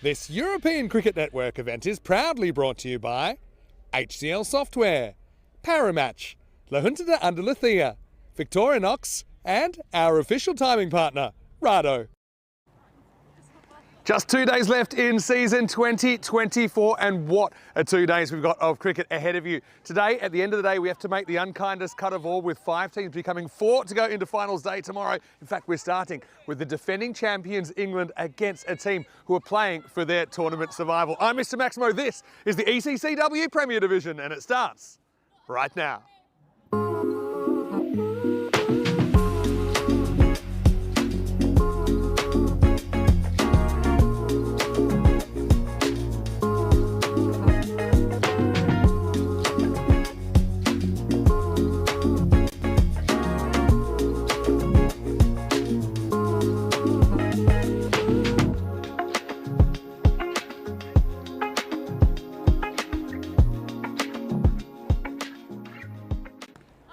This European Cricket Network event is proudly brought to you by HCL Software, Paramatch, La Junta de Andalucía, Victorinox, and our official timing partner, Rado. Just 2 days left in season 2024, and what a 2 days we've got of cricket ahead of you. Today, at the end of the day, we have to make the unkindest cut of all, with 5 teams becoming 4 to go into finals day tomorrow. In fact, we're starting with the defending champions England against a team who are playing for their tournament survival. I'm Mr. Maximo. This is the ECC-W Premier Division, and it starts right now.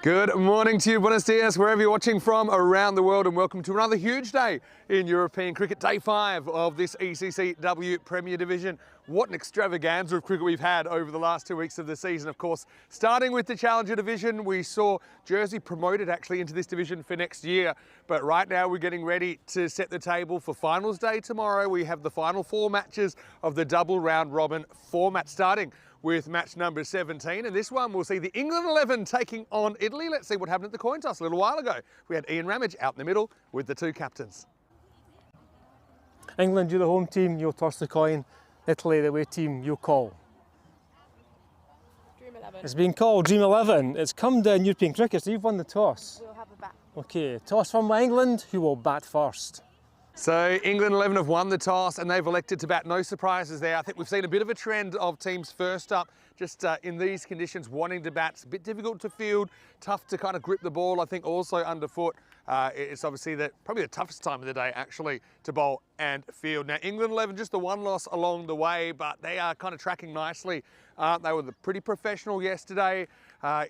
Good morning to you, buenos dias, wherever you're watching from around the world, and welcome to another huge day in European cricket, day 5 of this ECC-W Premier Division. What an extravaganza of cricket we've had over the last 2 weeks of the season. Of course, starting with the Challenger Division, we saw Jersey promoted actually into this division for next year. But right now we're getting ready to set the table for finals day tomorrow. We have the final 4 matches of the double round robin format, starting with match number 17. And this one will see the England 11 taking on Italy. Let's see what happened at the coin toss a little while ago. We had Ian Ramage out in the middle with the 2 captains. England, you're the home team, you'll toss the coin. Italy, the away team, you'll call. Dream 11. It's been called Dream 11. It's come down European cricket, so you've won the toss. We'll have a bat. Okay, toss from England. Who will bat first? So England 11 have won the toss and they've elected to bat. No surprises there. I think we've seen a bit of a trend of teams first up, just in these conditions, wanting to bat. It's a bit difficult to field, tough to kind of grip the ball. I think also underfoot. It's obviously probably the toughest time of the day actually to bowl and field. Now England 11, just the 1 loss along the way, but they are kind of tracking nicely. They were pretty professional yesterday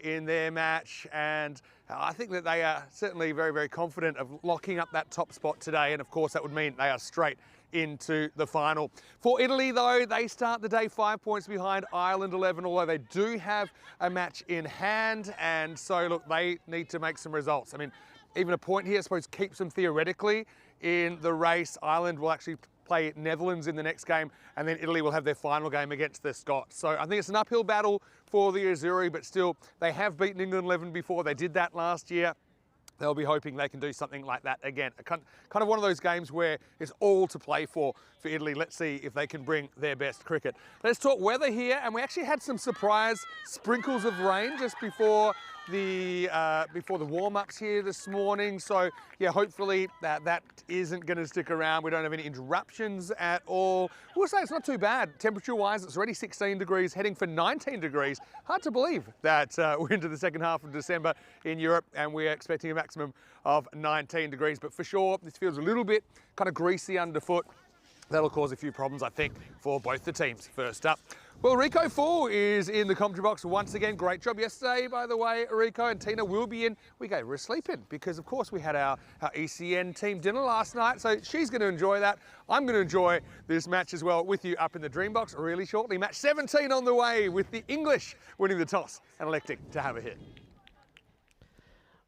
in their match, and I think that they are certainly very, very confident of locking up that top spot today, and of course that would mean they are straight into the final. For Italy though, they start the day 5 points behind Ireland 11, although they do have a match in hand, and so look, they need to make some results. I mean, even a point here I suppose keeps them theoretically in the race. Ireland will actually play Netherlands in the next game, and then Italy will have their final game against the Scots. So I think it's an uphill battle for the Azzurri, but still, they have beaten England 11 before. They did that last year. They'll be hoping they can do something like that again. Kind of one of those games where it's all to play for Italy. Let's see if they can bring their best cricket. Let's talk weather here, and we actually had some surprise sprinkles of rain just before the warm-ups here this morning. So yeah, hopefully that isn't going to stick around. We don't have any interruptions at all. We'll say it's not too bad. Temperature-wise, it's already 16 degrees, heading for 19 degrees. Hard to believe that we're into the second half of December in Europe, and we're expecting a maximum of 19 degrees. But for sure, this feels a little bit kind of greasy underfoot. That'll cause a few problems, I think, for both the teams. First up, well, Rico Fall is in the commentary box once again. Great job yesterday, by the way, Rico, and Tina will be in. We gave her a sleep in because, of course, we had our ECN team dinner last night, so she's going to enjoy that. I'm going to enjoy this match as well with you up in the dream box really shortly. Match 17 on the way, with the English winning the toss and electing to have a hit.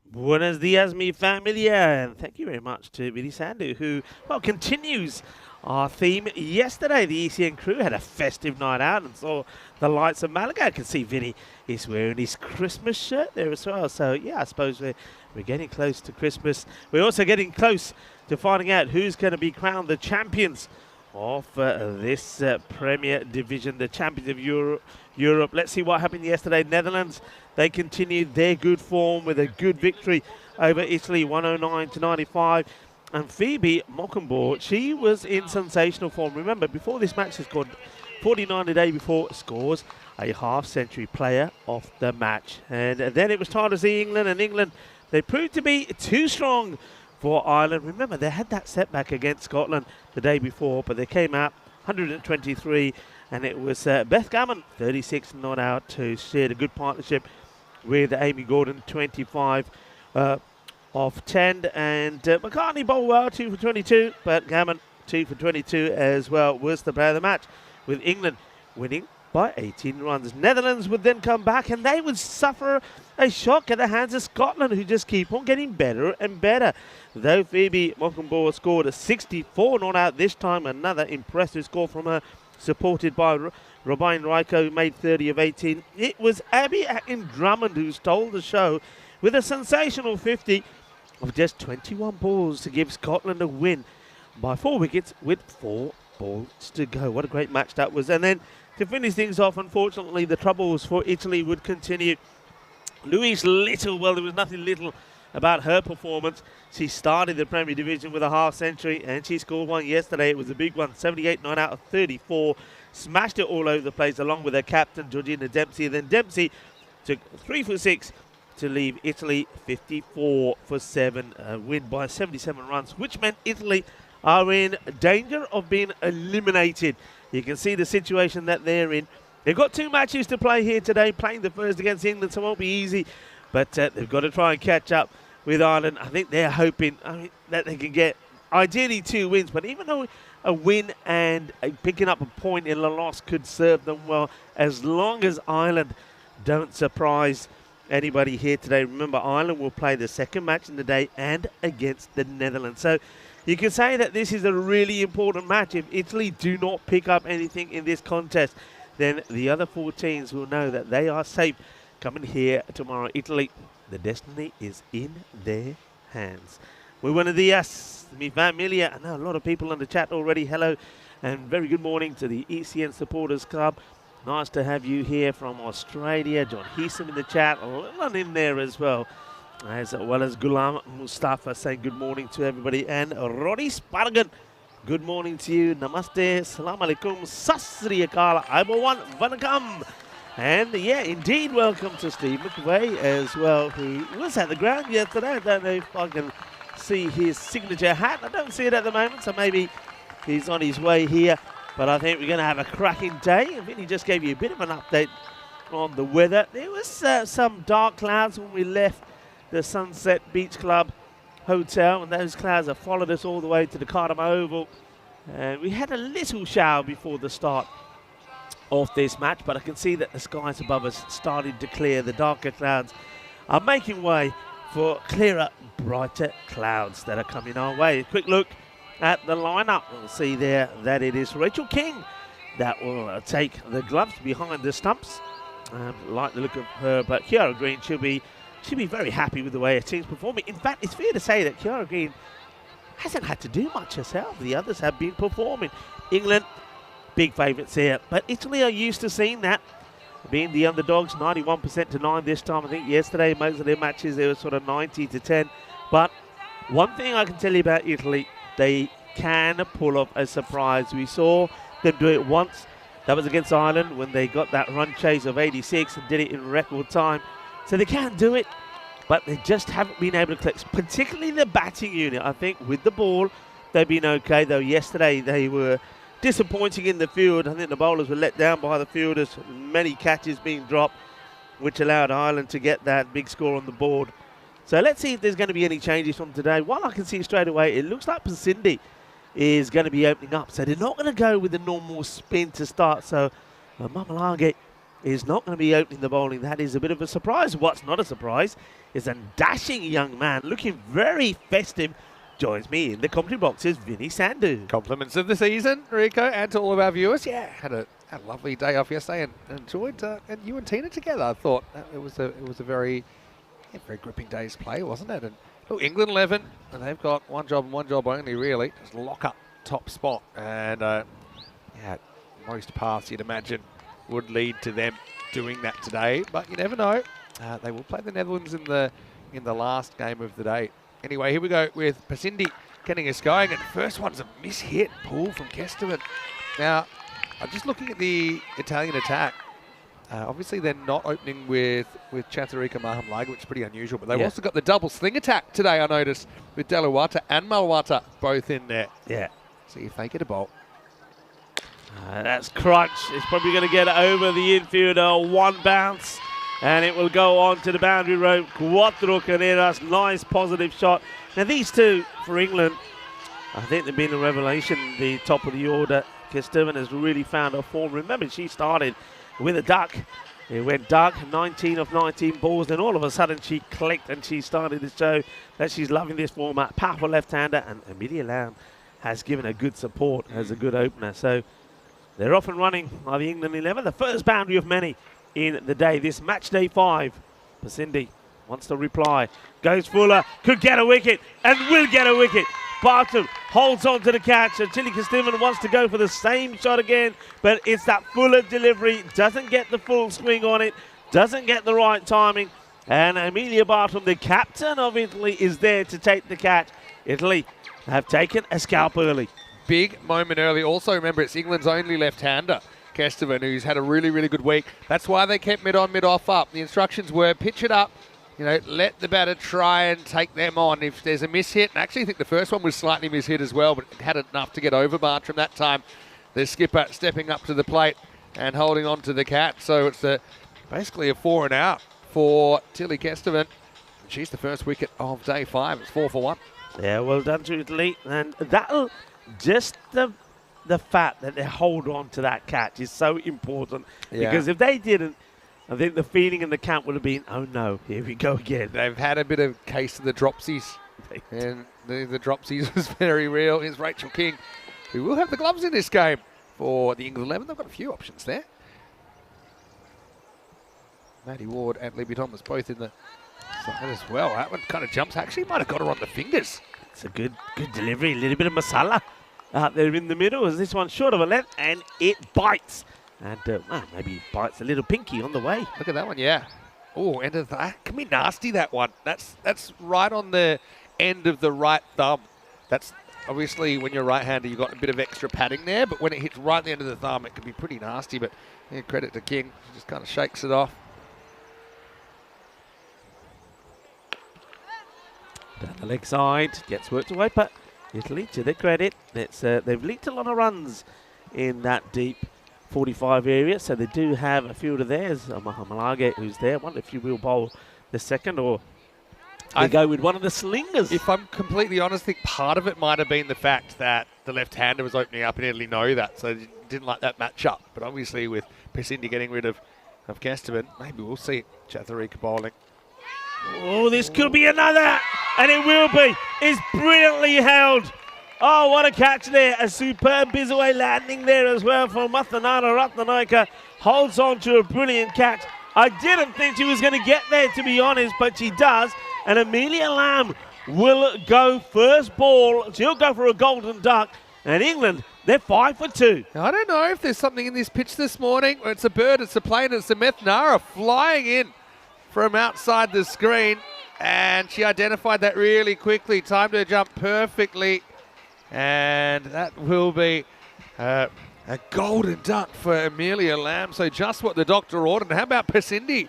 Buenos dias, mi familia, and thank you very much to Vinny Sandu, who, well, continues our theme. Yesterday, the ECN crew had a festive night out and saw the lights of Malaga. I can see Vinny is wearing his Christmas shirt there as well. So, yeah, I suppose we're getting close to Christmas. We're also getting close to finding out who's going to be crowned the champions of this Premier Division, the champions of Europe. Let's see what happened yesterday. Netherlands, they continued their good form with a good victory over Italy, 109-95. And Phoebe Mockenborg, she was in sensational form. Remember, before this match, she scored 49 the day before, scores a half-century player of the match. And then it was time to see England, and England, they proved to be too strong for Ireland. Remember, they had that setback against Scotland the day before, but they came out 123, and it was Beth Gammon, 36 not out, who shared a good partnership with Amy Gordon, 25 of 10, and McCartney bowled well, 2 for 22, but Gammon 2 for 22 as well, was the player of the match, with England winning by 18 runs. Netherlands would then come back and they would suffer a shock at the hands of Scotland, who just keep on getting better and better. Though Phoebe Mockenbaugh scored a 64 not out this time, another impressive score from her, supported by Robin Ryko, who made 30 of 18. It was Abby Akin-Drummond who stole the show with a sensational 50 of just 21 balls to give Scotland a win by 4 wickets with 4 balls to go. What a great match that was. And then to finish things off, unfortunately, the troubles for Italy would continue. Louise Little, well, there was nothing little about her performance. She started the Premier Division with a half century and she scored one yesterday. It was a big one, 78, 9 out of 34. Smashed it all over the place along with her captain, Georgina Dempsey. Then Dempsey took 3 for 6 to leave Italy 54 for 7, win by 77 runs, which meant Italy are in danger of being eliminated. You can see the situation that they're in. They've got 2 matches to play here today, playing the first against England, so it won't be easy. But they've got to try and catch up with Ireland. I think they're hoping that they can get ideally 2 wins. But even though a win and picking up a point in a loss could serve them well, as long as Ireland don't surprise anybody here today. Remember, Ireland will play the second match in the day and against the Netherlands. So you can say that this is a really important match. If Italy do not pick up anything in this contest, then the other 4 teams will know that they are safe coming here tomorrow. Italy, the destiny is in their hands. Muy buenos días, mi familia. I know a lot of people in the chat already. Hello and very good morning to the ECN Supporters Club. Nice to have you here from Australia. John Heeson in the chat, a little in there as well as Ghulam Mustafa saying good morning to everybody. And Roddy Spargan, good morning to you. Namaste, salam alaikum, sasri akala, aibawan, vanakam. And yeah, indeed, welcome to Steve McVeigh as well, who was at the ground yesterday. I don't know if I can see his signature hat. I don't see it at the moment, so maybe he's on his way here. But I think we're going to have a cracking day. I think he just gave you a bit of an update on the weather. There was some dark clouds when we left the Sunset Beach Club Hotel, and those clouds have followed us all the way to the Cardamom Oval. And we had a little shower before the start of this match, but I can see that the skies above us started to clear. The darker clouds are making way for clearer, brighter clouds that are coming our way. A quick look at the lineup. We'll see there that it is Rachel King that will take the gloves behind the stumps. Like the look of her, but Kiara Green, she'll be very happy with the way her team's performing. In fact, it's fair to say that Kiara Green hasn't had to do much herself. The others have been performing. England, big favourites here, but Italy are used to seeing that, being the underdogs, 91% to 9 this time. I think yesterday most of their matches they were sort of 90 to 10. But one thing I can tell you about Italy, they can pull off a surprise. We saw them do it once. That was against Ireland when they got that run chase of 86 and did it in record time. So they can do it, but they just haven't been able to click, particularly the batting unit. I think with the ball, they've been okay, though yesterday they were disappointing in the field. I think the bowlers were let down by the fielders, many catches being dropped, which allowed Ireland to get that big score on the board. So let's see if there's going to be any changes from today. One I can see straight away, it looks like Pasindi is going to be opening up. So they're not going to go with the normal spin to start. So Mamalage is not going to be opening the bowling. That is a bit of a surprise. What's not a surprise is a dashing young man looking very festive joins me in the commentary boxes, Vinny Sandhu. Compliments of the season, Rico, and to all of our viewers. Yeah, had a lovely day off yesterday and enjoyed and you and Tina together. I thought it was a very gripping day's play, wasn't it? And look, England 11, and they've got one job and one job only, really. Just lock up top spot. And most paths you'd imagine would lead to them doing that today, but you never know. They will play the Netherlands in the last game of the day. Anyway, here we go with Pasindi getting us going, and first one's a miss-hit pull from Kesterman. Now, I'm just looking at the Italian attack. Obviously, they're not opening with Chantarika Mahamlaga, which is pretty unusual, but they've also got the double sling attack today, I noticed, with Delawata and Malwata both in there. Yeah. See if they get a bolt. That's Crunch. It's probably going to get over the infielder. One bounce, and it will go on to the boundary rope. Cuatro Carreras, nice positive shot. Now these two for England, I think they've been a revelation, the top of the order. Kesteven has really found her form. Remember, she started with a duck. It went duck, 19 of 19 balls. Then all of a sudden she clicked and she started to show that she's loving this format. Powerful left-hander, and Amelia Lamb has given her good support as a good opener. So they're off and running by the England 11. The first boundary of many in the day. This match day 5. Pasindi wants to reply. Goes Fuller, could get a wicket and will get a wicket. Barton holds on to the catch, and Tilly Kesteven wants to go for the same shot again, but it's that Fuller delivery, doesn't get the full swing on it, doesn't get the right timing, and Amelia Barton, the captain of Italy, is there to take the catch. Italy have taken a scalp early. Big moment early. Also, remember, it's England's only left-hander, Kesteven, who's had a really, really good week. That's why they kept mid-on, mid-off up. The instructions were pitch it up, you know, let the batter try and take them on. If there's a mishit, and I actually think the first one was slightly mishit as well, but it had enough to get over Bartram that time. The skipper stepping up to the plate and holding on to the catch. So it's basically a 4 and out for Tilly Kesteven. She's the first wicket of day 5. It's 4 for 1. Yeah, well done to Italy. And that'll just the fact that they hold on to that catch is so important. Yeah. Because if they didn't, I think the feeling in the camp would have been, oh no, here we go again. They've had a bit of case of the dropsies. And the dropsies was very real. Here's Rachel King, who will have the gloves in this game for the England 11. They've got a few options there. Maddie Ward and Libby Thomas both in the side as well. That one kind of jumps. Actually might have got her on the fingers. It's a good delivery. A little bit of masala out there in the middle. As this one short of a length, and it bites. And well, maybe bites a little pinky on the way. Look at that one, yeah. Oh, end of that. Can be nasty, that one. That's right on the end of the right thumb. That's obviously when you're a right-hander, you've got a bit of extra padding there, but when it hits right at the end of the thumb, it can be pretty nasty. But yeah, credit to King. She just kind of shakes it off. Down the leg side, gets worked away, but Italy, to their credit, they've leaked a lot of runs in that deep 45 area, so they do have a fielder there. There's Mahamalage who's there. I wonder if you will bowl the second, or they go with one of the slingers. If I'm completely honest, I think part of it might have been the fact that the left-hander was opening up, and Italy know that, so they didn't like that match-up. But obviously with Pasindi getting rid of Kesteven, maybe we'll see Chatharika bowling. Oh, this could be another, and it will be. It's brilliantly held. Oh, what a catch there. A superb Bizaway landing there as well from Mathanara Ratnanaika. Holds on to a brilliant catch. I didn't think she was going to get there, to be honest, but she does. And Amelia Lamb will go first ball. She'll go for a golden duck. And England, they're 5 for 2. I don't know if there's something in this pitch this morning. It's a bird, it's a plane, it's a Mathanara flying in from outside the screen. And she identified that really quickly. Timed her jump perfectly. And that will be a golden duck for Amelia Lamb. So just what the doctor ordered. How about Pasindi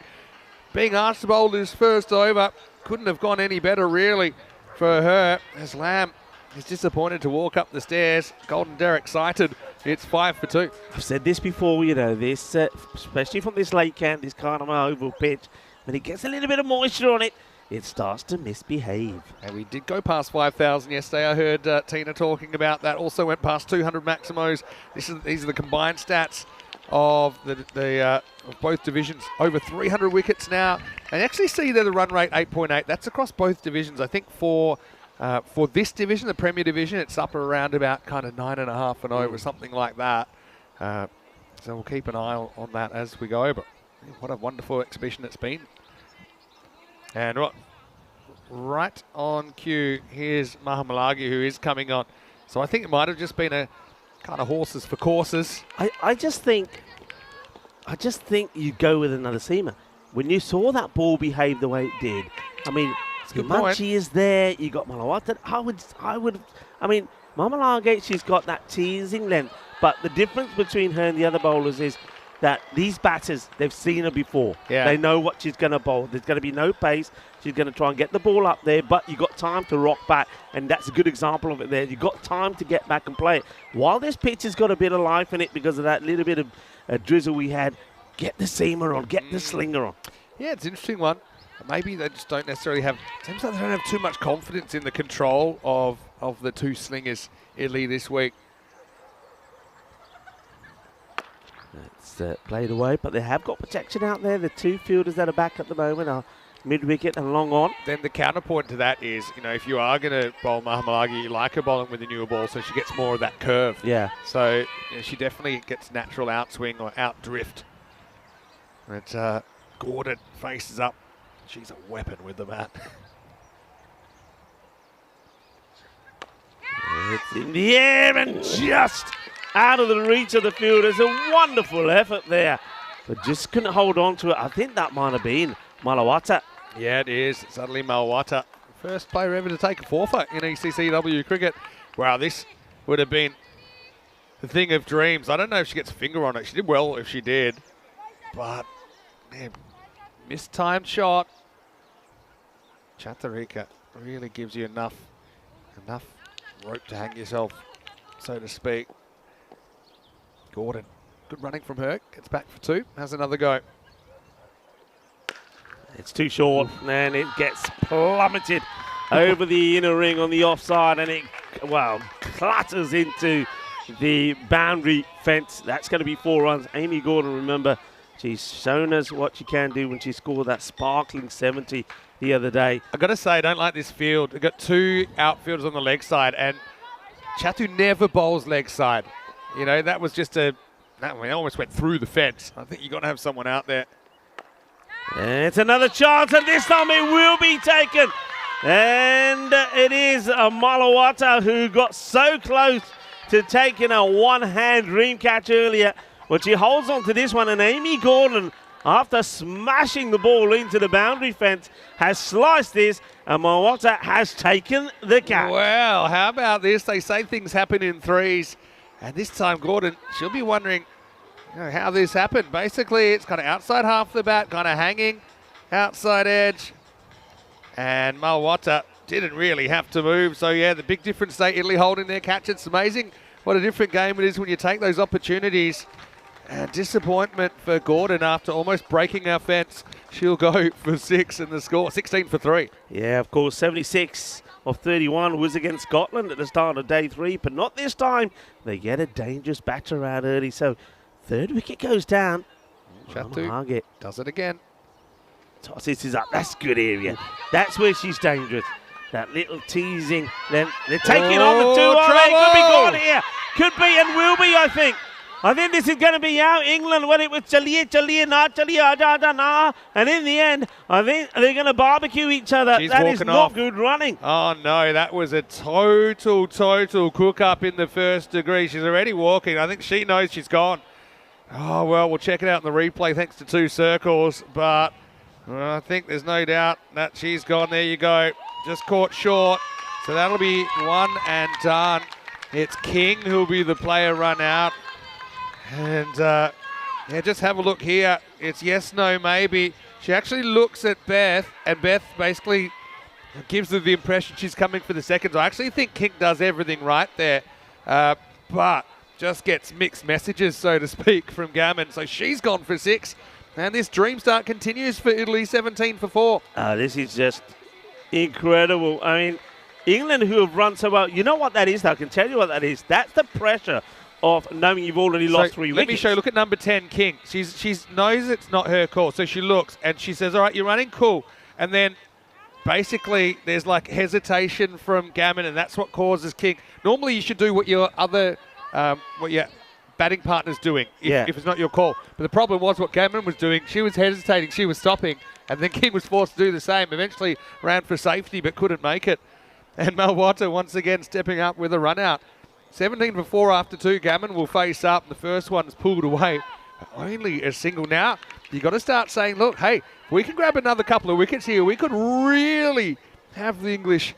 being asked to bowl his first over? Couldn't have gone any better, really, for her. As Lamb is disappointed to walk up the stairs. Golden Derek excited. It's 5 for 2. I've said this before, you know, this, especially from this late camp, this kind of oval pitch, when it gets a little bit of moisture on it, it starts to misbehave. And we did go past 5,000 yesterday. I heard Tina talking about that. Also went past 200 maximos. These are the combined stats of of both divisions. Over 300 wickets now. And actually see there the run rate 8.8. That's across both divisions. I think for this division, the Premier Division, it's up around about kind of 9.5 and over, something like that. So we'll keep an eye on that as we go. But what a wonderful exhibition it's been. And right on cue, here's Mahamalagi, who is coming on. So I think it might have just been a kind of horses for courses. I just think you go with another seamer. When you saw that ball behave the way it did, I mean, Munchie is there, you got Malawata. I mean, Mahamalagi, she's got that teasing length, but the difference between her and the other bowlers is that these batters, they've seen her before. Yeah. They know what she's going to bowl. There's going to be no pace. She's going to try and get the ball up there, but you've got time to rock back, and that's a good example of it there. You've got time to get back and play it. While this pitch has got a bit of life in it because of that little bit of drizzle we had, get the seamer on, get the slinger on. Yeah, it's an interesting one. Maybe they just don't necessarily have, seems like they don't have too much confidence in the control of the two slingers, Italy, this week. It's played away, but they have got protection out there. The two fielders that are back at the moment are mid-wicket and long on. Then the counterpoint to that is, you know, if you are going to bowl Mahamalagi, you like her bowling with a newer ball so she gets more of that curve. Yeah. So you know, she definitely gets natural outswing or outdrift. But Gordon faces up. She's a weapon with the bat. It's in the air and just out of the reach of the fielders. A wonderful effort there, but just couldn't hold on to it. I think that might have been Malawata. Yeah, it is. Suddenly Malawata, first player ever to take a forfeit in ECC-W cricket. Wow, this would have been the thing of dreams. I don't know if she gets a finger on it. She did well if she did, but man, mistimed shot. Chatarika really gives you enough rope to hang yourself, so to speak. Gordon, good running from her. Gets back for two. Has another go. It's too short, and it gets plummeted over the inner ring on the offside, and it, well, clatters into the boundary fence. That's going to be 4 runs. Amy Gordon, remember, she's shown us what she can do when she scored that sparkling 70 the other day. I've got to say, I don't like this field. We've got two outfielders on the leg side, and Chatu never bowls leg side. You know, that was just that one almost went through the fence. I think you've got to have someone out there. And it's another chance, and this time it will be taken. And it is Malawata who got so close to taking a one-hand dream catch earlier. But she holds on to this one, and Amy Gordon, after smashing the ball into the boundary fence, has sliced this, and Malawata has taken the catch. Well, how about this? They say things happen in threes, and this time Gordon, she'll be wondering, you know, how this happened. Basically, it's kind of outside half the bat, kind of hanging, outside edge, and Malawata didn't really have to move. So, yeah, the big difference today, Italy holding their catch. It's amazing what a different game it is when you take those opportunities. And disappointment for Gordon after almost breaking our fence. She'll go for 6 in the score, 16 for 3. Yeah, of course, 76 of 31 was against Scotland at the start of day 3, but not this time. They get a dangerous batter out early, so third wicket goes down. Chatu does it again. Tosses is up. That's good area. That's where she's dangerous. That little teasing. Then they're taking on the 2. It could be gone here. Could be and will be, I think. I think this is going to be out. England, when it was chaliye, na. And in the end, I think they're going to barbecue each other. She's that is not off. good running. Oh, no, that was a total cook-up in the first degree. She's already walking. I think she knows she's gone. Oh, well, we'll check it out in the replay thanks to 2 circles. But I think there's no doubt that she's gone. There you go. Just caught short. So that'll be 1 and done. It's King who'll be the player run out. And, yeah, just have a look here. It's yes, no, maybe. She actually looks at Beth, and Beth basically gives her the impression she's coming for the seconds. I actually think King does everything right there, but just gets mixed messages, so to speak, from Gammon. So she's gone for 6, and this dream start continues for Italy, 17 for 4. This is just incredible. I mean, England, who have run so well, you know what that is, though? I can tell you what that is. That's the pressure of knowing you've already lost 3 wickets. Let me show you. Look at number 10, King. She knows it's not her call, so she looks and she says, all right, you're running cool. And then basically there's like hesitation from Gammon, and that's what causes King. Normally you should do what your other, what your batting partner's doing if it's not your call. But the problem was what Gammon was doing. She was hesitating, she was stopping, and then King was forced to do the same. Eventually ran for safety but couldn't make it. And Malawata once again stepping up with a run out. 17 for 4 after 2. Gammon will face up. The first one's pulled away. Only a single. Now, you got to start saying, look, hey, if we can grab another couple of wickets here, we could really have the English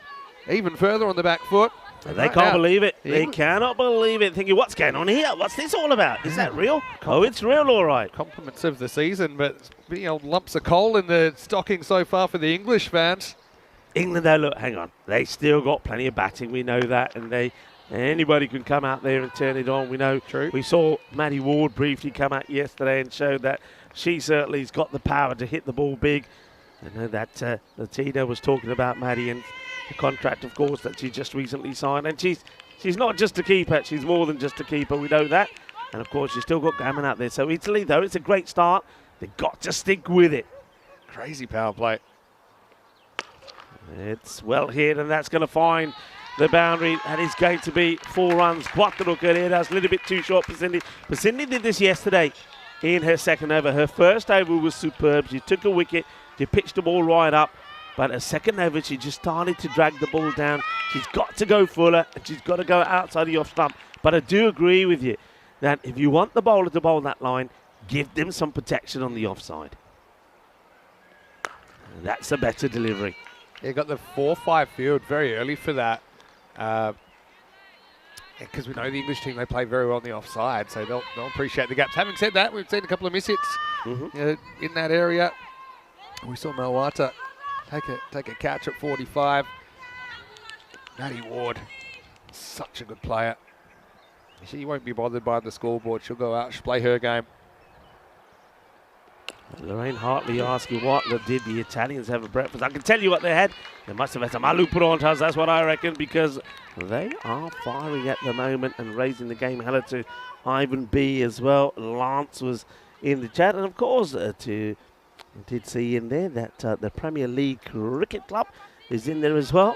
even further on the back foot. They can't believe it. They cannot believe it. Thinking, what's going on here? What's this all about? Is that real? Oh, it's real, all right. Compliments of the season, but old lumps of coal in the stocking so far for the English fans. England, though, look, hang on. They still got plenty of batting. We know that, and anybody can come out there and turn it on. We know. True. We saw Maddie Ward briefly come out yesterday and showed that she certainly has got the power to hit the ball big. I know that Tina was talking about Maddie and the contract, of course, that she just recently signed. And she's not just a keeper. She's more than just a keeper. We know that. And, of course, she's still got Gammon out there. So Italy, though, it's a great start. They've got to stick with it. Crazy power play. It's well hit, and that's going to find the boundary. That is going to be 4 runs. Quattro carreras, a little bit too short for Cindy. But Cindy did this yesterday in her second over. Her first over was superb. She took a wicket. She pitched the ball right up. But her second over, she just started to drag the ball down. She's got to go fuller, and she's got to go outside the off stump. But I do agree with you that if you want the bowler to bowl that line, give them some protection on the offside. And that's a better delivery. Yeah, got the 4-5 field very early for that. Because we know the English team, they play very well on the offside, so they'll appreciate the gaps. Having said that, we've seen a couple of miss-hits in that area. We saw Mawata take a catch at 45. Maddie Ward, such a good player. She won't be bothered by the scoreboard. She'll go out, she'll play her game. Lorraine Hartley asking what did the Italians have at breakfast. I can tell you what they had. They must have had some aloo parantas, that's what I reckon, because they are firing at the moment and raising the game. Hello to Ivan B as well. Lance was in the chat. And of course, I did see in there that the Premier League Cricket Club is in there as well.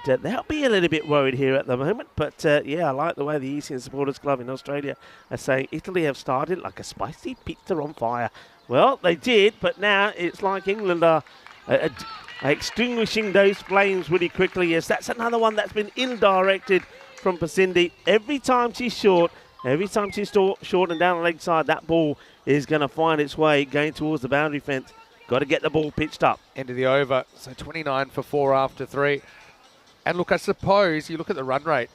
They'll be a little bit worried here at the moment, but yeah, I like the way the ECN Supporters Club in Australia are saying Italy have started like a spicy pizza on fire. Well, they did, but now it's like England are extinguishing those flames really quickly. Yes, that's another one that's been ill-directed from Pasindi. Every time she's short, short and down the leg side, that ball is going to find its way going towards the boundary fence. Got to get the ball pitched up. End of the over, so 29 for 4 after 3. And look, I suppose you look at the run rate,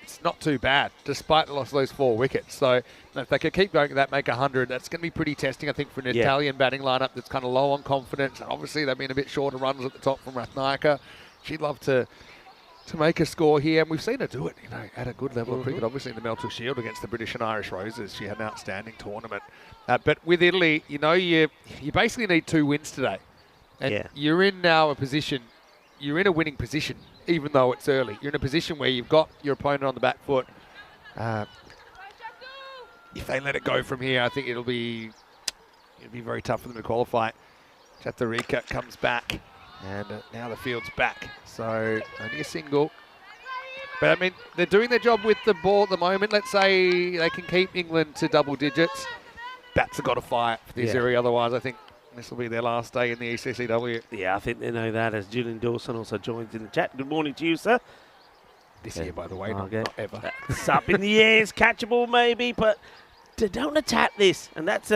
it's not too bad, despite the loss of those 4 wickets. So if they can keep going at that, make 100, that's going to be pretty testing, I think, for an Italian batting lineup that's kind of low on confidence. And obviously, they've been a bit short of runs at the top from Rathnayaka. She'd love to make a score here, and we've seen her do it, at a good level of cricket. Obviously, in the Melton Shield against the British and Irish Roses, she had an outstanding tournament. But with Italy, you basically need 2 wins today. And you're in now a position, you're in a winning position, even though it's early. You're in a position where you've got your opponent on the back foot. If they let it go from here, I think it'll be very tough for them to qualify. Chaturika comes back, and now the field's back. So only a single. But I mean, they're doing their job with the ball at the moment. Let's say they can keep England to double digits. Bats have got to fight for this area. Otherwise, I think this will be their last day in the ECC-W. Yeah, I think they know that, as Julian Dawson also joins in the chat. Good morning to you, sir. This year, by the way, not ever. It's up in the air, it's catchable maybe, but don't attack this. And that's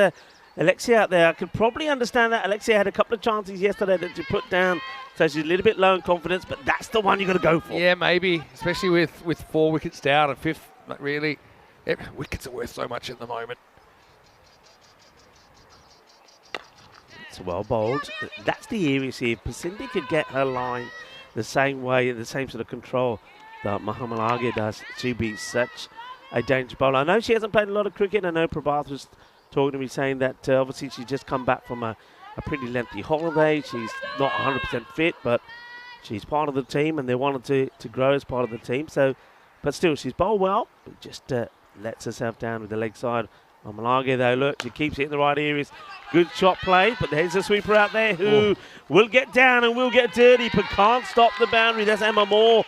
Alexia out there. I could probably understand that. Alexia had a couple of chances yesterday that she put down, so she's a little bit low in confidence, but that's the one you've got to go for. Yeah, maybe, especially with 4 wickets down and 5th. Like really, wickets are worth so much at the moment. It's well bowled. That's the areas here. Pasindi could get her line the same way, the same sort of control that Muhammad Agha does. She'd be such a dangerous bowler. I know she hasn't played a lot of cricket. I know Prabhath was talking to me saying that obviously she's just come back from a pretty lengthy holiday. She's not 100% fit, but she's part of the team and they wanted to grow as part of the team. So, but still, she's bowled well, but just lets herself down with the leg side. Malage though, look, she keeps it in the right areas. Good shot played, but there's a sweeper out there who will get down and will get dirty, but can't stop the boundary. That's Emma Moore.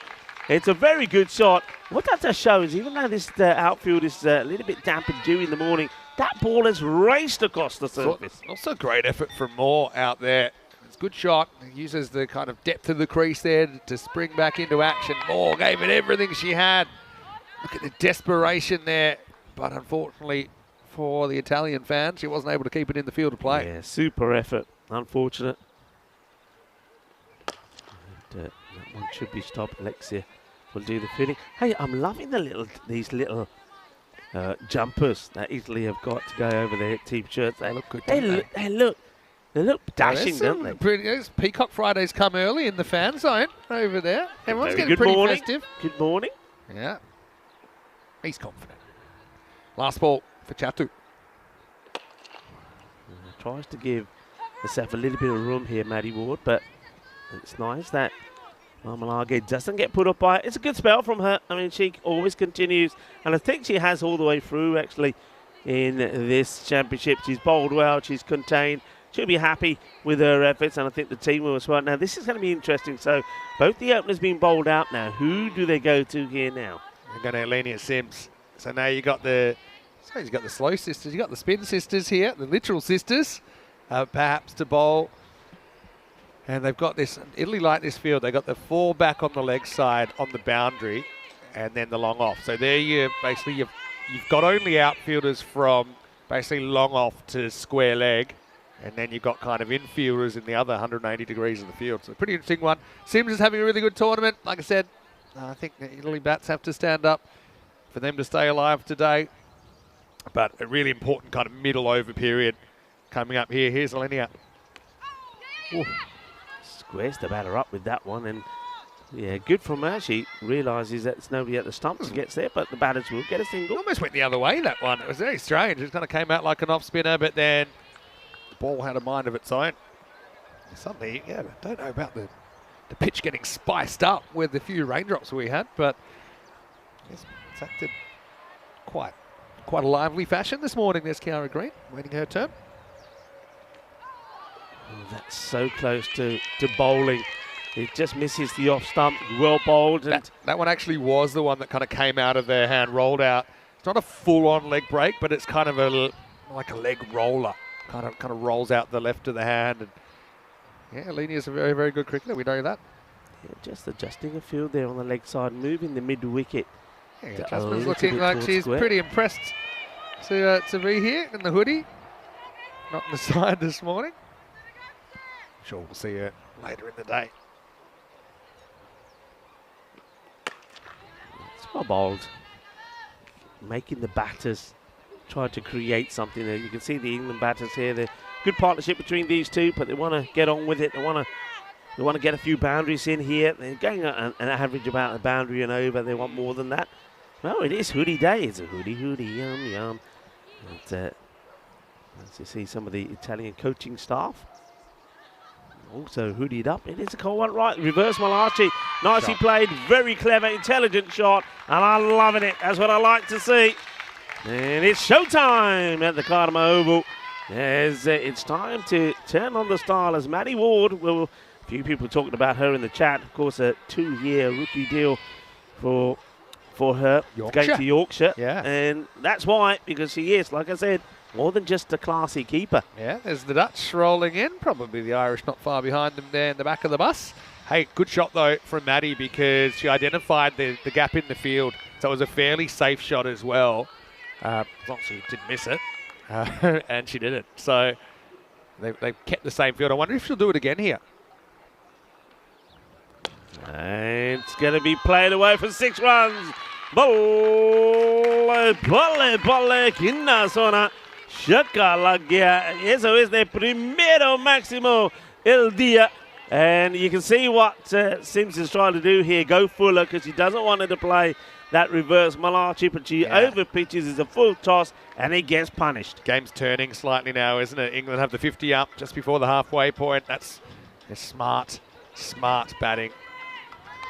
It's a very good shot. What that does show is even though this outfield is a little bit damp and dewy in the morning, that ball has raced across the surface. Also great effort from Moore out there. It's a good shot. He uses the kind of depth of the crease there to spring back into action. Moore gave it everything she had. Look at the desperation there, but unfortunately for the Italian fans, she wasn't able to keep it in the field of play. Yeah, super effort. Unfortunate. And, that one should be stopped. Alexia will do the fielding. Hey, I'm loving these little jumpers that Italy have got to go over their team shirts. They look good. They look dashing, don't they? Those Peacock Fridays come early in the fan zone over there. Everyone's getting pretty festive. Good morning. Yeah. He's confident. Last ball for Chatu. Tries to give herself a little bit of room here, Maddie Ward, but it's nice that Malage doesn't get put up by it. It's a good spell from her. I mean, she always continues, and I think she has all the way through, actually, in this championship. She's bowled well, she's contained. She'll be happy with her efforts, and I think the team will as well. Now, this is going to be interesting. So, both the openers being bowled out now. Who do they go to here now? They're going to Alenia Sims. So now you got the, I suppose you got the slow sisters, you got the spin sisters here, the literal sisters, perhaps to bowl. And they've got this, Italy like this field. They've got the 4 back on the leg side on the boundary, and then the long off. So there you basically you've got only outfielders from basically long off to square leg. And then you've got kind of infielders in the other 180 degrees of the field. So a pretty interesting one. Sims is having a really good tournament. Like I said, I think the Italy bats have to stand up for them to stay alive today. But a really important kind of middle over period coming up here. Here's Alenia. Squares the batter up with that one. And yeah, good from her. She realises that it's nobody at the stumps and gets there, but the batters will get a single. It almost went the other way, that one. It was very strange. It kind of came out like an off spinner, but then ball had a mind of its own. Suddenly, yeah, I don't know about the pitch getting spiced up with the few raindrops we had, but it's acted quite a lively fashion this morning. There's Kiara Green waiting her turn. Oh, that's so close to bowling. It just misses the off stump. Well bowled. And that one actually was the one that kind of came out of their hand, rolled out. It's not a full-on leg break, but it's kind of like a leg roller. Kind of rolls out the left of the hand. And yeah, Alenia's a very, very good cricketer. We know that. Yeah, just adjusting a field there on the leg side, moving the mid wicket. Yeah, Jasmine's looking like she's pretty impressed to be here in the hoodie. Not on the side this morning. I'm sure we'll see her later in the day. It's well bowled. Making the batters try to create something there. You can see the England batters here. The good partnership between these two, but they want to get on with it. They want to get a few boundaries in here. They're going an average about a boundary and over. They want more than that. Well, it is hoodie day. It's a hoodie, yum, yum. And, as you see some of the Italian coaching staff also hoodied up. It is a cold one, right? Reverse Malachi. Nicely played. Very clever, intelligent shot. And I'm loving it. That's what I like to see. And it's showtime at the Cardamom Oval. As it's time to turn on the style as Maddie Ward will. A few people talking about her in the chat. Of course, a 2-year rookie deal for her going to Yorkshire. Yeah. And that's why, because she is, like I said, more than just a classy keeper. Yeah, there's the Dutch rolling in. Probably the Irish not far behind them there in the back of the bus. Hey, good shot, though, from Maddie because she identified the gap in the field. So it was a fairly safe shot as well. As long as she didn't miss it. And she didn't. So they've kept the same field. I wonder if she'll do it again here. And it's going to be played away for 6 runs. Bolle, quinta zona. Shakalagia. Eso es de primero máximo el día. And you can see what Sims is trying to do here. Go fuller because he doesn't want her to play that reverse Malachi, but she over pitches is a full toss and he gets punished. Game's turning slightly now, isn't it? England have the 50 up just before the halfway point. That's smart batting.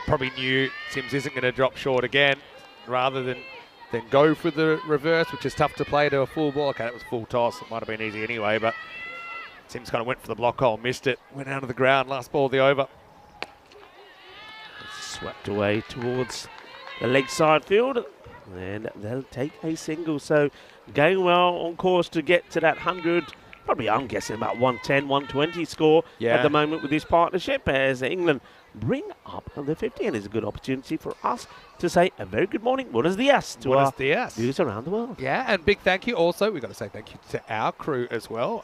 Probably knew Sims isn't going to drop short again rather than go for the reverse, which is tough to play to a full ball. Okay, that was full toss. It might have been easy anyway, but Sims kind of went for the block hole, missed it, went out of the ground, last ball of the over. Swept away towards the leg side field, and they'll take a single. So going well on course to get to that 100, probably I'm guessing about 110, 120 score at the moment with this partnership as England bring up the 50, and it's a good opportunity for us to say a very good morning. Buenos dias to our viewers around the world. Yeah, and big thank you also. We've got to say thank you to our crew as well.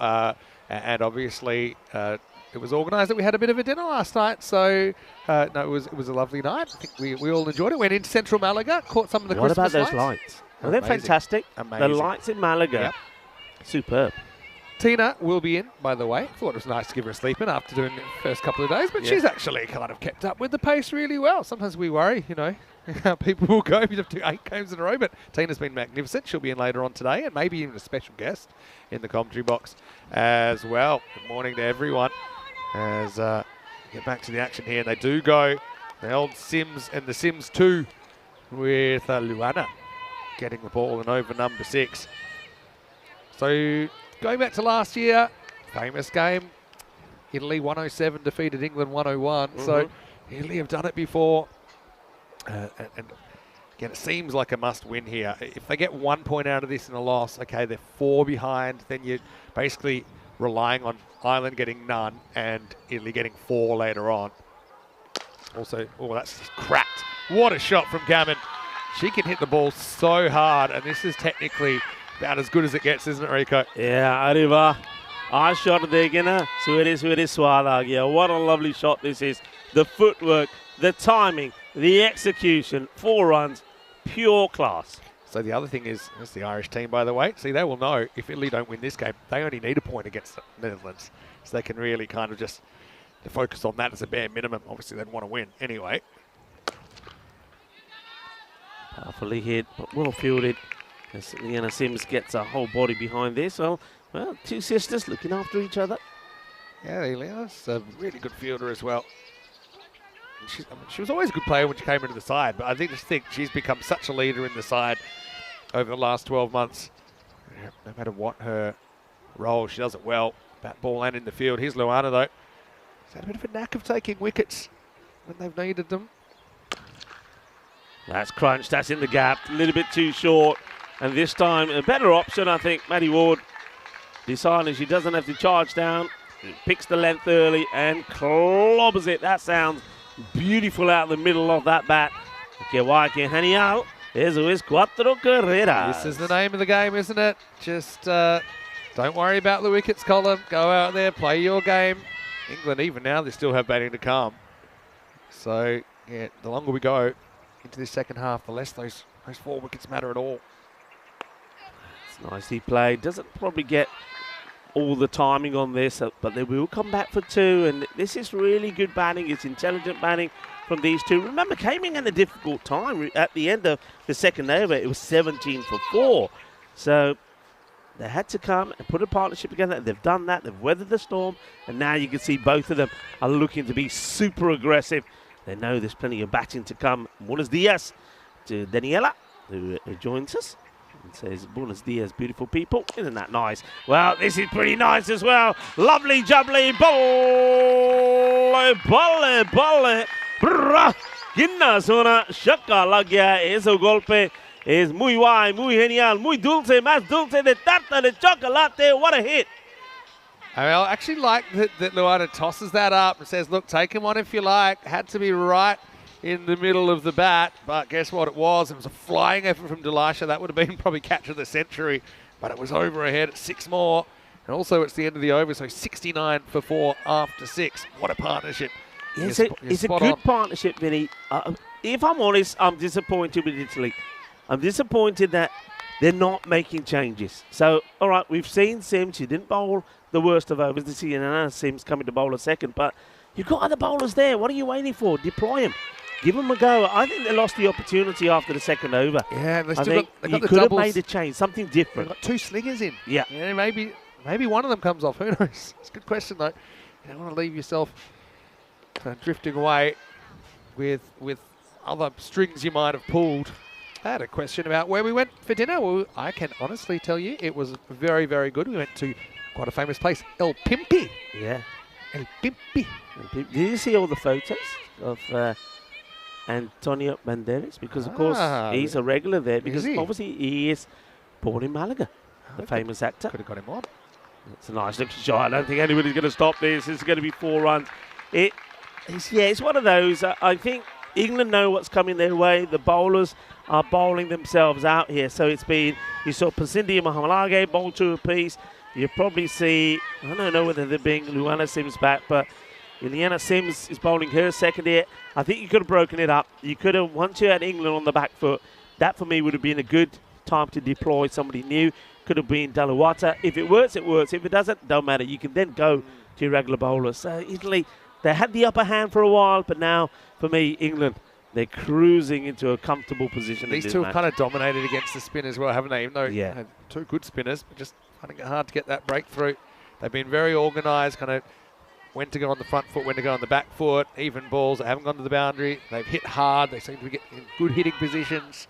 And obviously, it was organised that we had a bit of a dinner last night, so no, it was a lovely night. I think we all enjoyed it. Went into central Malaga, caught some of the Christmas lights. What about those lights? Well, they're fantastic. Amazing. The lights in Malaga, superb. Tina will be in, by the way. Thought it was nice to give her a sleep in after doing the first couple of days, but she's actually kind of kept up with the pace really well. Sometimes we worry, you know, how people will go if you have to do 8 games in a row, but Tina's been magnificent. She'll be in later on today, and maybe even a special guest in the commentary box as well. Good morning to everyone. As get back to the action here, and they do go the old Sims and the Sims 2 with Luana getting the ball and over number 6. So going back to last year, famous game, Italy 107 defeated England 101. So Italy have done it before. And again, it seems like a must win here. If they get 1 point out of this in a loss, okay, they're 4 behind, then you're basically relying on Ireland getting none and Italy getting 4 later on. Also, oh, that's cracked. What a shot from Gammon. She can hit the ball so hard, and this is technically about as good as it gets, isn't it, Rico? Yeah, arriva. I shot det again. Suere Swala. Yeah, what a lovely shot this is. The footwork, the timing, the execution, 4 runs, pure class. So the other thing is, that's the Irish team, by the way. See, they will know if Italy don't win this game, they only need a point against the Netherlands. So they can really kind of just focus on that as a bare minimum. Obviously, they'd want to win anyway. Powerfully hit, but well fielded. As Liana Sims gets a whole body behind this. So, well, 2 sisters looking after each other. Yeah, Liana's a really good fielder as well. She was always a good player when she came into the side, but I just think she's become such a leader in the side over the last 12 months. No matter what her role, she does it well. Bat ball and in the field. Here's Luana, though. She's had a bit of a knack of taking wickets when they've needed them. That's crunched, that's in the gap, a little bit too short. And this time, a better option, I think. Maddie Ward deciding she doesn't have to charge down. Picks the length early and clobbers it. That sounds beautiful out the middle of that bat. Que guay, que genial. Eso es 4 carreras. This is the name of the game, isn't it? Just don't worry about the wickets column. Go out there, play your game. England, even now, they still have batting to come. So, yeah, the longer we go into this second half, the less those 4 wickets matter at all. It's nicely played. Doesn't probably get all the timing on this, but they will come back for 2. And this is really good batting. It's intelligent batting from these 2. Remember, came in at a difficult time at the end of the second over. It was 17 for 4. So they had to come and put a partnership together. They've done that. They've weathered the storm. And now you can see both of them are looking to be super aggressive. They know there's plenty of batting to come. Buenos dias to Daniela, who joins us and says, buenos dias, beautiful people. Isn't that nice? Well, this is pretty nice as well. Lovely, jubbly, ball. Ginna zona, shaka lagya, eso golpe. Es muy guay, muy genial, muy dulce, más dulce de tarta de chocolate. What a hit. I actually like that Luana tosses that up and says, look, take him on if you like. Had to be right in the middle of the bat, but guess what it was? It was a flying effort from Delisha. That would have been probably catch of the century, but it was over ahead at 6 more. And also it's the end of the over, so 69 for 4 after 6. What a partnership. It's a good partnership, Vinny. If I'm honest, I'm disappointed with Italy. I'm disappointed that they're not making changes. So, all right, we've seen Sims. She didn't bowl the worst of overs this year. And Sims coming to bowl a second. But you've got other bowlers there. What are you waiting for? Deploy them. Give them a go. I think they lost the opportunity after the second over. Yeah, they think you could have made a change, something different. They've got 2 slingers in. Yeah. Maybe one of them comes off. Who knows? It's a good question, though. You don't want to leave yourself drifting away with other strings you might have pulled. I had a question about where we went for dinner. Well, I can honestly tell you it was very, very good. We went to quite a famous place, El Pimpi. Yeah. El Pimpi. Did you see all the photos of Antonio Banderas? Because, of course, he's a regular there. Because, obviously, he is born in Malaga, the famous actor. Could have got him on. It's a nice looking shot. I don't think anybody's going to stop this. It's going to be 4 runs. It's one of those. I think England know what's coming their way. The bowlers are bowling themselves out here. So it's been, you saw Pasindi and Mahamalage bowl 2 apiece. You probably see, I don't know whether they're being Luana Sims back, but Iliana Sims is bowling her second here. I think you could have broken it up. You could have, once you had England on the back foot, that for me would have been a good time to deploy somebody new. could have been Daluwata. If it works, it works. If it doesn't, don't matter. You can then go to your regular bowlers. So Italy, they had the upper hand for a while, but now, for me, England, they're cruising into a comfortable position. These two have kind of dominated against the spin as well, haven't they? Even though yeah, they have two good spinners, but just finding it hard to get that breakthrough. They've been very organised, kind of when to go on the front foot, when to go on the back foot, even balls that haven't gone to the boundary. They've hit hard. They seem to be getting in good hitting positions.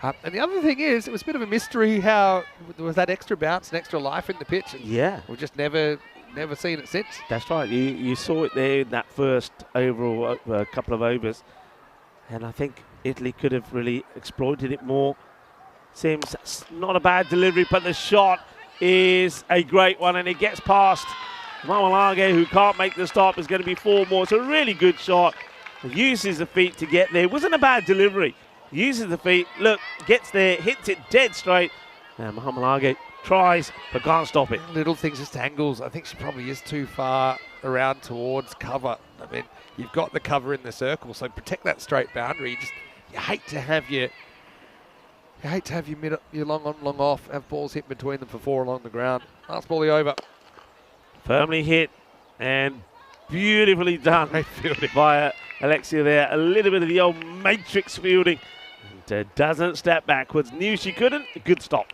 And the other thing is, it was a bit of a mystery how there was that extra bounce and extra life in the pitch. Yeah. We've just never seen it since. That's right. You saw it there in that first overall couple of overs. And I think Italy could have really exploited it more. Seems not a bad delivery, but the shot is a great one, and it gets past Mamalage, who can't make the stop. Is going to be 4 more. It's a really good shot. Uses the feet to get there. It wasn't a bad delivery. Uses the feet, look, gets there, hits it dead straight. And Mamalage tries, but can't stop it. Little things, just angles. I think she probably is too far around towards cover. I mean, you've got the cover in the circle, so protect that straight boundary. You hate to have your your long on, long off, have balls hit between them for 4 along the ground. Last ball over. Firmly hit and beautifully done by Alexia there. A little bit of the old matrix fielding. And, doesn't step backwards. Knew she couldn't. Good stop.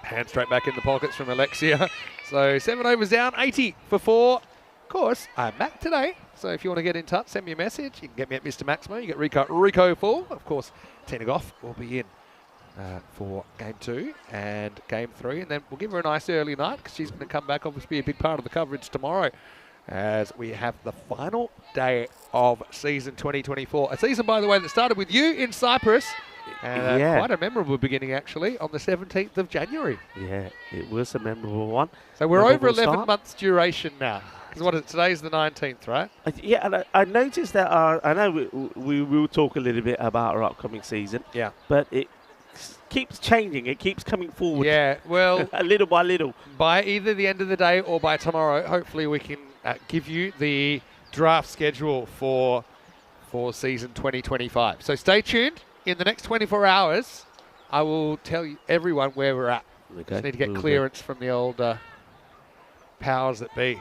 Hand straight back in the pockets from Alexia. So 7 overs down, 80 for 4. Of course, I'm back today. So if you want to get in touch, send me a message. You can get me at Mr. Maximo. You get Rico Full. Of course, 10 off will be in for Game 2 and Game 3. And then we'll give her a nice early night because she's going to come back, obviously be a big part of the coverage tomorrow as we have the final day of season 2024. A season, by the way, that started with you in Cyprus. And quite a memorable beginning, actually, on the 17th of January. Yeah, it was a memorable one. So we're over 11 months duration now. Because what is it? Today's the 19th, right? Yeah, and I noticed that I know we will talk a little bit about our upcoming season. Yeah. But it keeps changing. It keeps coming forward. Yeah, well. little by little. By either the end of the day or by tomorrow, hopefully we can give you the draft schedule for season 2025. So stay tuned. In the next 24 hours, I will tell you everyone where we're at. Okay. Just need to get clearance from the old powers that be.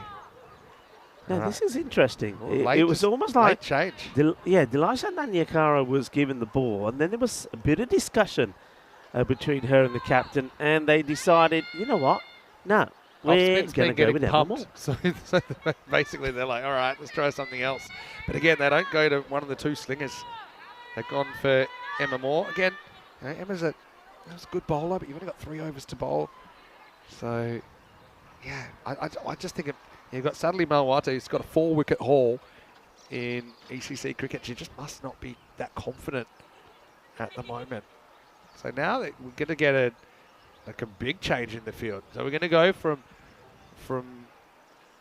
Now, this is interesting. Well, it was almost like change. Delisha Nanyakara was given the ball, and then there was a bit of discussion between her and the captain, and they decided, you know what? No, we're going to go with Emma Moore. So basically, they're like, all right, let's try something else. But again, they don't go to one of the 2 slingers. They've gone for Emma Moore. Again, Emma's a good bowler, but you've only got 3 overs to bowl. So, yeah, I just think you've got Sadly Malwata, who's got a 4-wicket haul in ECC cricket. She just must not be that confident at the moment. So now we're going to get a big change in the field. So we're going to go from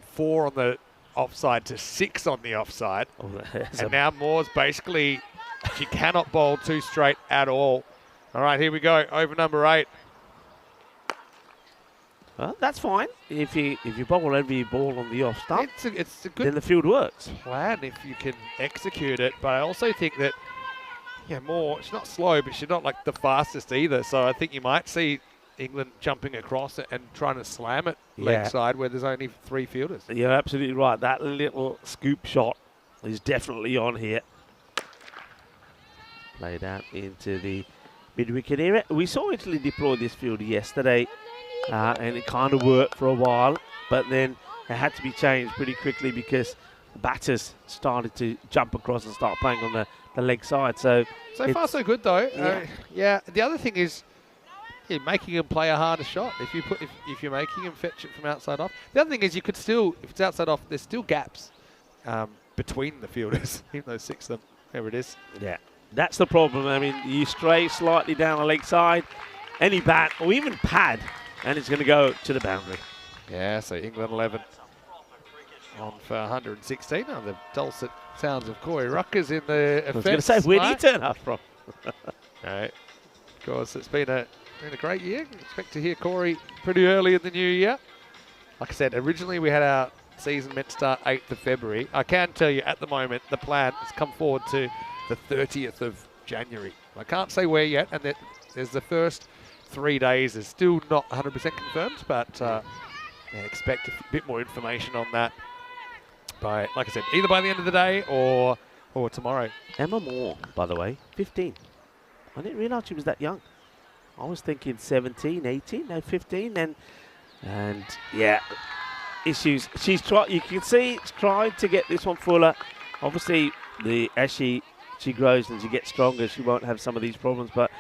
4 on the offside to 6 on the offside. Oh, and now Moore's basically, she cannot bowl 2 straight at all. All right, here we go. Over number 8. Well, that's fine. If you bowl every ball on the off stump, it's a good then the field works. Plan if you can execute it. But I also think that, Moore, she's not slow, but she's not like the fastest either. So I think you might see England jumping across it and trying to slam it leg side where there's only 3 fielders. You're absolutely right. That little scoop shot is definitely on here. Played out into the mid-wicket area. We saw Italy deploy this field yesterday, and it kind of worked for a while, but then it had to be changed pretty quickly because the batters started to jump across and start playing on the leg side. So far, so good, though. The other thing is, making him play a harder shot. If you're making him fetch it from outside off. The other thing is, you could still, if it's outside off, there's still gaps between the fielders, even though 6 of them, whatever it is. Yeah, that's the problem. I mean, you stray slightly down the leg side, any bat or even pad, and it's going to go to the boundary. Yeah, so England 11 on for 116. Oh, the dulcet sounds of Corey Ruckers in the effects. I was going to say, where did he turn up from? No, of course, it's been a great year. Expect to hear Corey pretty early in the new year. Like I said, originally we had our season meant to start 8th of February. I can tell you at the moment the plan has come forward to the 30th of January. I can't say where yet, and there's the first 3 days is still not 100% confirmed, but expect a bit more information on that by, like I said, either by the end of the day or tomorrow. Emma Moore, by the way, 15. I didn't realise she was that young. I was thinking 17, 18, no 15, and yeah, issues. You can see she's trying to get this one fuller. Obviously, as she grows and she gets stronger, she won't have some of these problems, but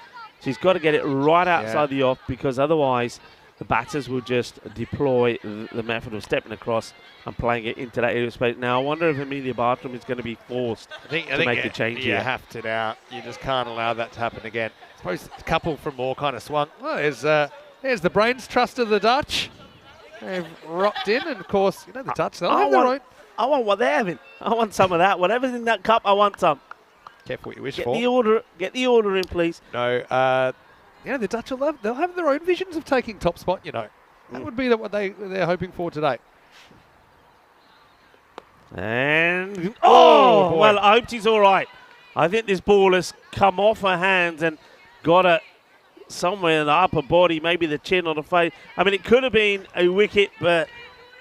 she's got to get it right outside the off, because otherwise the batters will just deploy the method of stepping across and playing it into that area of space. Now, I wonder if Amelia Bartram is going to be forced to make a change here. You have to now. You just can't allow that to happen again. I suppose a couple from Moore kind of swung. Well, there's the brains trust of the Dutch. They've rocked in, and of course, you know, the Dutch, they'll have their own. I want what they're having. I want some of that. Whatever's in that cup, I want some. Careful what you wish Get for. Get the order in, please. No, the Dutch they'll have their own visions of taking top spot, you know. That would be what they're hoping for today. And, boy. well, I hope she's all right. I think this ball has come off her hands and got her somewhere in the upper body, maybe the chin or the face. I mean, it could have been a wicket, but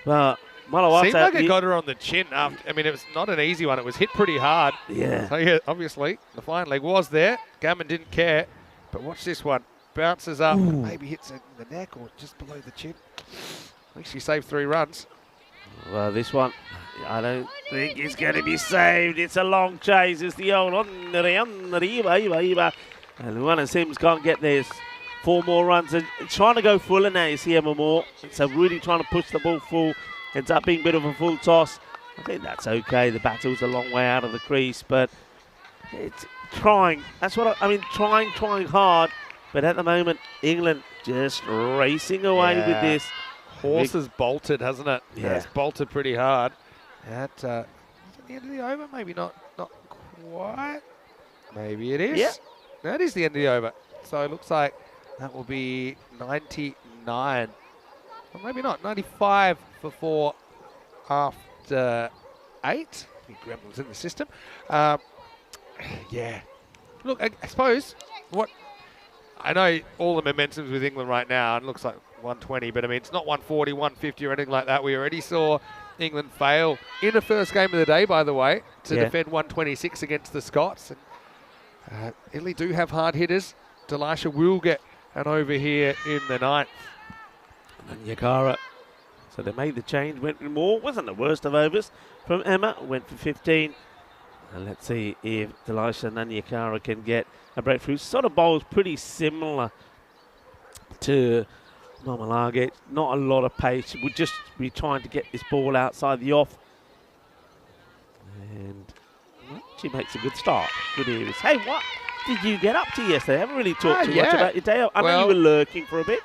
Malawata. Seemed like it got her on the chin. I mean, it was not an easy one. It was hit pretty hard. Yeah. So, yeah, obviously, the flying leg was there. Gammon didn't care. But watch this one. Bounces up and maybe hits her in the neck or just below the chin. At least she saved 3 runs. Well, this one, I don't think it's going to be saved. It's a long chase. It's the old and Luana Sims can't get this. 4 more runs. And trying to go fuller now, you see Emma Moore. So really trying to push the ball full. Ends up being a bit of a full toss. I think that's okay. The battle's a long way out of the crease, but it's trying. That's what I mean, trying hard. But at the moment, England just racing away with this. Horse has bolted, hasn't it? Yeah. It's bolted pretty hard. At is it the end of the over? Maybe not quite. Maybe it is. Yeah. That is the end of the over. So it looks like that will be 99. Well, maybe not. 95 for 4 after 8. Gremlins in the system. Yeah. Look, I suppose what I know all the momentum's with England right now, and it looks like 120, but I mean, it's not 140, 150 or anything like that. We already saw England fail in the first game of the day, by the way, to defend 126 against the Scots. And, Italy do have hard hitters. Delisha will get an over here in the 9th. And Yakara. So they made the change, went for more. Wasn't the worst of overs from Emma. Went for 15. And let's see if Delisha Nanyakara can get a breakthrough. Sort of bowls pretty similar to Mamalage. Not a lot of pace. We'll just be trying to get this ball outside the off. And well, she makes a good start. Good ears. Hey, what did you get up to yesterday? I haven't really talked too much about your day. I know you were lurking for a bit.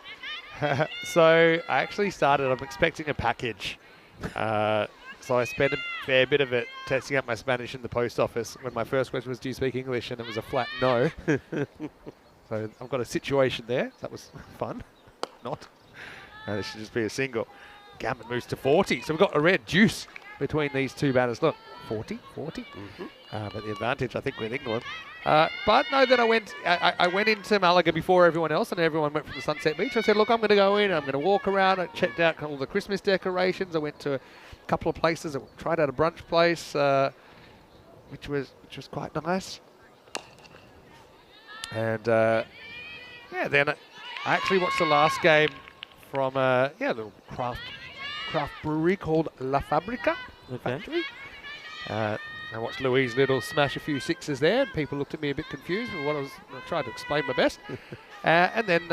So I actually I'm expecting a package. So I spent a fair bit of it testing out my Spanish in the post office when my first question was, do you speak English? And it was a flat no. So I've got a situation there. That was fun. Not. This should just be a single. Gammon moves to 40. So we've got a red juice between these two batters. Look, 40. But the advantage, I think, with England. But no, then I went into Malaga before everyone else, and everyone went from the Sunset Beach. I said, look, I'm going to go in. I'm going to walk around. I checked out all the Christmas decorations. I went to a couple of places. I tried out a brunch place, which was quite nice. And then I actually watched the last game from the craft brewery called La Fabrica. Factory. I watched Louise Little smash a few sixes there, and people looked at me a bit confused with what I tried to explain my best. And then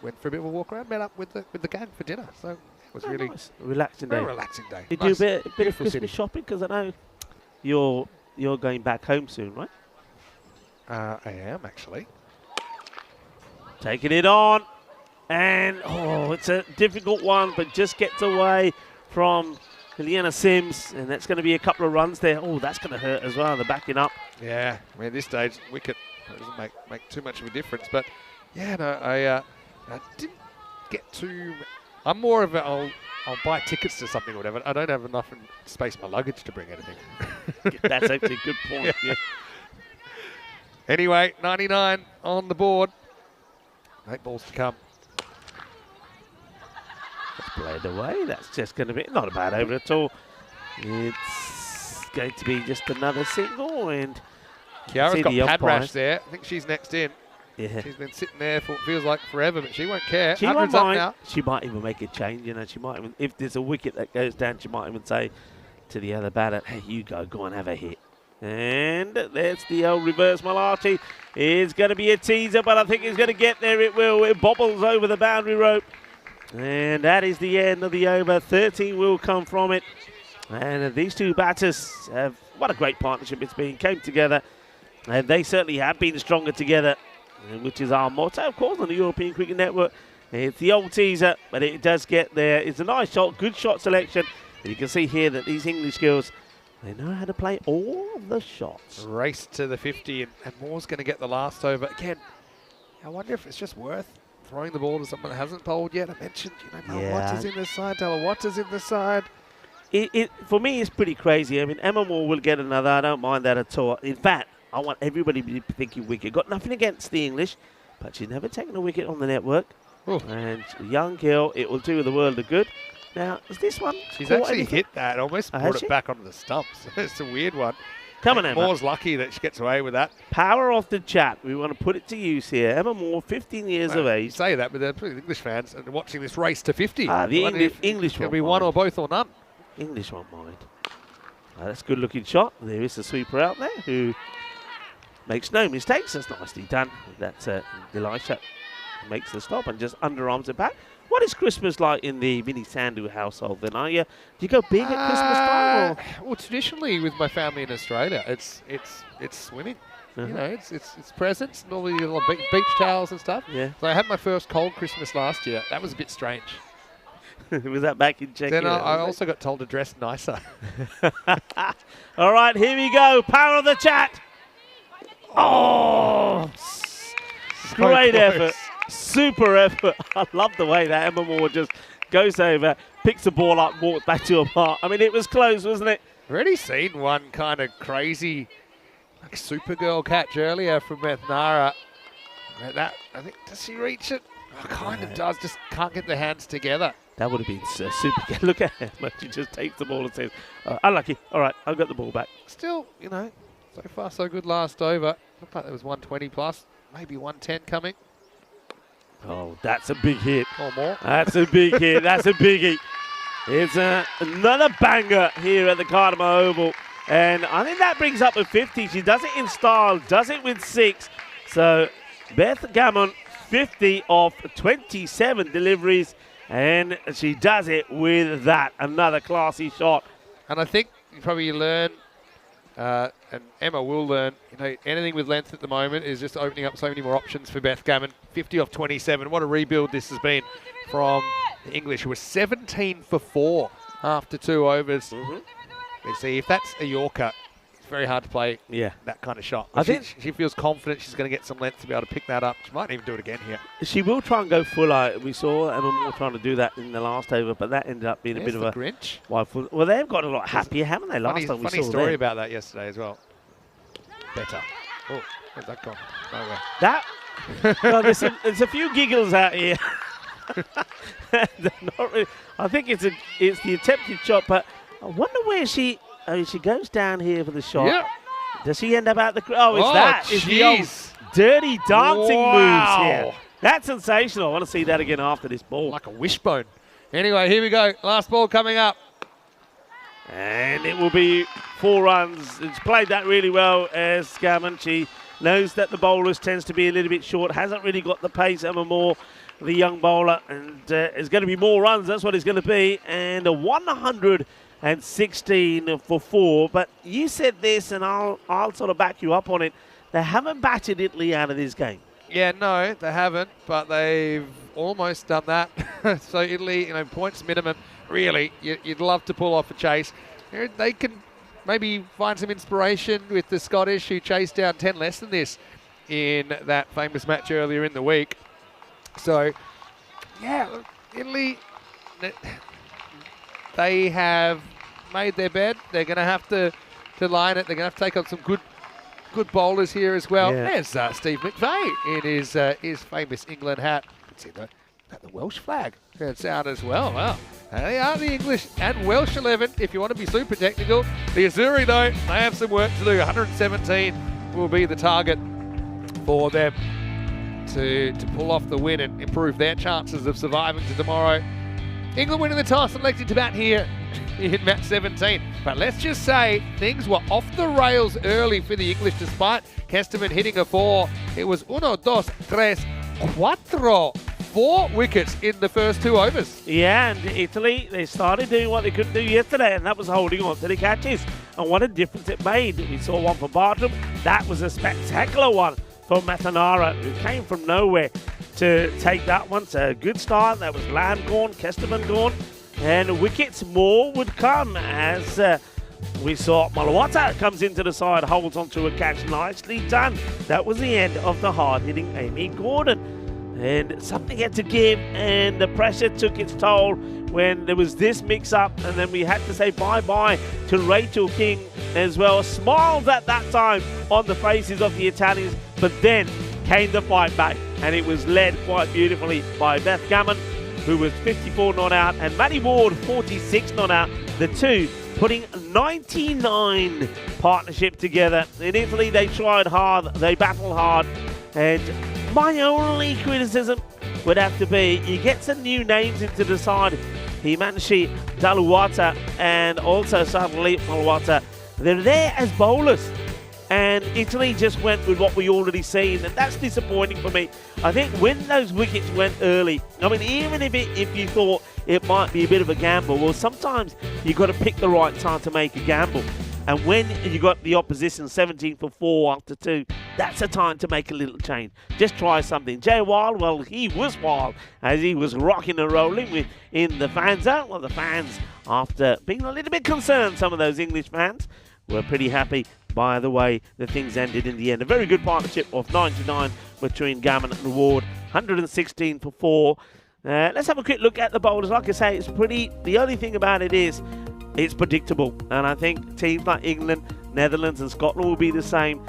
went for a bit of a walk around, met up with the gang for dinner. So it was really nice. Relaxing day. Very relaxing day. Did you do a bit of Christmas shopping? Because I know you're going back home soon, right? I am actually. Taking it on, and it's a difficult one, but just gets away from Liliana Sims, and that's going to be a couple of runs there. Oh, that's going to hurt as well. They're backing up. Yeah, I mean, at this stage, wicket doesn't make too much of a difference. But yeah, no, I didn't get too. I'm more of a I'll buy tickets to something or whatever. I don't have enough space in my luggage to bring anything. That's actually a good point. Yeah. Anyway, 99 on the board. 8 balls to come. played away. That's just going to be not a bad over at all. It's going to be just another single, and Kiara's got the pad umpires. rash there. I think she's next in. Yeah. She's been sitting there for what feels like forever, but she won't care. She won't 100's up mind. now. She might even make a change. You know, she might even, if there's a wicket that goes down, she might even say to the other batter, "Hey, you go and have a hit." And there's the old reverse Malachi. It's going to be a teaser, but I think it's going to get there. It will. It bobbles over the boundary rope. And that is the end of the over. 13 will come from it. And these two batters have, what a great partnership it's been. Came together. And they certainly have been stronger together, which is our motto, of course, on the European Cricket Network. It's the old teaser, but it does get there. It's a nice shot, good shot selection. And you can see here that these English girls, they know how to play all of the shots. Race to the 50, and Moore's going to get the last over. Again, I wonder if it's just worth throwing the ball to someone that hasn't bowled yet. I mentioned, Mel Watts is in the side, Taylor Watts is in the side. For me, it's pretty crazy. I mean, Emma Moore will get another. I don't mind that at all. In fact, I want everybody to be thinking wicket. Got nothing against the English, but she's never taken a wicket on the network. Ooh. And young girl, it will do the world of good. Now, is this one? She's actually hit that, almost brought it back onto the stumps. It's a weird one. Come on, Emma. Moore's lucky that she gets away with that. Power of the chat. We want to put it to use here. Emma Moore, 15 years of age. You say that, but they're probably English fans and watching this race to 50. The English one. It'll be one or both or none. English won't mind. That's a good-looking shot. There is a sweeper out there who makes no mistakes. That's nicely done. That's Elisha makes the stop and just underarms it back. What is Christmas like in the Mini Sandu household then? Do you go big at Christmas time? Or? Well, traditionally with my family in Australia, it's swimming. You know, it's presents, normally a lot of beach towels and stuff. Yeah. So I had my first cold Christmas last year. That was a bit strange. Was that back in Czechia? Then I also got told to dress nicer. All right, here we go. Power of the chat. Oh, great effort. Super effort. I love the way that Emma Moore just goes over, picks the ball up, walks back to her mark. I mean, it was close, wasn't it? I've already seen one kind of crazy Supergirl catch earlier from Methnara. That, I think, does she reach it? Oh, kind of does, just can't get their hands together. That would have been super. Look at Emma. She just takes the ball and says, unlucky. All right, I've got the ball back. Still, so far so good last over. Looked like there was 120 plus, maybe 110 coming. Oh, that's a big hit. Or more. That's a big hit. That's a biggie. It's another banger here at the Cardamom Oval. And I think that brings up a 50. She does it in style, does it with 6. So Beth Gammon, 50 off 27 deliveries. And she does it with that. Another classy shot. And I think you probably learn, and Emma will learn, anything with length at the moment is just opening up so many more options for Beth Gammon. 50 off 27. What a rebuild this has been from the English, who was 17 for 4 after 2 overs. You see, if that's a Yorker, it's very hard to play that kind of shot. I think she feels confident she's going to get some length to be able to pick that up. She might even do it again here. She will try and go full out. We saw Emma Moore trying to do that in the last over, but that ended up being a bit of a Grinch. Well, they've got a lot happier, haven't they? Last time we saw funny story about that yesterday as well. Better. Oh, where's that gone? Nowhere. Well, there's a few giggles out here. Not really. I think it's the attempted shot, but I wonder where she goes down here for the shot. Yeah. Does she end up out the... It's the old dirty dancing moves here. That's sensational. I want to see that again after this ball. Like a wishbone. Anyway, here we go. Last ball coming up. And it will be 4 runs. It's played that really well as Gammon. She knows that the bowlers tends to be a little bit short. Hasn't really got the pace, Emma Moore, the young bowler. And it's going to be more runs. That's what it's going to be. And a 116 for 4. But you said this, and I'll sort of back you up on it. They haven't batted Italy out of this game. Yeah, no, they haven't, but they've almost done that. So Italy, points minimum. Really, you'd love to pull off a chase. They can maybe find some inspiration with the Scottish, who chased down 10 less than this in that famous match earlier in the week. So, yeah, Italy, they have made their bed. They're going to have to line it. They're going to have to take on some good bowlers here as well. Yeah. There's Steve McVeigh in his famous England hat. You can see got the Welsh flag. That's out as well. Wow. They are the English and Welsh 11, if you want to be super technical. The Azzurri, though, they have some work to do. 117 will be the target for them to pull off the win and improve their chances of surviving to tomorrow. England winning the toss, elected to bat here in match 17. But let's just say things were off the rails early for the English, despite Kesterman hitting a 4. It was 1, 2, 3, 4. 4 wickets in the first 2 overs. Yeah, and Italy, they started doing what they couldn't do yesterday, and that was holding on to the catches. And what a difference it made. We saw one for Bartram. That was a spectacular one for Matanara, who came from nowhere to take that one. So a good start. That was Lamb gone, Kesterman gone, and wickets more would come as we saw Malawata comes into the side, holds onto a catch. Nicely done. That was the end of the hard-hitting Amy Gordon. And something had to give, and the pressure took its toll when there was this mix-up, and then we had to say bye-bye to Rachel King as well. Smiles at that time on the faces of the Italians, but then came the fight back, and it was led quite beautifully by Beth Gammon, who was 54 not out, and Maddie Ward, 46 not out. The two putting 99 partnership together. In Italy, they tried hard, they battled hard, and my only criticism would have to be you get some new names into the side. Himanshi Daluwata and also Sadali Malawata. They're there as bowlers. And Italy just went with what we already seen, and that's disappointing for me. I think when those wickets went early, I mean, even if you thought it might be a bit of a gamble, well, sometimes you've got to pick the right time to make a gamble. And when you got the opposition 17 for 4 after 2, that's a time to make a little change. Just try something. Jay Wild, well, he was wild as he was rocking and rolling in the fan zone. Well, the fans, after being a little bit concerned, some of those English fans were pretty happy by the way the things ended in the end. A very good partnership of 99 between Gammon and Ward. 116 for 4. Let's have a quick look at the bowlers. Like I say, it's pretty. The only thing about it is it's predictable, and I think teams like England, Netherlands and Scotland will be the same.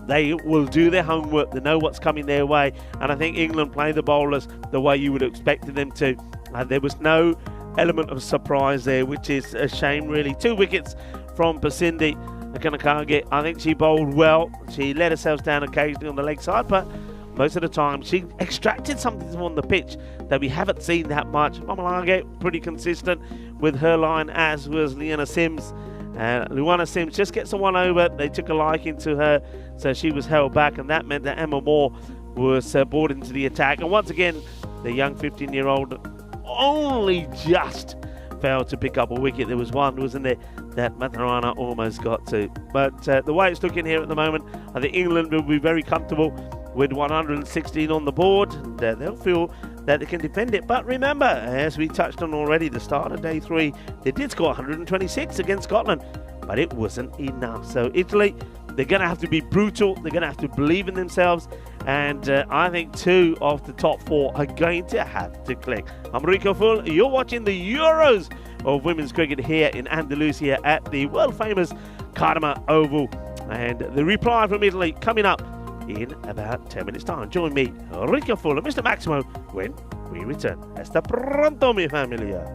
They will do their homework, they know what's coming their way, and I think England play the bowlers the way you would have expected them to. There was no element of surprise there, which is a shame really. 2 wickets from Basindi Akanakage. I think she bowled well. She let herself down occasionally on the leg side, but most of the time she extracted something on the pitch that we haven't seen that much. Mamalage pretty consistent with her line, as was Luana Sims. Luana Sims just gets the one over. They took a liking to her, so she was held back, and that meant that Emma Moore was brought into the attack. And once again, the young 15-year-old only just failed to pick up a wicket. There was one, wasn't there, that Matarana almost got to. But the way it's looking here at the moment, I think England will be very comfortable with 116 on the board. And, they'll feel that they can defend it. But remember, as we touched on already, the start of day 3, they did score 126 against Scotland, but it wasn't enough. So Italy, they're going to have to be brutal. They're going to have to believe in themselves. And I think 2 of the top 4 are going to have to click. I'm Rico Full. You're watching the Euros of women's cricket here in Andalusia at the world-famous Karma Oval. And the reply from Italy coming up in about 10 minutes' time. Join me, Rico Full, and Mr. Maximo when we return. Hasta pronto, mi familia.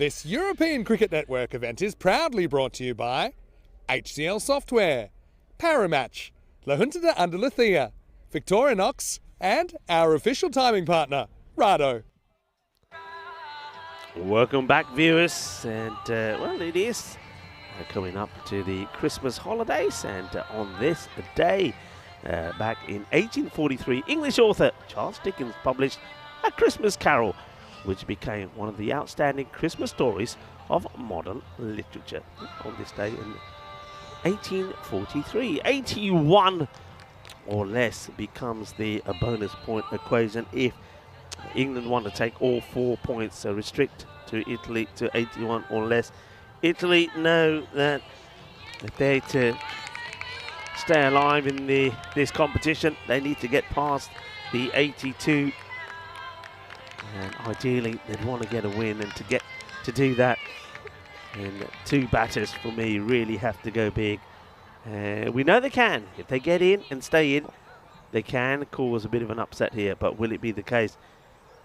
This European Cricket Network event is proudly brought to you by HCL Software, Paramatch, La Junta de Andalucía, Victorinox, and our official timing partner, Rado. Welcome back, viewers, and well, it is coming up to the Christmas holidays, and on this day, back in 1843, English author Charles Dickens published A Christmas Carol, which became one of the outstanding Christmas stories of modern literature. On this day in 1843, 81 or less becomes the bonus point equation if England want to take all 4 points, so restrict to Italy to 81 or less. Italy know that if they're to stay alive in this competition, they need to get past the 82. And ideally, they'd want to get a win, and to do that, and 2 batters for me really have to go big. We know they can. If they get in and stay in, they can cause a bit of an upset here, but will it be the case?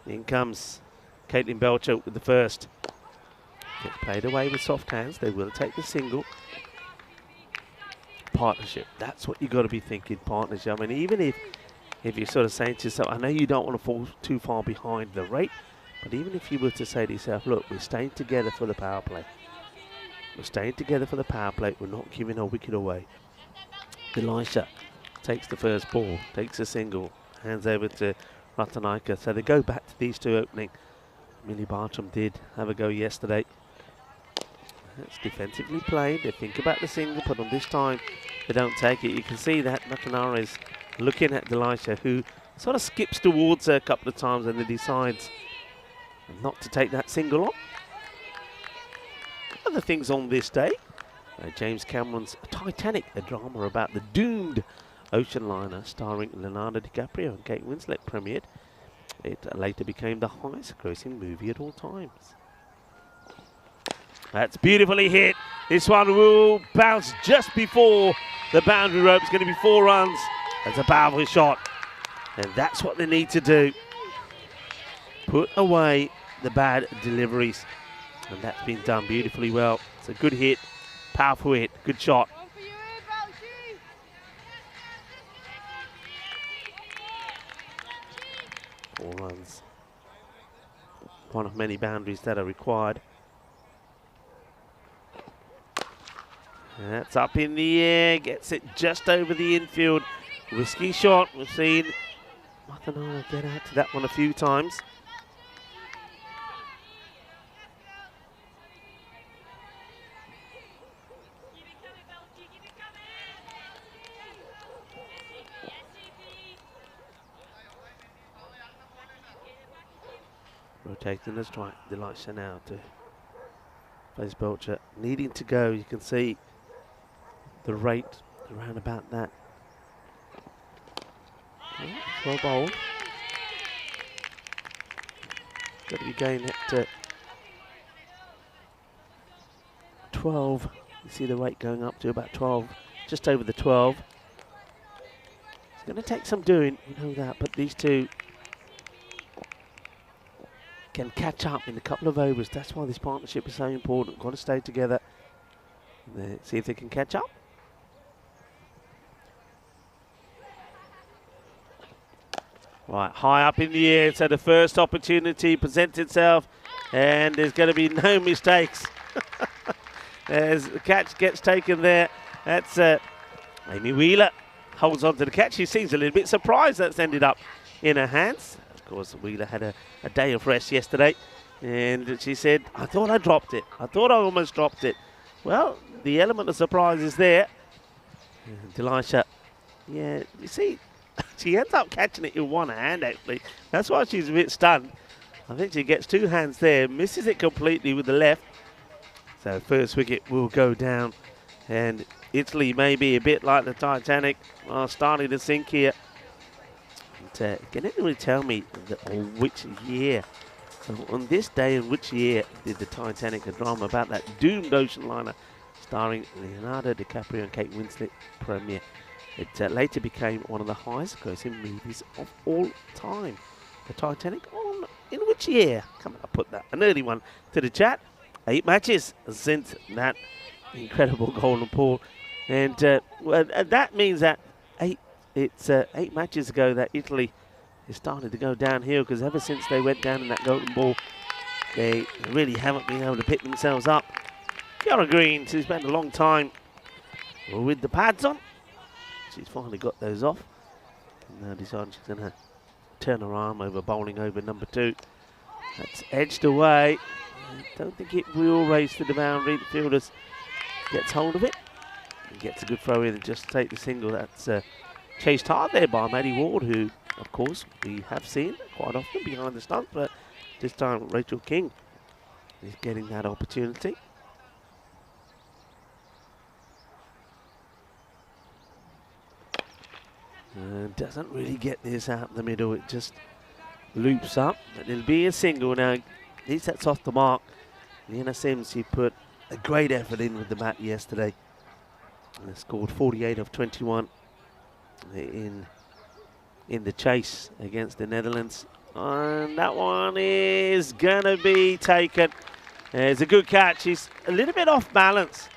In comes Caitlin Belcher with the first. Gets played away with soft hands. They will take the single. Partnership. That's what you've got to be thinking, partnership. I mean, even if you're sort of saying to yourself, I know you don't want to fall too far behind the rate, but even if you were to say to yourself, look, we're staying together for the power play. We're staying together for the power play. We're not giving a wicket away. Elisha takes the first ball, takes a single, hands over to Ratanaika. So they go back to these 2 opening. Millie Bartram did have a go yesterday. It's defensively played. They think about the single, but on this time they don't take it. You can see that Nakanara is looking at Delisha, who sort of skips towards her a couple of times and then decides not to take that single on. Other things on this day, James Cameron's Titanic, a drama about the doomed ocean liner starring Leonardo DiCaprio and Kate Winslet, premiered. It later became the highest grossing movie at all times. That's beautifully hit. This one will bounce just before the boundary rope. It's going to be 4 runs. That's a powerful shot. And that's what they need to do. Put away the bad deliveries. And that's been done beautifully well. It's a good hit, powerful hit, good shot. Four runs. One of many boundaries that are required. And that's up in the air, gets it just over the infield. Risky shot. We've seen Mathanara get out to that one a few times. Rotating the strike, Delisha now to face Belcher. Needing to go, you can see the rate around about that. Well bowled. Got to be going at 12. You see the rate going up to about 12, just over the 12. It's going to take some doing, we know that, but these 2 can catch up in a couple of overs. That's why this partnership is so important. Got to stay together. See if they can catch up. Right, high up in the air. So the first opportunity presents itself, and there's going to be no mistakes. As the catch gets taken there, that's Amy Wheeler holds on to the catch. She seems a little bit surprised that's ended up in her hands. Of course, Wheeler had a day of rest yesterday, and she said, I thought I dropped it. I thought I almost dropped it. Well, the element of surprise is there. Delisha, yeah, you see, she ends up catching it in one hand, actually. That's why she's a bit stunned. I think she gets 2 hands there, misses it completely with the left. So first wicket will go down, and Italy may be a bit like the Titanic, starting to sink here. And, can anyone tell me which year? So on this day, in which year did the Titanic, a drama about that doomed ocean liner, starring Leonardo DiCaprio and Kate Winslet, premiere? It later became one of the highest grossing movies of all time. The Titanic, in which year? Come on, I'll put that, an early one to the chat. 8 matches since that incredible golden ball. And that means that it's 8 matches ago that Italy is starting to go downhill, because ever since they went down in that golden ball, they really haven't been able to pick themselves up. Kiara Green, she's spent a long time with the pads on. She's finally got those off. And now decided she's going to turn her arm over, bowling over number 2. That's edged away. I don't think it will race to the boundary. The fielders gets hold of it and gets a good throw in and just take the single. That's chased hard there by Maddie Ward, who, of course, we have seen quite often behind the stump, but this time Rachel King is getting that opportunity. Doesn't really get this out in the middle. It just loops up. But it'll be a single now. At least that's off the mark. Leanna Sims, she put a great effort in with the bat yesterday. And scored 48 of 21 in the chase against the Netherlands. And that one is going to be taken. It's a good catch. She's a little bit off balance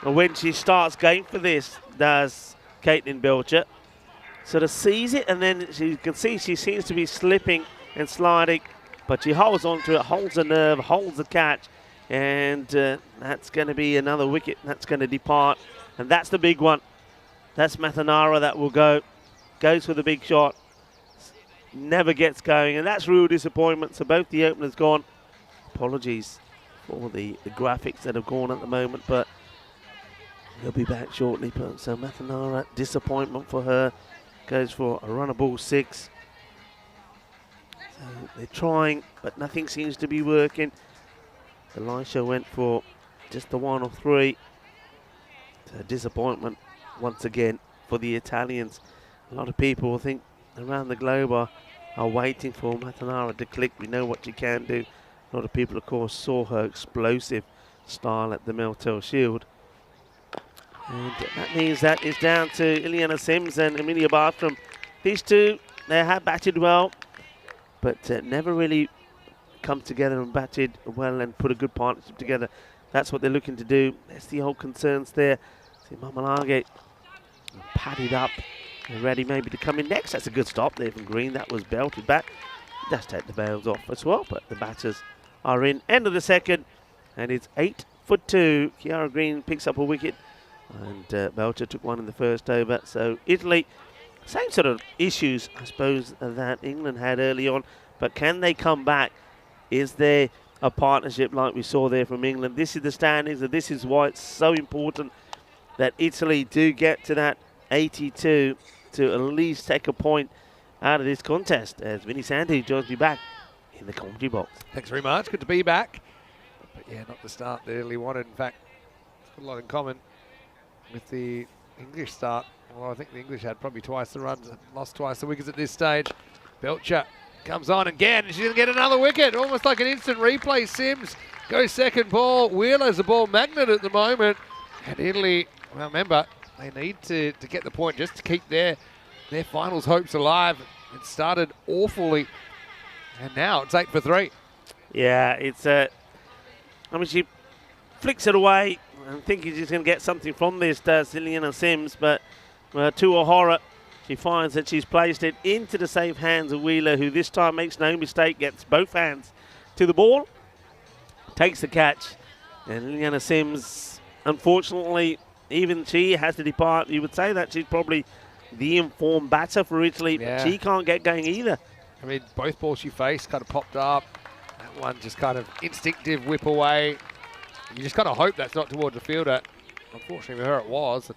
when she starts going for this, does Caitlin Belcher. Sort of sees it, and then you can see she seems to be slipping and sliding, but she holds on to it, holds the nerve, holds the catch, and that's going to be another wicket. That's going to depart, and that's the big one. That's Mathanara that will go. Goes for the big shot. Never gets going, and that's real disappointment. So both the openers gone. Apologies for the graphics that have gone at the moment, but he'll be back shortly. So Mathanara, disappointment for her. Goes for a runner ball 6. So they're trying, but nothing seems to be working. Elisha went for just the 1 or 3. So disappointment once again for the Italians. A lot of people, I think, around the globe are waiting for Mathanara to click. We know what she can do. A lot of people, of course, saw her explosive style at the Meltel Shield. And that means that is down to Ileana Sims and Amelia Bartram. These two, they have batted well, but never really come together and batted well and put a good partnership together. That's what they're looking to do. There's the old concerns there. See Mamalage padded up and ready maybe to come in next. That's a good stop there from Green. That was belted back. Does take the bails off as well, but the batters are in. End of the second, and it's 8 for 2. Kiara Green picks up a wicket. And Belcher took one in the first over. So Italy, same sort of issues, I suppose, that England had early on. But can they come back? Is there a partnership like we saw there from England? This is the standings, and this is why it's so important that Italy do get to that 82 to at least take a point out of this contest. As Vinny Sandy joins me back in the commentary box. Thanks very much. Good to be back. But yeah, not the start they really wanted. In fact, it's got a lot in common with the English start. Well, I think the English had probably twice the runs, lost twice the wickets at this stage. Belcher comes on again, and she's going to get another wicket, almost like an instant replay. Sims goes second ball. Wheeler's a ball magnet at the moment. And Italy, well, remember, they need to get the point just to keep their finals hopes alive. It started awfully, and now it's 8 for 3. Yeah, it's I mean, she flicks it away. I'm thinking she's going to get something from this, Ileana Sims, but to her horror, she finds that she's placed it into the safe hands of Wheeler, who this time makes no mistake, gets both hands to the ball, takes the catch, and Ileana Sims, unfortunately, even she has to depart. You would say that she's probably the informed batter for Italy, but she can't get going either. I mean, both balls she faced kind of popped up. That one just kind of instinctive whip away. You just kind of hope that's not towards the fielder. Unfortunately for her it was.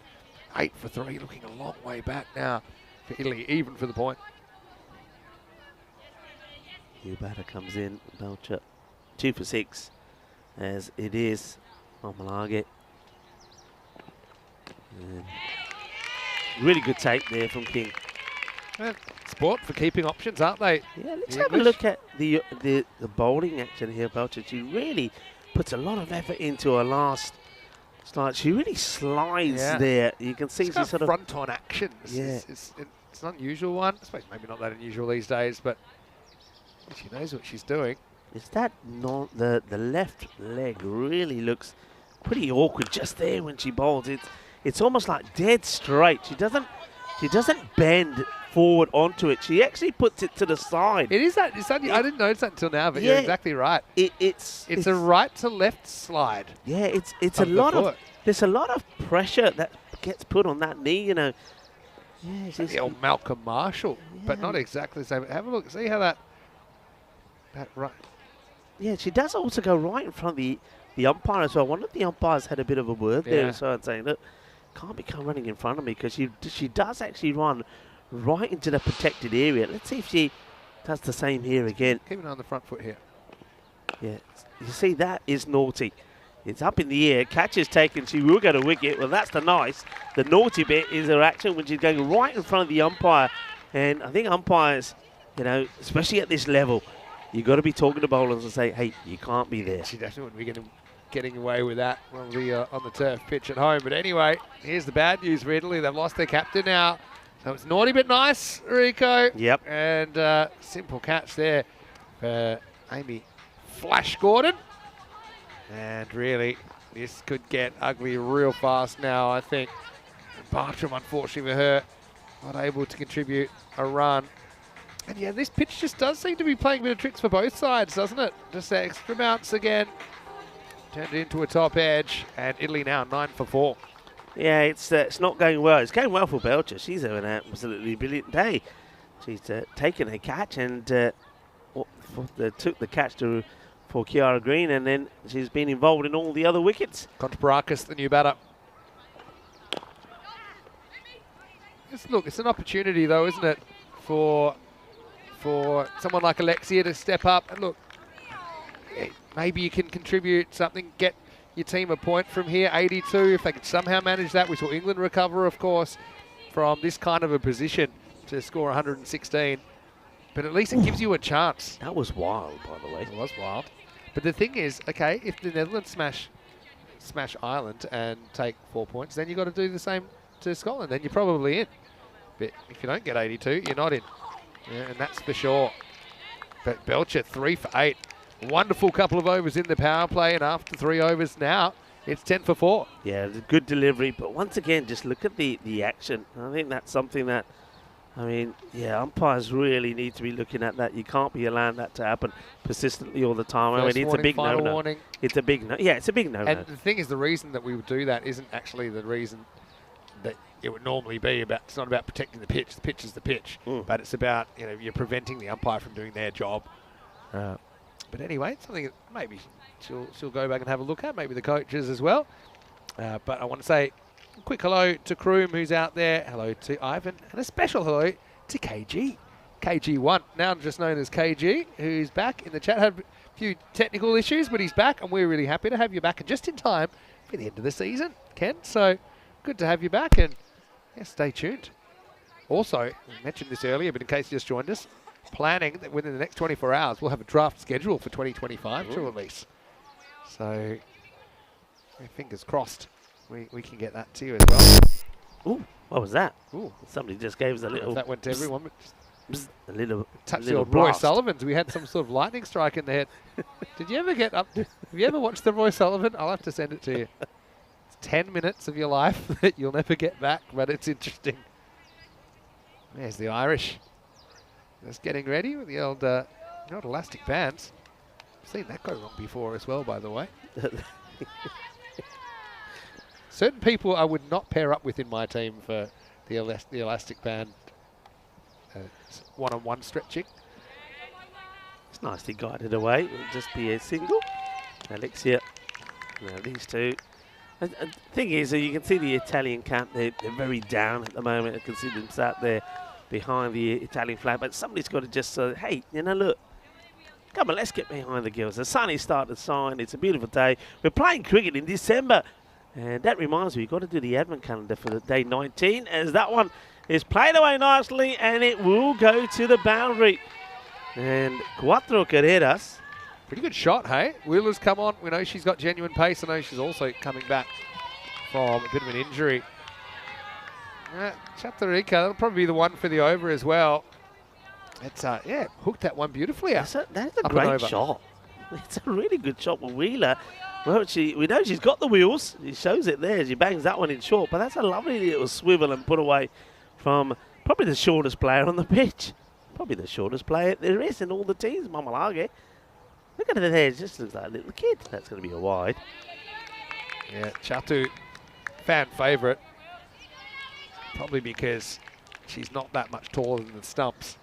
8 for 3, looking a long way back now for Italy, even for the point. New batter comes in, Belcher 2 for 6, as it is on Malage. Really good take there from King. Sport for keeping options, aren't they? Yeah, let's have a look at the bowling action here, Belcher. She really puts a lot of effort into her last slide. She really slides there. You can see she's sort of front-on action. Yeah. It's an unusual one. I suppose maybe not that unusual these days, but she knows what she's doing. Is that not the left leg really looks pretty awkward just there when she bowls. It's almost like dead straight. She doesn't bend forward onto it. She actually puts it to the side. It is that. I didn't notice that until now, but you're exactly right. It's a right to left slide. Yeah, it's a lot of there's a lot of pressure that gets put on that knee. You know. Yeah, it's the old Malcolm Marshall, but not exactly the same. Have a look. See how that right. Yeah, she does also go right in front of the umpire as well. One of the umpires had a bit of a word there as well and saying, look, can't be running in front of me because she does actually run right into the protected area. Let's see if she does the same here again. Keep an eye on the front foot here. Yeah, you see that is naughty. It's up in the air, catch is taken, she will go to wicket. Well, that's the nice. The naughty bit is her action when she's going right in front of the umpire. And I think umpires, you know, especially at this level, you've got to be talking to bowlers and say, hey, you can't be there. She definitely wouldn't be getting away with that on the turf pitch at home. But anyway, here's the bad news for Italy. They've lost their captain now. So it's naughty but nice, Rico. Yep. And simple catch there for Amy Flash Gordon. And really, this could get ugly real fast now, I think. Bartram, unfortunately for her, not able to contribute a run. And yeah, this pitch just does seem to be playing a bit of tricks for both sides, doesn't it? Just the extra bounce again. Turned it into a top edge, and Italy now 9 for 4. Yeah, it's not going well. It's going well for Belcher. She's having an absolutely brilliant day. She's taken a catch and took the catch for Kiara Green, and then she's been involved in all the other wickets. Kontraprakis, the new batter. Look, it's an opportunity though, isn't it, for someone like Alexia to step up and look, maybe you can contribute something, get your team a point from here, 82, if they could somehow manage that. We saw England recover, of course, from this kind of a position to score 116. But at least it gives you a chance. That was wild, by the way. It was wild. But the thing is, okay, if the Netherlands smash Ireland and take 4 points, then you've got to do the same to Scotland. Then you're probably in. But if you don't get 82, you're not in. Yeah, and that's for sure. But Belcher, 3 for 8. Wonderful couple of overs in the power play, and after 3 overs now, it's 10 for 4. Yeah, it's a good delivery. But once again, just look at the action. I think that's something that, I mean, yeah, umpires really need to be looking at that. You can't be allowing that to happen persistently all the time. First I mean, it's warning, a big final no-no. warning. It's a big no. Yeah, it's a big no-no. And the thing is, the reason that we would do that isn't actually the reason that it would normally be about. It's not about protecting the pitch. The pitch is the pitch. But it's about, you know, you're preventing the umpire from doing their job. But anyway, it's something that maybe she'll go back and have a look at. Maybe the coaches as well. But I want to say a quick hello to Kroom, who's out there. Hello to Ivan, and a special hello to KG. KG1, now just known as KG, who's back in the chat. Had a few technical issues, but he's back, and we're really happy to have you back, and just in time for the end of the season, Ken. So good to have you back, and yeah, stay tuned. Also, I mentioned this earlier, but in case you just joined us, planning that within the next 24 hours, we'll have a draft schedule for 2025 to release. So fingers crossed we can get that to you as well. Ooh, what was that? Ooh. Somebody just gave us a little... That went to everyone, but just a little... Touch the old Roy Sullivans. We had some sort of lightning strike in the head. Did you ever get up to... Have you ever watched the Roy Sullivan? I'll have to send it to you. It's 10 minutes of your life that you'll never get back, but it's interesting. There's the Irish. Just getting ready with the old elastic bands. I've seen that go wrong before as well, by the way. Certain people I would not pair up with in my team for the elastic band one-on-one stretching. It's nicely guided away. It'll just be a single. Alexia. Now these two. And the thing is, you can see the Italian camp. They're very down at the moment. I can see them sat there behind the Italian flag. But somebody's got to just say, hey, you know, look. Come on, let's get behind the girls. The sun is starting to shine. It's a beautiful day. We're playing cricket in December. And that reminds me, we've got to do the advent calendar for the day 19, as that one is played away nicely, and it will go to the boundary. And Cuatro Carreras. Pretty good shot, hey? Wheeler's come on. We know she's got genuine pace. I know she's also coming back from a bit of an injury. Chattarica, that'll probably be the one for the over as well. It's, yeah, hooked that one beautifully out. That's a great shot. It's a really good shot with Wheeler. Well, we know she's got the wheels. She shows it there. She bangs that one in short, but that's a lovely little swivel and put away from probably the shortest player on the pitch. Probably the shortest player there is in all the teams, Mamalage. Look at it there. It just looks like a little kid. That's going to be a wide. Yeah, Chatu, fan favourite. Probably because she's not that much taller than the stumps.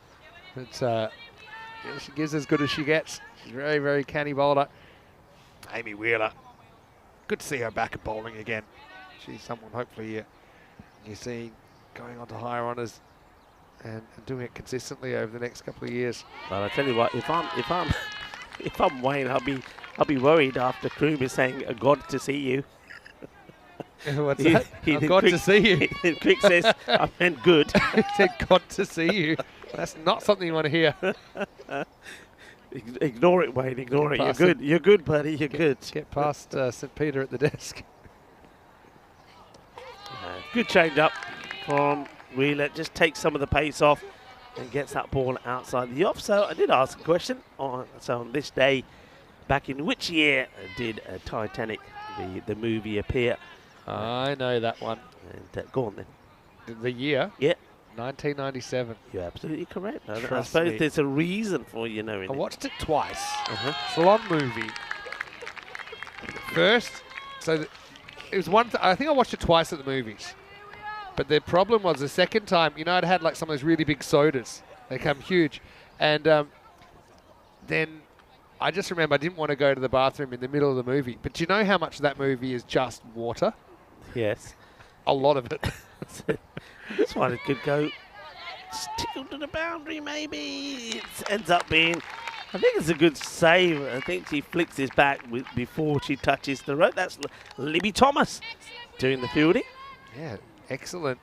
But yeah, she gives as good as she gets. She's very, very canny bowler. Amy Wheeler. Good to see her back at bowling again. She's someone hopefully you see going on to higher honours and doing it consistently over the next couple of years. Well, I tell you what, if I'm Wayne, I'll be worried after Kroom is saying, "God to see you." What's that? God to see you. Crick says, "I meant good." He said, "God to see you." That's not something you want to hear. Ignore it, Wayne. Ignore it. You're good. You're good, buddy. You're good. Get past St. Peter at the desk. Good change up from Wheeler. Just takes some of the pace off and gets that ball outside the off. So I did ask a question. On this day, back in which year did Titanic, the movie, appear? I know that one. And go on then. The year? Yeah. 1997. You're absolutely correct. I Trust suppose me. there's a reason for you knowing I it. watched it twice. It's a long movie. First, so it was one. I think I watched it twice at the movies. But the problem was the second time, you know, it had like some of those really big sodas. They come huge. And then I just remember I didn't want to go to the bathroom in the middle of the movie. But do you know how much of that movie is just water? Yes. A lot of it. This one, it could go tickled to the boundary, maybe. It ends up being, I think it's a good save. I think she flicks this back before she touches the rope. That's Libby Thomas doing the fielding. Yeah, excellent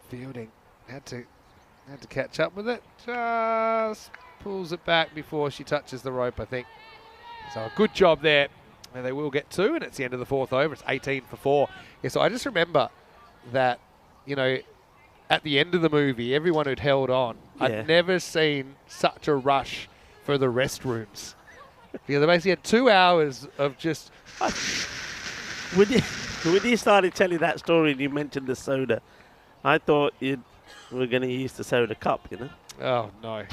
fielding. Had to catch up with it. Just pulls it back before she touches the rope, I think. So a good job there. And they will get two, and it's the end of the fourth over. It's 18 for 4. Yeah, so I just remember that, you know, at the end of the movie, everyone had held on. Yeah. I'd never seen such a rush for the restrooms. Yeah, they basically had 2 hours of just... When you started telling that story and you mentioned the soda, I thought you were going to use the soda cup, you know? Oh, no.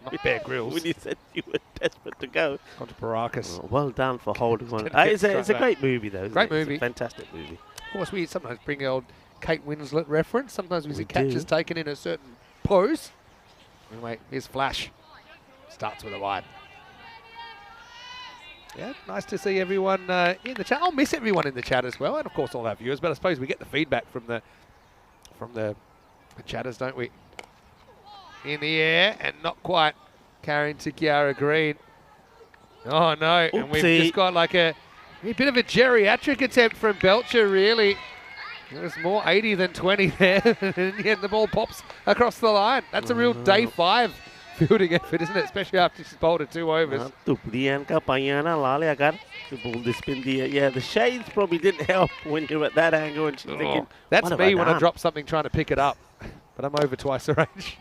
Not Bear Grylls. When you said you were desperate to go. On to Paracas. Oh, well done for holding one. It's a great movie, though. Great movie. It's a fantastic movie. Of course, we sometimes bring the old Kate Winslet reference. Sometimes we see do. catches taken in a certain pose. Anyway, here's Flash. Starts with a wide. Yeah, nice to see everyone in the chat. I'll miss everyone in the chat as well, and of course all our viewers. But I suppose we get the feedback from the chatters, don't we? In the air and not quite carrying to Kiara Green. Oh no! Oopsie. And we've just got like a bit of a geriatric attempt from Belcher. Really, it was more 80 than 20 there, and yet the ball pops across the line. That's a real day 5 fielding effort, isn't it? Especially after she's bowled at 2 overs. Yeah, the shades probably didn't help when you're at that angle and she's thinking, that's what me have when I I done? drop something trying to pick it up, but I'm over twice the range.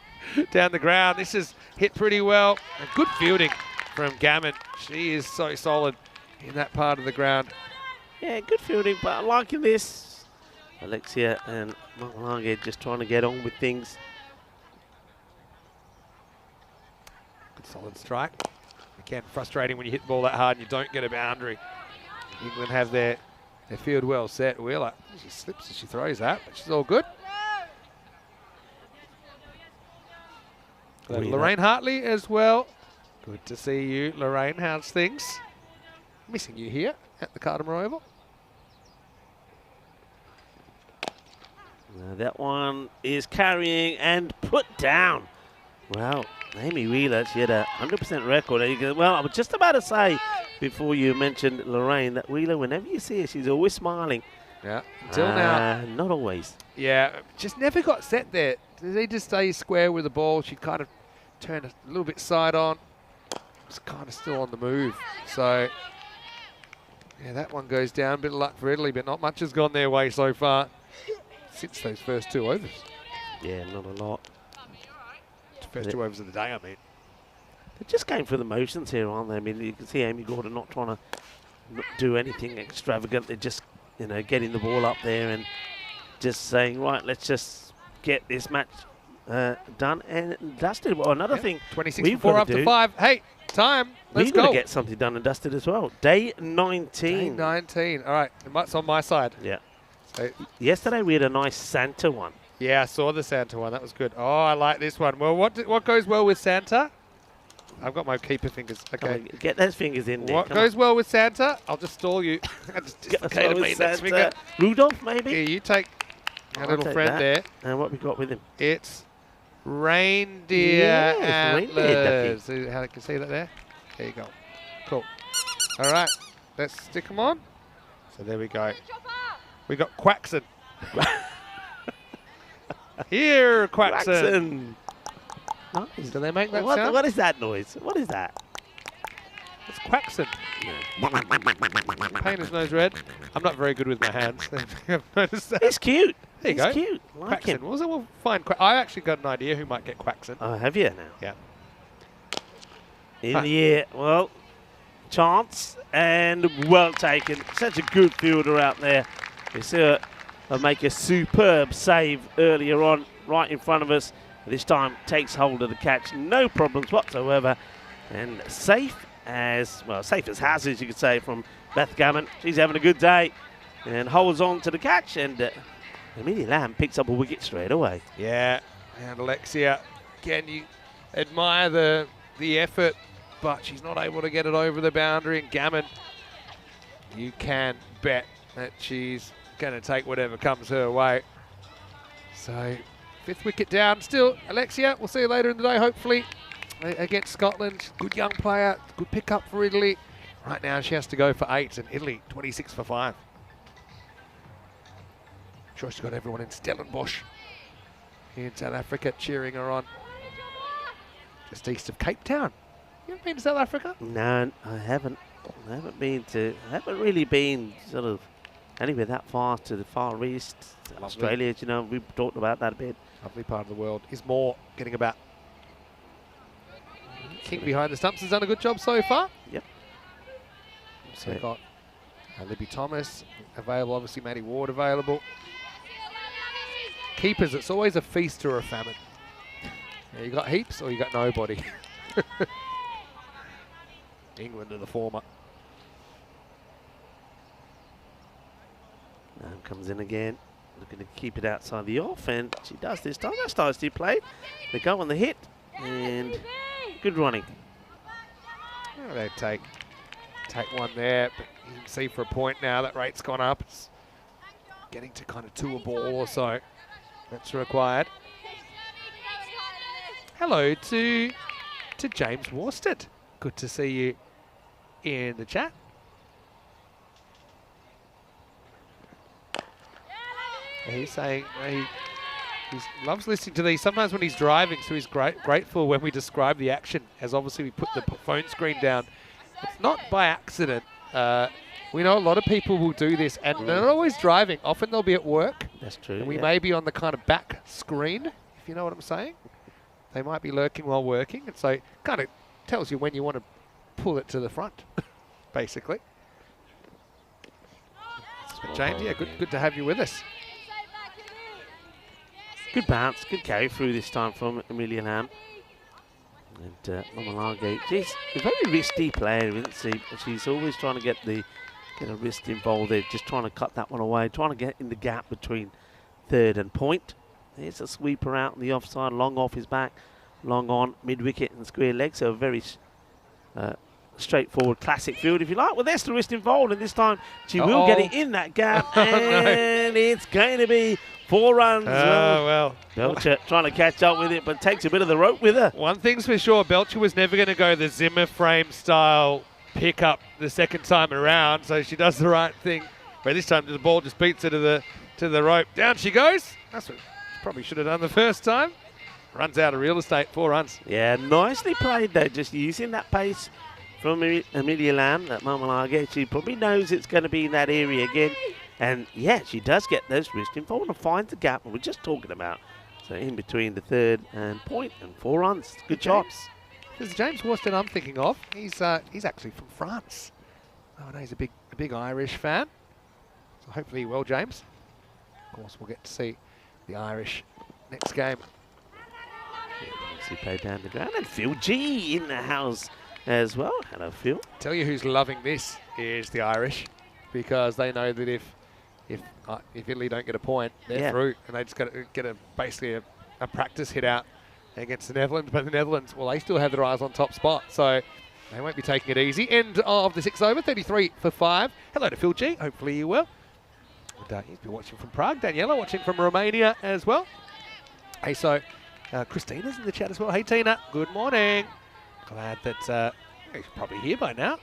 Down the ground, this is hit pretty well. And good fielding from Gammon. She is so solid in that part of the ground. Yeah, good fielding, but I'm liking this. Alexia and Mamalage just trying to get on with things. Good solid strike. Again, frustrating when you hit the ball that hard and you don't get a boundary. England have their field well set. Wheeler, she slips as she throws that, but she's all good. Lorraine Hartley as well. Good to see you, Lorraine. How's things? Missing you here at the Cardamore Oval. That one is carrying and put down. Well, Amy Wheeler, she had a 100% record. And you go, well, I was just about to say, before you mentioned Lorraine, that Wheeler, whenever you see her, she's always smiling. Yeah, until now. Not always. Yeah, just never got set there. They just stay square with the ball. She'd kind of turn a little bit side on. It's kind of still on the move. So, yeah, that one goes down. A bit of luck for Italy, but not much has gone their way so far since those first 2 overs. Yeah, not a lot. First 2 overs of the day, I mean. They're just going through the motions here, aren't they? I mean, you can see Amy Gordon not trying to do anything extravagant. They're just, you know, getting the ball up there and just saying, right, let's just get this match done and dusted. Well, another thing 26 4 after 5. Hey, time. Let's we've got go. to get something done and dusted as well. Day 19. Day 19. All right, it's on my side. Yeah. So, yesterday we had a nice Santa one. yeah, I saw the Santa one. That was good. Oh, I like this one. Well, what goes well with Santa? I've got my keeper fingers. Okay. On, get those fingers in there. What goes well with Santa? I'll just stall you. Okay, with Santa. Rudolph, maybe? Yeah, you take our little friend there. And what we got with him? It's reindeer antlers. See how you can see that there? There you go. Cool. All right, let's stick them on. So there we go. We got Quaxon. Here, Quaxon. Nice. Do they make that sound? What is that noise? What is that? It's Quaxon. Paint his nose red. I'm not very good with my hands. I've noticed that. It's cute. There you go. It's cute. Like Quaxon. him. Well, so we'll find I actually got an idea who might get Quaxon. Oh, have you now? Yeah. In the air. Well, chance and well taken. Such a good fielder out there. We see her make a superb save earlier on, right in front of us. This time takes hold of the catch, no problems whatsoever, and safe as houses, you could say, from Beth Gammon. She's having a good day and holds on to the catch, and Amelia Lamb picks up a wicket straight away. Yeah, and Alexia, again, you admire the effort, but she's not able to get it over the boundary. And Gammon, you can bet that she's going to take whatever comes her way. So, 5th wicket down. Still, Alexia, we'll see you later in the day, hopefully, against Scotland. Good young player, good pickup for Italy. Right now, she has to go for 8, and Italy, 26 for 5. Sure, she's got everyone in Stellenbosch here in South Africa cheering her on. Just east of Cape Town. You ever been to South Africa? No, I haven't. I haven't really been sort of anywhere that far to the Far East. Lovely. Australia, you know, we've talked about that a bit. Lovely part of the world. Is more getting about. King behind the stumps has done a good job so far. Yep. So we've got Libby Thomas available, obviously Maddie Ward available. Keepers, it's always a feast or a famine. Yeah, you got heaps or you got nobody. England are the former. Comes in again, looking to keep it outside the off, and she does this time. That's nicely played. They go on the hit, and good running. Oh, they take one there, but you can see for a point now that rate's gone up. It's getting to kind of 2 a ball or so. That's required. Hello to James Worsted. Good to see you in the chat. He's saying he loves listening to these. Sometimes when he's driving, so he's grateful when we describe the action, as obviously we put the phone screen down. It's not by accident. We know a lot of people will do this, and they're not always driving. Often they'll be at work. That's true. And we may be on the kind of back screen, if you know what I'm saying. They might be lurking while working, and so it kind of tells you when you want to pull it to the front, basically. But James, yeah, good to have you with us. Good bounce, good carry through this time from Amelia Lamb. And Mamalage, she's a very wristy player, isn't she? She's always trying to get a wrist involved there, just trying to cut that one away, trying to get in the gap between 3rd and point. There's a sweeper out on the offside, long off his back, long on, mid-wicket and square leg, so a very straightforward classic field, if you like. Well, there's the wrist involved, and this time she will get it in that gap, and it's going to be 4 runs. Well. Belcher trying to catch up with it, but takes a bit of the rope with her. One thing's for sure, Belcher was never going to go the Zimmer frame style pickup the second time around, so she does the right thing. But this time the ball just beats her to the rope. Down she goes. That's what she probably should have done the first time. Runs out of real estate, 4 runs. Yeah, nicely played though, just using that pace from Amelia Lamb, that Mamalage. She probably knows it's going to be in that area again. And yeah, she does get those wrists involved and finds the gap we were just talking about. So in between the 3rd and point and 4 runs. Good job. This is James Worston I'm thinking of. He's actually from France. Oh no, he's a big Irish fan. So hopefully well, James. Of course, we'll get to see the Irish next game. He played down the ground, and Phil G in the house as well. Hello, Phil. Tell you who's loving this is the Irish, because they know that if Italy don't get a point, they're through, and they just got to get basically a practice hit out against the Netherlands. But the Netherlands, well, they still have their eyes on top spot, so they won't be taking it easy. End of the 6 over, 33 for 5. Hello to Phil G. Hopefully you will. And, he's been watching from Prague. Daniela watching from Romania as well. Hey, so Christina's in the chat as well. Hey, Tina. Good morning. Glad that he's probably here by now.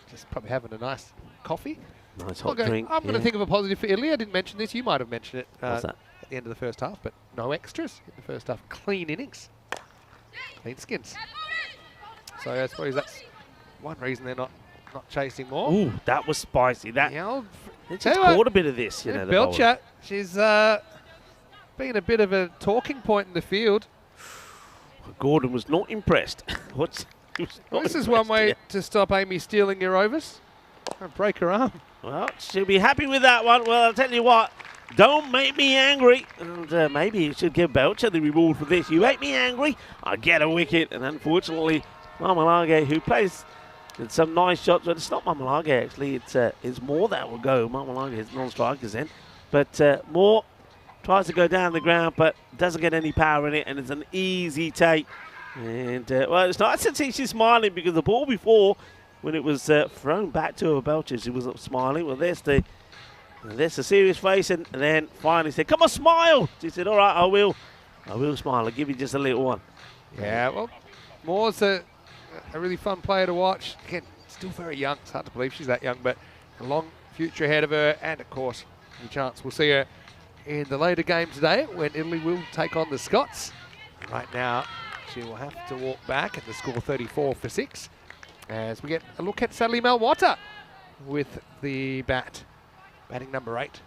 Just probably having a nice coffee. Nice hot drink. I'm going to think of a positive for Italy. I didn't mention this. You might have mentioned it What's that? at the end of the first half, but no extras in the first half. Clean innings. Clean skins. So I suppose that's one reason they're not chasing more. Ooh, that was spicy. That They just caught a bit of this, you know. The bowler. Belcher, she's been a bit of a talking point in the field. Gordon was not impressed. This is one way to stop Amy stealing your overs. Break her arm. Well, she'll be happy with that one. Well, I'll tell you what, don't make me angry. And maybe you should give Belcher the reward for this. You make me angry, I get a wicket. And unfortunately, Mamalage, who plays some nice shots, but it's not Mamalage actually, it's Moore that will go. Mamalage is non-strikers then. But Moore tries to go down the ground, but doesn't get any power in it, and it's an easy take. And, well, it's nice to see she's smiling, because the ball before, when it was thrown back to her, Belcher, she wasn't smiling. Well, there's the serious face, and then finally said, "Come on, smile." She said, "All right, I will smile. I'll give you just a little one." Yeah, well, Moore's a really fun player to watch. Again, still very young. It's hard to believe she's that young, but a long future ahead of her, and of course, any chance we'll see her in the later game today when Italy will take on the Scots. Right now, she will have to walk back, and the score 34 for 6. As we get a look at Sally Malwater with the batting number 8.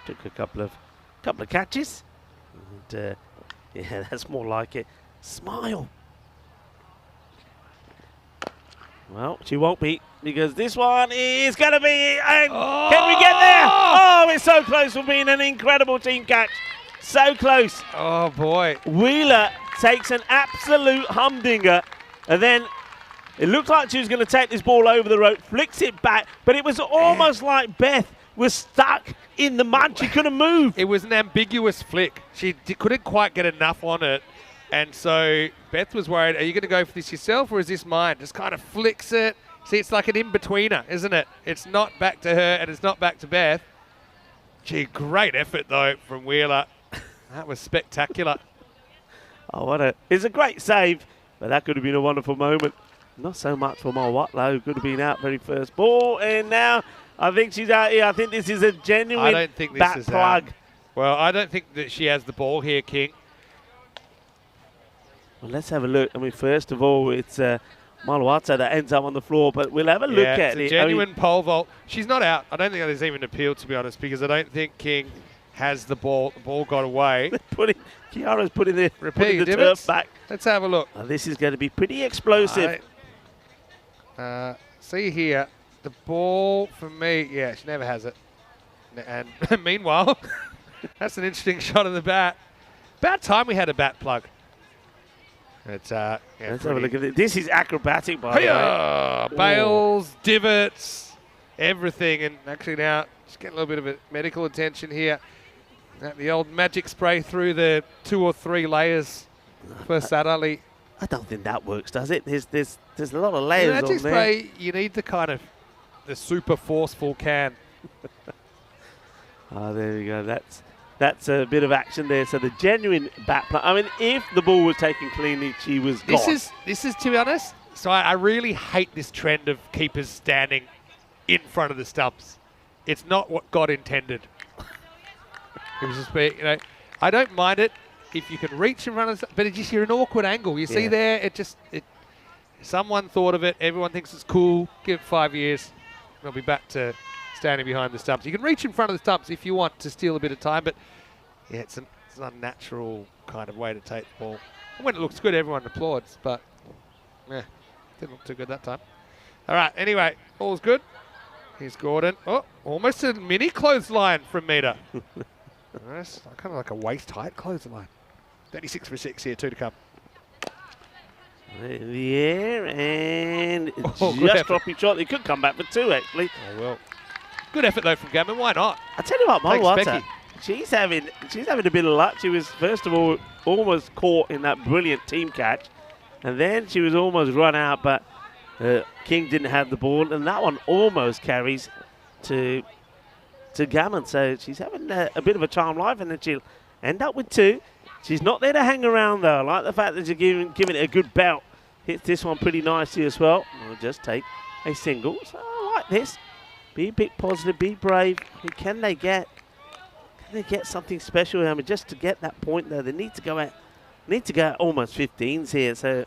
Took a couple of catches, and yeah, that's more like it. Smile. Well, she won't be, because this one is going to be, and can we get there? Oh, it's so close for being an incredible team catch. So close. Oh, boy. Wheeler takes an absolute humdinger, and then it looked like she was going to take this ball over the rope, flicks it back, but it was almost like Beth was stuck in the mud. She couldn't move. It was an ambiguous flick. She couldn't quite get enough on it. And so Beth was worried, are you going to go for this yourself, or is this mine? Just kind of flicks it. See, it's like an in-betweener, isn't it? It's not back to her, and it's not back to Beth. Gee, great effort, though, from Wheeler. That was spectacular. Oh, it's a great save, but that could have been a wonderful moment. Not so much for Malwatlow, who could have been out very first ball, and now I think she's out here. I think this is a genuine bat plug. Well, I don't think that she has the ball here, King. Well, let's have a look. I mean, first of all, it's Malwatlow that ends up on the floor, but we'll have a look at it. It's a genuine pole vault. She's not out. I don't think there's even an appeal, to be honest, because I don't think King has the ball. The ball got away. Kiara's putting the divots turf back. Let's have a look. This is going to be pretty explosive. See here, the ball for me, yeah, she never has it. And meanwhile, that's an interesting shot of the bat. About time we had a bat plug. It's yeah, let's have a look at it. This is acrobatic, by the way. Bails, divots, everything. And actually now, just getting a little bit of a medical attention here. The old magic spray through the 2 or 3 layers for Sadali. I don't think that works, does it? There's a lot of layers on there. Magic spray, you need the super forceful can. Oh, there we go. That's a bit of action there. So the genuine bat play. I mean, if the ball was taken cleanly, she was gone. This is to be honest. So I really hate this trend of keepers standing in front of the stumps. It's not what God intended. It was just, I don't mind it if you can reach in front of the, but it's just you're an awkward angle. You see there, someone thought of it. Everyone thinks it's cool. Give it 5 years. They'll be back to standing behind the stumps. You can reach in front of the stumps if you want to steal a bit of time, but yeah, it's an unnatural kind of way to take the ball. And when it looks good, everyone applauds, but Yeah, didn't look too good that time. All right, anyway, all's good. Here's Gordon. Oh, almost a mini clothesline from Meter. Nice, kind of like a waist-height clothesline. 36 for 6 here, 2 to come. In the air and Oh, just drop his shot. He could come back for 2, actually. Oh, well. Good effort, though, from Gammon. Why not? I tell you what, my Thanks, water, Becky. she's having a bit of luck. She was, first of all, almost caught in that brilliant team catch. And then she was almost run out, but King didn't have the ball. And that one almost carries to Gammon. So she's having a bit of a charmed life, and then she'll end up with 2. She's not there to hang around, though. I like the fact that she's giving it a good belt. Hits this one pretty nicely as well. We'll just take a single. So I like this. Be a bit positive, be brave. Can they get something special? I mean, just to get that point, though, they need to go at almost 15s here. So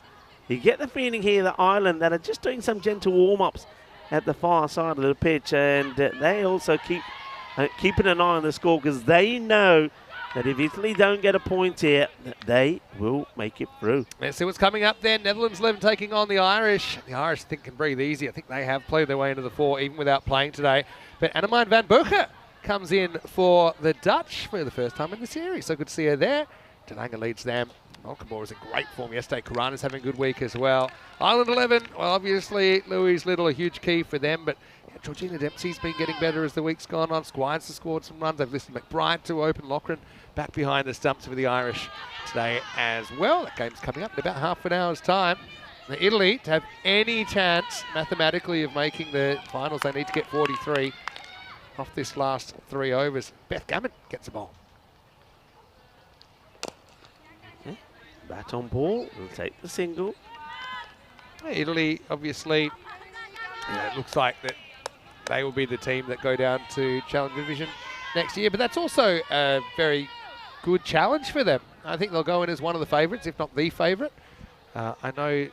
you get the feeling here that Ireland that are just doing some gentle warm-ups at the far side of the pitch, and they also keeping an eye on the score because they know that if Italy don't get a point here, they will make it through. Let's see what's coming up then. Netherlands 11 taking on the Irish. The Irish, I think, can breathe easy. I think they have played their way into the 4 even without playing today. But Annemijn van Bergen comes in for the Dutch for the first time in the series. So good to see her there. Denanga leads them. Malcolmore is in great form yesterday. Karana's having a good week as well. Ireland 11, well, obviously, Louise Little, a huge key for them. But yeah, Georgina Dempsey's been getting better as the week's gone on. Squires has scored some runs. They've listed McBride to open. Loughran back behind the stumps for the Irish today as well. That game's coming up in about half an hour's time. Now, Italy, to have any chance mathematically of making the finals, they need to get 43 off this last 3 overs. Beth Gammon gets the ball. Okay. Bat on ball, we'll take the single. Italy, obviously, it looks like that they will be the team that go down to Challenger Division next year, but that's also a very good challenge for them. I think they'll go in as one of the favourites, if not the favourite. I know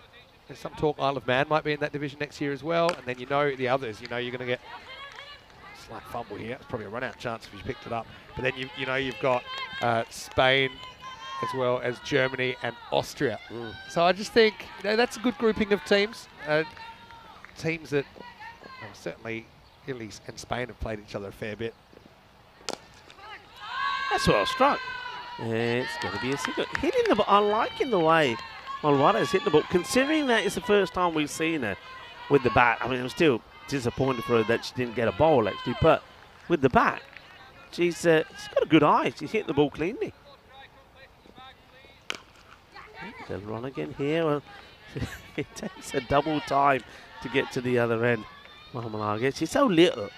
there's some talk Isle of Man might be in that division next year as well, and then you know the others. You know you're going to get a slight fumble here. It's probably a run-out chance if you picked it up. But then you know you've got Spain as well as Germany and Austria. So I just think that's a good grouping of teams. Teams that certainly Italy and Spain have played each other a fair bit. That's well struck. It's going to be a single. Hitting the ball. I'm liking the way Malwada's hitting the ball. Considering that it's the first time we've seen her with the bat. I mean, I'm still disappointed for her that she didn't get a bowl, actually. But with the bat, she's got a good eye. She's hitting the ball cleanly. They'll run again here. Well, it takes a double time to get to the other end. Mahmalaga. She's so little.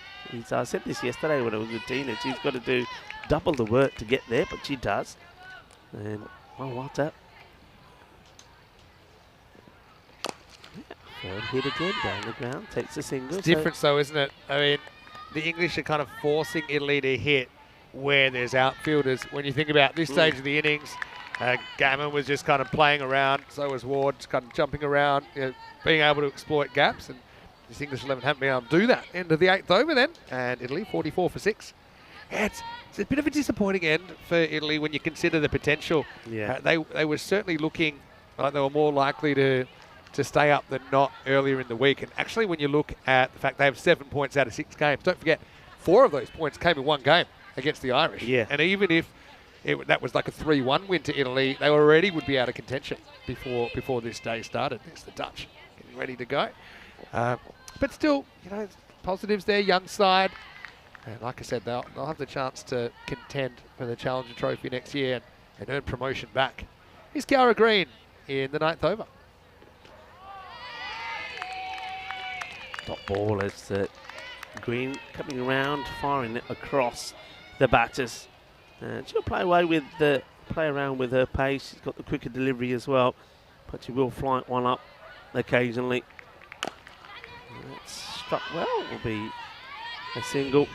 I said this yesterday when I was with Tina. She's got to do double the work to get there, but she does. And, well, what's that? Third hit again, down the ground, takes a single. It's different though, isn't it? I mean, the English are kind of forcing Italy to hit where there's outfielders. When you think about this stage of the innings, Gammon was just kind of playing around, so was Ward, just kind of jumping around, being able to exploit gaps, and this English 11 haven't been able to do that. End of the 8th over then, and Italy 44 for 6. Yeah, it's a bit of a disappointing end for Italy when you consider the potential. Yeah. They were certainly looking like they were more likely to stay up than not earlier in the week. And actually, when you look at the fact they have 7 points out of 6 games, don't forget, 4 of those points came in one game against the Irish. Yeah. And even if that was like a 3-1 win to Italy, they already would be out of contention before this day started. There's the Dutch getting ready to go. But still, positives there, young side. And like I said, they'll have the chance to contend for the Challenger Trophy next year and earn promotion back. Here's Kiara Green in the 9th over. Top ball as Green coming around, firing it across the batters. She'll play around with her pace. She's got the quicker delivery as well, but she will flight one up occasionally. That's struck well. Will be a single.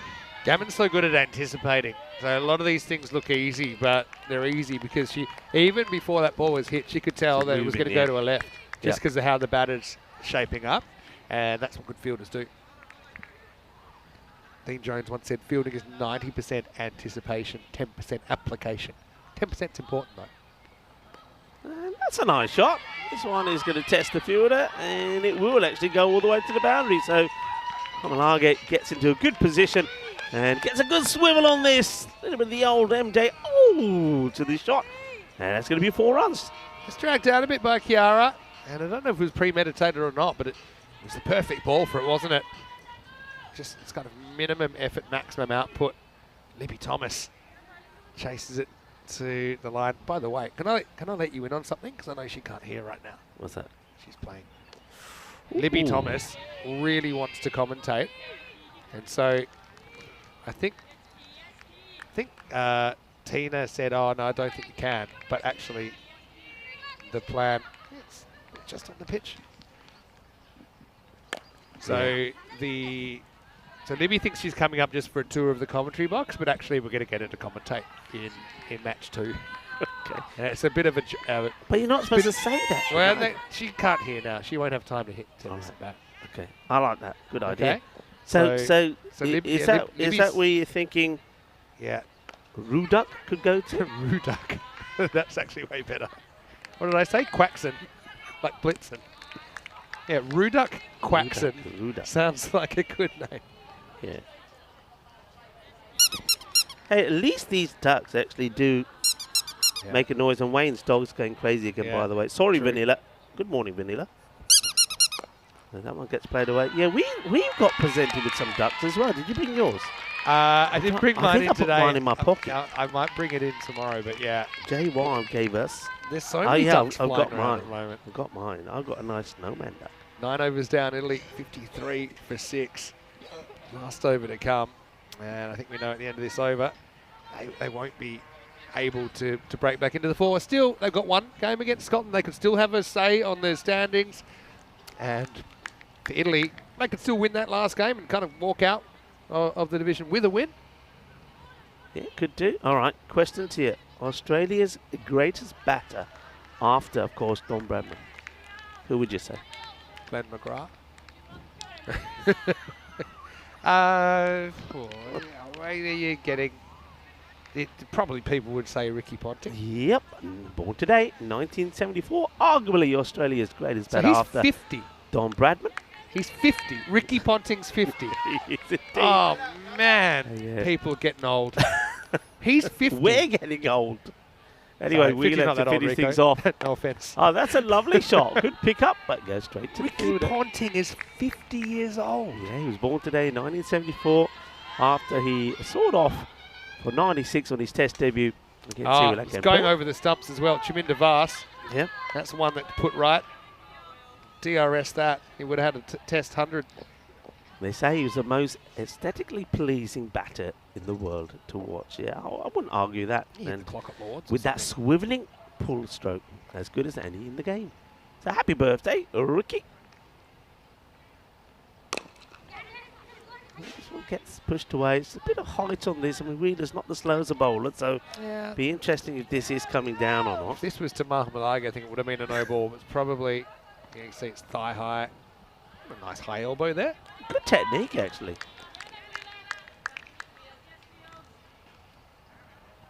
Gammon's so good at anticipating. So a lot of these things look easy, but they're easy because even before that ball was hit, she could tell that it was going to go to her left just because of how the batter's shaping up. And that's what good fielders do. Dean Jones once said fielding is 90% anticipation, 10% application. 10%'s important though. And that's a nice shot. This one is going to test the fielder, and it will actually go all the way to the boundary. So Hamalage gets into a good position and gets a good swivel on this. A little bit of the old MJ to the shot. And that's going to be 4 runs. It's dragged out a bit by Kiara, and I don't know if it was premeditated or not, but it was the perfect ball for it, wasn't it? Just it's kind of minimum effort, maximum output. Libby Thomas chases it to the line. By the way, can I let you in on something? Because I know she can't hear right now. What's that? She's playing. Libby Thomas really wants to commentate, and so I think Tina said, "Oh no, I don't think you can." But actually, the plan is just on the pitch. So So Libby thinks she's coming up just for a tour of the commentary box, but actually we're going to get her to commentate in match 2. Okay. And it's a bit of a... But you're not supposed to say that. Well, she can't hear now. She won't have time to tell us that. Okay, I like that. Good idea. Okay. So Libby, is that where you're thinking? Yeah. Ruduk could go to? Ruduk. That's actually way better. What did I say? Quaxon. Like Blitzen. Yeah, Ruduk Quaxon. Ruduk. Sounds like a good name. Yeah. Hey, at least these ducks actually do make a noise, and Wayne's dog's going crazy again, by the way. Sorry, true. Vanilla. Good morning, Vanilla. And that one gets played away. Yeah, we got presented with some ducks as well. Did you bring yours? I did bring mine in today. I put mine in my pocket. I might bring it in tomorrow, but yeah. J1 gave us. There's so many ducks I've got mine. At the moment. I've got mine. I've got a nice snowman duck. 9 overs down, Italy 53 for 6. Last over to come, and I think we know at the end of this over, they won't be able to break back into the 4. Still, they've got 1 game against Scotland. They could still have a say on their standings, and for Italy, they could still win that last game and kind of walk out of the division with a win. Yeah, could do. All right, questions here. Australia's greatest batter after, of course, Don Bradman. Who would you say? Glenn McGrath. Where are you getting? Probably people would say Ricky Ponting. Yep, born today, 1974. Arguably Australia's greatest batter after 50. Don Bradman. He's 50. Ricky Ponting's 50. Oh, oh, man. People are getting old. He's 50. We're getting old. Anyway, we have to finish things off. No offence. Oh, that's a lovely shot. Good pick up, but goes straight to Ricky Ponting is 50 years old. Yeah, he was born today in 1974 after he soared off for 96 on his test debut. He's going over the stumps as well. Chaminda Vas. Yeah. That's one that put right. DRS that. He would have had a test 100. They say he was the most aesthetically pleasing batter in the world to watch. Yeah, I wouldn't argue that. And the clock at Lords with that swiveling pull stroke, as good as any in the game. So happy birthday, Ricky. This one gets pushed away. It's a bit of height on this. I mean, Wheeler's not the slow as a bowler, so be interesting if this is coming down or not. If this was to Mahamalaga, I think it would have been a no ball. But it's probably, you can see it's thigh high. A nice high elbow there. Good technique, actually.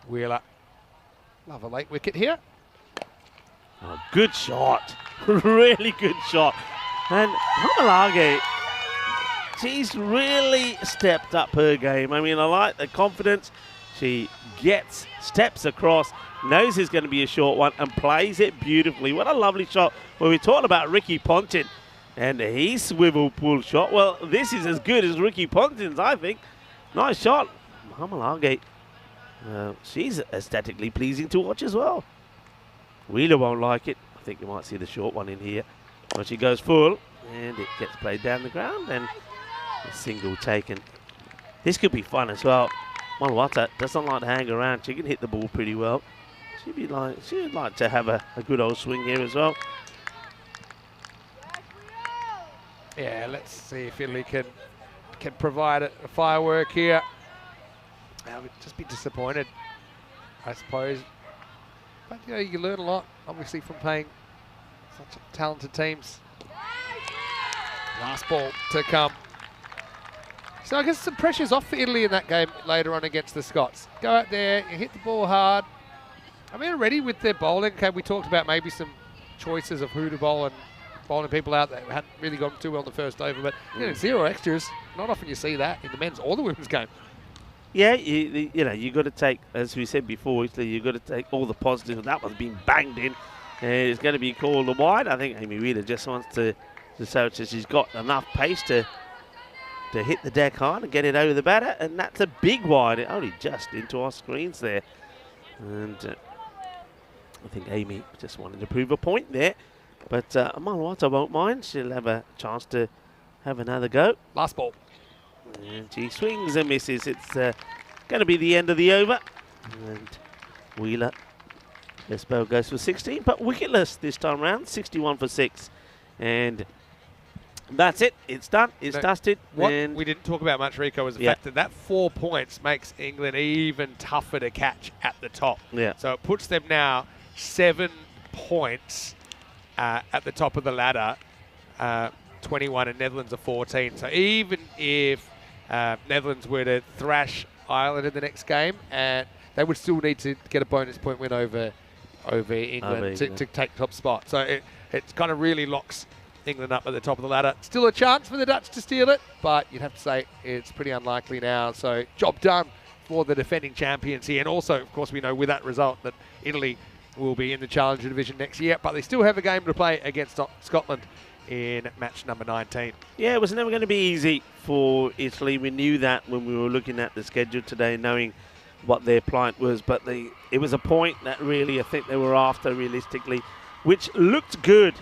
Wheeler. Love a late wicket here. Oh, good shot. Really good shot. And Hamalage, she's really stepped up her game. I mean, I like the confidence. She steps across, knows it's going to be a short one, and plays it beautifully. What a lovely shot. When we talked about Ricky Ponting and his swivel pull shot, well, this is as good as Ricky Ponting's, I think. Nice shot. Hamalage. She's aesthetically pleasing to watch as well. Wheeler won't like it. I think you might see the short one in here. When she goes full, and it gets played down the ground, and a single taken. This could be fun as well. Malwata doesn't like to hang around. She can hit the ball pretty well. She'd like to have a good old swing here as well. Yeah, let's see if Italy can provide a firework here. I would just be disappointed, I suppose. But, you know, you learn a lot, obviously, from playing such talented teams. Last ball to come. So I guess some pressure's off for Italy in that game later on against the Scots. Go out there, you hit the ball hard, I mean, already with their bowling, okay, we talked about maybe some choices of who to bowl and bowling people out that hadn't really gone too well in the first over, but 0 extras. Not often you see that in the men's or the women's game. Yeah, you got to take, as we said before, you got to take all the positives. That one's been banged in. It's going to be called a wide. I think Amy Wheeler just wants to show that she's got enough pace to hit the deck hard and get it over the batter, and that's a big wide. Only just into our screens there. And I think Amy just wanted to prove a point there. But Malwata won't mind. She'll have a chance to have another go. Last ball. And she swings and misses. It's going to be the end of the over. And Wheeler, this spell goes for 16, but wicketless this time round. 61 for 6. And that's it. It's done. It's dusted. What and we didn't talk about much, Rico, was the fact that 4 points makes England even tougher to catch at the top. Yeah. So it puts them now 7 points at the top of the ladder, 21, and Netherlands are 14. So even if Netherlands were to thrash Ireland in the next game, they would still need to get a bonus point win over England to take top spot. So it kind of really locks England up at the top of the ladder. Still a chance for the Dutch to steal it, but you'd have to say it's pretty unlikely now. So job done for the defending champions here. And also, of course, we know with that result that Italy will be in the Challenger Division next year, but they still have a game to play against Scotland in match number 19. Yeah, it was never going to be easy for Italy. We knew that when we were looking at the schedule today, knowing what their plight was, but it was a point that really I think they were after realistically, which looked good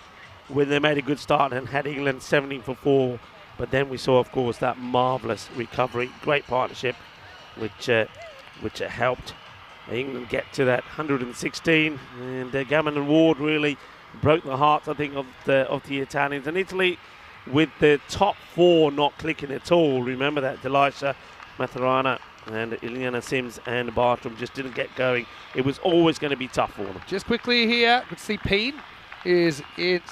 when they made a good start and had England 17 for 4. But then we saw, of course, that marvellous recovery, great partnership, which helped England get to that 116. And Gammon and Ward really broke the hearts, I think, of the Italians. And Italy, with the top 4 not clicking at all. Remember that Delisha, Maturana, and Ileana Sims and Bartram just didn't get going. It was always going to be tough for them. Just quickly here, could see Peen is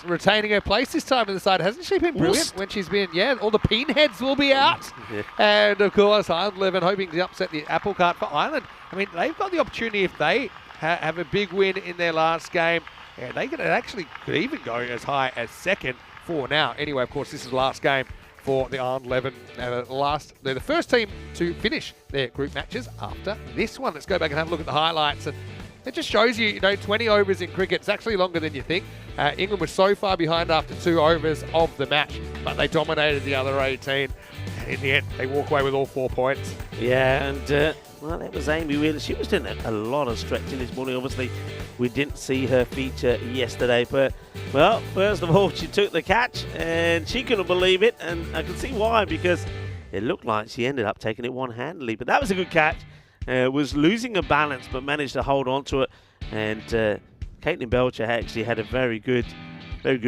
retaining her place this time in the side. Hasn't she been brilliant when she's been, all the Peen heads will be out. And of course, Ireland 11 hoping to upset the apple cart for Ireland. I mean, they've got the opportunity if they have a big win in their last game. Yeah, they could even go as high as second for now. Anyway, of course, this is the last game for the Ireland 11. They're the first team to finish their group matches after this one. Let's go back and have a look at the highlights. And it just shows you, 20 overs in cricket. It's actually longer than you think. England was so far behind after 2 overs of the match, but they dominated the other 18. And in the end, they walk away with all 4 points. Yeah, and well, that was Amy Wheeler. She was doing a lot of stretching this morning. Obviously, we didn't see her feature yesterday, but, well, first of all, she took the catch, and she couldn't believe it, and I can see why, because it looked like she ended up taking it one-handedly, but that was a good catch. Was losing her balance, but managed to hold on to it, and Caitlin Belcher actually had a very good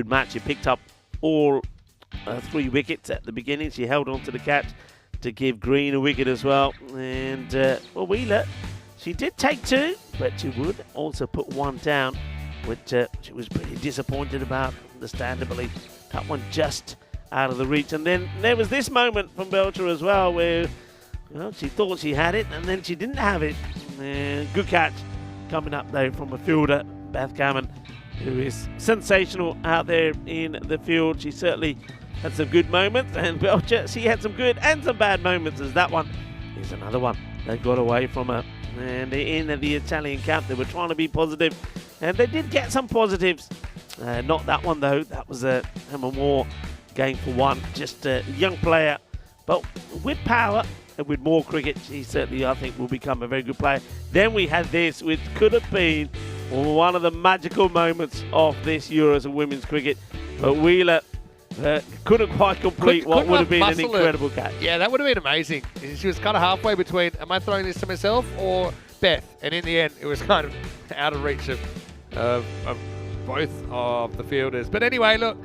match. She picked up all 3 wickets at the beginning. She held on to the catch to give Green a wicket as well. And Wheeler, she did take 2, but she would also put 1 down, which she was pretty disappointed about, understandably. That one just out of the reach. And then there was this moment from Belcher as well where she thought she had it and then she didn't have it. And good catch coming up though from a fielder, Beth Gammon, who is sensational out there in the field. She certainly had some good moments, and Belcher, she had some good and some bad moments, as that one is another one that got away from her. And in the Italian camp, they were trying to be positive, and they did get some positives. Not that one though. That was Emma Moore going for 1. Just a young player, but with power and with more cricket, she certainly, I think, will become a very good player. Then we had this, which could have been one of the magical moments of this Euros of women's cricket, but Wheeler couldn't quite complete what would have been an incredible catch. Yeah, that would have been amazing. She was kind of halfway between, am I throwing this to myself or Beth? And in the end, it was kind of out of reach of both of the fielders. But anyway, look,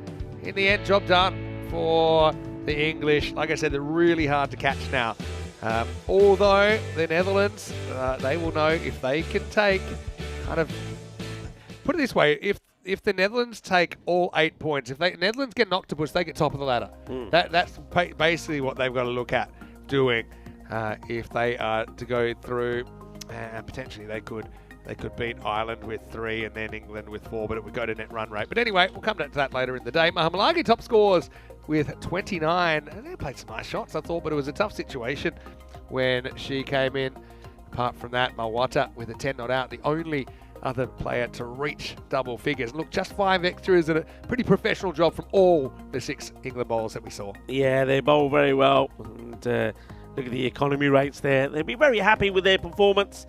in the end, job done for the English. Like I said, they're really hard to catch now. Although the Netherlands, they will know if they can take put it this way, if the Netherlands take all 8 points, if the Netherlands get an octopus, they get top of the ladder. That's basically what they've got to look at doing if they are to go through, and potentially they could they could beat Ireland with 3 and then England with 4, but it would go to net run rate. But anyway, we'll come back to that later in the day. Mahamalagi top scores with 29. And they played some nice shots, I thought, but it was a tough situation when she came in. Apart from that, Mawata with a 10 not out, the only other player to reach double figures. Look, just 5 extras and a pretty professional job from all the 6 England bowlers that we saw. Yeah, they bowl very well. And look at the economy rates there. They'll be very happy with their performance.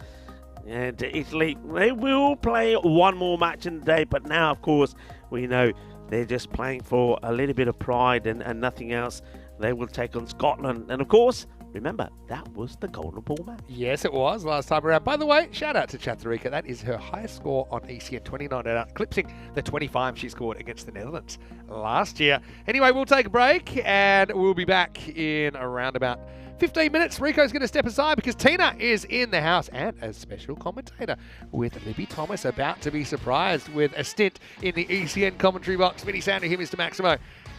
And Italy, they will play one more match in the day, but now, of course, we know they're just playing for a little bit of pride and nothing else. They will take on Scotland. And, of course, remember, that was the Golden Ball match. Yes, it was last time around. By the way, shout out to Chatharika. That is her highest score on ECN, 29 out, eclipsing the 25 she scored against the Netherlands last year. Anyway, we'll take a break and we'll be back in around about 15 minutes. Rico's going to step aside because Tina is in the house and a special commentator with Libby Thomas, about to be surprised with a stint in the ECN commentary box. Vinny Sander here, Mr. Maximo.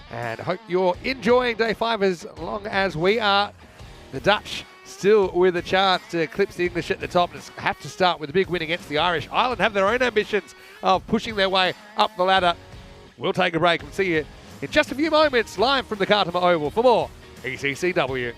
And I hope you're enjoying day 5 as long as we are. The Dutch still with a chance to eclipse the English at the top. And have to start with a big win against the Irish. Ireland have their own ambitions of pushing their way up the ladder. We'll take a break and see you in just a few moments live from the Kartama Oval for more ECC-W.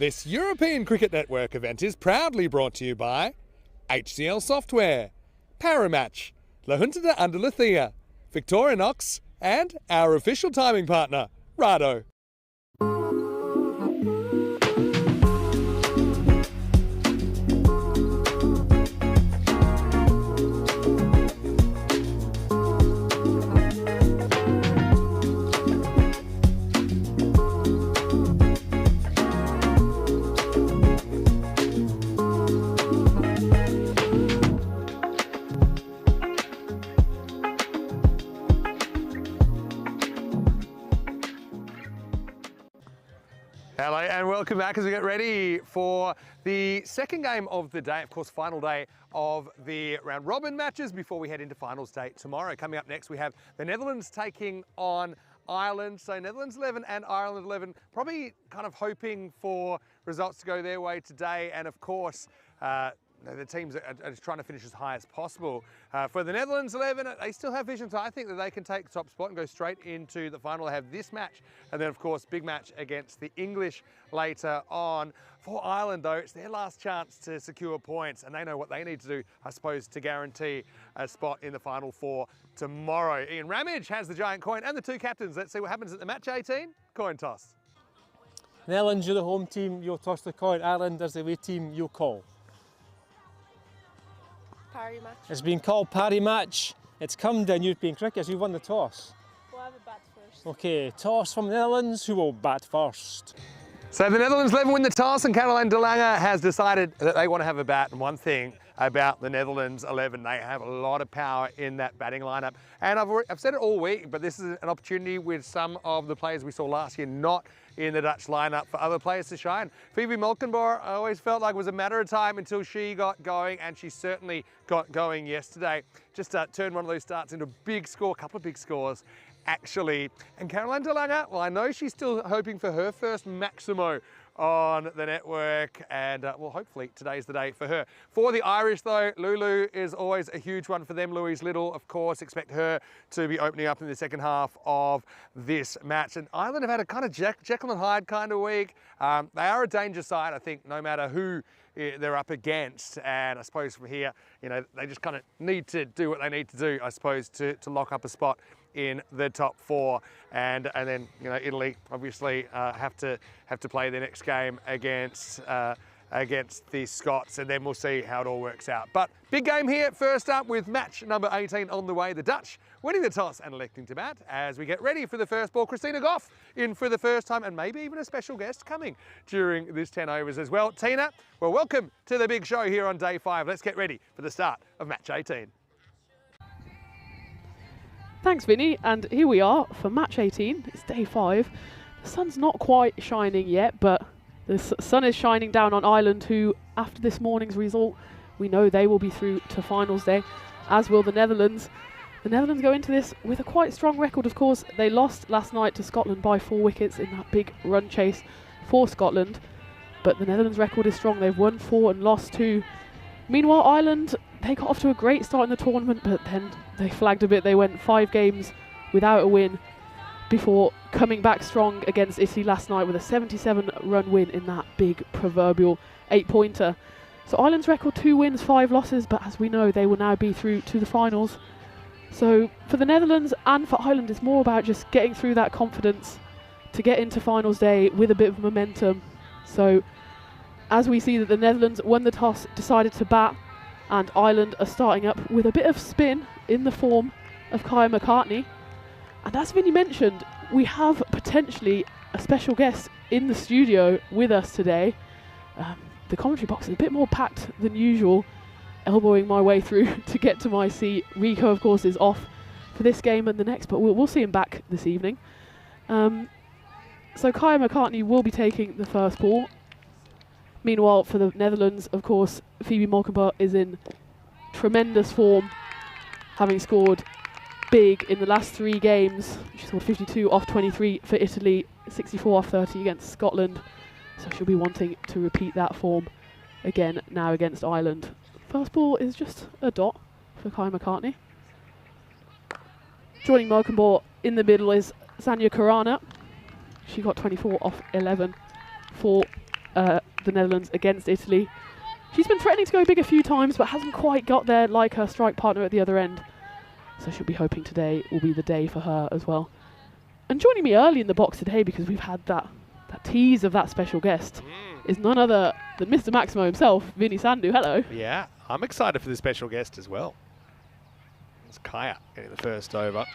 This European Cricket Network event is proudly brought to you by HCL Software, Paramatch, La Junta de Andalucía, Victorinox, and our official timing partner, Rado. Hello and welcome back as we get ready for the second game of the day, of course, final day of the round robin matches before we head into finals day tomorrow. Coming up next, we have the Netherlands taking on Ireland. So Netherlands 11 and Ireland 11, probably kind of hoping for results to go their way today. And of course, the teams are just trying to finish as high as possible. For the Netherlands 11, they still have vision, so I think that they can take the top spot and go straight into the final. They have this match, and then of course, big match against the English later on. For Ireland though, it's their last chance to secure points, and they know what they need to do, I suppose, to guarantee a spot in the final for tomorrow. Ian Ramage has the giant coin and the two captains. Let's see what happens at the match 18. Coin toss. Netherlands, you're the home team, you'll toss the coin. Ireland is the away team, you'll call. Parry match. It's been called parry match. It's come down European cricket, so you won the toss. We'll have a bat first. Okay, toss from the Netherlands. Who will bat first? So the Netherlands 11 win the toss, and Caroline de Lange has decided that they want to have a bat. And one thing about the Netherlands 11, they have a lot of power in that batting lineup. And I've said it all week, but this is an opportunity with some of the players we saw last year not in the Dutch lineup for other players to shine. Phoebe Molkenboer, I always felt like it was a matter of time until she got going, and she certainly got going yesterday. Just turned one of those starts into a big score, a couple of big scores actually. And Caroline de Lange, well, I know she's still hoping for her first Maximo on the network, and well, hopefully today's the day for her. For the Irish though, Lulu is always a huge one for them. Louise Little, of course, expect her to be opening up in the second half of this match. And Ireland have had a kind of Jekyll and Hyde kind of week. They are a danger side, I think, no matter who they're up against. And I suppose from here, you know, they just kind of need to do what they need to do, I suppose, to lock up a spot in the top four. And then, you know, Italy obviously have to play their next game against the Scots, and then we'll see how it all works out. But big game here, first up with match number 18 on the way. The Dutch winning the toss and electing to bat as we get ready for the first ball. Christina Goff in for the first time, and maybe even a special guest coming during this 10 overs as well. Tina, well, welcome to the big show here on day 5. Let's get ready for the start of match 18. Thanks, Vinny, and here we are for match 18. It's day 5. The sun's not quite shining yet, but the sun is shining down on Ireland, who, after this morning's result, we know they will be through to finals day, as will the Netherlands. The Netherlands go into this with a quite strong record, of course. They lost last night to Scotland by 4 wickets in that big run chase for Scotland, but the Netherlands' record is strong. They've won 4 and lost 2. Meanwhile, Ireland, they got off to a great start in the tournament, but then they flagged a bit. They went 5 games without a win before coming back strong against Italy last night with a 77-run win in that big proverbial 8-pointer. So Ireland's record, 2 wins, 5 losses, but as we know, they will now be through to the finals. So for the Netherlands and for Ireland, it's more about just getting through that confidence to get into finals day with a bit of momentum. So as we see that the Netherlands won the toss, decided to bat, and Ireland are starting up with a bit of spin in the form of Kaya McCartney. And as Vinny mentioned, we have potentially a special guest in the studio with us today. The commentary box is a bit more packed than usual, elbowing my way through to get to my seat. Rico, of course, is off for this game and the next, but we'll see him back this evening. So Kaya McCartney will be taking the first ball. Meanwhile, for the Netherlands, of course, Phoebe Molkenboer is in tremendous form, having scored big in the last 3 games. She scored 52 off 23 for Italy, 64 off 30 against Scotland. So she'll be wanting to repeat that form again now against Ireland. First ball is just a dot for Kaya McCartney. Joining Molkenboer in the middle is Sanya Karana. She got 24 off 11 for the Netherlands against Italy. She's been threatening to go big a few times, but hasn't quite got there like her strike partner at the other end. So she'll be hoping today will be the day for her as well. And joining me early in the box today, because we've had that tease of that special guest, is none other than Mr. Maximo himself, Vinny Sandu. Hello. Yeah, I'm excited for the special guest as well. It's Kaya getting the first over.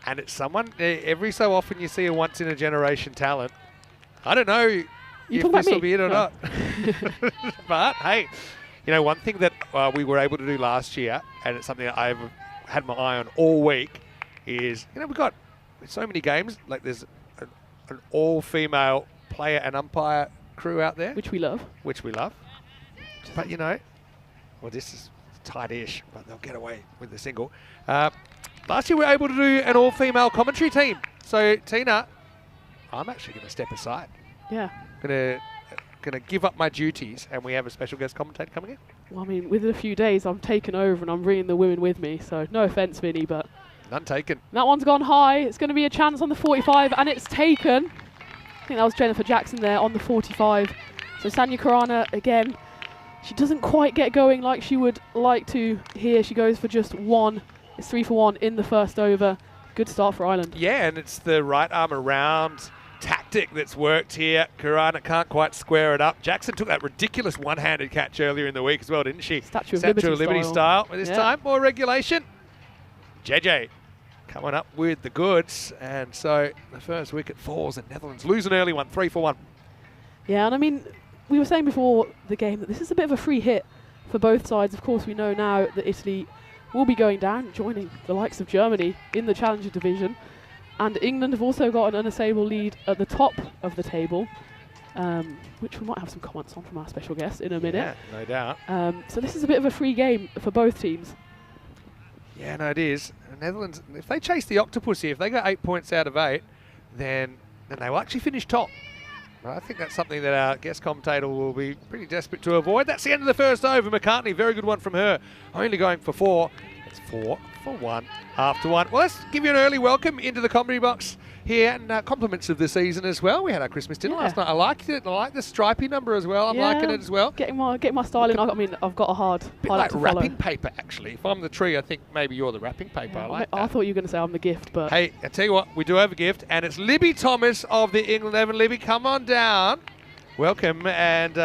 And it's someone, every so often you see a once-in-a-generation talent. I don't know if this will be it or not. But, hey, you know, one thing that we were able to do last year, and it's something that I've had my eye on all week, is, you know, we've got so many games. Like, there's an all-female player and umpire crew out there. Which we love. But, you know, well, this is tight-ish, but they'll get away with the single. Last year we were able to do an all-female commentary team. So, Tina, I'm actually going to step aside. Yeah. Gonna give up my duties, and we have a special guest commentator coming in. Well, I mean, within a few days, I'm taking over and I'm bringing the women with me. So, no offence, Vinny, but None taken. that one's gone high. It's going to be a chance on the 45, and it's taken. I think that was Jennifer Jackson there on the 45. So Sanya Karana, again, she doesn't quite get going like she would like to here. She goes for just one. It's 3 for 1 in the first over. Good start for Ireland. Yeah, and it's the right arm around tactic that's worked here. Karana can't quite square it up. Jackson took that ridiculous one-handed catch earlier in the week as well, didn't she? Statue of Liberty style. But this time, more regulation. JJ coming up with the goods. And so the first wicket falls and Netherlands lose an early one, 3 for 1. Yeah, and I mean, we were saying before the game that this is a bit of a free hit for both sides. Of course, we know now that Italy will be going down, joining the likes of Germany in the Challenger division. And England have also got an unassailable lead at the top of the table, which we might have some comments on from our special guest in a minute. Yeah, no doubt. So this is a bit of a free game for both teams. Yeah, no, it is. The Netherlands, if they chase the octopus here, if they got 8 points out of 8, then they will actually finish top. I think that's something that our guest commentator will be pretty desperate to avoid. That's the end of the first over. McCartney, very good one from her. Only going for 4. It's 4 for 1 after 1. Well, let's give you an early welcome into the comedy box here, and compliments of the season as well. We had our Christmas dinner last night. I liked it. I like the stripy number as well. I'm liking it as well. Getting my style in. I mean, I've got a hard bit like wrapping paper, actually. If I'm the tree, I think maybe you're the wrapping paper. Yeah, I like that. I thought you were going to say I'm the gift, but hey, I tell you what, we do have a gift, and it's Libby Thomas of the England 11. Libby, come on down. Welcome, and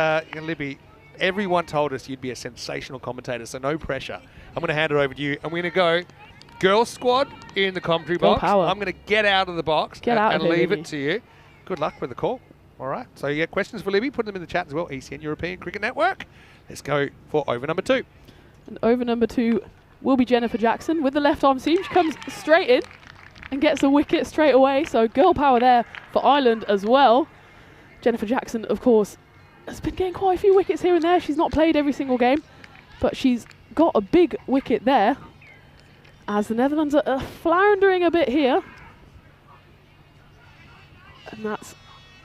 Libby, everyone told us you'd be a sensational commentator, so no pressure. I'm going to hand it over to you, and we're going to go girls squad in the commentary box. Power. I'm going to get out of the box and leave it to you. Good luck with the call. All right, so you get questions for Libby, put them in the chat as well. ECN European Cricket Network. Let's go for over number 2. And over number 2 will be Jennifer Jackson with the left arm seam. She comes straight in and gets a wicket straight away. So girl power there for Ireland as well. Jennifer Jackson, of course, has been getting quite a few wickets here and there. She's not played every single game, but she's got a big wicket there. As the Netherlands are floundering a bit here. And that's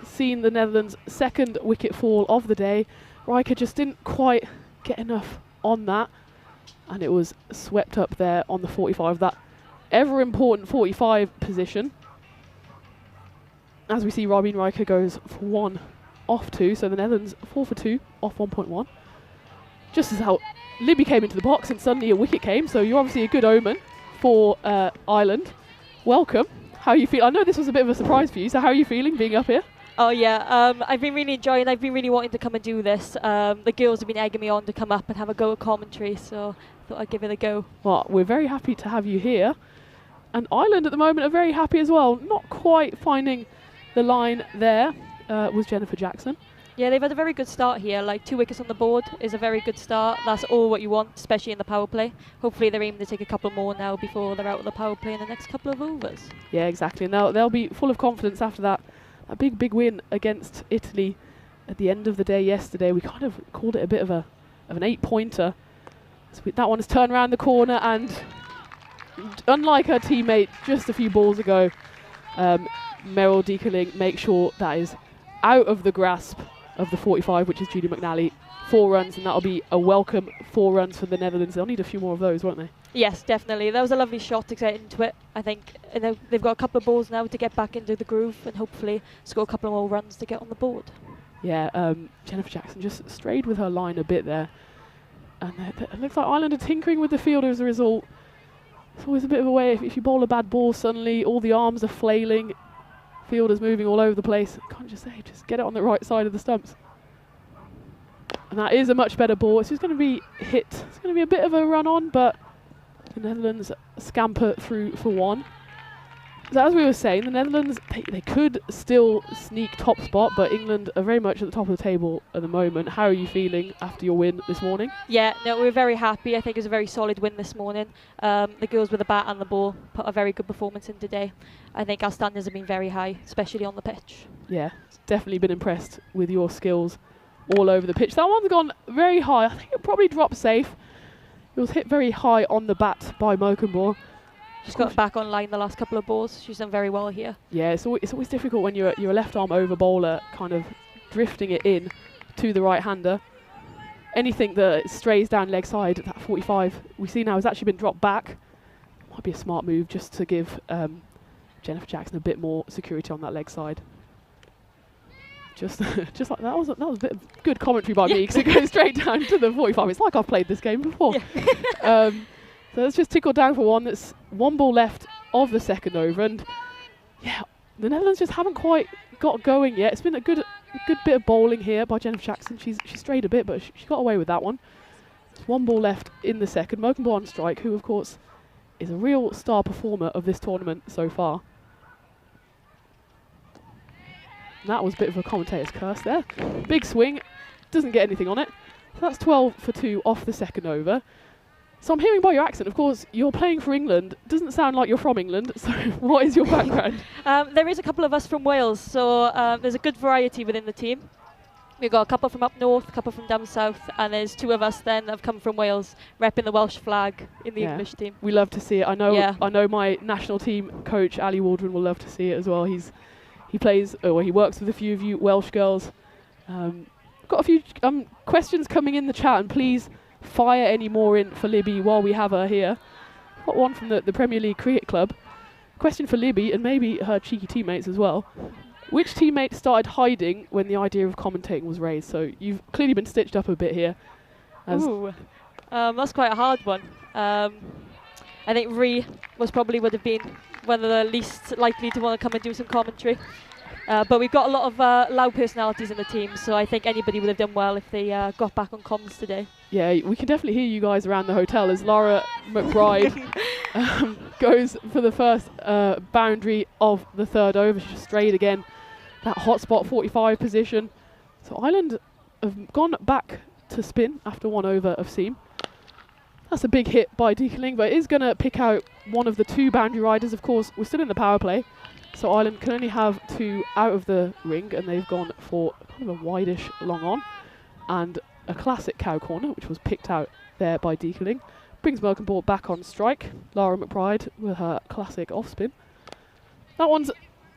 seen the Netherlands' second wicket fall of the day. Riker just didn't quite get enough on that. And it was swept up there on the 45, that ever important 45 position. As we see, Robin Riker goes for 1 off 2. So the Netherlands 4 for 2 off 1.1. Just as how Libby came into the box and suddenly a wicket came. So you're obviously a good omen for Ireland. Welcome. How you feel? I know this was a bit of a surprise for you. So how are you feeling being up here? Oh yeah, I've been really enjoying. I've been really wanting to come and do this. The girls have been egging me on to come up and have a go at commentary, so I thought I'd give it a go. Well, we're very happy to have you here, and Ireland at the moment are very happy as well. Not quite finding the line there was Jennifer Jackson. Yeah, they've had a very good start here. Like 2 wickets on the board is a very good start. That's all what you want, especially in the power play. Hopefully they're aiming to take a couple more now before they're out of the power play in the next couple of overs. Yeah, exactly. And they'll be full of confidence after that. A big win against Italy at the end of the day yesterday. We kind of called it a bit of an 8-pointer. So that one has turned around the corner, and unlike her teammate just a few balls ago, Meryl Deekeling makes sure that is out of the grasp of the 45, which is Judy McNally. 4 runs, and that'll be a welcome 4 runs for the Netherlands. They'll need a few more of those, won't they? Yes, definitely. That was a lovely shot to get into it. I think they've got a couple of balls now to get back into the groove and hopefully score a couple of more runs to get on the board. Yeah, Jennifer Jackson just strayed with her line a bit there. And it looks like Ireland are tinkering with the field as a result. It's always a bit of a way, if you bowl a bad ball, suddenly all the arms are flailing. Fielders moving all over the place. Can't just say, just get it on the right side of the stumps. And that is a much better ball. It's just going to be hit. It's going to be a bit of a run on, but the Netherlands scamper through for one. So as we were saying, the Netherlands, they could still sneak top spot, but England are very much at the top of the table at the moment. How are you feeling after your win this morning? Yeah, no, we're very happy. I think it was a very solid win this morning. The girls with the bat and the ball put a very good performance in today. I think our standards have been very high, especially on the pitch. Yeah, definitely been impressed with your skills all over the pitch. That one's gone very high. I think it probably dropped safe. It was hit very high on the bat by Mokenborg. She's got back online the last couple of balls. She's done very well here. Yeah, it's always difficult when you're a left arm over bowler, kind of drifting it in to the right hander. Anything that strays down leg side at that 45, we see now has actually been dropped back. Might be a smart move just to give Jennifer Jackson a bit more security on that leg side. Just like that was a bit of good commentary by me, because it goes straight down to the 45. It's like I've played this game before. Yeah. So let's just tickle down for one. That's one ball left of the second over, and yeah, the Netherlands just haven't quite got going yet. It's been a good bit of bowling here by Jennifer Jackson. She strayed a bit, but she got away with that one. There's one ball left in the second. Mokenborg on strike, who of course is a real star performer of this tournament so far. And that was a bit of a commentator's curse there. Big swing, doesn't get anything on it. So that's 12 for 2 off the second over. So I'm hearing by your accent, of course, you're playing for England. Doesn't sound like you're from England, so what is your background? There is a couple of us from Wales, so there's a good variety within the team. We've got a couple from up north, a couple from down south, and there's 2 of us then that have come from Wales, repping the Welsh flag in the English team. We love to see it. I know my national team coach, Ali Waldron, will love to see it as well. He works with a few of you Welsh girls. Got a few questions coming in the chat, and please fire any more in for Libby while we have her here. Got one from the Premier League Cricket Club. Question for Libby, and maybe her cheeky teammates as well. Which teammate started hiding when the idea of commentating was raised? So you've clearly been stitched up a bit here. Ooh, that's quite a hard one. I think Ree would have been one of the least likely to want to come and do some commentary. But we've got a lot of loud personalities in the team, so I think anybody would have done well if they got back on comms today. Yeah, we can definitely hear you guys around the hotel as Lara McBride goes for the first boundary of the third over. She strayed again, that hot spot 45 position. So Ireland have gone back to spin after 1 over of seam. That's a big hit by Deaconling, but it is going to pick out one of the 2 boundary riders. Of course, we're still in the power play, so Ireland can only have 2 out of the ring, and they've gone for kind of a wide-ish long on and a classic cow corner, which was picked out there by Deaconling. Brings Mokenborg back on strike. Lara McBride with her classic off spin. That one's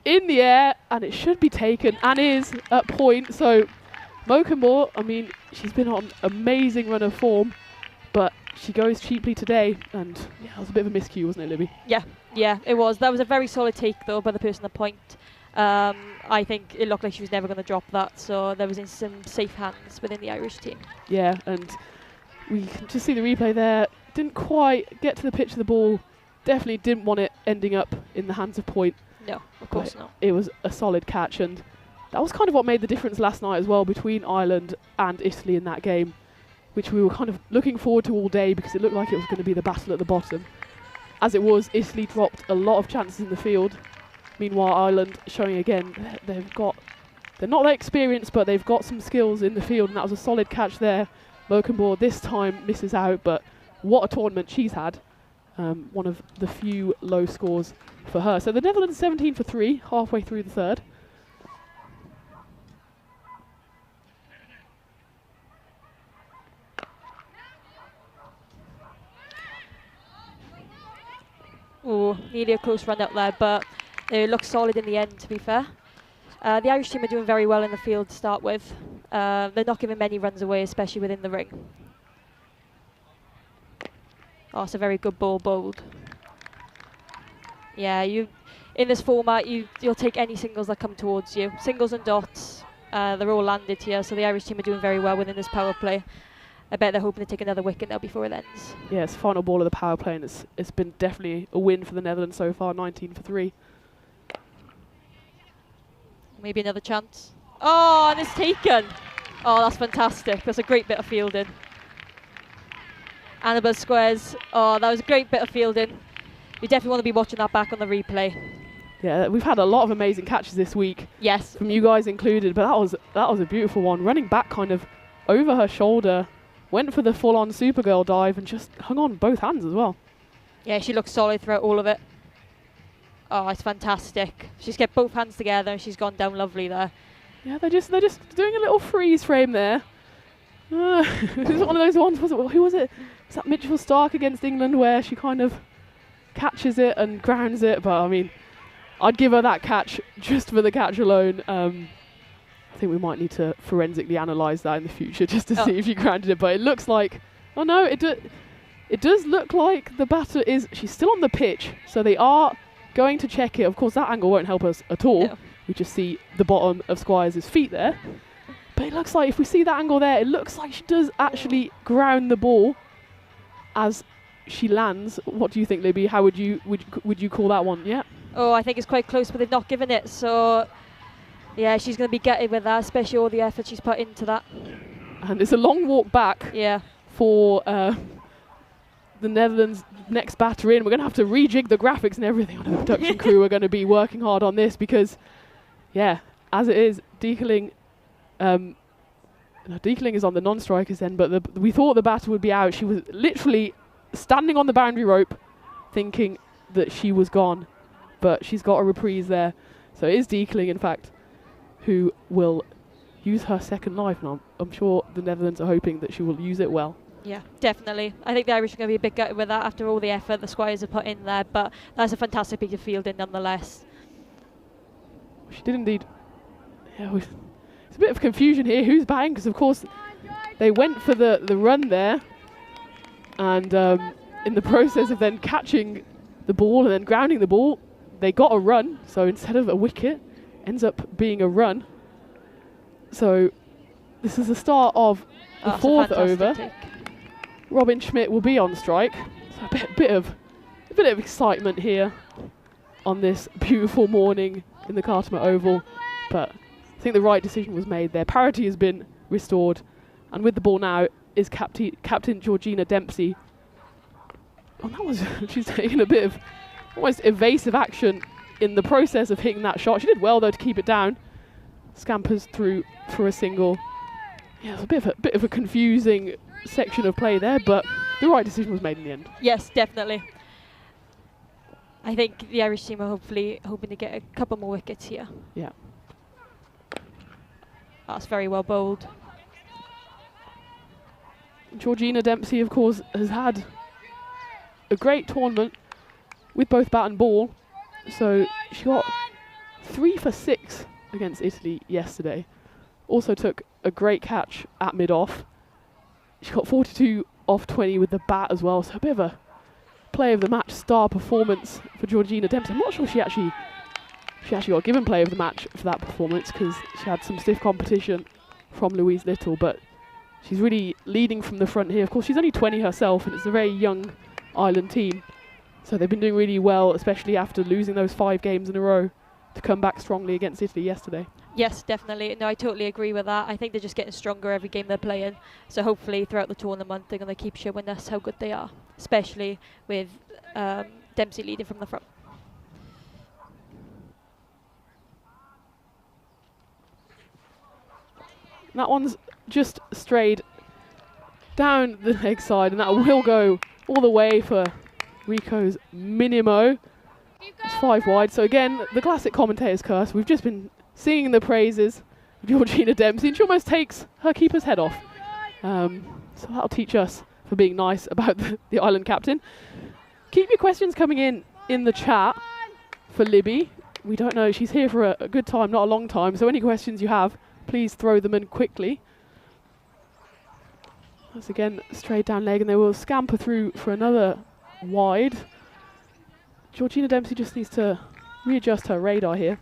in the air, and it should be taken, and is at point. So Mokenborg, I mean, she's been on an amazing run of form, but she goes cheaply today, and yeah, it was a bit of a miscue, wasn't it, Libby? Yeah, it was. That was a very solid take, though, by the person at point. I think it looked like she was never going to drop that, so there was in some safe hands within the Irish team. Yeah, and we can just see the replay there. Didn't quite get to the pitch of the ball. Definitely didn't want it ending up in the hands of point. No, of course not. It was a solid catch, and that was kind of what made the difference last night as well between Ireland and Italy in that game, which we were kind of looking forward to all day because it looked like it was going to be the battle at the bottom. As it was, Italy dropped a lot of chances in the field. Meanwhile, Ireland showing again they're not that experienced, but they've got some skills in the field, and that was a solid catch there. Mokenborg this time misses out, but what a tournament she's had. One of the few low scores for her. So the Netherlands 17 for 3, halfway through the third. Oh, nearly a close run out there, but it looks solid in the end, to be fair. The Irish team are doing very well in the field to start with. They're not giving many runs away, especially within the ring. Oh, it's a very good ball bowled. Yeah, in this format, you'll take any singles that come towards you. Singles and dots, They're all landed here, so the Irish team are doing very well within this power play. I bet they're hoping to take another wicket now before it ends. Yes, final ball of the power play, and it's been definitely a win for the Netherlands so far, 19 for 3. Maybe another chance. Oh, and it's taken. Oh, that's fantastic. That's a great bit of fielding. Annabelle Squares. Oh, that was a great bit of fielding. You definitely want to be watching that back on the replay. Yeah, we've had a lot of amazing catches this week. Yes. From you guys included, but that was a beautiful one. Running back kind of over her shoulder, went for the full-on Supergirl dive and just hung on both hands as well. Yeah, she looks solid throughout all of it. Oh, it's fantastic. She's kept both hands together and she's gone down lovely there. Yeah, they're just doing a little freeze frame there. It was one of those ones, was it? Who was it? Was that Mitchell Stark against England where she kind of catches it and grounds it? But I mean, I'd give her that catch just for the catch alone. I think we might need to forensically analyse that in the future just to see if she grounded it. But it looks like, oh no, it does look like the batter is, she's still on the pitch. So they are going to check it. Of course, that angle won't help us at all. No. We just see the bottom of Squires' feet there. But it looks like, if we see that angle there, it looks like she does actually ground the ball as she lands. What do you think, Libby? How would you call that one? Yeah. Oh, I think it's quite close, but they've not given it. So, yeah, she's going to be gutted with that, especially all the effort she's put into that. And it's a long walk back. Yeah. For the Netherlands' next batter in. We're going to have to rejig the graphics and everything. I know the production crew are going to be working hard on this because, yeah, as it is, Dekeling is on the non-strikers end, but we thought the batter would be out. She was literally standing on the boundary rope thinking that she was gone, but she's got a reprise there. So it is Dekeling, in fact, who will use her second life. And I'm sure the Netherlands are hoping that she will use it well. Yeah, definitely. I think the Irish are going to be a bit gutted with that after all the effort the Squires have put in there, but that's a fantastic piece of fielding nonetheless. She did indeed. Yeah, it's a bit of confusion here. Who's batting? Because, of course, they went for the run there. And in the process of then catching the ball and then grounding the ball, they got a run. So instead of a wicket, ends up being a run. So this is the start of the fourth over. Take. Robin Schmidt will be on strike. So a bit of excitement here on this beautiful morning in the Cartmel Oval. But I think the right decision was made there. Parity has been restored. And with the ball now is Captain Georgina Dempsey. Oh, that was she's taking a bit of almost evasive action in the process of hitting that shot. She did well though to keep it down. Scampers through for a single. Yeah, it's a bit of a confusing section of play there, but the right decision was made in the end. Yes, definitely. I think the Irish team are hopefully hoping to get a couple more wickets here. Yeah. That's very well bowled. Georgina Dempsey, of course, has had a great tournament with both bat and ball. So she got 3 for 6 against Italy yesterday. Also took a great catch at mid-off. She got 42 off 20 with the bat as well. So a bit of a play of the match star performance for Georgina Dempsey. I'm not sure she actually got given play of the match for that performance because she had some stiff competition from Louise Little, but she's really leading from the front here. Of course, she's only 20 herself, and it's a very young Ireland team. So they've been doing really well, especially after losing those 5 games in a row, to come back strongly against Italy yesterday. Yes, definitely. No, I totally agree with that. I think they're just getting stronger every game they're playing. So hopefully throughout the tournament, they're going to keep showing us how good they are, especially with Dempsey leading from the front. That one's just strayed down the leg side, and that will go all the way for Rico's Minimo. It's 5 wide. So again, the classic commentator's curse. We've just been singing the praises of Georgina Dempsey, and she almost takes her keeper's head off. So that'll teach us for being nice about the Ireland captain. Keep your questions coming in the chat for Libby. We don't know. She's here for a good time, not a long time. So any questions you have, please throw them in quickly. That's again straight down leg, and they will scamper through for another wide. Georgina Dempsey just needs to readjust her radar here.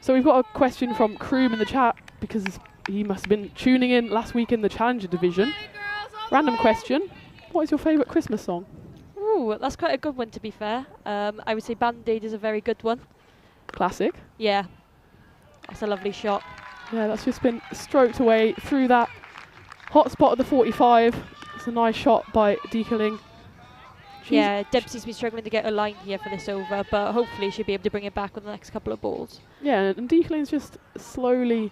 So we've got a question from Kroom in the chat because he must have been tuning in last week in the Challenger division. Random question. What is your favourite Christmas song? Ooh, that's quite a good one, to be fair. I would say Band-Aid is a very good one. Classic. Yeah, that's a lovely shot. Yeah, that's just been stroked away through that hot spot of the 45. It's a nice shot by Deekeling. Yeah, Dempsey's been struggling to get a line here for this over, but hopefully she'll be able to bring it back with the next couple of balls. Yeah, and Deekeling's just slowly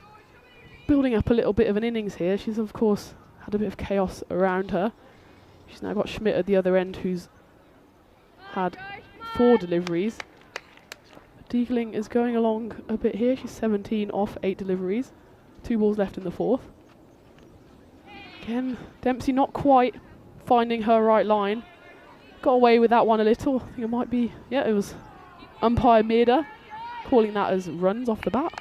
building up a little bit of an innings here. She's, of course, had a bit of chaos around her. She's now got Schmidt at the other end, who's had 4 deliveries. Deekeling is going along a bit here. She's 17 off 8 deliveries. 2 balls left in the 4th. Again, Dempsey not quite finding her right line. Got away with that one a little. I think it might be, yeah, it was umpire Meader calling that as runs off the bat.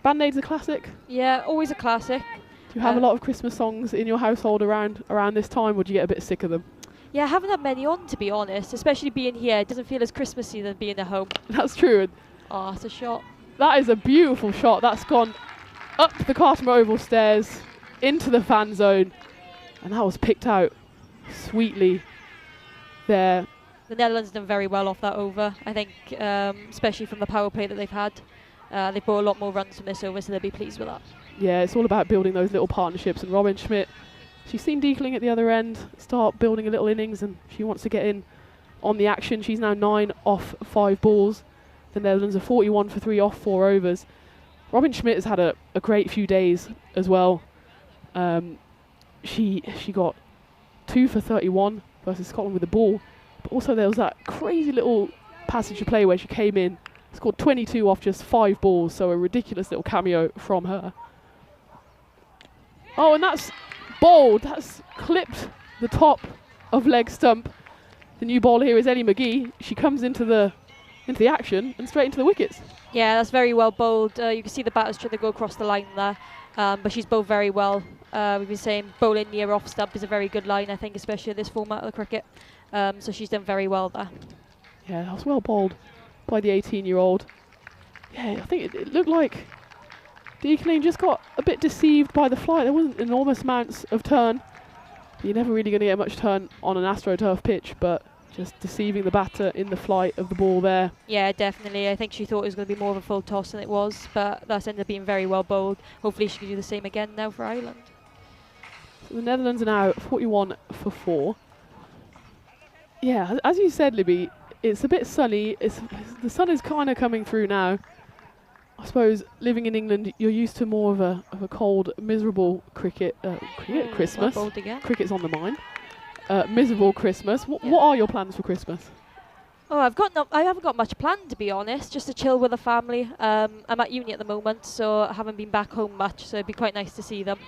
Band-Aid's a classic. Yeah, always a classic. Do you have a lot of Christmas songs in your household around this time, or do you get a bit sick of them? Yeah, I haven't had many on, to be honest, especially being here. It doesn't feel as Christmassy than being at home. That's true. Oh, it's a shot. That is a beautiful shot. That's gone up the Carter Oval stairs into the fan zone, and that was picked out sweetly there. The Netherlands done very well off that over, I think, especially from the power play that they've had. They brought a lot more runs from this over, so they'll be pleased with that. Yeah, it's all about building those little partnerships, and Robin Schmidt, she's seen Deekeling at the other end start building a little innings, and she wants to get in on the action. She's now 9 off 5 balls. The Netherlands are 41 for 3 off 4 overs. Robin Schmidt has had a great few days as well. She got 2 for 31 versus Scotland with the ball, but also there was that crazy little passage of play where she came in, scored 22 off just 5 balls, so a ridiculous little cameo from her. Oh, and that's bowled. That's clipped the top of leg stump. The new bowler here is Ellie McGee. She comes into the action and straight into the wickets. Yeah, that's very well bowled. You can see the batters trying to go across the line there, but she's bowled very well. We've been saying bowling near off stump is a very good line, I think, especially in this format of the cricket. So she's done very well there. Yeah, that was well bowled by the 18-year-old. Yeah, I think it looked like Deekeling just got a bit deceived by the flight. There wasn't enormous amounts of turn. You're never really going to get much turn on an AstroTurf pitch, but just deceiving the batter in the flight of the ball there. Yeah, definitely. I think she thought it was going to be more of a full toss than it was, but that's ended up being very well bowled. Hopefully she can do the same again now for Ireland. So the Netherlands are now 41 for 4. Yeah, as you said, Libby, it's a bit sunny. The sun is kind of coming through now. I suppose living in England, you're used to more of a cold, miserable cricket Christmas. Well bowled again. Cricket's on the mind. Miserable Christmas. What are your plans for Christmas? Oh, I haven't got much planned, to be honest. Just to chill with the family. I'm at uni at the moment, so I haven't been back home much. So it'd be quite nice to see them.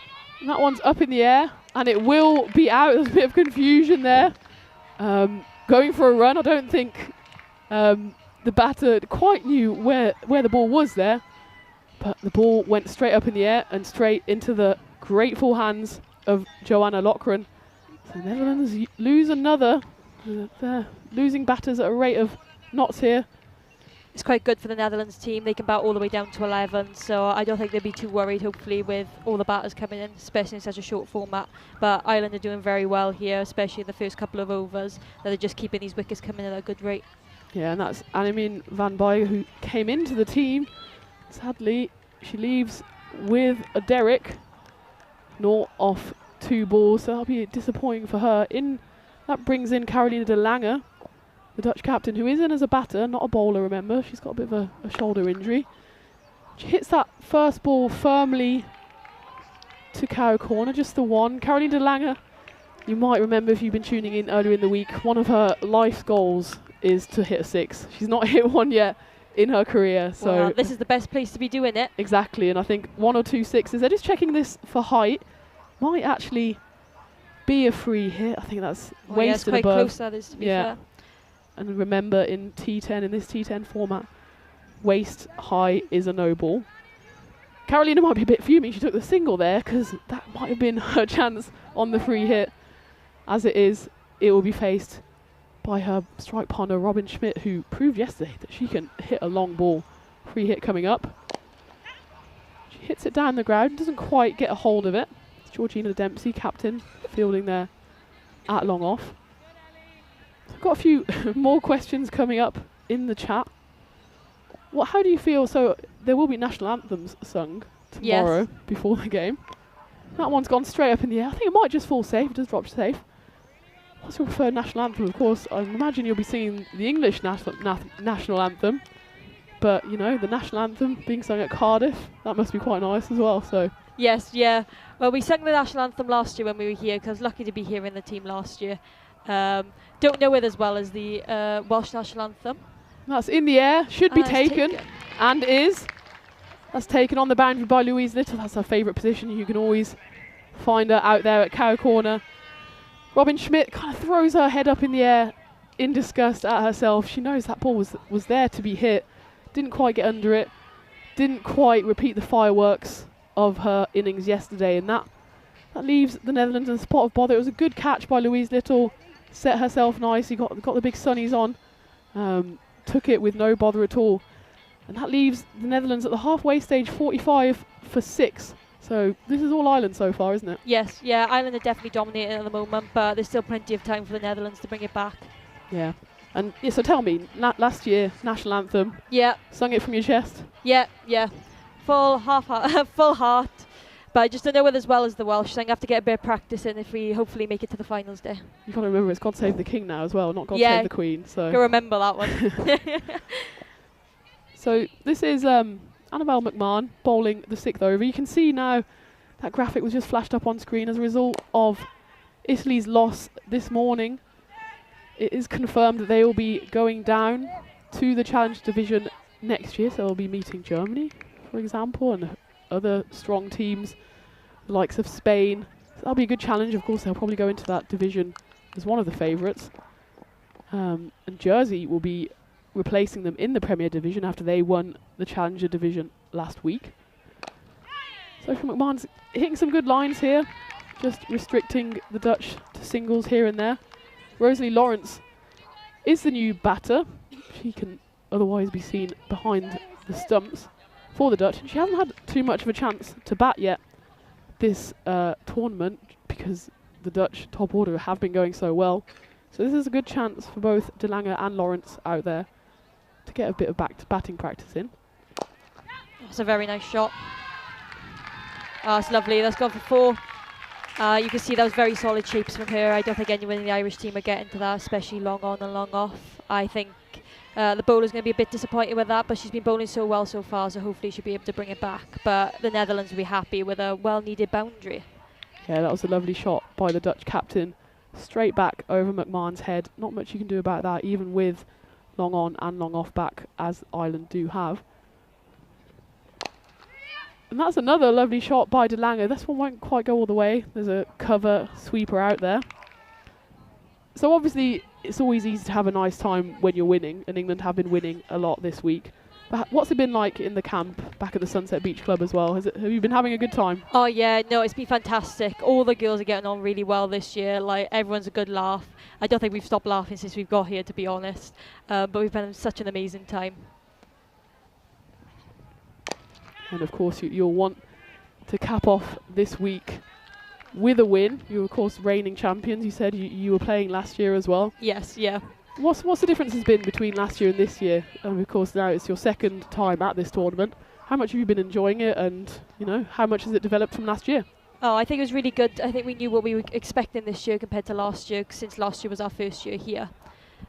And that one's up in the air, and it will be out. There's a bit of confusion there. Going for a run. I don't think the batter quite knew where the ball was there, but the ball went straight up in the air and straight into the grateful hands of Joanna Loughran. So the Netherlands lose another. They're losing batters at a rate of knots here. It's quite good for the Netherlands team. They can bat all the way down to 11, so I don't think they'll be too worried, hopefully, with all the batters coming in, especially in such a short format. But Ireland are doing very well here, especially in the first couple of overs, that they're just keeping these wickets coming at a good rate. Yeah, and that's Annemien van Buygen, who came into the team. Sadly, she leaves with a derrick, 0 off 2 balls, so that'll be disappointing for her. That brings in Caroline de Lange, the Dutch captain, who is in as a batter, not a bowler, remember. She's got a bit of a shoulder injury. She hits that first ball firmly to cow corner, just the one. Caroline de Lange, you might remember if you've been tuning in earlier in the week, one of her life goals is to hit a 6. She's not hit one yet in her career. So well, this is the best place to be doing it. Exactly, and I think 1 or 2 6s. They're just checking this for height. Might actually be a free hit. I think that's waist and above. Quite close, that is, to be fair. And remember, in this T10 format, waist high is a no ball. Carolina might be a bit fuming. She took the single there because that might have been her chance on the free hit. As it is, it will be faced by her strike partner, Robin Schmidt, who proved yesterday that she can hit a long ball Free hit coming up. She hits it down the ground, doesn't quite get a hold of it. It's Georgina Dempsey, captain, fielding there at long off. I've got a few more questions coming up in the chat. How do you feel? So there will be national anthems sung tomorrow before the game. That one's gone straight up in the air. I think it might just fall safe. It does drop safe. What's your preferred national anthem? Of course, I imagine you'll be singing the English national anthem. But, you know, the national anthem being sung at Cardiff, that must be quite nice as well. So Yes, yeah. Well, we sang the national anthem last year when we were here, because I was lucky to be here in the team last year. Don't know it as well as the Welsh national anthem. That's in the air, should be taken, and is. That's taken on the boundary by Louise Little. That's her favourite position. You can always find her out there at cow corner. Robin Schmidt kind of throws her head up in the air in disgust at herself. She knows that ball was there to be hit. Didn't quite get under it. Didn't quite repeat the fireworks of her innings yesterday, and that leaves the Netherlands in a spot of bother. It was a good catch by Louise Little. Set herself nicely, got the big sunnies on. Took it with no bother at all. And that leaves the Netherlands at the halfway stage, 45 for 6. So this is all Ireland so far, isn't it? Yes, yeah, Ireland are definitely dominating at the moment, but there's still plenty of time for the Netherlands to bring it back. Yeah. And yeah, so tell me, last year, national anthem. Yeah. Sung it from your chest? Yeah. Full heart. But I just don't know it as well as the Welsh, so I'm going to have to get a bit of practice in if we hopefully make it to the finals day. You've got to remember it's God Save the King now as well, not God Save the Queen. So go remember that one. So this is Annabelle McMahon bowling the 6th over. You can see now that graphic was just flashed up on screen as a result of Italy's loss this morning. It is confirmed that they will be going down to the Challenge Division next year, so they'll be meeting Germany, for example, and other strong teams, the likes of Spain. So that'll be a good challenge. Of course, they'll probably go into that division as one of the favourites. And Jersey will be replacing them in the Premier Division after they won the Challenger Division last week. Sophie McMahon's hitting some good lines here, just restricting the Dutch to singles here and there. Rosalie Lawrence is the new batter. She can otherwise be seen behind the stumps for the Dutch. And she hasn't had too much of a chance to bat yet this tournament because the Dutch top order have been going so well. So this is a good chance for both De Lange and Lawrence out there to get a bit of batting practice in. That's a very nice shot. That's lovely. That's gone for 4. You can see that was very solid shapes from her. I don't think anyone in the Irish team are getting to that, especially long on and long off. I think the bowler's going to be a bit disappointed with that, but she's been bowling so well so far, so hopefully she'll be able to bring it back. But the Netherlands will be happy with a well-needed boundary. Yeah, that was a lovely shot by the Dutch captain. Straight back over McMahon's head. Not much you can do about that, even with long on and long off back, as Ireland do have. And that's another lovely shot by De Lange. This one won't quite go all the way. There's a cover sweeper out there. So obviously, it's always easy to have a nice time when you're winning, and England have been winning a lot this week. But what's it been like in the camp back at the Sunset Beach Club as well? Have you been having a good time? Oh yeah, no, it's been fantastic. All the girls are getting on really well this year. Like, everyone's a good laugh. I don't think we've stopped laughing since we've got here, to be honest. But we've had such an amazing time. And of course, you'll want to cap off this week with a win. You're of course reigning champions. You said you were playing last year as well. Yes, yeah. What's the difference has been between last year and this year? Of course, now it's your second time at this tournament. How much have you been enjoying it, and how much has it developed from last year? Oh, I think it was really good. I think we knew what we were expecting this year compared to last year, since last year was our first year here.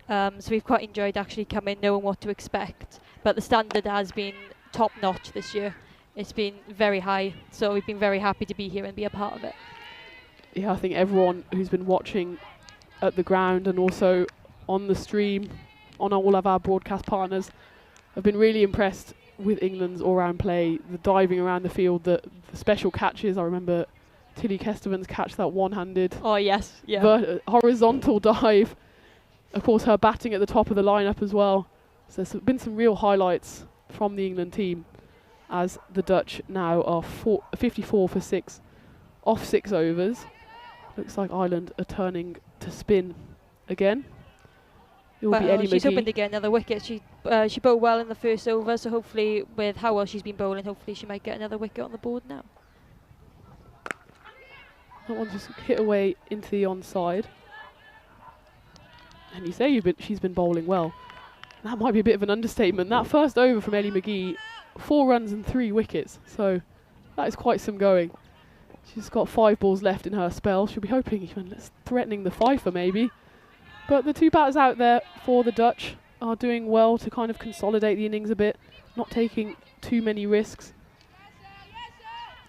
So we've quite enjoyed actually coming, knowing what to expect. But the standard has been top notch this year. It's been very high, so we've been very happy to be here and be a part of it. Yeah, I think everyone who's been watching at the ground and also on the stream, on all of our broadcast partners, have been really impressed with England's all-round play, the diving around the field, the special catches. I remember Tilly Kesterman's catch, that one-handed horizontal dive. Of course, her batting at the top of the lineup as well. So there's been some real highlights from the England team, as the Dutch now are 54 for 6 off 6 overs. Looks like Ireland are turning to spin again. It will be Eddie she's McGee. hoping to get another wicket. She she bowled well in the first over, so hopefully with how well she's been bowling, hopefully she might get another wicket on the board now. That one just hit away into the onside. And you say she's been bowling well. That might be a bit of an understatement. That first over from Ellie McGee, 4 runs and 3 wickets. So that is quite some going. She's got 5 balls left in her spell. She'll be hoping, even threatening the fifer maybe. But the 2 batters out there for the Dutch are doing well to kind of consolidate the innings a bit, not taking too many risks.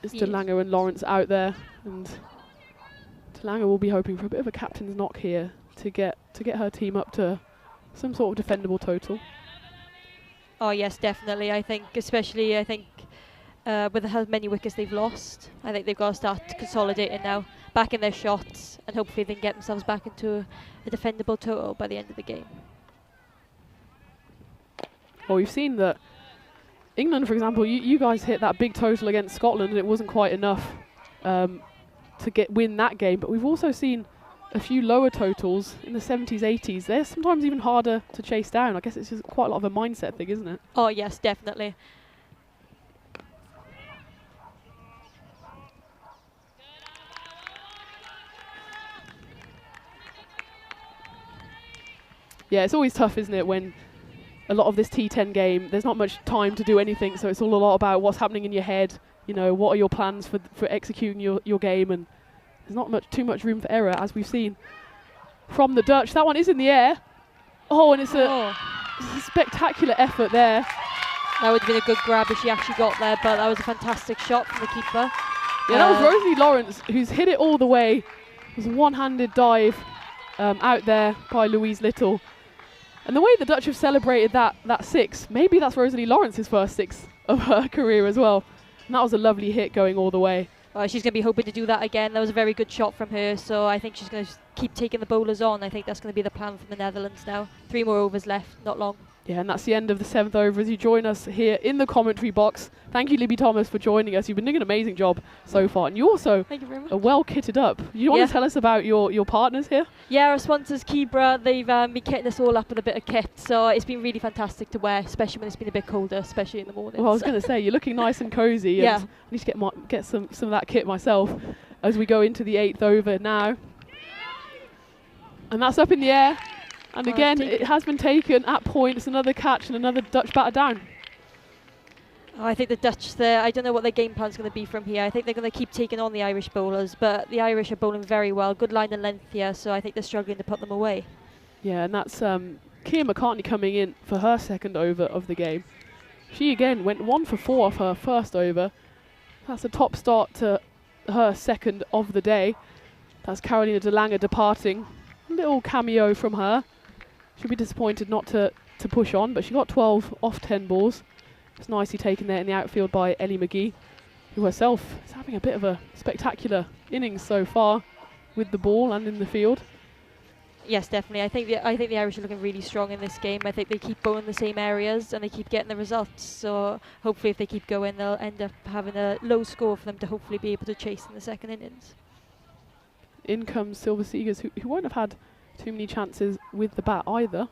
It's Yes. DeLange and Lawrence out there, and DeLange will be hoping for a bit of a captain's knock here to get her team up to some sort of defendable total. Oh yes, definitely. I think, especially, with how many wickets they've lost, I think they've got to start consolidating now, back in their shots, and hopefully they can get themselves back into a defendable total by the end of the game. Well, we've seen that England, for example, you guys hit that big total against Scotland, and it wasn't quite enough to win that game. But we've also seen a few lower totals in the 70s, 80s. They're sometimes even harder to chase down. I guess it's just quite a lot of a mindset thing, isn't it? Oh yes, definitely. Yeah, it's always tough, isn't it, when a lot of this T10 game, there's not much time to do anything, so it's all a lot about what's happening in your head. You know, what are your plans for executing your game, and there's not too much room for error, as we've seen from the Dutch. That one is in the air. Oh, and it's a spectacular effort there. That would have been a good grab if she actually got there, but that was a fantastic shot from the keeper. Yeah, that was Rosalie Lawrence, who's hit it all the way. It was a one-handed dive out there by Louise Little. And the way the Dutch have celebrated that 6, maybe that's Rosalie Lawrence's first 6 of her career as well. And that was a lovely hit going all the way. She's going to be hoping to do that again. That was a very good shot from her, so I think she's going to keep taking the bowlers on. I think that's going to be the plan from the Netherlands now. 3 more overs left, not long. Yeah, and that's the end of the 7th over as you join us here in the commentary box. Thank you, Libby Thomas, for joining us. You've been doing an amazing job so far. And you also Thank you very much. are well kitted up. You want to tell us about your partners here? Yeah, our sponsors, Kebra, they've been kitting us all up with a bit of kit. So it's been really fantastic to wear, especially when it's been a bit colder, especially in the morning. Well, I was going to say, you're looking nice and cozy. Yeah. And I need to get some of that kit myself as we go into the 8th over now. And that's up in the air. And again, it has been taken at point. It's another catch and another Dutch batter down. I think the Dutch there, I don't know what their game plan's going to be from here. I think they're going to keep taking on the Irish bowlers, but the Irish are bowling very well. Good line and length here, so I think they're struggling to put them away. Yeah, and that's Kia McCartney coming in for her 2nd over of the game. She again went 1 for 4 off her first over. That's a top start to her 2nd of the day. That's Carolina DeLange departing. A little cameo from her. She'll be disappointed not to push on, but she got 12 off 10 balls. It's nicely taken there in the outfield by Ellie McGee, who herself is having a bit of a spectacular innings so far with the ball and in the field. Yes, definitely. I think the Irish are looking really strong in this game. I think they keep bowling the same areas and they keep getting the results. So hopefully if they keep going, they'll end up having a low score for them to hopefully be able to chase in the 2nd innings. In comes Silver Seegers, who won't have had too many chances with the bat either.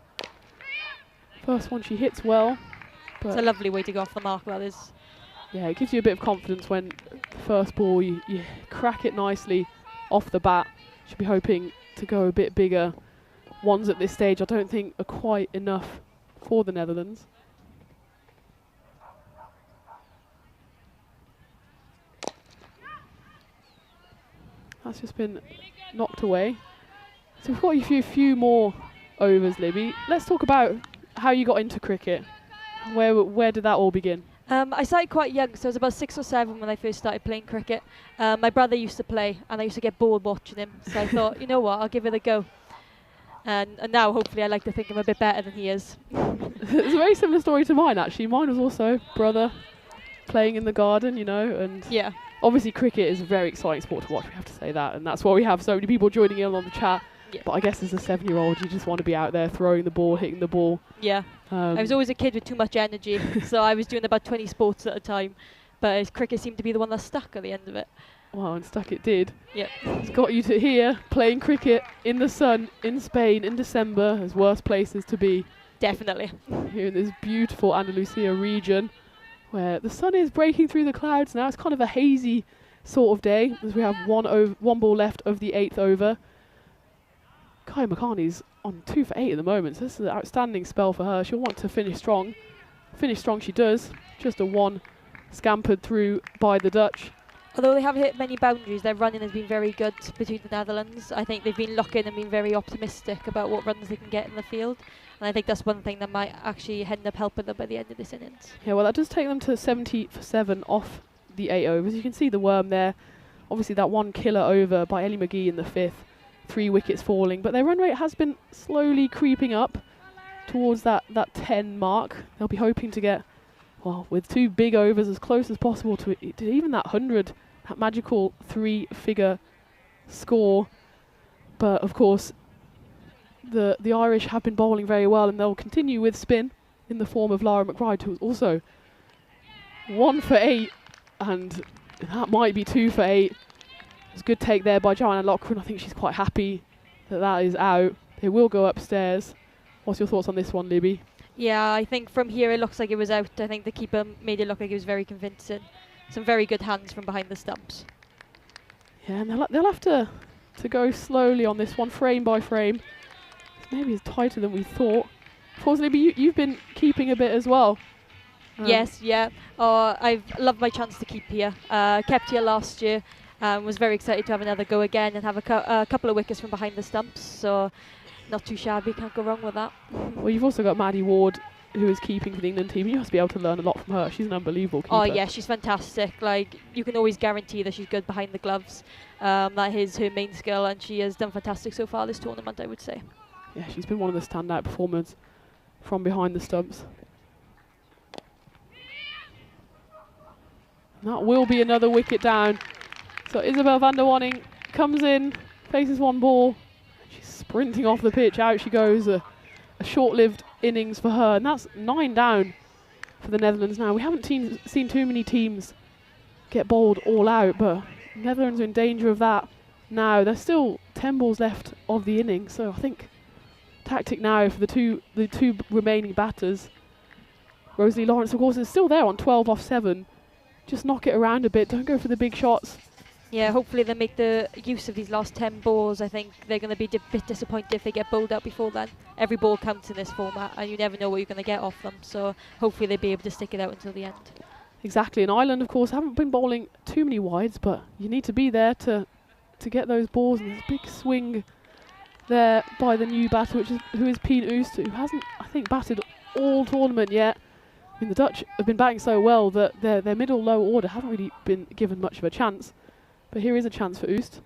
First one she hits well. But it's a lovely way to go off the mark, that is. Yeah, it gives you a bit of confidence when the first ball, you crack it nicely off the bat. Should be hoping to go a bit bigger. Ones at this stage I don't think are quite enough for the Netherlands. That's just been knocked away. So we've got a few more overs, Libby. Let's talk about how you got into cricket. Where did that all begin? I started quite young, so I was about 6 or 7 when I first started playing cricket. My brother used to play, and I used to get bored watching him. So I thought, you know what, I'll give it a go. And now, hopefully, I like to think I'm a bit better than he is. It's a very similar story to mine, actually. Mine was also brother playing in the garden, you know, and yeah. Obviously cricket is a very exciting sport to watch, we have to say that, and that's why we have so many people joining in on the chat. Yeah. But I guess as a 7-year-old, you just want to be out there throwing the ball, hitting the ball. Yeah. I was always a kid with too much energy, so I was doing about 20 sports at a time. But cricket seemed to be the one that stuck at the end of it. Well, and stuck it did. Yep. It's got you to here, playing cricket in the sun, in Spain, in December, as worse places to be. Definitely. Here in this beautiful Andalusia region, where the sun is breaking through the clouds now. It's kind of a hazy sort of day, as we have one ball left of the 8th over. Kai McCartney's on 2 for 8 at the moment, so this is an outstanding spell for her. She'll want to finish strong. Finish strong she does. Just a 1 scampered through by the Dutch. Although they haven't hit many boundaries, their running has been very good between the Netherlands. I think they've been looking and been very optimistic about what runs they can get in the field. And I think that's one thing that might actually end up helping them by the end of this innings. Yeah, well, that does take them to 70 for 7 off the 8 overs. You can see the worm there. Obviously, that 1 killer over by Ellie McGee in the 5th. 3 wickets falling. But their run rate has been slowly creeping up towards that 10 mark. They'll be hoping to get, well, with 2 big overs as close as possible to even that 100, that magical 3-figure score. But, of course, the Irish have been bowling very well, and they'll continue with spin in the form of Lara McBride, who's also 1 for 8, and that might be 2 for 8. It's a good take there by Joanna Lochran. I think she's quite happy that that is out. They will go upstairs. What's your thoughts on this one, Libby? Yeah, I think from here it looks like it was out. I think the keeper made it look like it was very convincing. Some very good hands from behind the stumps. Yeah, and they'll have to go slowly on this one, frame by frame. Maybe it's tighter than we thought. Of course, Libby, you've been keeping a bit as well. Yes, yeah. I've loved my chance to keep here. Kept here last year. Was very excited to have another go again and have a couple of wickets from behind the stumps. So not too shabby, can't go wrong with that. Well, you've also got Maddie Ward, who is keeping for the England team. You must be able to learn a lot from her. She's an unbelievable keeper. Oh yeah, she's fantastic. Like, you can always guarantee that she's good behind the gloves. That is her main skill, and she has done fantastic so far this tournament, I would say. Yeah, she's been one of the standout performers from behind the stumps. And that will be another wicket down. So Isabel van der Wanning comes in, faces 1 ball. She's sprinting off the pitch. Out she goes. A short-lived innings for her. And that's 9 down for the Netherlands now. We haven't seen too many teams get bowled all out, but Netherlands are in danger of that now. There's still 10 balls left of the innings. So I think tactic now for the two remaining batters. Rosalie Lawrence, of course, is still there on 12 off 7. Just knock it around a bit. Don't go for the big shots. Yeah, hopefully they make the use of these last 10 balls. I think they're going to be a bit disappointed if they get bowled out before then. Every ball counts in this format, and you never know what you're going to get off them. So hopefully they'll be able to stick it out until the end. Exactly. And Ireland, of course, haven't been bowling too many wides, but you need to be there to get those balls. And there's a big swing there by the new batter, who is Pien Oost, who hasn't, I think, batted all tournament yet. I mean, the Dutch have been batting so well that their middle-low order haven't really been given much of a chance. But here is a chance for Oost.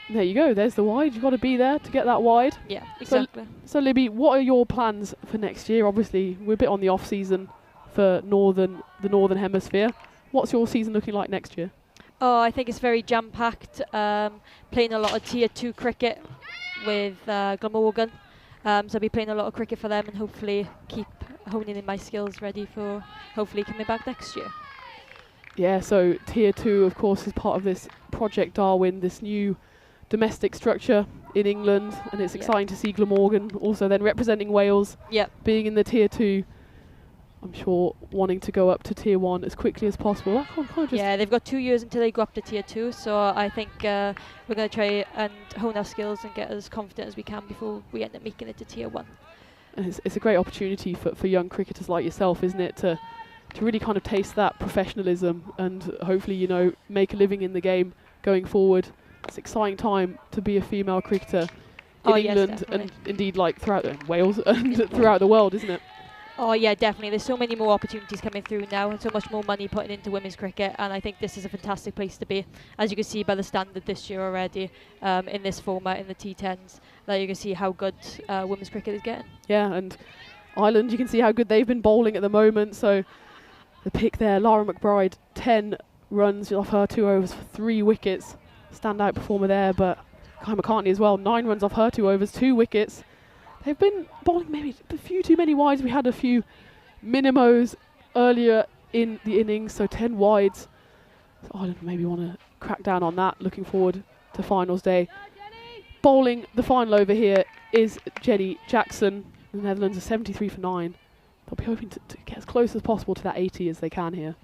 There you go, there's the wide. You've got to be there to get that wide. Yeah, exactly. So Libby, what are your plans for next year? Obviously, we're a bit on the off-season for the Northern Hemisphere. What's your season looking like next year? Oh, I think it's very jam-packed. Playing a lot of Tier 2 cricket with Glamorgan. So I'll be playing a lot of cricket for them and hopefully keep honing in my skills ready for hopefully coming back next year. Yeah, so Tier 2, of course, is part of this Project Darwin, this new domestic structure in England, and it's exciting to see Glamorgan also then representing Wales, being in the Tier 2. I'm sure wanting to go up to Tier 1 as quickly as possible. Yeah, they've got 2 years until they go up to Tier 2, so I think we're going to try and hone our skills and get as confident as we can before we end up making it to Tier 1. And it's a great opportunity for young cricketers like yourself, isn't it, to really kind of taste that professionalism and hopefully, you know, make a living in the game going forward. It's an exciting time to be a female cricketer in England and indeed like throughout Wales and throughout the world, isn't it? Oh yeah, definitely. There's so many more opportunities coming through now and so much more money putting into women's cricket, and I think this is a fantastic place to be. As you can see by the standard this year already, in this format, in the T10s, that you can see how good women's cricket is getting. Yeah, and Ireland, you can see how good they've been bowling at the moment. So the pick there, Lara McBride, 10 runs off her 2 overs for 3 wickets. Standout performer there, but Kai McCartney as well, 9 runs off her 2 overs, 2 wickets. They've been bowling maybe a few too many wides. We had a few minimos earlier in the innings, so 10 wides. So Ireland maybe want to crack down on that, looking forward to finals day. Bowling the final over here is Jenny Jackson. The Netherlands are 73 for 9. They'll be hoping to get as close as possible to that 80 as they can here.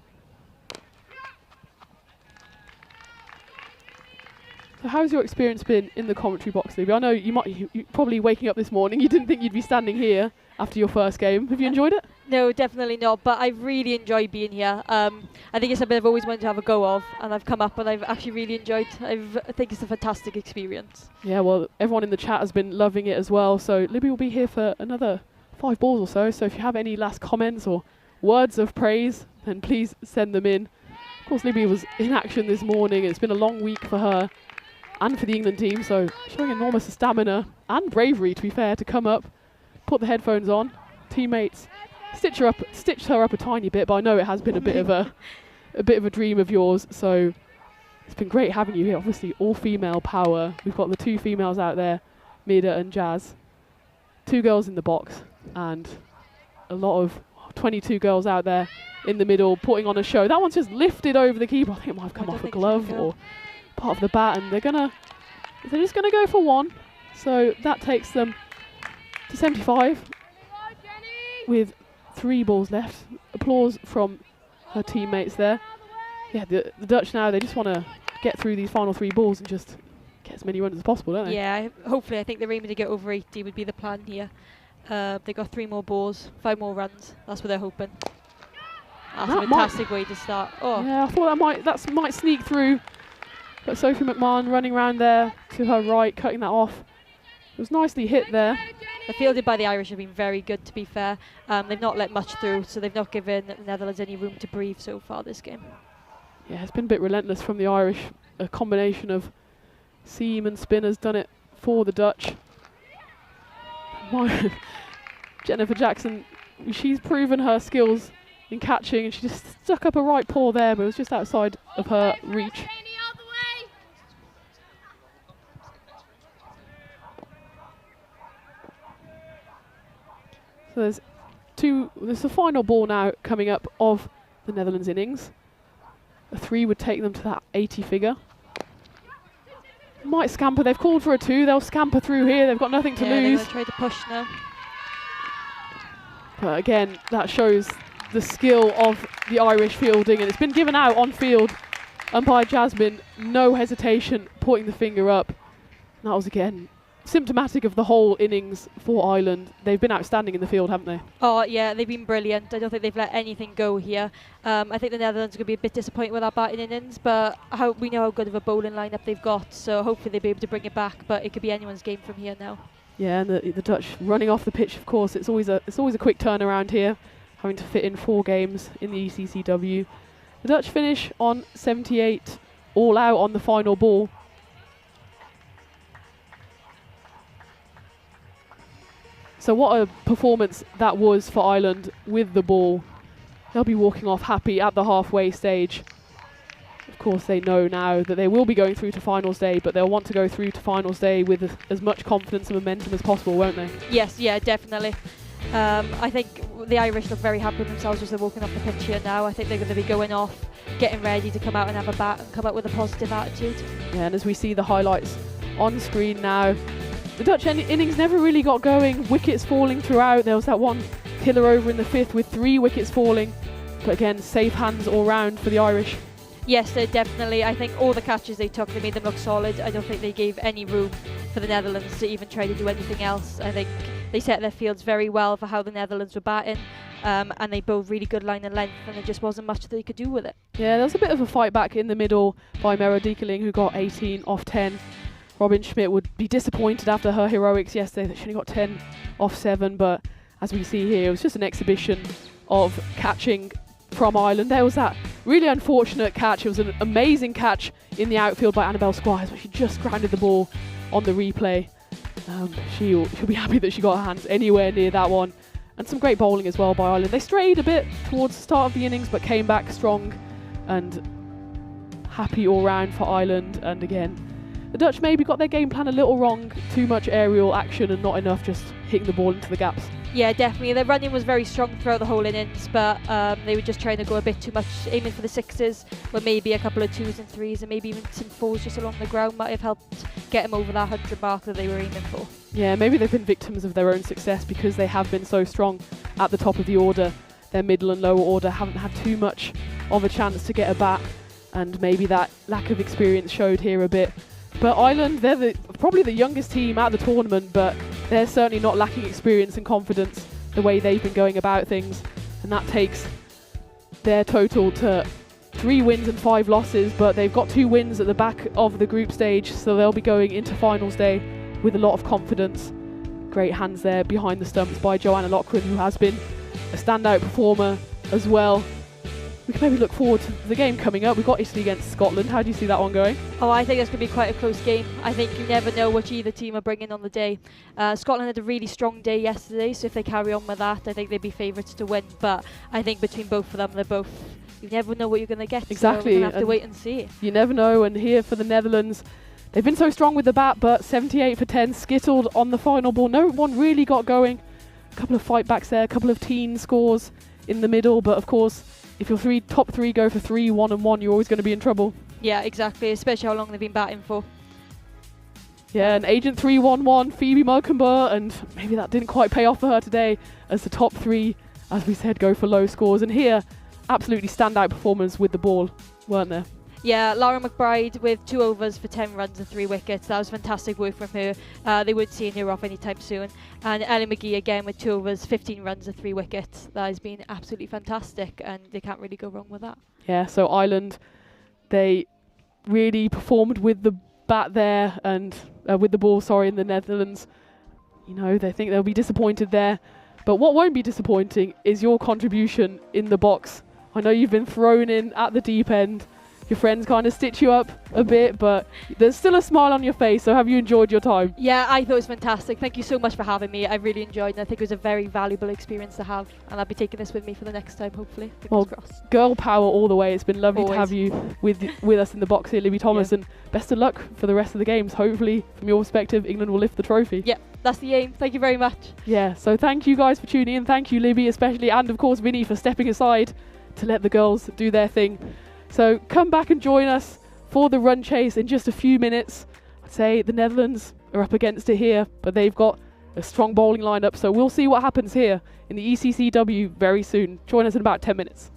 So how's your experience been in the commentary box, Libby? I know you probably waking up this morning, you didn't think you'd be standing here after your first game. Have you enjoyed it? No, definitely not, but I've really enjoyed being here. I think it's something I've always wanted to have a go of, and I've come up and I've actually really enjoyed. I think it's a fantastic experience. Yeah, well, everyone in the chat has been loving it as well, so Libby will be here for another 5 balls or so, so if you have any last comments or words of praise, then please send them in. Of course, Libby was in action this morning. It's been a long week for her and for the England team, so showing enormous stamina and bravery, to be fair, to come up, put the headphones on, teammates stitched her up a tiny bit, but I know it has been a bit of a dream of yours, so it's been great having you here. Obviously all female power. We've got the 2 females out there, Mida and Jazz, 2 girls in the box, and a lot of 22 girls out there in the middle putting on a show. That one's just lifted over the keeper. I think it might have come off a glove or part of the bat, and they're just gonna go for 1. So that takes them to 75 with 3 balls left. Applause from her teammates there. Yeah, the Dutch now, they just want to get through these final 3 balls and just get as many runs as possible, don't they? Yeah, hopefully I think they're aiming to get over 80 would be the plan here. They've got 3 more balls, 5 more runs. That's what they're hoping. That's a fantastic way to start. Oh. Yeah, I thought that might sneak through. But Sophie McMahon running around there to her right, cutting that off. It was nicely hit there. The fielding by the Irish have been very good, to be fair. They've not let much through, so they've not given the Netherlands any room to breathe so far this game. Yeah, it's been a bit relentless from the Irish. A combination of seam and spin has done it for the Dutch. Jennifer Jackson, she's proven her skills in catching, and she just stuck up a right paw there, but it was just outside of her reach. So there's the final ball now coming up of the Netherlands innings. A 3 would take them to that 80 figure. Might scamper, they've called for a 2, they'll scamper through here, they've got nothing to lose. They're going to try to push now. But again, that shows the skill of the Irish fielding, and it's been given out on field. Umpire Jasmine, no hesitation, putting the finger up. And that was again symptomatic of the whole innings for Ireland. They've been outstanding in the field, haven't they? Oh yeah, they've been brilliant. I don't think they've let anything go here. I think the Netherlands are going to be a bit disappointed with that batting innings, but we know how good of a bowling lineup they've got, so hopefully they'll be able to bring it back, but it could be anyone's game from here now. Yeah, and the Dutch running off the pitch, of course. It's always a quick turnaround here, having to fit in 4 games in the ECC-W. The Dutch finish on 78, all out on the final ball. So what a performance that was for Ireland with the ball. They'll be walking off happy at the halfway stage. Of course, they know now that they will be going through to finals day, but they'll want to go through to finals day with as much confidence and momentum as possible, won't they? Yes, yeah, definitely. I think the Irish look very happy with themselves as they're walking off the pitch here now. I think they're going to be going off, getting ready to come out and have a bat and come out with a positive attitude. Yeah, and as we see the highlights on screen now, the Dutch innings never really got going, wickets falling throughout. There was that one killer over in the 5th with 3 wickets falling. But again, safe hands all round for the Irish. Yes, definitely. I think all the catches they took, they made them look solid. I don't think they gave any room for the Netherlands to even try to do anything else. I think they set their fields very well for how the Netherlands were batting. And they bowled really good line and length, and there just wasn't much they could do with it. Yeah, there was a bit of a fight back in the middle by Mera Diekeling, who got 18 off 10. Robin Schmidt would be disappointed after her heroics yesterday that she only got 10 off 7, but as we see here, it was just an exhibition of catching from Ireland. There was that really unfortunate catch. It was an amazing catch in the outfield by Annabelle Squires, but she just grounded the ball on the replay. She'll be happy that she got her hands anywhere near that one. And some great bowling as well by Ireland. They strayed a bit towards the start of the innings, but came back strong and happy all round for Ireland. And again, the Dutch maybe got their game plan a little wrong. Too much aerial action and not enough just hitting the ball into the gaps. Yeah, definitely. Their running was very strong throughout the whole innings, but they were just trying to go a bit too much, aiming for the sixes, with maybe a couple of twos and threes, and maybe even some fours just along the ground might have helped get them over that 100 mark that they were aiming for. Yeah, maybe they've been victims of their own success because they have been so strong at the top of the order. Their middle and lower order haven't had too much of a chance to get a bat, and maybe that lack of experience showed here a bit. But Ireland, they're probably the youngest team at the tournament, but they're certainly not lacking experience and confidence the way they've been going about things. And that takes their total to 3 wins and 5 losses, but they've got 2 wins at the back of the group stage, so they'll be going into finals day with a lot of confidence. Great hands there behind the stumps by Joanna Loughran, who has been a standout performer as well. We can maybe look forward to the game coming up. We've got Italy against Scotland. How do you see that one going? Oh, I think it's going to be quite a close game. I think you never know which either team are bringing on the day. Scotland had a really strong day yesterday, so if they carry on with that, I think they'd be favourites to win. But I think between both of them, you never know what you're going to get. Exactly. So we're going to have to wait and see. You never know. And here for the Netherlands, they've been so strong with the bat, but 78 for 10, skittled on the final ball. No one really got going. A couple of fight backs there, a couple of teen scores in the middle, but of course, if your top three go for 3, 1 and 1, you're always going to be in trouble. Yeah, exactly, especially how long they've been batting for. Yeah, and Agent 311, Phoebe Mulkenber, and maybe that didn't quite pay off for her today, as the top 3, as we said, go for low scores. And here, absolutely standout performers with the ball, weren't there? Yeah, Laura McBride with 2 overs for 10 runs and 3 wickets. That was fantastic work from her. They weren't seeing her off anytime soon. And Ellie McGee again with 2 overs, 15 runs and 3 wickets. That has been absolutely fantastic, and they can't really go wrong with that. Yeah, so Ireland, they really performed with the bat there and with the ball, in the Netherlands. You know, they think they'll be disappointed there. But what won't be disappointing is your contribution in the box. I know you've been thrown in at the deep end. Your friends kind of stitch you up a bit, but there's still a smile on your face, so have you enjoyed your time? Yeah, I thought it was fantastic. Thank you so much for having me. I really enjoyed it. I think it was a very valuable experience to have, and I'll be taking this with me for the next time, hopefully. Fingers crossed. Girl power all the way. It's been lovely Always. to have you with us in the box here, Libby Thomas, and best of luck for the rest of the games. Hopefully, from your perspective, England will lift the trophy. Yeah, that's the aim. Thank you very much. Yeah, so thank you guys for tuning in. Thank you, Libby, especially, and of course, Vinny, for stepping aside to let the girls do their thing. So come back and join us for the run chase in just a few minutes. I'd say the Netherlands are up against it here, but they've got a strong bowling lineup, so we'll see what happens here in the ECC-W very soon. Join us in about 10 minutes.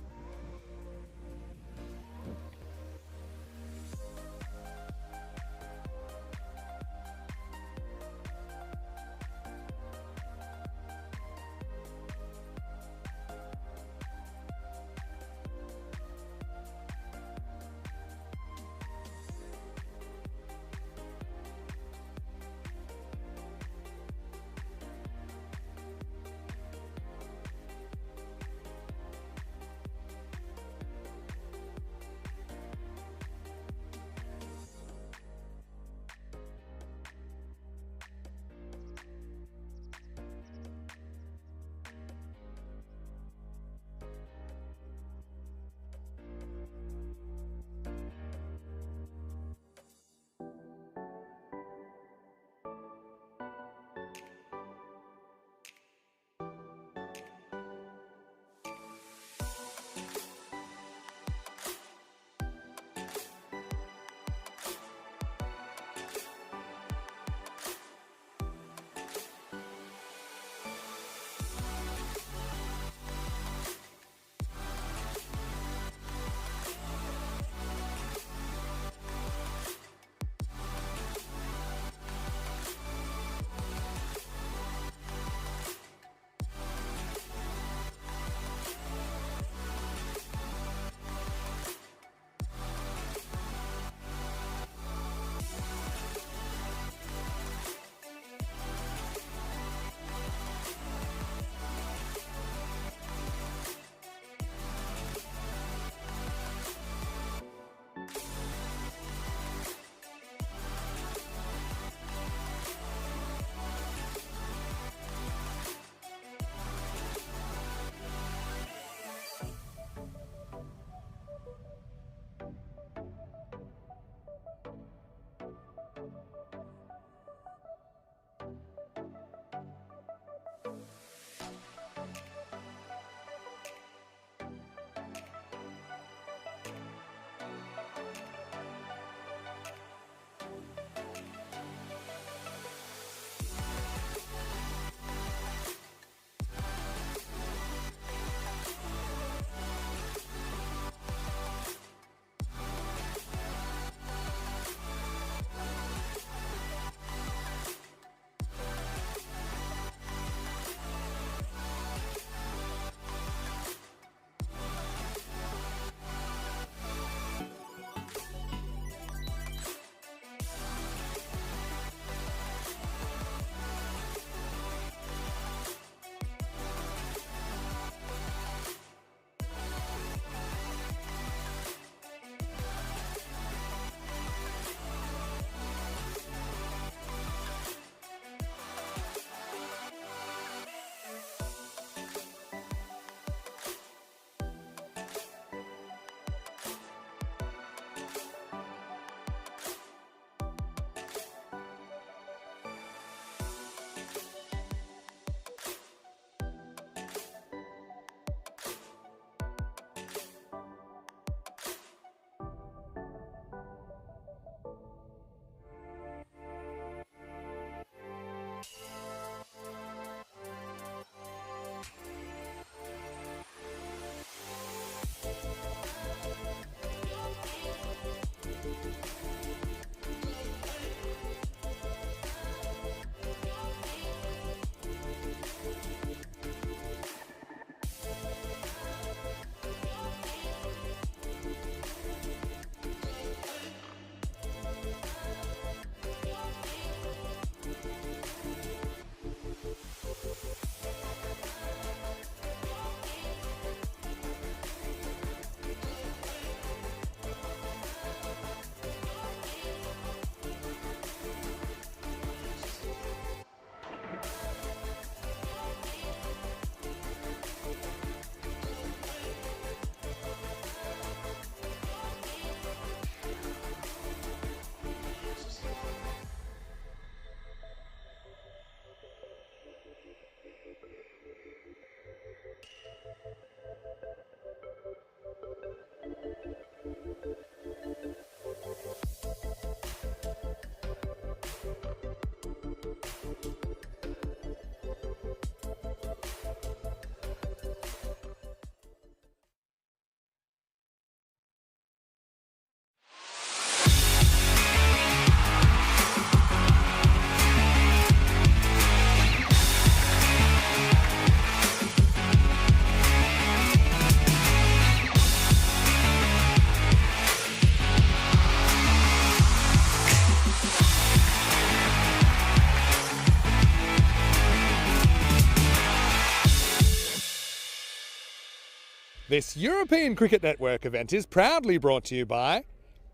This European Cricket Network event is proudly brought to you by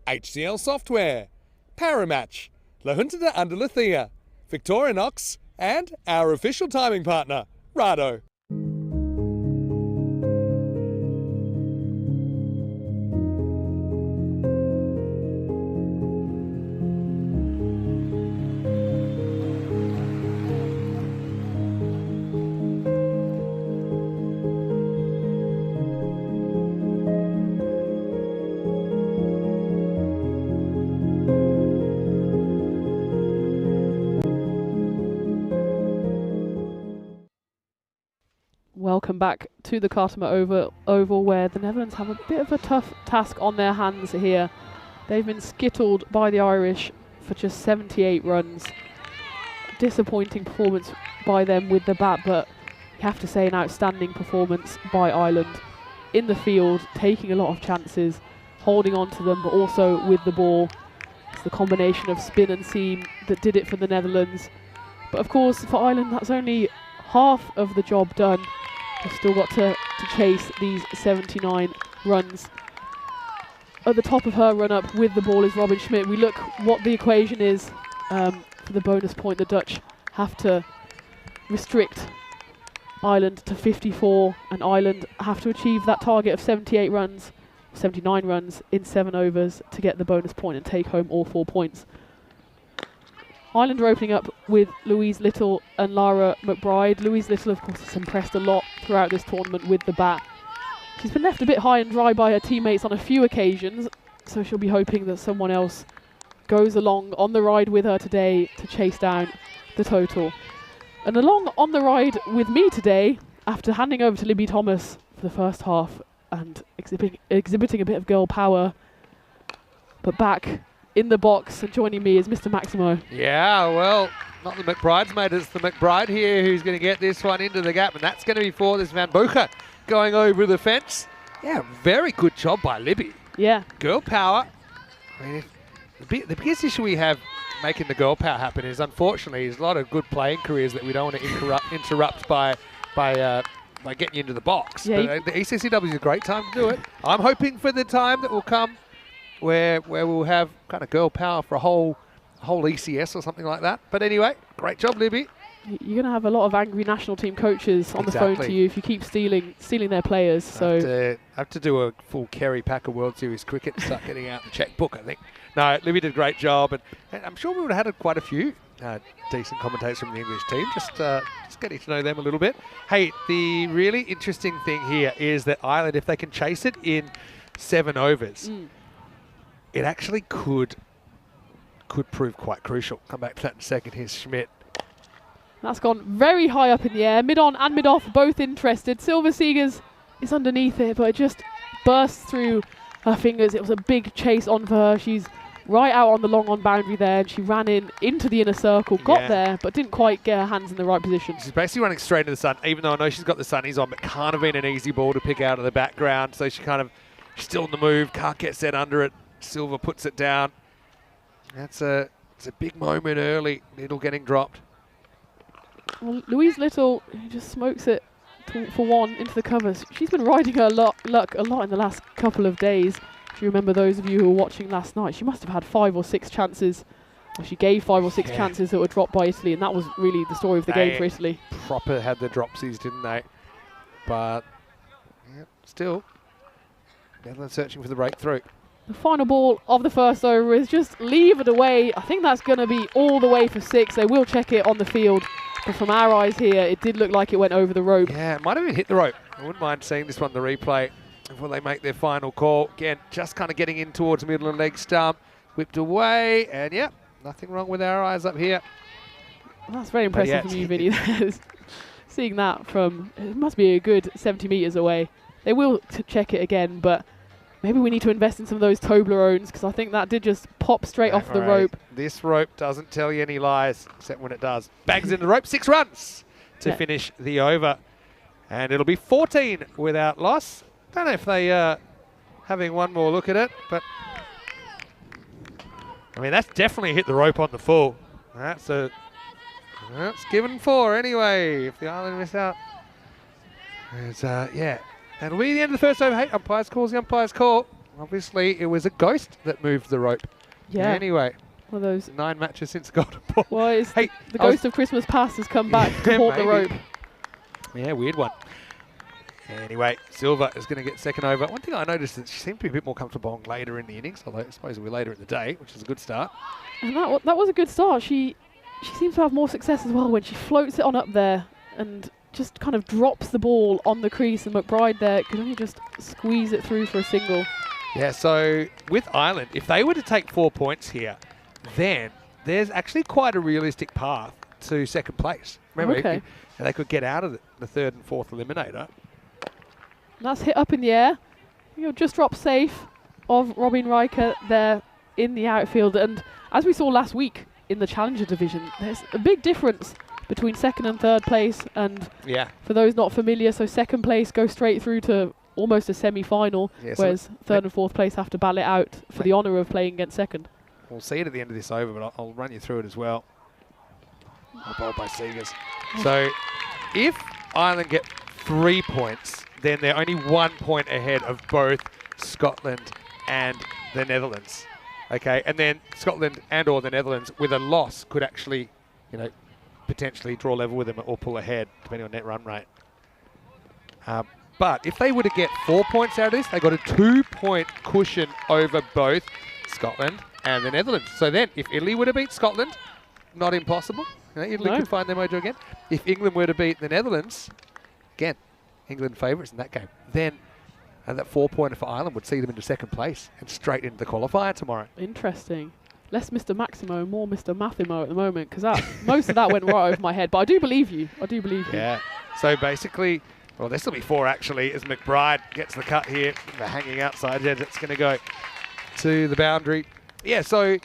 HCL Software, Paramatch, La Junta de Andalucía, Victorinox, and our official timing partner, Rado. Welcome back to the Cartama Oval, where the Netherlands have a bit of a tough task on their hands here. They've been skittled by the Irish for just 78 runs. Disappointing performance by them with the bat, but you have to say an outstanding performance by Ireland in the field, taking a lot of chances, holding on to them, but also with the ball. It's the combination of spin and seam that did it for the Netherlands. But of course, for Ireland, that's only half of the job done. They've still got to chase these 79 runs. At the top of her run-up with the ball is Robin Schmidt. We look what the equation is for the bonus point. The Dutch have to restrict Ireland to 54, and Ireland have to achieve that target of 78 runs, 79 runs in 7 overs to get the bonus point and take home all 4 points. Ireland are opening up with Louise Little and Lara McBride. Louise Little, of course, has impressed a lot throughout this tournament with the bat. She's been left a bit high and dry by her teammates on a few occasions, so she'll be hoping that someone else goes along on the ride with her today to chase down the total. And along on the ride with me today, after handing over to Libby Thomas for the first half and exhibiting a bit of girl power, but back in the box and joining me is Mr. Maximo. Yeah, well, not the McBride's mate, it's the McBride here who's going to get this one into the gap, and that's going to be for this Van Boeker going over the fence. Yeah, very good job by Libby. Yeah. Girl power. I mean, the biggest issue we have making the girl power happen is, unfortunately, there's a lot of good playing careers that we don't want to interrupt by getting you into the box. Yeah, but the ECC-W is a great time to do it. I'm hoping for the time that will come where we'll have kind of girl power for a whole ECS or something like that. But anyway, great job, Libby. You're going to have a lot of angry national team coaches on the phone to you if you keep stealing their players. So I have to do a full Kerry Packer World Series cricket and start getting out the checkbook, I think. No, Libby did a great job, and I'm sure we would have had quite a few decent commentators from the English team, just getting to know them a little bit. Hey, the really interesting thing here is that Ireland, if they can chase it in 7 overs, it actually could prove quite crucial. Come back to that in a second. Here's Schmidt. That's gone very high up in the air. Mid-on and mid-off both interested. Silver Seegers is underneath it, but it just bursts through her fingers. It was a big chase on for her. She's right out on the long-on boundary there, and she ran into the inner circle, got there, but didn't quite get her hands in the right position. She's basically running straight into the sun, even though I know she's got the sunnies on, but can't have been an easy ball to pick out of the background. So she's still on the move, can't get set under it. Silver puts it down. It's a big moment early. Little getting dropped. Well, Louise Little just smokes it for one into the covers. She's been riding her luck a lot in the last couple of days. If you remember, those of you who were watching last night, she must have had 5 or 6 chances. Well, she gave 5 or 6 chances that were dropped by Italy, and that was really the story of the game for Italy. Proper had the dropsies, didn't they? But still, Netherlands searching for the breakthrough. The final ball of the first over is just levered away. I think that's going to be all the way for 6. They will check it on the field. But from our eyes here, it did look like it went over the rope. Yeah, it might have even hit the rope. I wouldn't mind seeing this one, the replay, before they make their final call. Again, just kind of getting in towards the middle of the leg stump. Whipped away, and nothing wrong with our eyes up here. Well, that's very impressive from you, Vinny. Seeing that from, it must be a good 70 metres away. They will check it again, but maybe we need to invest in some of those Toblerones, because I think that did just pop straight off the rope. This rope doesn't tell you any lies, except when it does. Bangs into the rope, 6 runs to finish the over. And it'll be 14 without loss. Don't know if they having one more look at it, but I mean, that's definitely hit the rope on the full. That's given 4 anyway, if the Ireland miss out. It's, That'll be the end of the first over. Hey, umpire's calls the umpire's call. Obviously, it was a ghost that moved the rope. Yeah. Anyway, One of those. 9 matches since Golden Ball. Well, it's Hey, the ghost of Christmas past has come back to haunt the rope. Yeah, weird one. Anyway, Silva is going to get second over. One thing I noticed is she seemed to be a bit more comfortable later in the innings, although I suppose we're later in the day, which is a good start. And that was a good start. She seems to have more success as well when she floats it on up there and just kind of drops the ball on the crease, and McBride there can only just squeeze it through for a single. Yeah, so with Ireland, if they were to take 4 points here, then there's actually quite a realistic path to second place. Remember, Okay. they could get out of the third and fourth eliminator. That's hit up in the air. Just drop safe of Robin Riker there in the outfield. And as we saw last week in the Challenger division, there's a big difference between second and third place. And Yeah. for those not familiar, so second place goes straight through to almost a semi-final, Yeah, so whereas third and fourth place have to battle it out for the honour of playing against second. We'll see it at the end of this over, but I'll run you through it as well. Bowled by Seegers. So if Ireland get 3 points, then they're only 1 point ahead of both Scotland and the Netherlands. Okay, and then Scotland and or the Netherlands with a loss could actually, potentially draw level with them or pull ahead, depending on net run rate. But if they were to get 4 points out of this, they got a 2-point cushion over both Scotland and the Netherlands. So then, if Italy were to beat Scotland, not impossible. Italy could find their mojo again. If England were to beat the Netherlands, again, England favourites in that game, then that 4-pointer for Ireland would see them into second place and straight into the qualifier tomorrow. Interesting. Less Mr. Maximo, more Mr. Mathimo at the moment, because most of that went right over my head. But I do believe you. Yeah. So basically, well, this will be 4 actually, as McBride gets the cut here. The hanging outside edge, it's going to go to the boundary. Yeah, so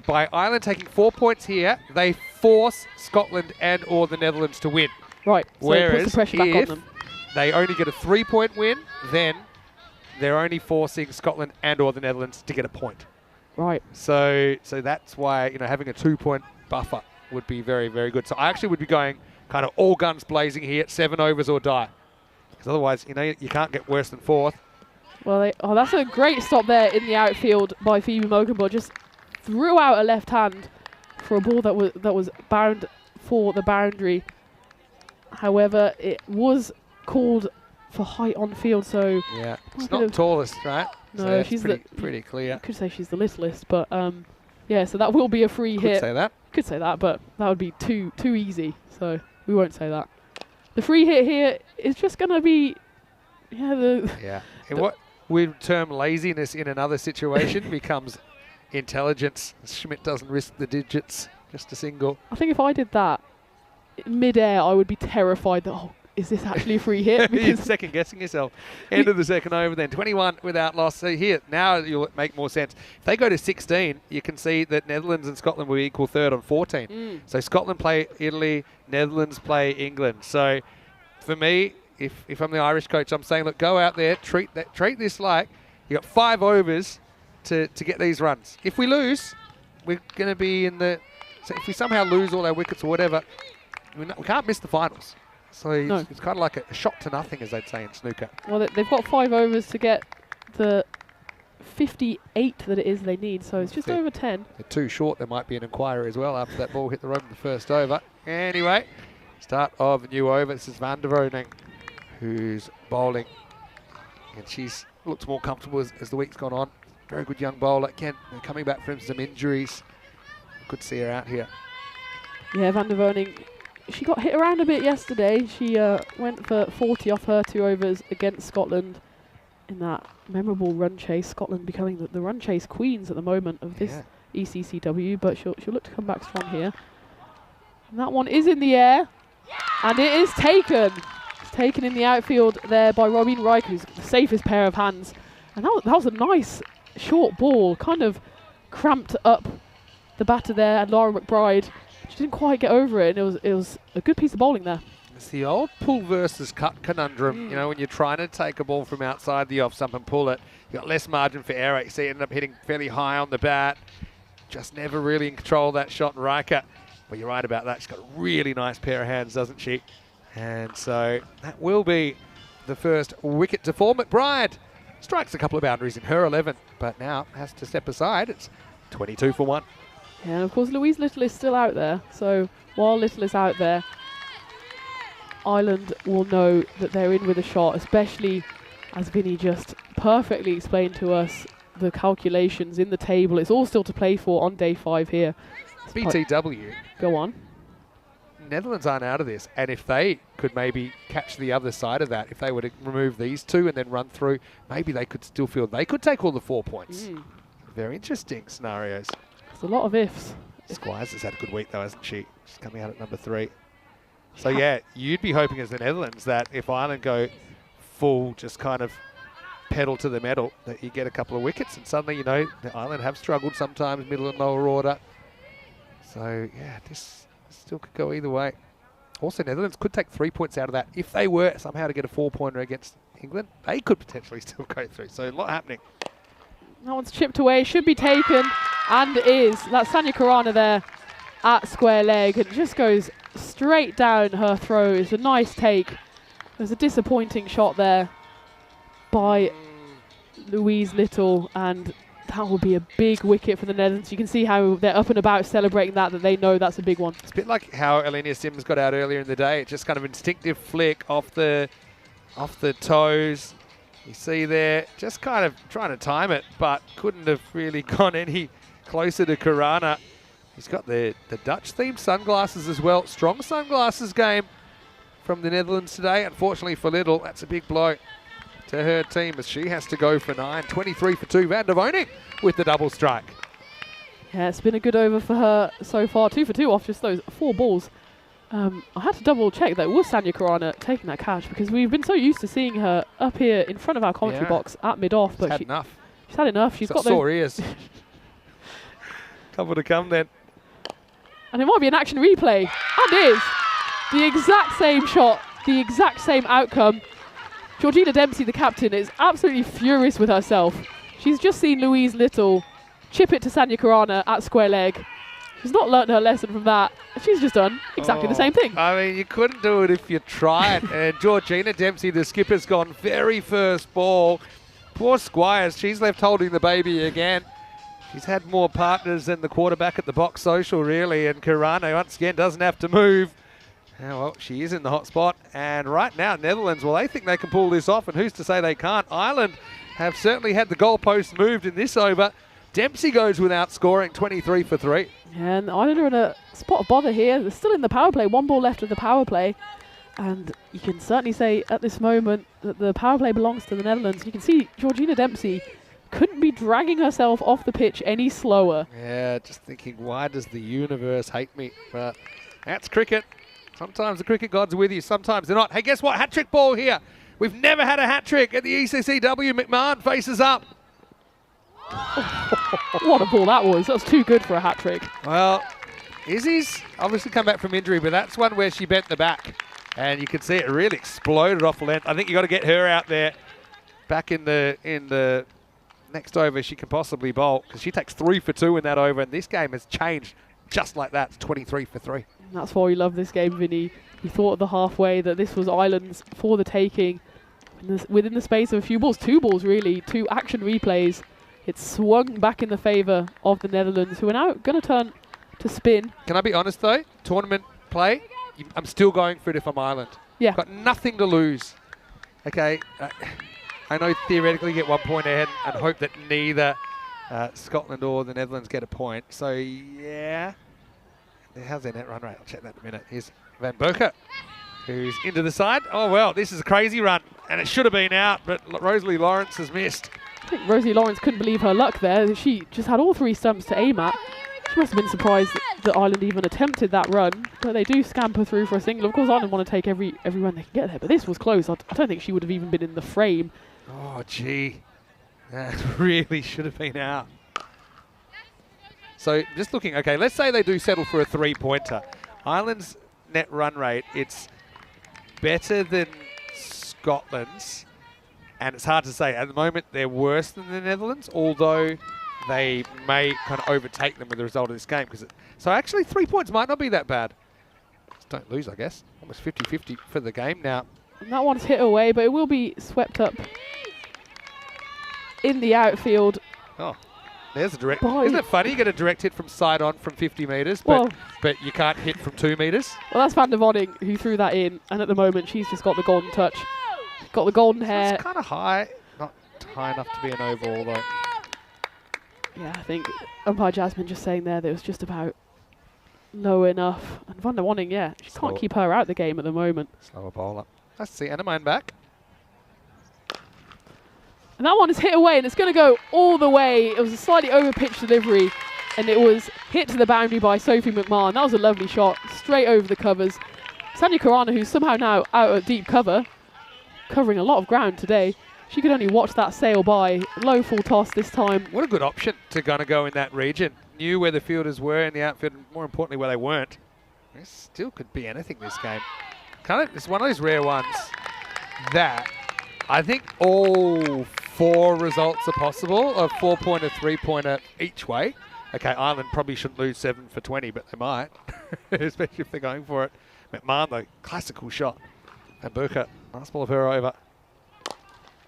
by Ireland taking 4 points here, they force Scotland and or the Netherlands to win. Right, so it puts the pressure back on if them. they only get a 3-point win, then they're only forcing Scotland and or the Netherlands to get a point. Right. So that's why, having a 2-point buffer would be very, very good. So I actually would be going kind of all guns blazing here at 7 overs or die. Because otherwise, you can't get worse than 4th. Well, that's a great stop there in the outfield by Phoebe Mokenbo. Just threw out a left hand for a ball that was bound for the boundary. However, it was called for height on field, so yeah, it's not the tallest, right? No, so she's pretty clear. You could say she's the littlest, but yeah. So that will be a free hit. Could say that, but that would be too easy. So we won't say that. The free hit here is just going to be, What we term laziness in another situation becomes intelligence. Schmidt doesn't risk the digits, just a single. I think if I did that in mid-air, I would be terrified that, is this actually a free hit? You're Because second guessing yourself. End of the second over then. 21 without loss. So here, now you'll make more sense. If they go to 16, you can see that Netherlands and Scotland will equal third on 14. So Scotland play Italy, Netherlands play England. So for me, if I'm the Irish coach, I'm saying, look, go out there, treat this like you got 5 overs to get these runs. If we lose, we're going to be in the... So if we somehow lose all our wickets or whatever, we can't miss the finals. So it's kind of like a shot to nothing, as they'd say in snooker. well, they've got 5 overs to get the 58 that it is they need, so it's just over 10. They're too short. There might be an inquiry as well after that ball hit the rope in the first over. Anyway, start of a new over. This is Van der Woning, who's bowling. And she's looks more comfortable as the week's gone on. Very good young bowler. Again, coming back from some injuries. Good to see her out here. Yeah, Van der Woning, she got hit around a bit yesterday. She went for 40 off her 2 overs against Scotland in that memorable run chase. Scotland becoming the run chase queens at the moment of this ECC-W, but she'll look to come back strong here. And that one is in the air, and it is taken. It's taken in the outfield there by Robin Riker, who's the safest pair of hands. And that was a nice short ball, kind of cramped up the batter there, and Laura McBride, she didn't quite get over it, and it was a good piece of bowling there. It's the old pull versus cut conundrum. When you're trying to take a ball from outside the off stump and pull it, you've got less margin for error. You see it end up hitting fairly high on the bat. Just never really in control of that shot. And Riker, well, you're right about that. She's got a really nice pair of hands, doesn't she? And so that will be the first wicket to fall. McBride strikes a couple of boundaries in her 11, but now has to step aside. It's 22 for 1. Yeah, and of course Louise Little is still out there. So while Little is out there, Ireland will know that they're in with a shot, especially as Vinny just perfectly explained to us the calculations in the table. It's all still to play for on day 5 here. BTW. Go on. Netherlands aren't out of this, and if they could maybe catch the other side of that, if they were to remove these two and then run through, maybe they could still feel they could take all the 4 points. Very interesting scenarios. There's a lot of ifs. Squires has had a good week though, hasn't she? She's coming out at number 3. So yeah, you'd be hoping as the Netherlands that if Ireland go full, just kind of pedal to the metal, that you get a couple of wickets, and suddenly, you know, the Ireland have struggled sometimes, middle and lower order. So yeah, this still could go either way. Also, Netherlands could take 3 points out of that. If they were somehow to get a 4-pointer against England, they could potentially still go through. So a lot happening. That one's chipped away, should be taken, and is. That's Sanya Khurana there at square leg. It just goes straight down her throw. It's a nice take. There's a disappointing shot there by Louise Little, and that will be a big wicket for the Netherlands. You can see how they're up and about celebrating that they know that's a big one. It's a bit like how Alenia Sims got out earlier in the day. It's just kind of instinctive flick off the toes. You see there, just kind of trying to time it, but couldn't have really gone any closer to Khurana. He's got the Dutch-themed sunglasses as well. Strong sunglasses game from the Netherlands today. Unfortunately for Little, that's a big blow to her team as she has to go for 9. 23 for 2. Van der Woning with the double strike. Yeah, it's been a good over for her so far. 2 for 2 off just those 4 balls. I had to double check that it was Sanya Khurana taking that catch, because we've been so used to seeing her up here in front of our commentary box at mid-off. But she's had enough. She's had enough. She's got sore ears. Couple to come then. And it might be an action replay. And is the exact same shot, the exact same outcome. Georgina Dempsey, the captain, is absolutely furious with herself. She's just seen Louise Little chip it to Sanya Khurana at square leg. She's not learnt her lesson from that. She's just done exactly the same thing. I mean, you couldn't do it if you tried. And Georgina Dempsey, the skipper's gone very first ball. Poor Squires, she's left holding the baby again. She's had more partners than the quarterback at the box social, really. And Khurana, once again, doesn't have to move. Well, she is in the hot spot. And right now, Netherlands, well, they think they can pull this off. And who's to say they can't? Ireland have certainly had the goalposts moved in this over. Dempsey goes without scoring, 23 for 3. Yeah, and Ireland are in a spot of bother here. They're still in the power play. 1 ball left of the power play. And you can certainly say at this moment that the power play belongs to the Netherlands. You can see Georgina Dempsey couldn't be dragging herself off the pitch any slower. Yeah, just thinking, why does the universe hate me? But that's cricket. Sometimes the cricket gods are with you, sometimes they're not. Hey, guess what? Hat-trick ball here. We've never had a hat-trick at the ECC-W. McMahon faces up. What a ball that was. That was too good for a hat-trick. Well, Izzy's obviously come back from injury, but that's one where she bent the back. And you can see it really exploded off the length. I think you got to get her out there back in the next over she can possibly bowl, because she takes 3 for 2 in that over, and this game has changed just like that. It's 23 for 3. And that's why we love this game, Vinny. We thought at the halfway that this was Ireland's for the taking. Within the space of a few balls, 2 balls really, 2 action replays, it's swung back in the favour of the Netherlands, who are now going to turn to spin. Can I be honest though? Tournament play, I'm still going for it if I'm Ireland. Yeah. Got nothing to lose. Okay, I know theoretically you get 1 point ahead and hope that neither Scotland or the Netherlands get a point. So yeah, how's their net run rate? I'll check that in a minute. Here's Van Berker, who's into the side. Oh well, this is a crazy run, and it should have been out, but Rosalie Lawrence has missed. I think Rosie Lawrence couldn't believe her luck there. She just had all 3 stumps to aim at. She must have been surprised that Ireland even attempted that run, but they do scamper through for a single. Of course, Ireland want to take every run they can get there, but this was close. I don't think she would have even been in the frame. Oh, gee. That really should have been out. So just looking, okay, let's say they do settle for a 3-pointer. Ireland's net run rate, it's better than Scotland's. And it's hard to say. At the moment, they're worse than the Netherlands, although they may kind of overtake them with the result of this game. So actually, 3 points might not be that bad. Just don't lose, I guess. Almost 50-50 for the game now. And that one's hit away, but it will be swept up in the outfield. Oh, there's a direct. Boy. Isn't it funny? You get a direct hit from side on from 50 metres, Well- but you can't hit from 2 metres. Well, that's Van der Vonning who threw that in, and at the moment she's just got the golden touch. Got the golden hair. It's kind of high. Not high enough to be an overall, though. Yeah, I think umpire Jasmine just saying there that it was just about low enough. And Van der Vonning, yeah, she Slow. can't keep her out the game at the moment. Slower bowler. Let's see Anamine back. And that one is hit away, and it's going to go all the way. It was a slightly over-pitched delivery, and it was hit to the boundary by Sophie McMahon. That was a lovely shot, straight over the covers. Sanya Karana, who's somehow now out of deep cover, covering a lot of ground today. She could only watch that sail by. Low full toss this time. What a good option to go in that region. Knew where the fielders were in the outfield, and more importantly where they weren't. This still could be anything this game. It's one of those rare ones that I think all 4 results are possible, a 4-pointer, 3-pointer each way. Okay, Ireland probably shouldn't lose 7 for 20, but they might, especially if they're going for it. McMahon, though, classical shot. And Burka, last ball of her over.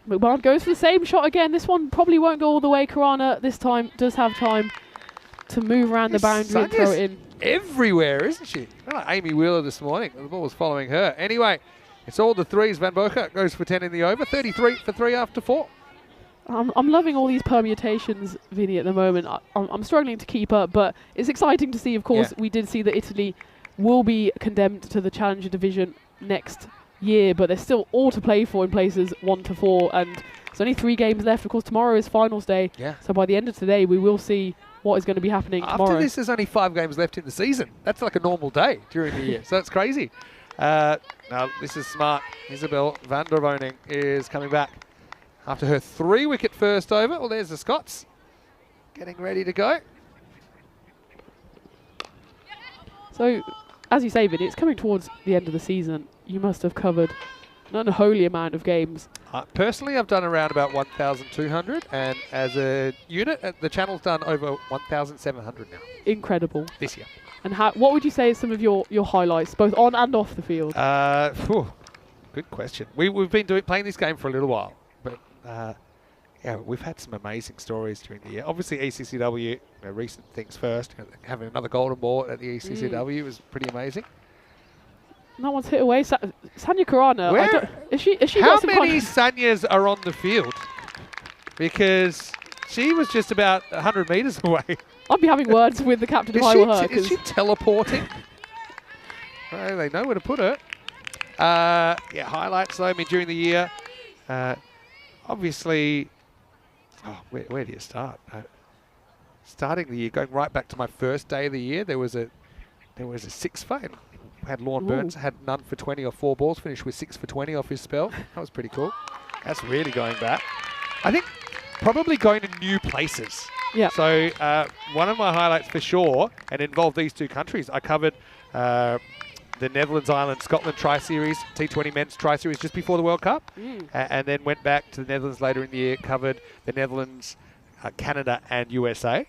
McMahon goes for the same shot again. This one probably won't go all the way. Karana this time does have time to move around the boundary and throw it in. Everywhere, isn't she? Like Amy Wheeler this morning. The ball was following her. Anyway, it's all the threes. Van Boker goes for 10 in the over. 33 for 3 after 4. I'm loving all these permutations, Vinny, at the moment. I'm struggling to keep up, but it's exciting to see, of course. Yeah. We did see that Italy will be condemned to the Challenger Division next year, but there's still all to play for in places 1 to 4, and there's only 3 games left. Of course, tomorrow is finals day, Yeah. so by the end of today, we will see what is going to be happening After tomorrow. this, there's only 5 games left in the season. That's like a normal day during the year, so it's crazy. Now, this is smart. Isabel van der Woning is coming back after her 3-wicket first over. Well, there's the Scots getting ready to go. So, as you say, Vinny, it's coming towards the end of the season. You must have covered an unholy amount of games. Personally, I've done around about 1,200, and as a unit, the channel's done over 1,700 now Incredible. this year. And what would you say is some of your highlights, both on and off the field? Good question. We've been playing this game for a little while, but yeah, we've had some amazing stories during the year. Obviously, ECC-W, recent things first. Having another golden ball at the ECC-W was pretty amazing. No one's hit away. Sanya Karana. Is she How got some many Sanyas are on the field? Because she was just about 100 metres away. I'll be having words with the captain if I were her. Is she teleporting? Well, they know where to put her. Yeah, highlights though. I mean, during the year, obviously. Oh, where do you start? Starting the year, going right back to my first day of the year, there was a 6 for. Had Lorne Burns, had none for 20 or 4 balls, finished with 6 for 20 off his spell. That was pretty cool. That's really going back. I think probably going to new places. Yeah. So one of my highlights for sure, and involved these 2 countries. I covered the Netherlands, Ireland, Scotland Tri-Series, T20 Men's Tri-Series just before the World Cup. And then went back to the Netherlands later in the year, covered the Netherlands, Canada and USA.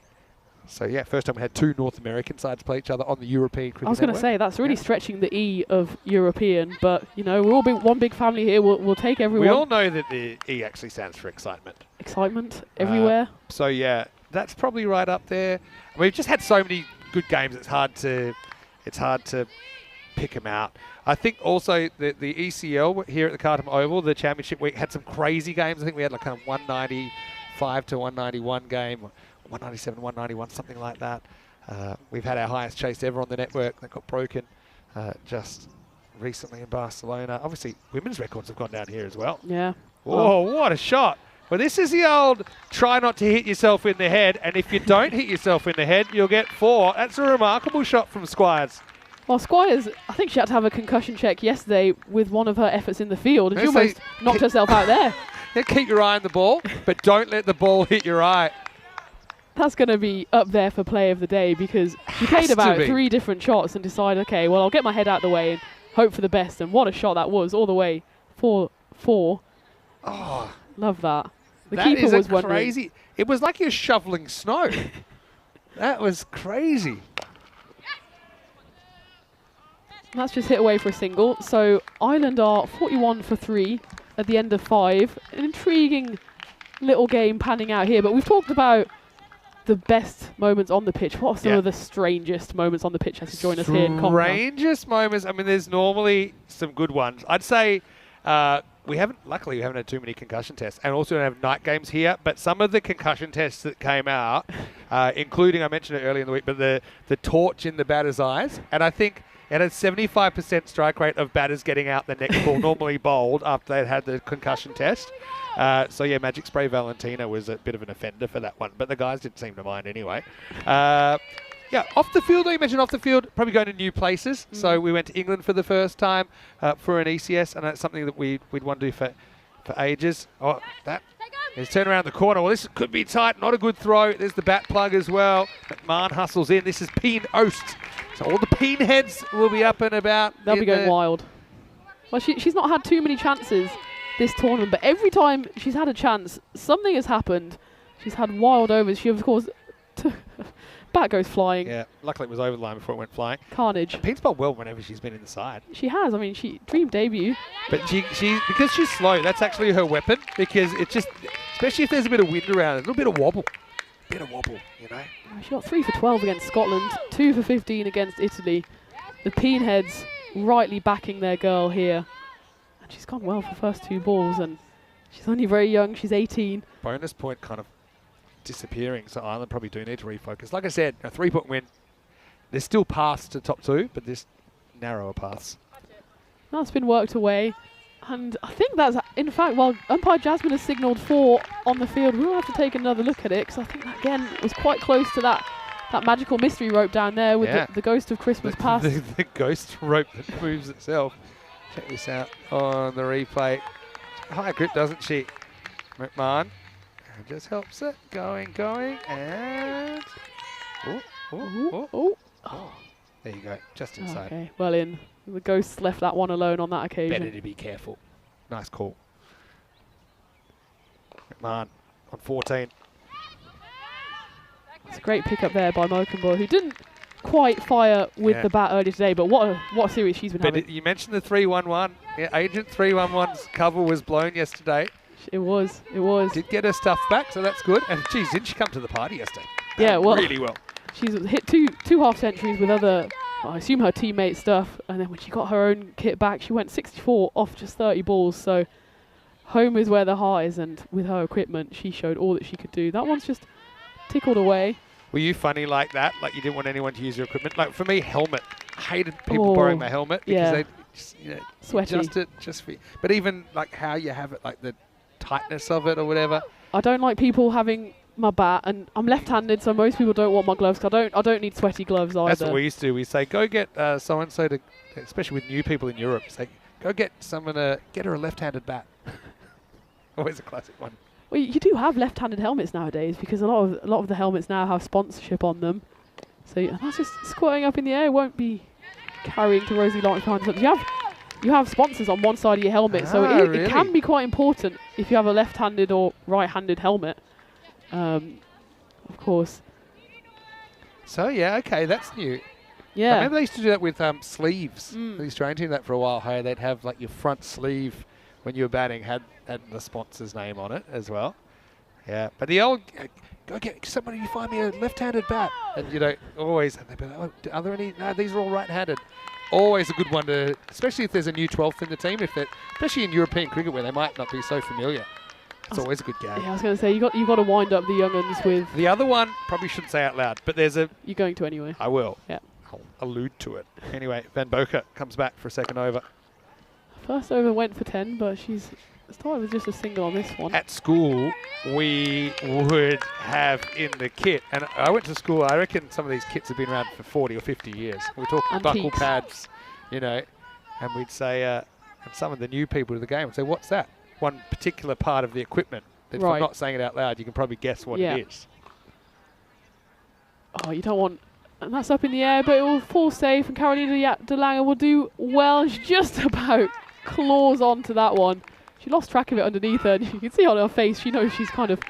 So yeah, first time we had 2 North American sides play each other on the European Cricket I was going to Network. say, that's really stretching the E of European, but, we're all one big family here. We'll take everyone. We all know that the E actually stands for excitement. Excitement everywhere. So yeah, that's probably right up there. We've just had so many good games, it's hard to pick them out. I think also the ECL here at the Carlton Oval, the championship week, had some crazy games. I think we had like kind of 195 to 191 game, 197, 191, something like that. We've had our highest chase ever on the network that got broken just recently in Barcelona. Obviously, women's records have gone down here as well. Yeah. Oh, what a shot. Well, this is the old try not to hit yourself in the head, and if you don't hit yourself in the head, you'll get 4. That's a remarkable shot from Squires. Well, Squires, I think she had to have a concussion check yesterday with one of her efforts in the field, and she almost knocked herself out there. Yeah, keep your eye on the ball, but don't let the ball hit your eye. That's going to be up there for play of the day, because she played about 3 different shots and decided, okay, well, I'll get my head out of the way and hope for the best. And what a shot that was, all the way 4. Oh, love that. The that keeper is was crazy. It was like you're shoveling snow. That was crazy. And that's just hit away for a single. So Ireland are 41 for 3 at the end of 5. An intriguing little game panning out here. But we've talked about the best moments on the pitch. What are some of the strangest moments on the pitch as you join us here in Commonwealth? Strangest moments? I mean, there's normally some good ones. I'd say luckily we haven't had too many concussion tests, and also don't have night games here, but some of the concussion tests that came out, including, I mentioned it earlier in the week, but the torch in the batter's eyes, and I think it had a 75% strike rate of batters getting out the next ball, normally bowled, after they'd had the concussion test. So yeah, Magic Spray Valentina was a bit of an offender for that one, but the guys didn't seem to mind anyway. Yeah, off the field, you mentioned off the field, probably going to new places. So we went to England for the first time for an ECS, and that's something that we'd want to do for ages. Oh, that is turn around the corner. Well, this could be tight, not a good throw. There's the bat plug as well. McMahon hustles in. This is Peen Oast. So all the Peen heads will be up and about. They'll be going wild. Well, she's not had too many chances this tournament, but every time she's had a chance, something has happened. She's had wild overs. She, of course, bat goes flying. Yeah, luckily it was over the line before it went flying. Carnage. Peen's bowled well whenever she's been in the side. She has. I mean, she dream debut. But she because she's slow, that's actually her weapon, because it's just, especially if there's a bit of wind around, a little bit of wobble. You know. She got 3 for 12 against Scotland, 2 for 15 against Italy. The Peen heads rightly backing their girl here. And she's gone well for the first 2 balls, and she's only very young, she's 18. Bonus point kind of disappearing, so Ireland probably do need to refocus. Like I said, a 3-point win. There's still paths to top 2, but there's narrower paths. That's been worked away. And I think that's, in fact, while umpire Jasmine has signalled 4 on the field, we'll have to take another look at it, because I think that, again, was quite close to that magical mystery rope down there with the ghost of Christmas past. The ghost rope that moves itself. Check this out on the replay. High grip, doesn't she? McMahon. Just helps it. Going, and... Oh. There you go. Just inside. Okay, well in. The ghosts left that one alone on that occasion. Better to be careful. Nice call. McMahon on 14. It's a great pick up there by Mokenboy, who didn't quite fire with the bat earlier today, but what a series she's been having. You mentioned the 3-1-1. Yeah, Agent 3-1-1's cover was blown yesterday. It was. Did get her stuff back, so that's good. And geez, didn't she come to the party yesterday? Yeah, well, really well. She's hit two half centuries with other, I assume her teammate stuff, and then when she got her own kit back, she went 64 off just 30 balls. So home is where the heart is, and with her equipment, she showed all that she could do. That one's just tickled away. Were you funny like that? Like you didn't want anyone to use your equipment? Like for me, helmet. I hated people borrowing my helmet because they just, sweaty. Adjust it just for you. But even like how you have it, like the tightness of it or whatever. I don't like people having my bat, and I'm left-handed, so most people don't want my gloves. Cause I don't need sweaty gloves either. That's what we used to do. We say, go get so and so to, especially with new people in Europe, say, go get someone get her a left-handed bat. Always a classic one. Well, you do have left-handed helmets nowadays because a lot of the helmets now have sponsorship on them. So that's just squatting up in the air. It won't be carrying to Rosie Lawrence behind something. You have sponsors on one side of your helmet, so it can be quite important if you have a left-handed or right-handed helmet. Of course. So yeah, okay, that's new. Yeah. I remember they used to do that with sleeves. The Australian team did that for a while. Hey, they'd have like your front sleeve when you were batting had the sponsor's name on it as well. Yeah, but the old go get somebody, you find me a left-handed bat, and always they'd be like, oh, are there any? No, these are all right-handed. Always a good one to, especially if there's a new 12th in the team. Especially in European cricket where they might not be so familiar. It's always a good game. Yeah, I was going to say you got to wind up the young uns with. The other one probably shouldn't say out loud, but there's a. You're going to anyway. I will. Yeah. I'll allude to it. Anyway, Van Boker comes back for a second over. First over went for 10, but she's started with just a single on this one. At school, we would have in the kit, and I went to school, I reckon some of these kits have been around for 40 or 50 years. We talk buckle pads, and we'd say, and some of the new people to the game would say, what's that? One particular part of the equipment. If I'm not saying it out loud, you can probably guess what it is. Oh, you don't want... And that's up in the air, but it will fall safe, and Carolina de Lange will do well. She just about claws onto that one. She lost track of it underneath her, and you can see on her face, she knows she's kind of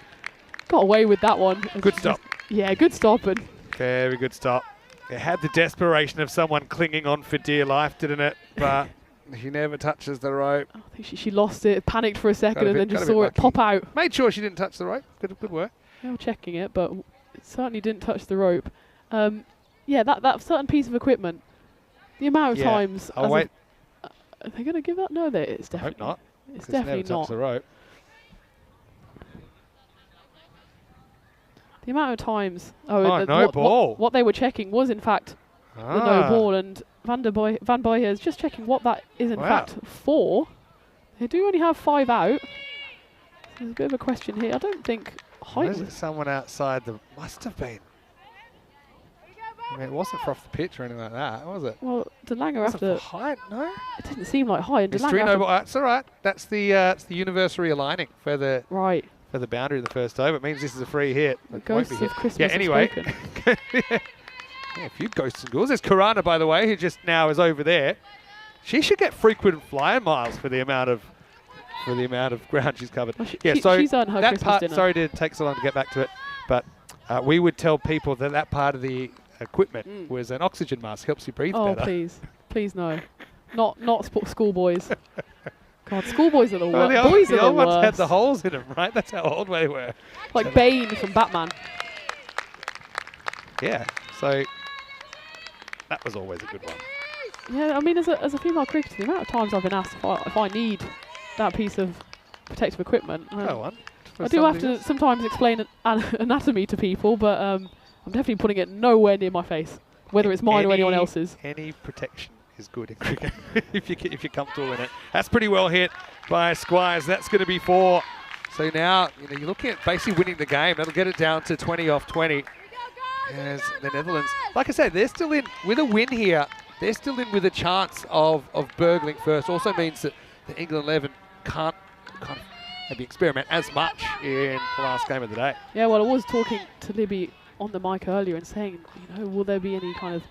got away with that one. Good stop. Yeah, good stop. And very good stop. It had the desperation of someone clinging on for dear life, didn't it? But she never touches the rope. I think she lost it, panicked for a second, and then just got a saw bit it pop lucky. out. Made sure she didn't touch the rope. Good work. They were checking it, but it certainly didn't touch the rope. Yeah, that certain piece of equipment, the amount of times. Oh, wait. Are they going to give up? No, it's definitely Hope not. It's definitely never touched the rope. The amount of times. No ball. What they were checking was in fact the no ball, and Van Boye is just checking what that is in fact for. They do only have 5 out. There's a bit of a question here. I don't think height. Was it someone outside the? Must have been. I mean, it wasn't for off the pitch or anything like that, was it? Well, De Lange after height, no. it didn't seem like high. And De Lange No, that's all right. That's the it's the universe realigning for the for the boundary of the first over. It means this is a free hit. The ghosts of Christmas. Yeah. Anyway, yeah, a few ghosts and ghouls. There's Karana, by the way, who just now is over there. She should get frequent flyer miles for the amount of ground she's covered. Well, so she's earned her that Christmas part. dinner. Sorry to take so long to get back to it, but we would tell people that part of the equipment was an oxygen mask, helps you breathe better. Oh, please no, not schoolboys. God, schoolboys are the worst. Boys are the old ones worst. had the holes in them, right? That's how old they were. Like Bane from Batman. Yeah, so that was always a good one. Yeah, I mean, as a female cricketer, the amount of times I've been asked if I need that piece of protective equipment. Go on. I do have to sometimes explain anatomy to people, but I'm definitely putting it nowhere near my face, whether it's mine or anyone else's. Any protection is good in cricket if you're comfortable in it. That's pretty well hit by Squires. That's going to be 4. So now you're looking at basically winning the game. That'll get it down to 20 off 20. As the Netherlands, like I said, they're still in with a win here. They're still in with a chance of burgling first. Also means that the England 11 can't maybe experiment as much in the last game of the day. Yeah, well, I was talking to Libby on the mic earlier and saying, will there be any kind of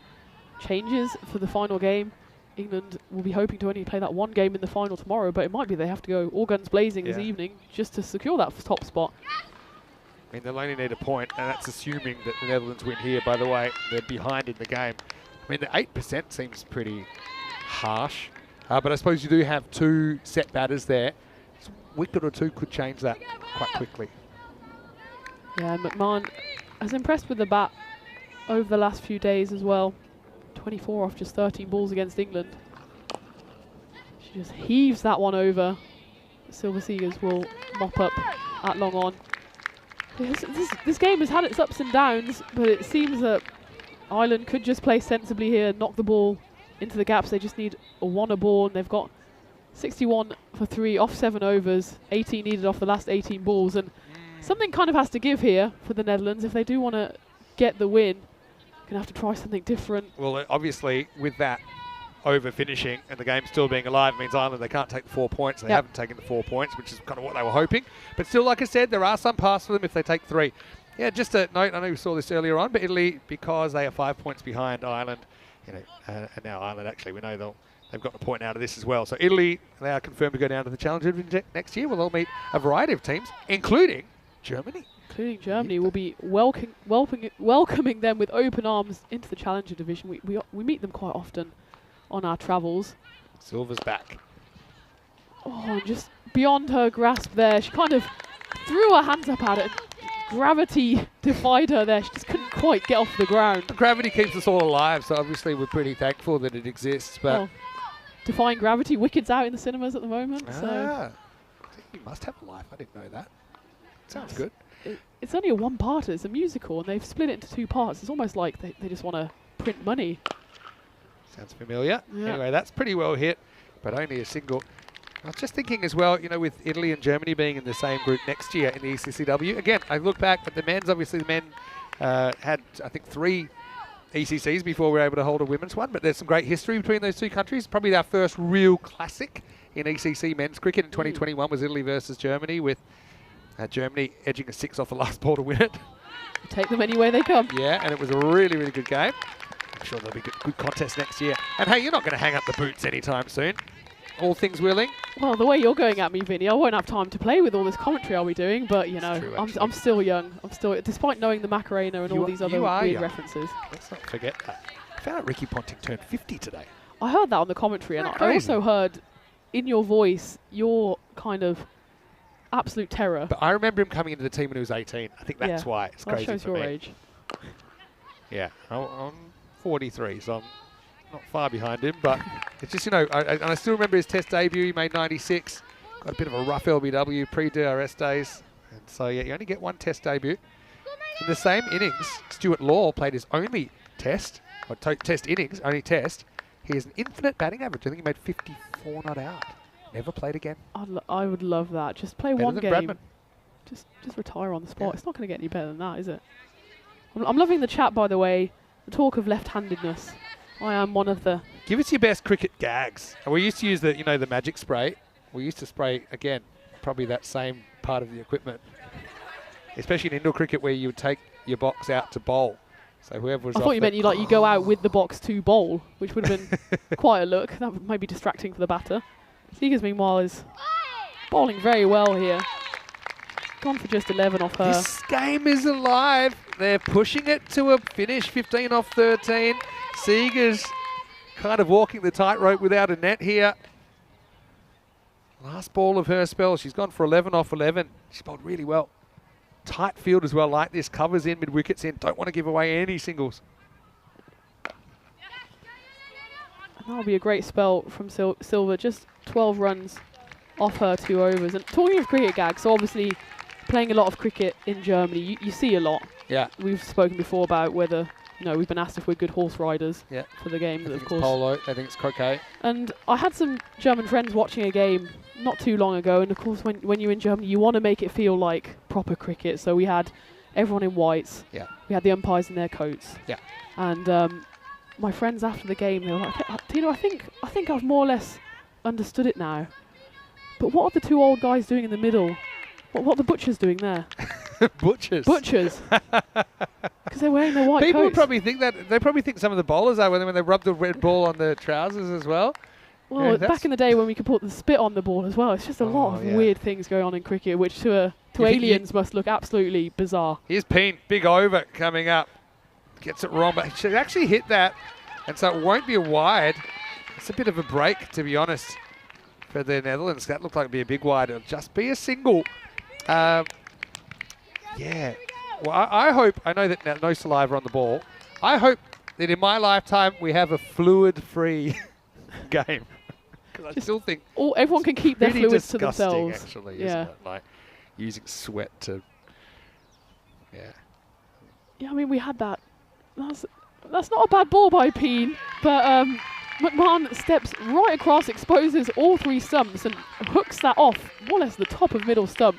changes for the final game? England will be hoping to only play that one game in the final tomorrow, but it might be they have to go all guns blazing this evening just to secure that top spot. I mean, they'll only need a point, and that's assuming that the Netherlands win here. By the way, they're behind in the game. I mean, the 8% seems pretty harsh, but I suppose you do have 2 set batters there. So a wicket or 2 could change that quite quickly. Yeah, McMahon has impressed with the bat over the last few days as well. 24 off just 13 balls against England. She just heaves that one over. The Silver Seagers will mop up at long on. This game has had its ups and downs, but it seems that Ireland could just play sensibly here, knock the ball into the gaps. They just need a 1 a ball, and they've got 61 for 3 off 7 overs, 18 needed off the last 18 balls, and something kind of has to give here for the Netherlands if they do want to get the win. Gonna have to try something different. Well, obviously, with that over finishing and the game still being alive, it means Ireland, they can't take the 4 points. They haven't taken the 4 points, which is kind of what they were hoping. But still, like I said, there are some paths for them if they take 3. Yeah, just a note, I know we saw this earlier on, but Italy, because they are 5 points behind Ireland, and now Ireland, actually, we know they've got the point out of this as well. So Italy, they are confirmed to go down to the Challenger Division next year. Well, they'll meet a variety of teams, including Germany. Including Germany will be welcoming them with open arms into the Challenger Division. We meet them quite often on our travels. Silver's back. Oh, just beyond her grasp there. She kind of threw her hands up at it. Gravity defied her there. She just couldn't quite get off the ground. Gravity keeps us all alive, so obviously we're pretty thankful that it exists. But defying gravity, Wicked's out in the cinemas at the moment. So you must have a life. I didn't know that. Sounds good. It's only a 1-parter. It's a musical, and they've split it into 2 parts. It's almost like they just want to print money. Sounds familiar. Yeah. Anyway, that's pretty well hit, but only a single. I was just thinking as well, with Italy and Germany being in the same group next year in the ECC-W. Again, I look back at the men's. Obviously, the men had, I think, 3 ECCs before we were able to hold a women's one, but there's some great history between those 2 countries. Probably our first real classic in ECC men's cricket in 2021 was Italy versus Germany, with Germany edging a 6 off the last ball to win it. Take them any way they come. Yeah, and it was a really, really good game. I'm sure there'll be good contest next year. And hey, you're not going to hang up the boots anytime soon. all things willing. Well, the way you're going at me, Vinny, I won't have time to play with all this commentary I'll be doing, but, you know, true, I'm still young. I'm still, despite knowing the Macarena and all these other weird young. references. Let's not forget that. I found out Ricky Ponting turned 50 today. I heard that on the commentary, and I Crazy. also heard in your voice your kind of absolute terror. But I remember him coming into the team when he was 18. I think that's Yeah. why it's That crazy shows for your me. age. Yeah, I'm 43, so I'm not far behind him. But it's just, you know, and I still remember his Test debut. He made 96. Got a bit of a rough LBW pre-DRS days. And so, yeah, you only get one Test debut. In the same innings, Stuart Law played his only Test, or Test innings, only Test. He has an infinite batting average. I think he made 54 not out. Never played again. I would love that. Just play Better one than game. Bradman. Just retire on the spot. Yeah. It's not going to get any better than that, is it? I'm loving the chat, by the way. The talk of left-handedness. I am one of the... Give us your best cricket gags. And we used to use the, you know, the magic spray. We used to spray, again, probably that same part of the equipment. Especially in indoor cricket where you would take your box out to bowl. So whoever was I off thought you meant you go out with the box to bowl, which would have been quite a look. That might be distracting for the batter. Seegers, meanwhile, is bowling very well here. Gone for just 11 off her. This game is alive. They're pushing it to a finish, 15 off 13. Seegers kind of walking the tightrope without a net here. Last ball of her spell. She's gone for 11 off 11. She's bowled really well. Tight field as well like this. Covers in, mid-wickets in. Don't want to give away any singles. And that'll be a great spell from Silva. Just 12 runs off her 2 overs. And talking of cricket gags, so obviously playing a lot of cricket in Germany, you see a lot. Yeah. We've spoken before about whether, you know, we've been asked if we're good horse riders for the game. I think Of it's course. polo. I think it's croquet. And I had some German friends watching a game not too long ago, and of course when you're in Germany you want to make it feel like proper cricket, so we had everyone in whites, we had the umpires in their coats, and my friends after the game, they were like, Tino, I think I've more or less understood it now, but what are the 2 old guys doing in the middle? What are the butchers doing there? Butchers. Because they're wearing their white People coats. probably think that. They probably think some of the bowlers are when they rub the red ball on the trousers as well. Well, Yeah, back in the day when we could put the spit on the ball as well, it's just a lot of weird things going on in cricket, which to aliens must look absolutely bizarre. Here's Peen, big over coming up. Gets it wrong, but she actually hit that, and so it won't be a wide. It's a bit of a break, to be honest, for the Netherlands. That looked like it'd be a big wide. It'll just be a single. Yeah. Well, I hope, I know that now no saliva on the ball. I hope that in my lifetime we have a fluid-free game. Because I still think Everyone can keep their pretty fluids to disgusting, themselves. actually, isn't it? Like using sweat to, Yeah, I mean, we had that. That's not a bad ball by Peen, but McMahon steps right across, exposes all 3 stumps, and hooks that off more or less the top of middle stump.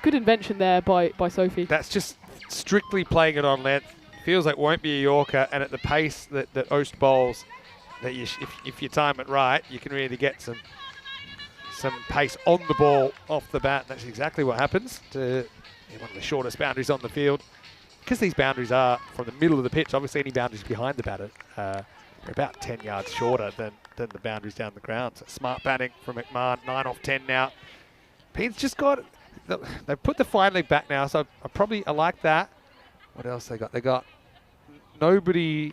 Good invention there by Sophie. That's just strictly playing it on length. Feels like won't be a Yorker, and at the pace that Oost bowls, that if you time it right, you can really get some pace on the ball off the bat. That's exactly what happens to one of the shortest boundaries on the field. Because these boundaries are from the middle of the pitch, obviously any boundaries behind the batter are about 10 yards shorter than the boundaries down the ground. So smart batting from McMahon, 9 off 10 now. Peen's just got, they've put the fine leg back now, so I like that. What else they got? They got nobody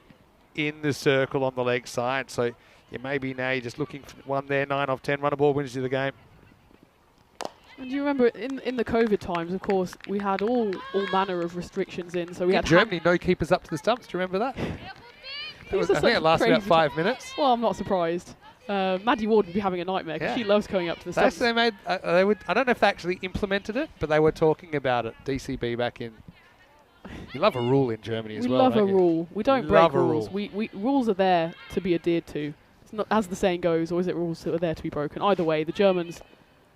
in the circle on the leg side, so you maybe now you're just looking for one there, 9 off 10, run a ball wins you the game. And do you remember in the COVID times, of course, we had all manner of restrictions in. So we had Germany, no keepers up to the stumps. Do you remember that? I think it lasted about 5 minutes. Well, I'm not surprised. Maddie Ward would be having a nightmare because she loves going up to the stumps. They made. I don't know if they actually implemented it, but they were talking about it. DCB back in. You love a rule in Germany as well. We love a rule. We don't break rules. Rule. We rules are there to be adhered to. It's not, as the saying goes, or is it rules that are there to be broken? Either way, the Germans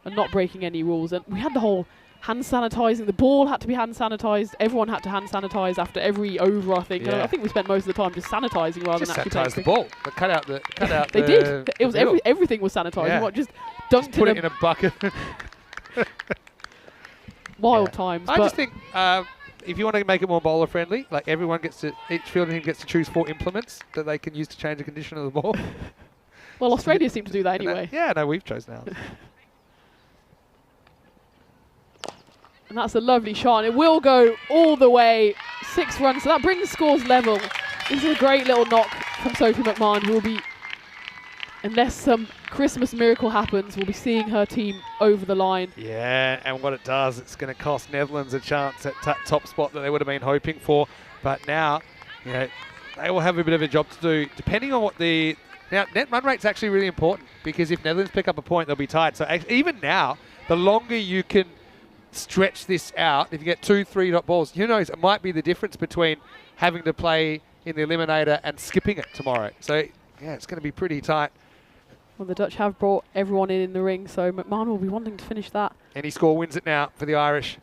are not breaking any rules. And we had the whole hand sanitizing. The ball had to be hand sanitized. Everyone had to hand sanitize after every over, I think. Yeah. I think we spent most of the time just sanitizing rather Just than actually sanitize the ball. They cut out the. They did. It was everything was sanitized. What, just dunked put it in a bucket. Wild times. I just think if you want to make it more bowler friendly, like each field team gets to choose 4 implements that they can use to change the condition of the ball. Well, Australia seem to do that anyway. Yeah, no, we've chosen ours. And that's a lovely shot, and it will go all the way. 6 runs, so that brings scores level. This is a great little knock from Sophie McMahon, who will be, unless some Christmas miracle happens, we'll be seeing her team over the line. Yeah, and what it does, it's going to cost Netherlands a chance at top spot that they would have been hoping for. But now, you know, they will have a bit of a job to do, depending on what the... Now, net run rate's actually really important, because if Netherlands pick up a point, they'll be tied. So even now, the longer you can stretch this out, if you get 2-3 dot balls, who knows, it might be the difference between having to play in the eliminator and skipping it tomorrow. So, yeah, it's going to be pretty tight. Well, the Dutch have brought everyone in the ring, so McMahon will be wanting to finish that. Any score wins it now for the Irish.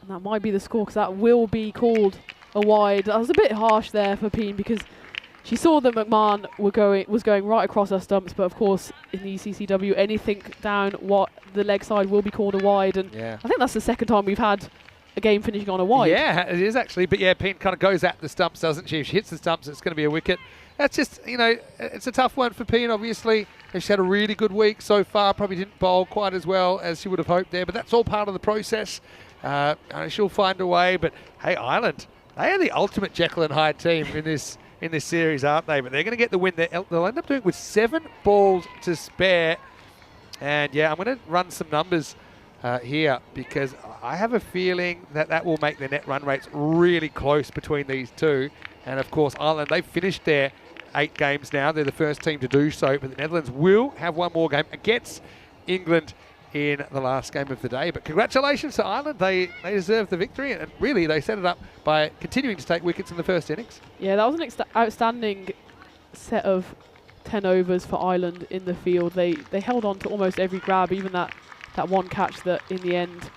And that might be the score, because that will be called a wide. That was a bit harsh there for Peen, because she saw that McMahon was going right across her stumps, but of course in the ECC-W, anything down what the leg side will be called a wide. And yeah. I think that's the second time we've had a game finishing on a wide. Yeah, it is actually. But yeah, Peen kind of goes at the stumps, doesn't she? If she hits the stumps, it's going to be a wicket. That's just, you know, it's a tough one for Peen, obviously. She's had a really good week so far. Probably didn't bowl quite as well as she would have hoped there, but that's all part of the process. She'll find a way. But hey, Ireland, they are the ultimate Jekyll and Hyde team in this series, aren't they? But they're going to get the win. They'll end up doing it with 7 balls to spare. And yeah, I'm going to run some numbers here, because I have a feeling that will make the net run rates really close between these two. And of course, Ireland, they've finished their 8 games now. They're the first team to do so, but the Netherlands will have one more game against England in the last game of the day. But congratulations to Ireland. They deserve the victory, and really they set it up by continuing to take wickets in the first innings. Yeah, that was an outstanding set of 10 overs for Ireland in the field. They held on to almost every grab, even that one catch that in the end,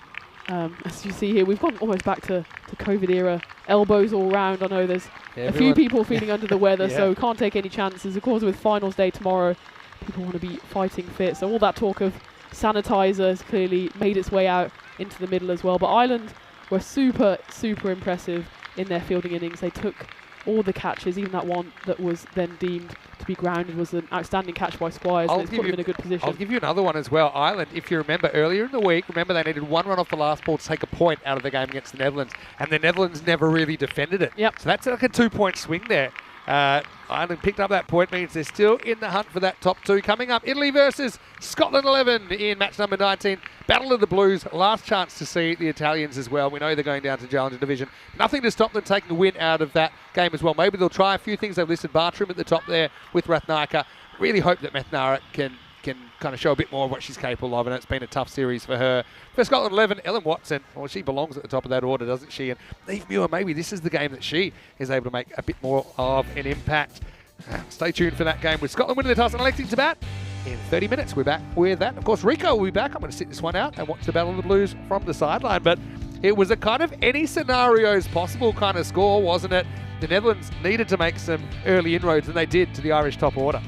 as you see here, we've gone almost back to COVID era. Elbows all round. I know there's a few people feeling under the weather, so can't take any chances. Of course, with finals day tomorrow, people want to be fighting fit. So all that talk of sanitizer has clearly made its way out into the middle as well. But Ireland were super, super impressive in their fielding innings. They took all the catches, even that one that was then deemed to be grounded was an outstanding catch by Squires. It's put them in a good position. I'll give you another one as well. Ireland, if you remember earlier in the week, they needed 1 run off the last ball to take a point out of the game against the Netherlands, and the Netherlands never really defended it. Yep. So that's like a 2-point swing there. Ireland picked up that point, means they're still in the hunt for that top 2. Coming up, Italy versus Scotland 11 in match number 19. Battle of the Blues, last chance to see the Italians as well. We know they're going down to Challenger Division. Nothing to stop them taking a win out of that game as well. Maybe they'll try a few things. They've listed Bartram at the top there with Rathnaka. Really hope that Rathnaka can kind of show a bit more of what she's capable of, and it's been a tough series for her. For Scotland 11, Ellen Watson, well, she belongs at the top of that order, doesn't she? And Eve Muir, maybe this is the game that she is able to make a bit more of an impact. Stay tuned for that game with Scotland winning the toss and electing to bat. In 30 minutes, we're back with that. Of course, Rico will be back. I'm going to sit this one out and watch the Battle of the Blues from the sideline. But it was a kind of any scenarios possible kind of score, wasn't it? The Netherlands needed to make some early inroads, and they did, to the Irish top order.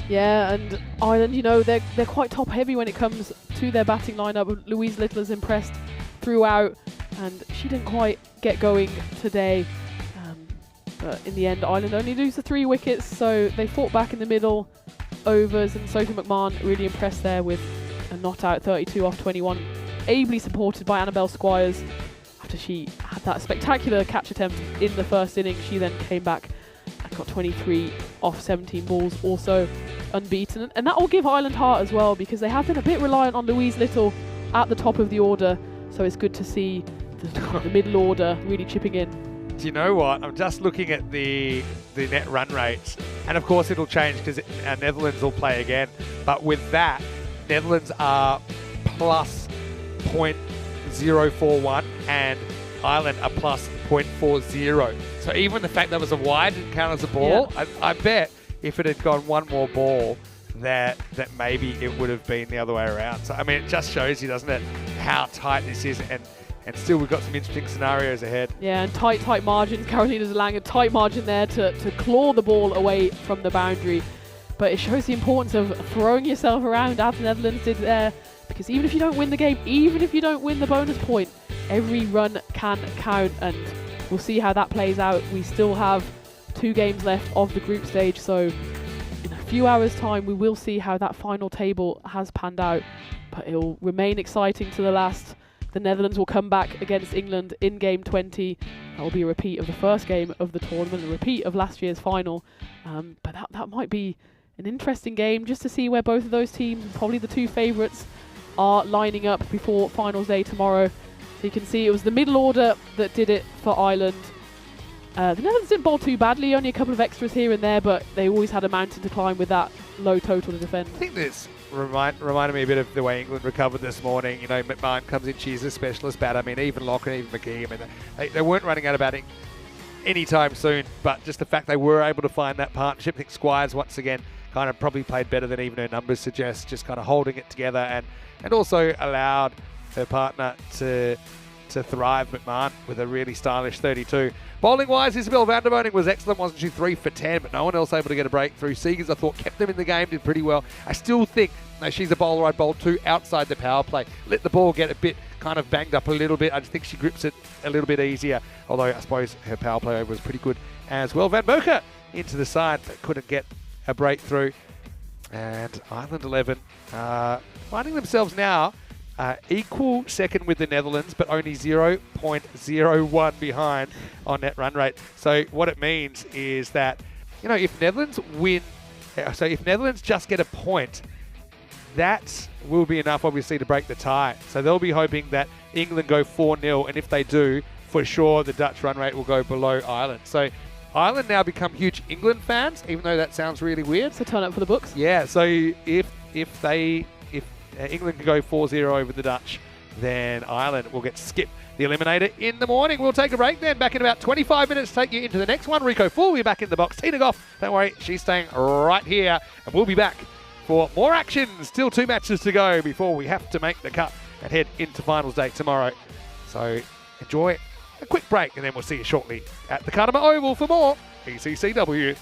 Yeah, and Ireland, you know, they're quite top heavy when it comes to their batting lineup. Louise Little has impressed throughout, and she didn't quite get going today. But in the end, Ireland only lose the 3 wickets, so they fought back in the middle overs, and Sophie McMahon really impressed there with a not out 32 off 21, ably supported by Annabelle Squires. After she had that spectacular catch attempt in the first innings, she then came back and got 23 off 17 balls, also unbeaten. And that will give Ireland heart as well, because they have been a bit reliant on Louise Little at the top of the order, so it's good to see the middle order really chipping in. Do you know what? I'm just looking at the net run rates, and of course it'll change because Netherlands will play again. But with that, Netherlands are plus 0.041 and Ireland are plus 0.40. So even the fact that it was a wide didn't count as a ball. Yeah. I bet if it had gone one more ball, that maybe it would have been the other way around. So I mean, it just shows you, doesn't it, how tight this is, and still we've got some interesting scenarios ahead. Yeah, and tight margins. Carolina Zelang, a tight margin there to claw the ball away from the boundary. But it shows the importance of throwing yourself around, as the Netherlands did there, because even if you don't win the game, even if you don't win the bonus point, every run can count, and we'll see how that plays out. We still have 2 games left of the group stage, so few hours' time, we will see how that final table has panned out, but it will remain exciting to the last. The Netherlands will come back against England in game 20. That will be a repeat of the first game of the tournament, a repeat of last year's final. But that might be an interesting game just to see where both of those teams, probably the two favourites, are lining up before finals day tomorrow. So you can see it was the middle order that did it for Ireland. The Netherlands didn't bowl too badly, only a couple of extras here and there, but they always had a mountain to climb with that low total to defend. I think this reminded me a bit of the way England recovered this morning. You know, McMahon comes in, she's a specialist batter. I mean, even Locke and even McGee, I mean, they weren't running out of batting anytime soon, but just the fact they were able to find that partnership. I think Squires, once again, kind of probably played better than even her numbers suggest, just kind of holding it together and also allowed her partner to thrive, McMahon, with a really stylish 32. Bowling-wise, Isabel van der Boning was excellent, wasn't she? 3 for 10, but no one else able to get a breakthrough. Seegers, I thought, kept them in the game, did pretty well. I still think, she's a bowler I'd bowl to outside the power play. Let the ball get a bit kind of banged up a little bit. I just think she grips it a little bit easier, although I suppose her power play over was pretty good as well. Van Boker into the side, but couldn't get a breakthrough. And Ireland 11 finding themselves now equal second with the Netherlands, but only 0.01 behind on net run rate. So what it means is that, if Netherlands win, so if Netherlands just get a point, that will be enough, obviously, to break the tie. So they'll be hoping that England go 4-0, and if they do, for sure, the Dutch run rate will go below Ireland. So Ireland now become huge England fans, even though that sounds really weird. So turn up for the books. Yeah, so if England can go 4-0 over the Dutch, then Ireland will get skipped the eliminator in the morning. We'll take a break then. Back in about 25 minutes, take you into the next one. Rico Full will be back in the box. Tina Goff, don't worry, she's staying right here. And we'll be back for more action. Still 2 matches to go before we have to make the cut and head into finals day tomorrow. So enjoy a quick break, and then we'll see you shortly at the Karma Oval for more ECC-W.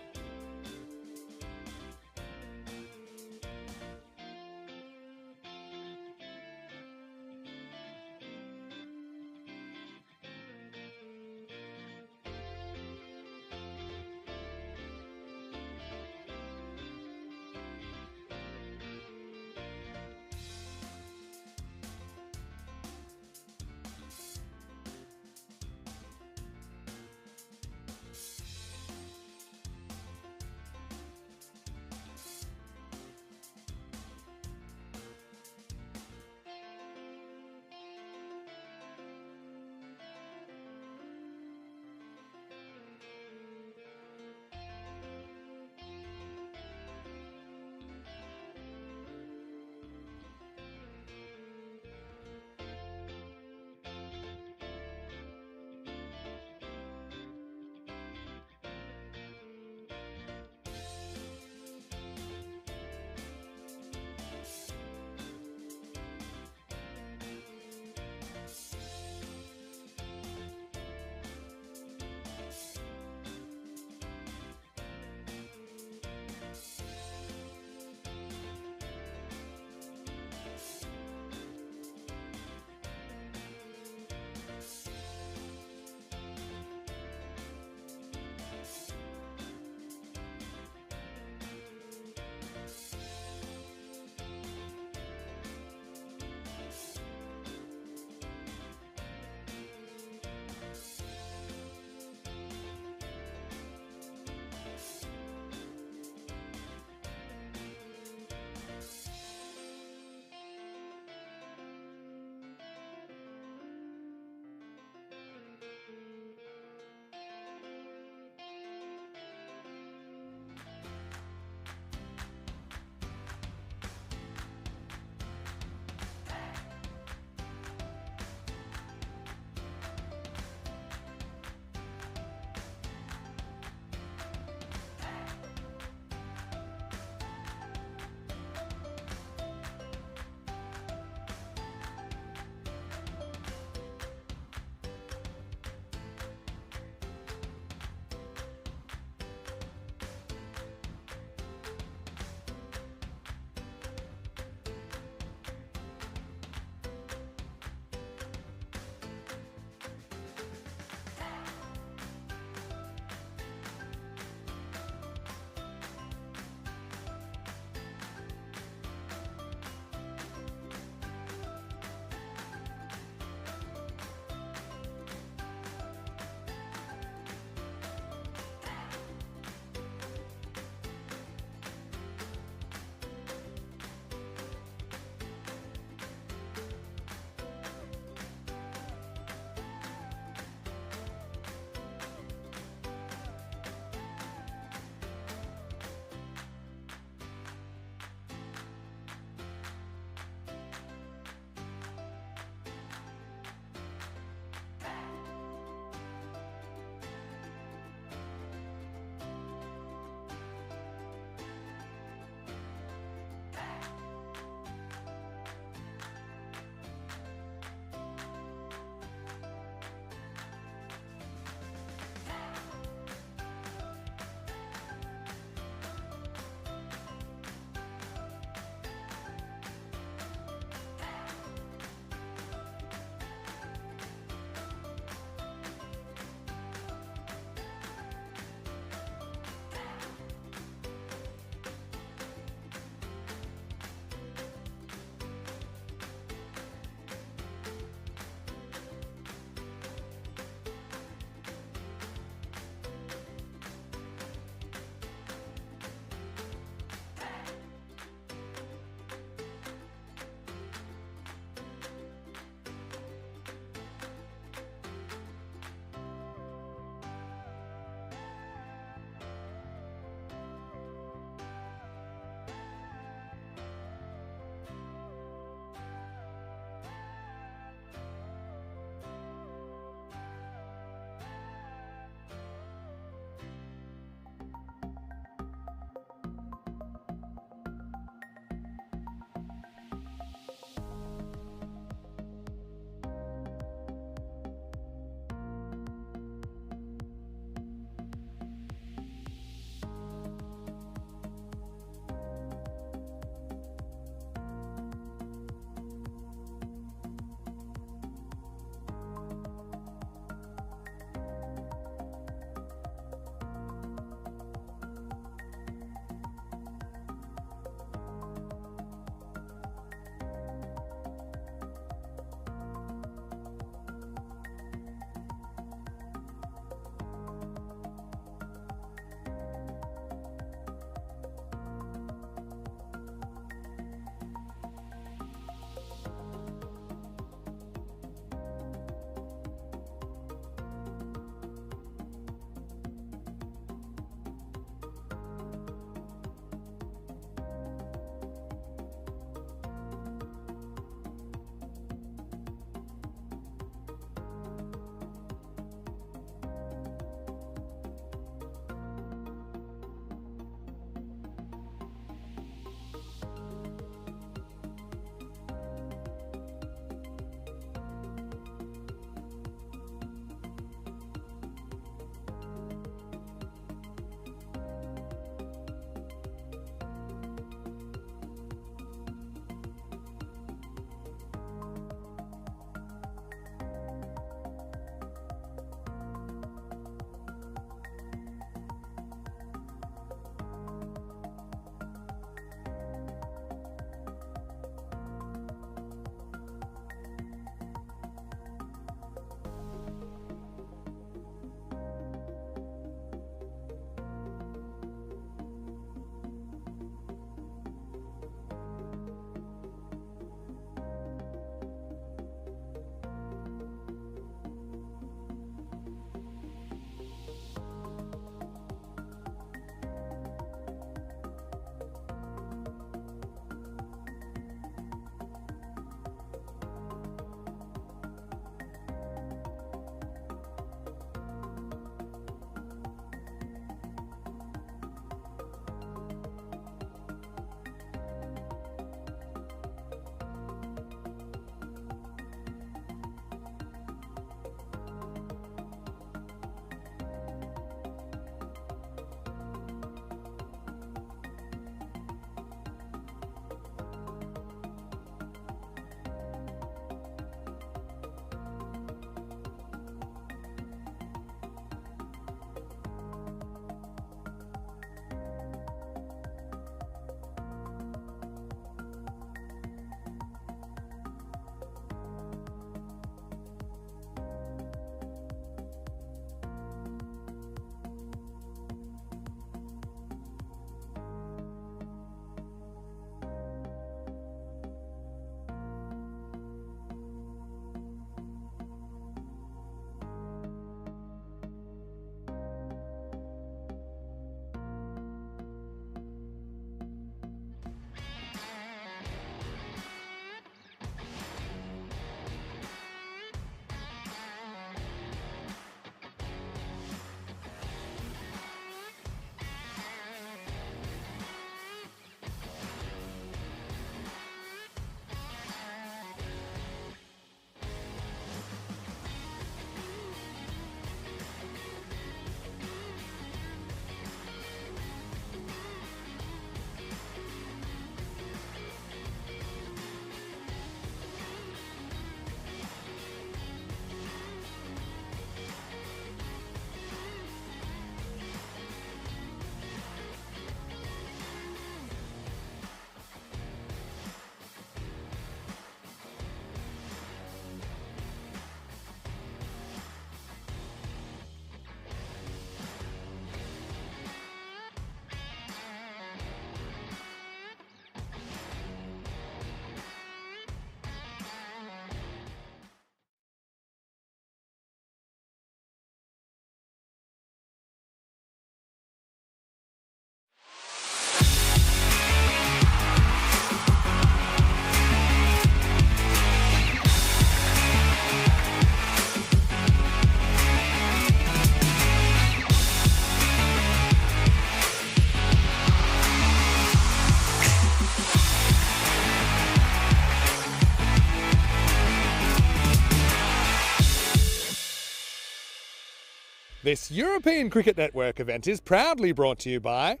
This European Cricket Network event is proudly brought to you by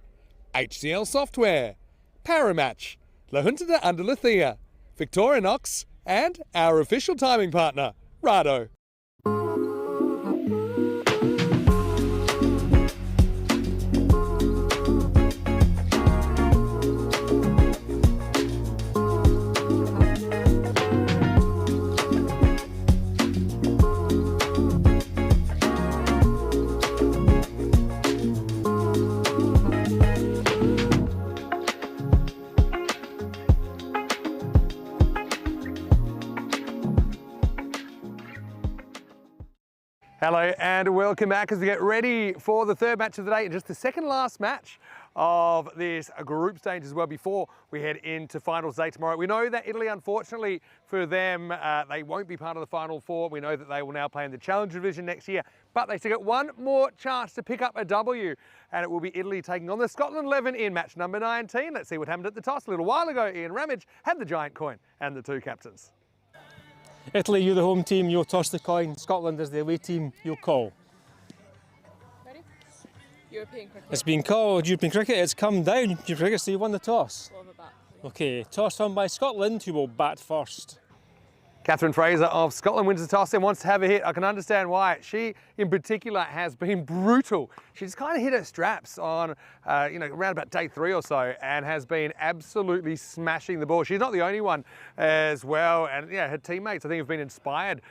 HCL Software, Paramatch, La Junta de Andalucía, Victorinox, and our official timing partner, Rado. Hello and welcome back as we get ready for the third match of the day and just the second last match of this group stage as well before we head into finals day tomorrow. We know that Italy, unfortunately for them, they won't be part of the final four. We know that they will now play in the Challenger division next year, but they still get one more chance to pick up a W, and it will be Italy taking on the Scotland 11 in match number 19. Let's see what happened at the toss. A little while ago, Ian Ramage had the giant coin and the two captains. Italy, you're the home team, you'll toss the coin. Scotland is the away team, you'll call. Ready? European cricket. It's been called European cricket, it's come down. European cricket, so you won the toss. What about that? Okay, toss won by Scotland, who will bat first. Catherine Fraser of Scotland wins the toss and wants to have a hit. I can understand why. She, in particular, has been brutal. She's kind of hit her straps on, around about day 3 or so, and has been absolutely smashing the ball. She's not the only one as well, and yeah, her teammates, I think, have been inspired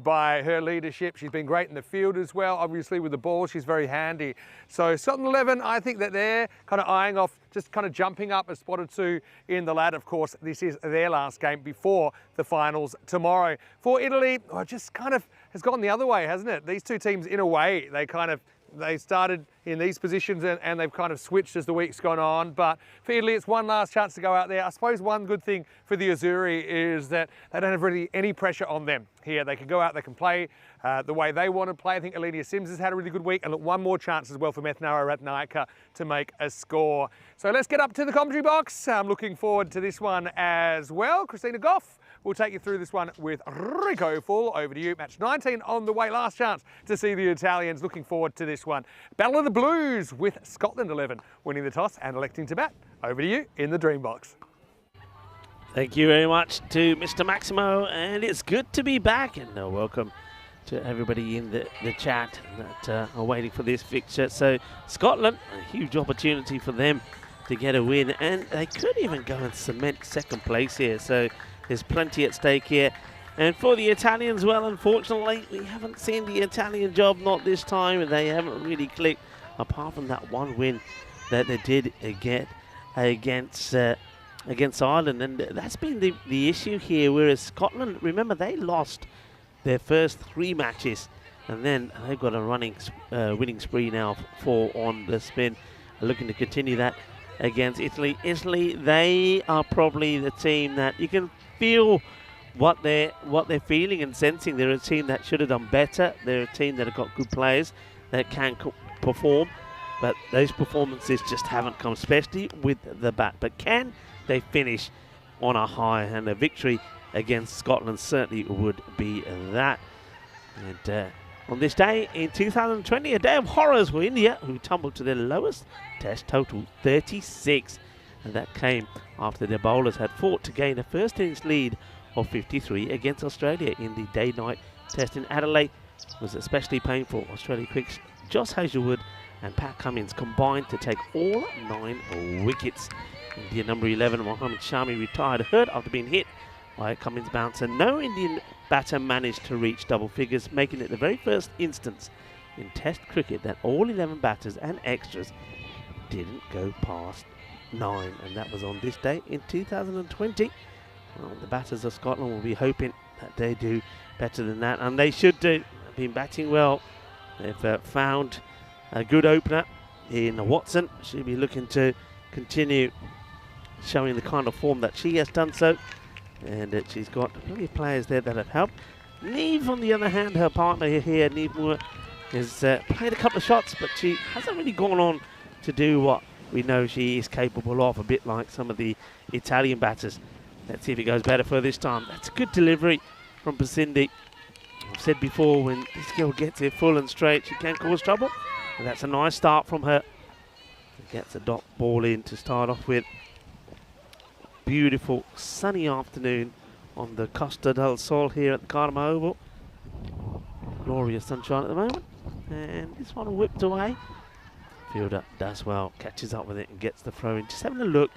by her leadership. She's been great in the field as well. Obviously, with the ball, she's very handy. So Scotland 11, I think that they're kind of eyeing off, just kind of jumping up a spot or two in the ladder. Of course, this is their last game before the finals tomorrow. For Italy, it just kind of has gone the other way, hasn't it? These two teams, in a way, they started in these positions and they've kind of switched as the week's gone on. But for Italy, it's one last chance to go out there. I suppose one good thing for the Azzurri is that they don't have really any pressure on them here. They can go out, they can play the way they want to play. I think Alenia Sims has had a really good week, and look, one more chance as well for Methnara Ratnaika to make a score. So let's get up to the commentary box. I'm looking forward to this one as well. Christina Goff will take you through this one with Rico Full. Over to you. Match 19 on the way. Last chance to see the Italians. Looking forward to this one. Battle of the Blues with Scotland 11 winning the toss and electing to bat. Over to you in the dream box. Thank you very much to Mr. Maximo, and it's good to be back, and welcome to everybody in the chat that are waiting for this fixture. So Scotland, a huge opportunity for them to get a win, and they could even go and cement second place here. So there's plenty at stake here. And for the Italians, well, unfortunately, we haven't seen the Italian job, not this time, and they haven't really clicked, apart from that one win that they did get against Ireland. And that's been the issue here, whereas Scotland, remember, they lost their first 3 matches, and then they've got a winning spree now, 4 on the spin, looking to continue that against Italy. Italy, they are probably the team that you can feel what they're feeling and sensing. They're a team that should have done better. They're a team that have got good players that can perform, but those performances just haven't come, especially with the bat. But can they finish on a high? And a victory against Scotland certainly would be that. And on this day in 2020, a day of horrors for India, who tumbled to their lowest test total, 36. And that came after their bowlers had fought to gain a first innings lead of 53 against Australia in the day-night test in Adelaide. It was especially painful. Australia quicks Josh Hazlewood and Pat Cummins combined to take all 9 wickets. India number 11, Mohammad Shami, retired hurt after being hit by a Cummins bouncer. No Indian batter managed to reach double figures, making it the very first instance in Test cricket that all 11 batters and extras didn't go past 9, and that was on this day in 2020. Well, the batters of Scotland will be hoping that they do better than that, and they should do. They've been batting well. They've found a good opener in Watson. She'll be looking to continue showing the kind of form that she has done so, and she's got plenty of players there that have helped. Neve, on the other hand, her partner here, Neve Moore, has played a couple of shots, but she hasn't really gone on to do what we know she is capable of, a bit like some of the Italian batters. Let's see if it goes better for this time. That's a good delivery from Basindi. I've said before, when this girl gets here full and straight, she can cause trouble. And that's a nice start from her. Gets a dot ball in to start off with. Beautiful sunny afternoon on the Costa del Sol here at the Cardiff Oval. Glorious sunshine at the moment. And this one whipped away. Fielder does well, catches up with it and gets the throw in. Just having a look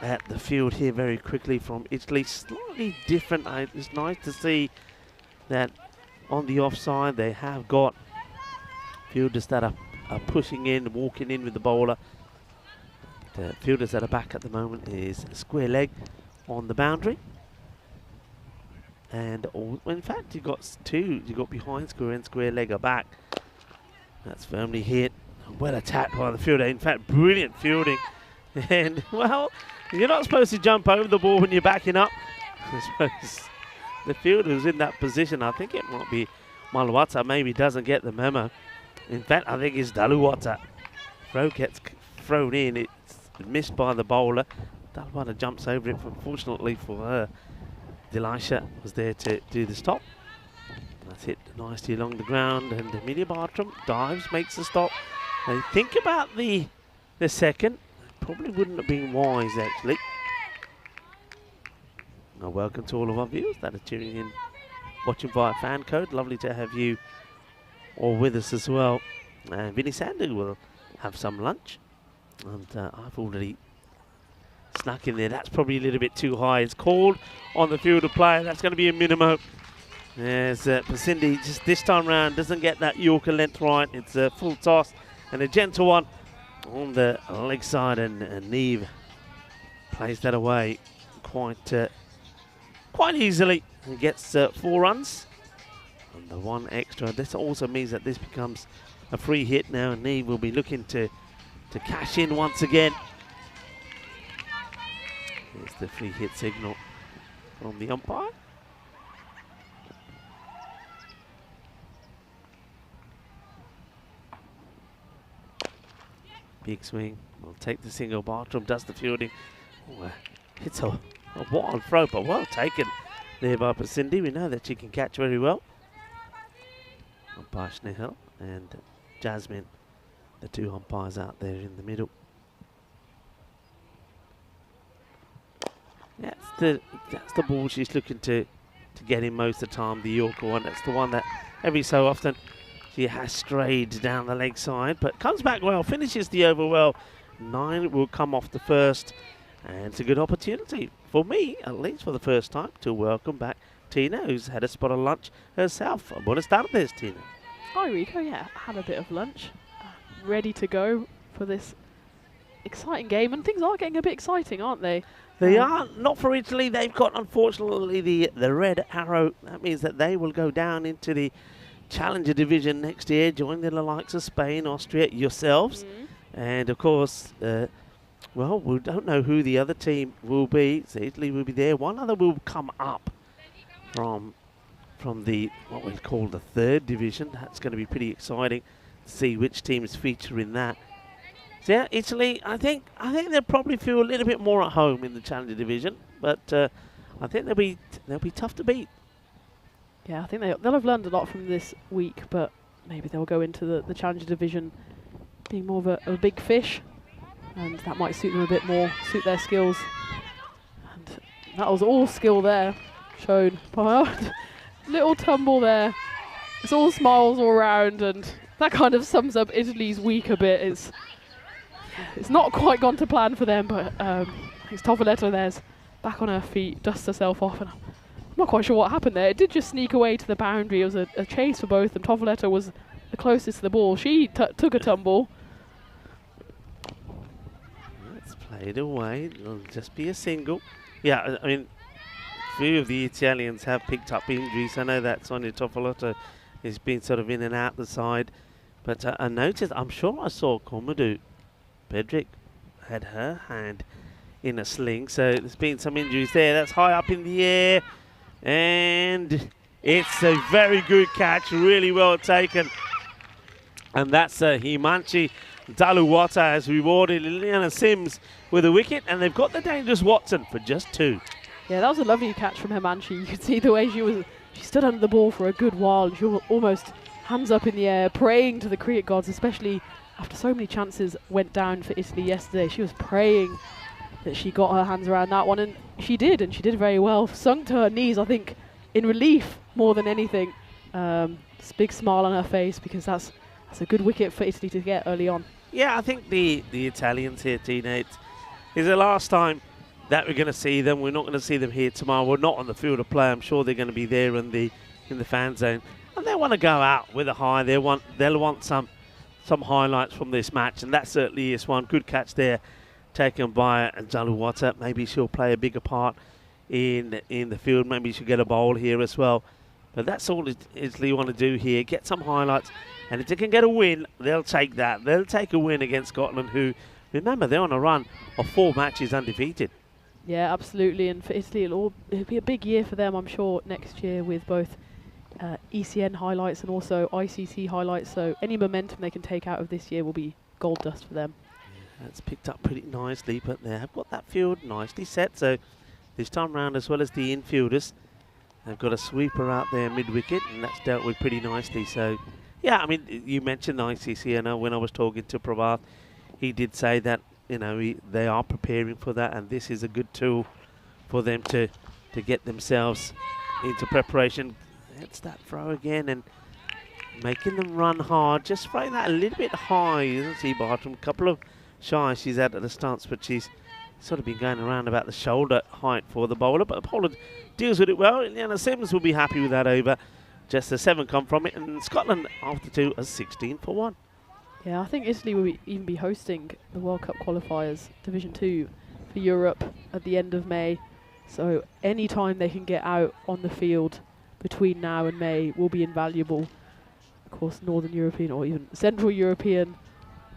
at the field here very quickly from Italy. Slightly different. It's nice to see that on the offside they have got fielders that are pushing in, walking in with the bowler. The fielders that are back at the moment is square leg on the boundary. And in fact, you've got two. You've got behind square and square leg are back. That's firmly hit. Well attacked by the fielder. In fact, brilliant fielding. And, well, you're not supposed to jump over the ball when you're backing up. I suppose the fielder who's in that position, I think it might be Malwata, maybe doesn't get the memo. In fact, I think it's Daluwata. Throw gets thrown in. It's missed by the bowler. Daluwata jumps over it. Unfortunately for her, Delisha was there to do the stop. That's hit nicely along the ground, and Amelia Bartram dives, makes the stop. Now, think about the second. Probably wouldn't have been wise, actually. Now, welcome to all of our viewers that are tuning in, watching via fan code. Lovely to have you all with us as well. Vinny Sandhu will have some lunch, and I've already snuck in there. That's probably a little bit too high. It's called on the field of play. That's going to be a minimum. As Pasindi just this time round doesn't get that Yorker length right. It's a full toss and a gentle one on the leg side, and Neve plays that away quite easily and gets 4 runs. And the 1 extra. This also means that this becomes a free hit now, and Neve will be looking to cash in once again. Here's the free hit signal from the umpire. Big swing. Will take the single. Bartram does the fielding. Oh, hits a wild throw, but well taken there by Pasindi. We know that she can catch very well. Umpire Schnehel and Jasmine, the 2 umpires out there in the middle. That's the ball she's looking to get in most of the time, the Yorker one. That's the one that every so often she has strayed down the leg side, but comes back well, finishes the over well. 9 will come off the first, and it's a good opportunity for me, at least for the first time, to welcome back Tina, who's had a spot of lunch herself. I'm going to start this, Tina. Hi Rico, yeah, had a bit of lunch, ready to go for this exciting game, and things are getting a bit exciting, aren't they? They are, not for Italy. They've got, unfortunately, the red arrow. That means that they will go down into the Challenger Division next year, join the likes of Spain, Austria, yourselves. And, of course, well, we don't know who the other team will be. So Italy will be there. One other will come up from the, what we call the 3rd division. That's going to be pretty exciting to see which teams feature in that. So yeah, Italy, I think they'll probably feel a little bit more at home in the Challenger Division, but I think they'll be tough to beat. Yeah, I think they'll have learned a lot from this week, but maybe they'll go into the Challenger Division being more of a big fish, and that might suit them a bit more, suit their skills. And that was all skill there, shown. Little tumble there. It's all smiles all around, and that kind of sums up Italy's week a bit. It's not quite gone to plan for them, but it's Tofoletta there's back on her feet, dusts herself off, and I'm not quite sure what happened there. It did just sneak away to the boundary. It was a chase for both, and Tofoletta was the closest to the ball. She took a tumble. It's played away. It'll just be a single. Yeah, I mean, a few of the Italians have picked up injuries. I know that Sonia Tofoletta has been sort of in and out the side, but I noticed, I'm sure I saw Komodo Pedrick had her hand in a sling, so there's been some injuries there. That's high up in the air, and it's a very good catch, really well taken. And that's Himanchi Daluwata has rewarded Liliana Sims with a wicket, and they've got the dangerous Watson for just 2. Yeah, that was a lovely catch from Himanchi. You could see the way she stood under the ball for a good while. She was almost hands up in the air, praying to the cricket gods, especially after so many chances went down for Italy yesterday. She was praying that she got her hands around that one, and she did very well. Sunk to her knees, I think, in relief more than anything. This big smile on her face, because that's a good wicket for Italy to get early on. Yeah, I think the Italians here, Tina, is the last time that we're going to see them. We're not going to see them here tomorrow. We're not on the field of play. I'm sure they're going to be there in the fan zone, and they want to go out with a high. They'll want some highlights from this match, and that certainly is one. Good catch there, taken by Jaluwata. Maybe she'll play a bigger part in the field. Maybe she'll get a bowl here as well. But that's all Italy want to do here. Get some highlights, and if they can get a win, they'll take that. They'll take a win against Scotland, who, remember, they're on a run of 4 matches undefeated. Yeah, absolutely. And for Italy, it'll be a big year for them, I'm sure, next year with both ECN highlights and also ICC highlights. So any momentum they can take out of this year will be gold dust for them. That's picked up pretty nicely, but they have got that field nicely set. So this time round, as well as the infielders, they've got a sweeper out there mid-wicket, and that's dealt with pretty nicely. So, yeah, I mean, you mentioned the ICC, and when I was talking to Prabhat, he did say that, you know, they are preparing for that, and this is a good tool for them to get themselves into preparation. It's that throw again, and making them run hard, just throwing that a little bit high, isn't she, Bartram? A couple of shy she's at the stance, but she's sort of been going around about the shoulder height for the bowler, but the bowler deals with it well. Ileana Sims will be happy with that over. Just a 7 come from it, and Scotland after 2 a 16 for 1. Yeah, I think Italy will even be hosting the World Cup qualifiers, Division 2 for Europe at the end of May. So any time they can get out on the field between now and May will be invaluable. Of course, Northern European or even Central European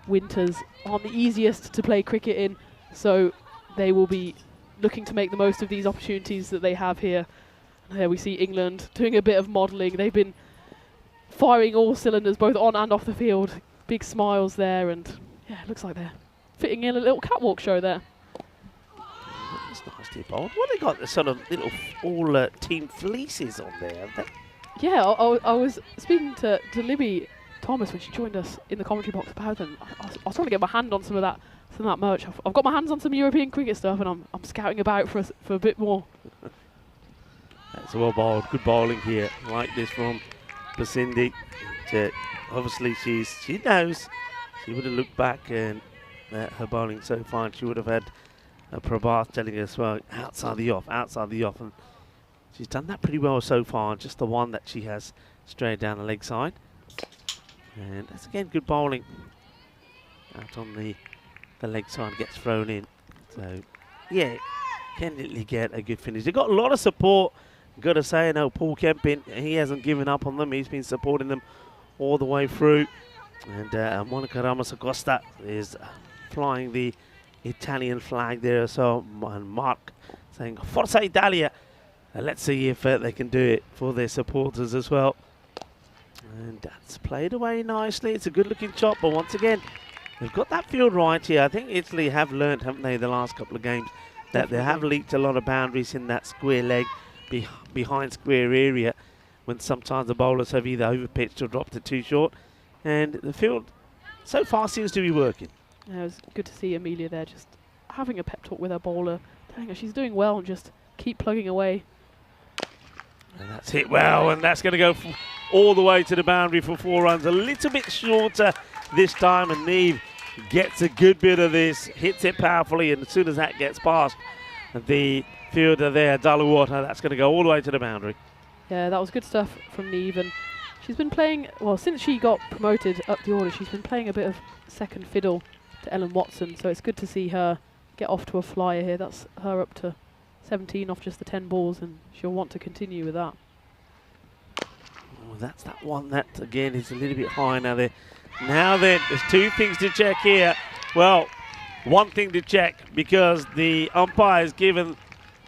winters aren't the easiest to play cricket in, so they will be looking to make the most of these opportunities that they have here. And here we see England doing a bit of modelling. They've been firing all cylinders, both on and off the field. Big smiles there, and yeah, it looks like they're fitting in a little catwalk show there. That's nicely bowled. What they got? The sort of little all team fleeces on there, have they? Yeah, I was speaking to Libby Thomas when she joined us in the commentary box about them. I was trying to get my hand on some of that merch. I've got my hands on some European cricket stuff, and I'm scouting about for a bit more. That's well bowled. Good bowling here. Like this from Basindi. Obviously, she knows. She would have looked back and her bowling so far. She would have had Prabhat telling her as well, outside the off. And she's done that pretty well so far. Just the one that she has straight down the leg side. And that's again good bowling. Out on the leg side, gets thrown in. So, yeah, can Italy get a good finish? They've got a lot of support. Got to say, Paul Kempin, he hasn't given up on them. He's been supporting them all the way through. And Monica Ramos Acosta is flying the Italian flag there. So, and Mark saying, Forza Italia. Let's see if they can do it for their supporters as well. And that's played away nicely. It's a good-looking shot, but once again, they've got that field right here. I think Italy have learned, haven't they, the last couple of games, that they have leaked a lot of boundaries in that square leg behind square area, when sometimes the bowlers have either overpitched or dropped it too short. And the field so far seems to be working. Yeah, it was good to see Amelia there just having a pep talk with her bowler, telling her she's doing well and just keep plugging away. And that's hit well, and that's going to go all the way to the boundary for 4 runs. A little bit shorter this time, and Neve gets a good bit of this, hits it powerfully, and as soon as that gets past the fielder there, Daluwater, that's going to go all the way to the boundary. Yeah, that was good stuff from Neve, and she's been playing, well, since she got promoted up the order, she's been playing a bit of second fiddle to Ellen Watson, so it's good to see her get off to a flyer here. That's her up to 17 off just the 10 balls, and she'll want to continue with that. Oh, that's that one that, again, is a little bit high now there. Now then, there's 2 things to check here. Well, one thing to check, because the umpire has given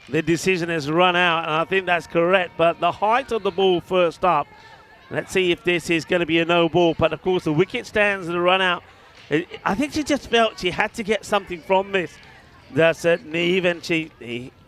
the decision has run out, and I think that's correct, but the height of the ball first up. Let's see if this is going to be a no ball, but of course the wicket stands and the run out. I think she just felt she had to get something from this. That's it, Neve, and she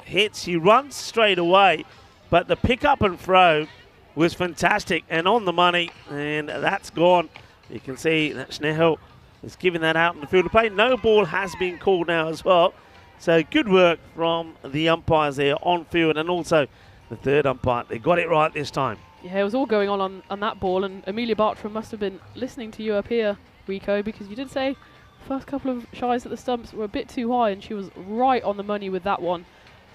hits, she runs straight away, but the pick up and throw was fantastic and on the money, and that's gone. You can see that Schnehl is giving that out in the field of play. No ball has been called now as well. So good work from the umpires there on field, and also the third umpire. They got it right this time. Yeah, it was all going on that ball, and Amelia Bartram must have been listening to you up here, Rico, because you did say the first couple of shies at the stumps were a bit too high, and she was right on the money with that one.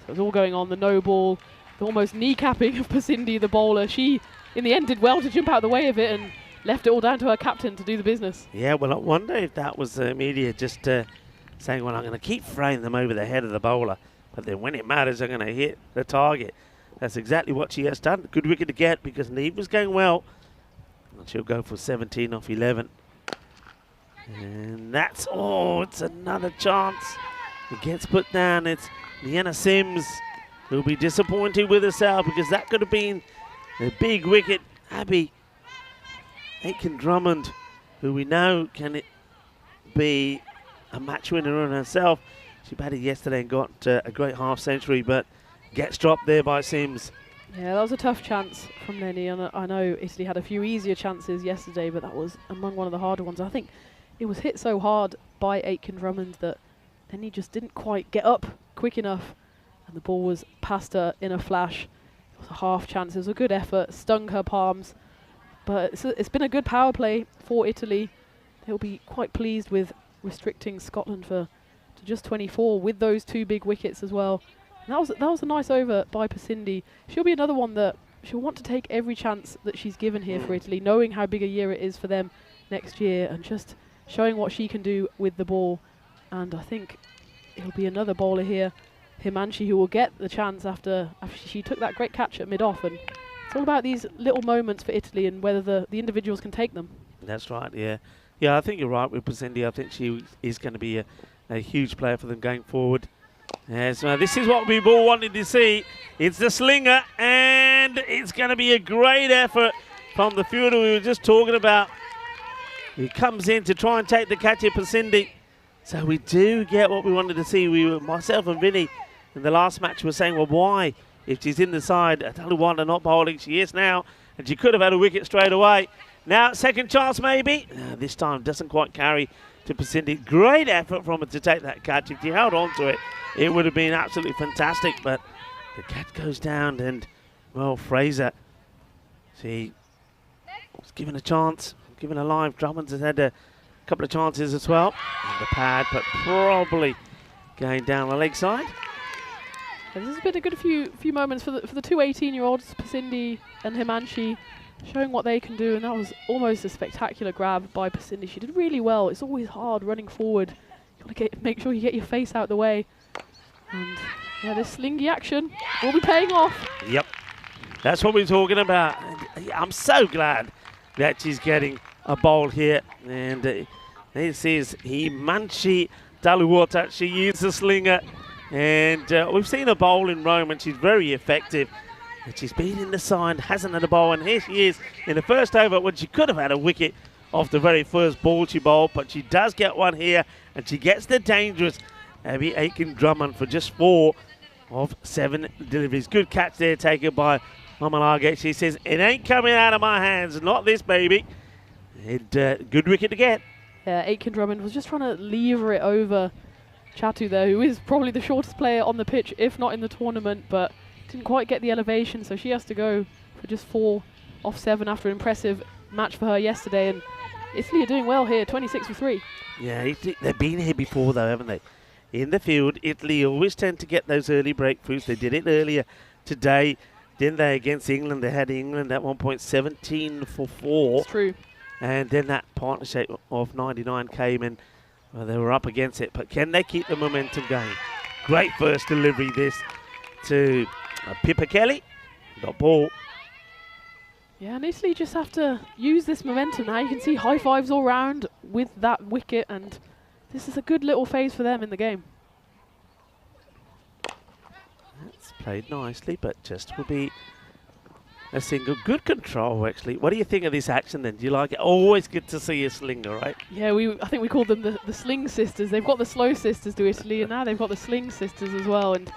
So it was all going on, the no ball, the almost kneecapping of Pasindi, the bowler. She, in the end, did well to jump out of the way of it and left it all down to her captain to do the business. Yeah, well, I wonder if that was Amelia just saying, well, I'm going to keep throwing them over the head of the bowler, but then when it matters, I'm going to hit the target. That's exactly what she has done. Good wicket to get because Neve was going well. And she'll go for 17 off 11. And that's, it's another chance. It gets put down. It's Leanna Sims who'll be disappointed with herself because that could have been a big wicket. Abby Aitken-Drummond, who we know can be a match winner on herself. She batted yesterday and got a great half century, but gets dropped there by Sims. Yeah, that was a tough chance from Lenny, and I know Italy had a few easier chances yesterday, but that was among one of the harder ones. I think it was hit so hard by Aitken-Drummond that Lenny just didn't quite get up quick enough, and the ball was past her in a flash. It was a half chance. It was a good effort, stung her palms, but it's been a good power play for Italy. They'll be quite pleased with restricting Scotland to just 24 with those 2 big wickets as well. And that was a nice over by Pasindi. She'll be another one that she'll want to take every chance that she's given here for Italy, knowing how big a year it is for them next year and just showing what she can do with the ball. And I think it'll be another bowler here, Himanshi, who will get the chance after she took that great catch at mid-off. And it's all about these little moments for Italy and whether the individuals can take them. That's right, yeah. Yeah, I think you're right with Pasindi. I think she is going to be a huge player for them going forward. Yes, this is what we've all wanted to see. It's the slinger, and it's going to be a great effort from the fielder we were just talking about. He comes in to try and take the catch at Pasindi. So we do get what we wanted to see. Myself and Vinny in the last match were saying, well, why? If she's in the side, Taluwanda not bowling, she is now, and she could have had a wicket straight away. Now, second chance maybe. This time doesn't quite carry to Pasindi. Great effort from her to take that catch. If she held on to it, it would have been absolutely fantastic, but the catch goes down, and, well, Fraser, she was given a chance, given a live. Drummond has had a couple of chances as well on the pad, but probably going down the leg side. Yeah, this has been a good few moments for the 2 18-year-olds, Pasindi and Himanshi, showing what they can do, and that was almost a spectacular grab by Pasindi. She did really well. It's always hard running forward. You've got to make sure you get your face out the way. And yeah, this slingy action will be paying off. Yep, that's what we're talking about. I'm so glad that she's getting a bowl here. And this is Himanshi Daluwata. She is a slinger. And we've seen a bowl in Rome, and she's very effective. And she's been in the side, hasn't had a bowl. And here she is in the first over when she could have had a wicket off the very first ball she bowled. But she does get one here, and she gets the dangerous Abby Aitken-Drummond for just 4 of 7 deliveries. Good catch there taken by Mamalage. She says, it ain't coming out of my hands, not this baby. And good wicket to get. Yeah, Aitken-Drummond was just trying to lever it over Chatu there, who is probably the shortest player on the pitch, if not in the tournament, but didn't quite get the elevation, so she has to go for just 4 off 7 after an impressive match for her yesterday. And Italy are doing well here, 26 for 3. Yeah, they've been here before though, haven't they? In the field, Italy always tend to get those early breakthroughs. They did it earlier today, didn't they, against England? They had England at 1 point 17 for 4. It's true. And then that partnership of 99 came and they were up against it. But can they keep the momentum going? Great first delivery this to Pippa Kelly. Got ball. Yeah, and Italy just have to use this momentum now. You can see high fives all round with that wicket, and this is a good little phase for them in the game. That's played nicely, but just will be a single. Good control, actually. What do you think of this action then? Do you like it? Always good to see a slinger, right? Yeah, I think we called them the sling sisters. They've got the slow sisters to Italy, and now they've got the sling sisters as well. And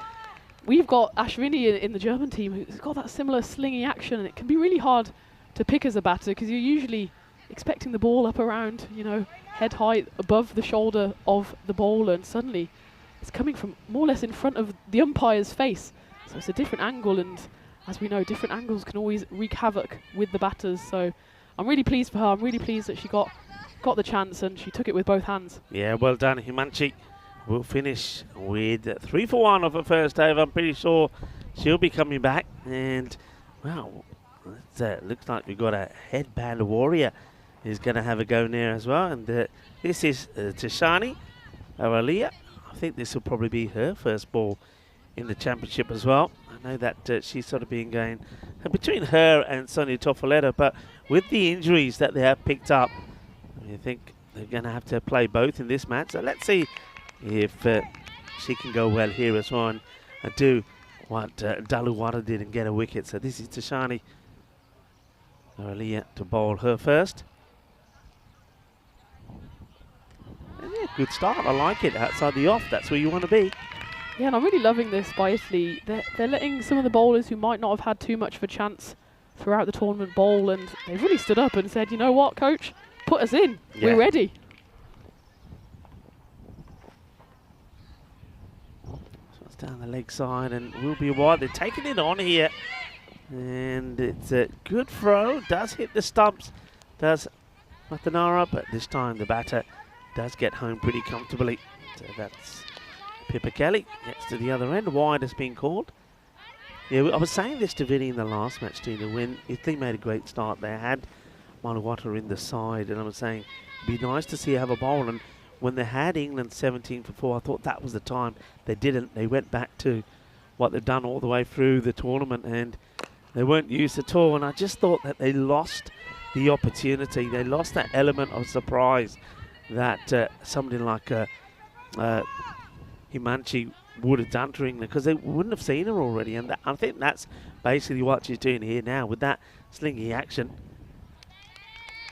we've got Ashwini in the German team who's got that similar slinging action, and it can be really hard to pick as a batter because you're usually expecting the ball up around, you know, head height above the shoulder of the bowler, and suddenly it's coming from more or less in front of the umpire's face. So it's a different angle, and as we know, different angles can always wreak havoc with the batters. So I'm really pleased for her. I'm really pleased that she got the chance and she took it with both hands. Yeah, well done. Himanshi will finish with 3 for 1 of her first over. I'm pretty sure she'll be coming back. And, well, it looks like we've got a headband warrior who's going to have a go there as well. And this is Tishani Aralia. I think this will probably be her first ball in the championship as well. I know that she's sort of been going between her and Sonia Tofoletta, but with the injuries that they have picked up, I think they're going to have to play both in this match. So let's see if she can go well here as well and do what Daluwara did and get a wicket. So this is Tishani Aralia to bowl her first. And yeah, good start. I like it. Outside the off, that's where you want to be. Yeah, and I'm really loving this by Italy. They're letting some of the bowlers who might not have had too much of a chance throughout the tournament bowl, and they've really stood up and said, you know what, coach, put us in. Yeah. We're ready. So it's down the leg side and will be wide. They're taking it on here. And it's a good throw. Does hit the stumps. Does Matanara, but this time the batter does get home pretty comfortably. So that's Pippa Kelly. Gets to the other end. Wide has been called. Yeah, I was saying this to Vinny in the last match, Tina, when Italy made a great start. They had Manuwata in the side, and I was saying it'd be nice to see her have a bowl. And when they had England 17 for 4, I thought that was the time. They didn't. They went back to what they've done all the way through the tournament, and they weren't used at all. And I just thought that they lost the opportunity. They lost that element of surprise that somebody like Himanshi would have done to England, because they wouldn't have seen her already. And I think that's basically what she's doing here now with that slingy action.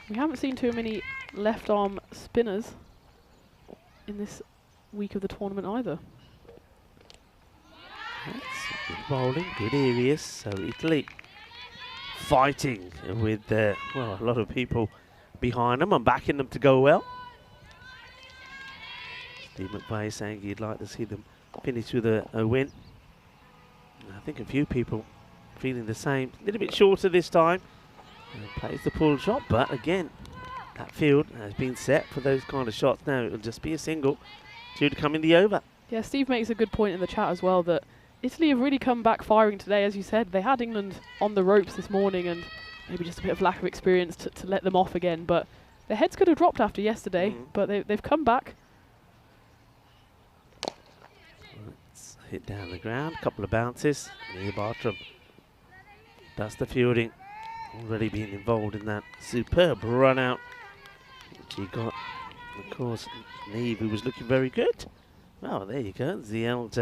We haven't seen too many left arm spinners in this week of the tournament either. That's good bowling, good areas. So Italy fighting with well, a lot of people behind them and backing them to go well. Steve McVeigh saying he'd like to see them finish with a win. I think a few people feeling the same. A little bit shorter this time. And plays the pull shot, but again, that field has been set for those kind of shots. Now it'll just be a single due to come in the over. Yeah, Steve makes a good point in the chat as well that Italy have really come back firing today. As you said, they had England on the ropes this morning, and maybe just a bit of lack of experience to let them off again. But their heads could have dropped after yesterday, but they've come back. Let's hit down the ground, a couple of bounces. Near Bartram does the fielding. Already been involved in that superb run out. She got, of course, Neve, who was looking very good. Well, there you go. The old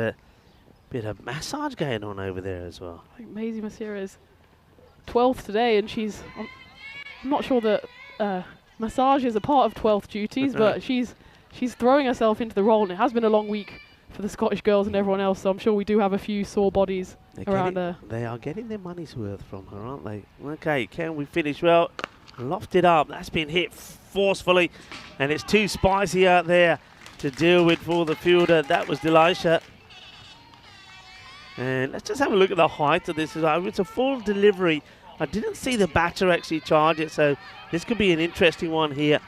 bit of massage going on over there as well. I think Maisie Masira is 12th today, and she's, I'm not sure that massage is a part of 12th duties, but she's throwing herself into the role, and it has been a long week for the Scottish girls and everyone else, so I'm sure we do have a few sore bodies around her. They are getting their money's worth from her, aren't they? Okay, can we finish well? Lofted up, that's been hit forcefully, and it's too spicy out there to deal with for the fielder. That was Delisha. And let's just have a look at the height of this. It's a full delivery. I didn't see the batter actually charge it, so this could be an interesting one here.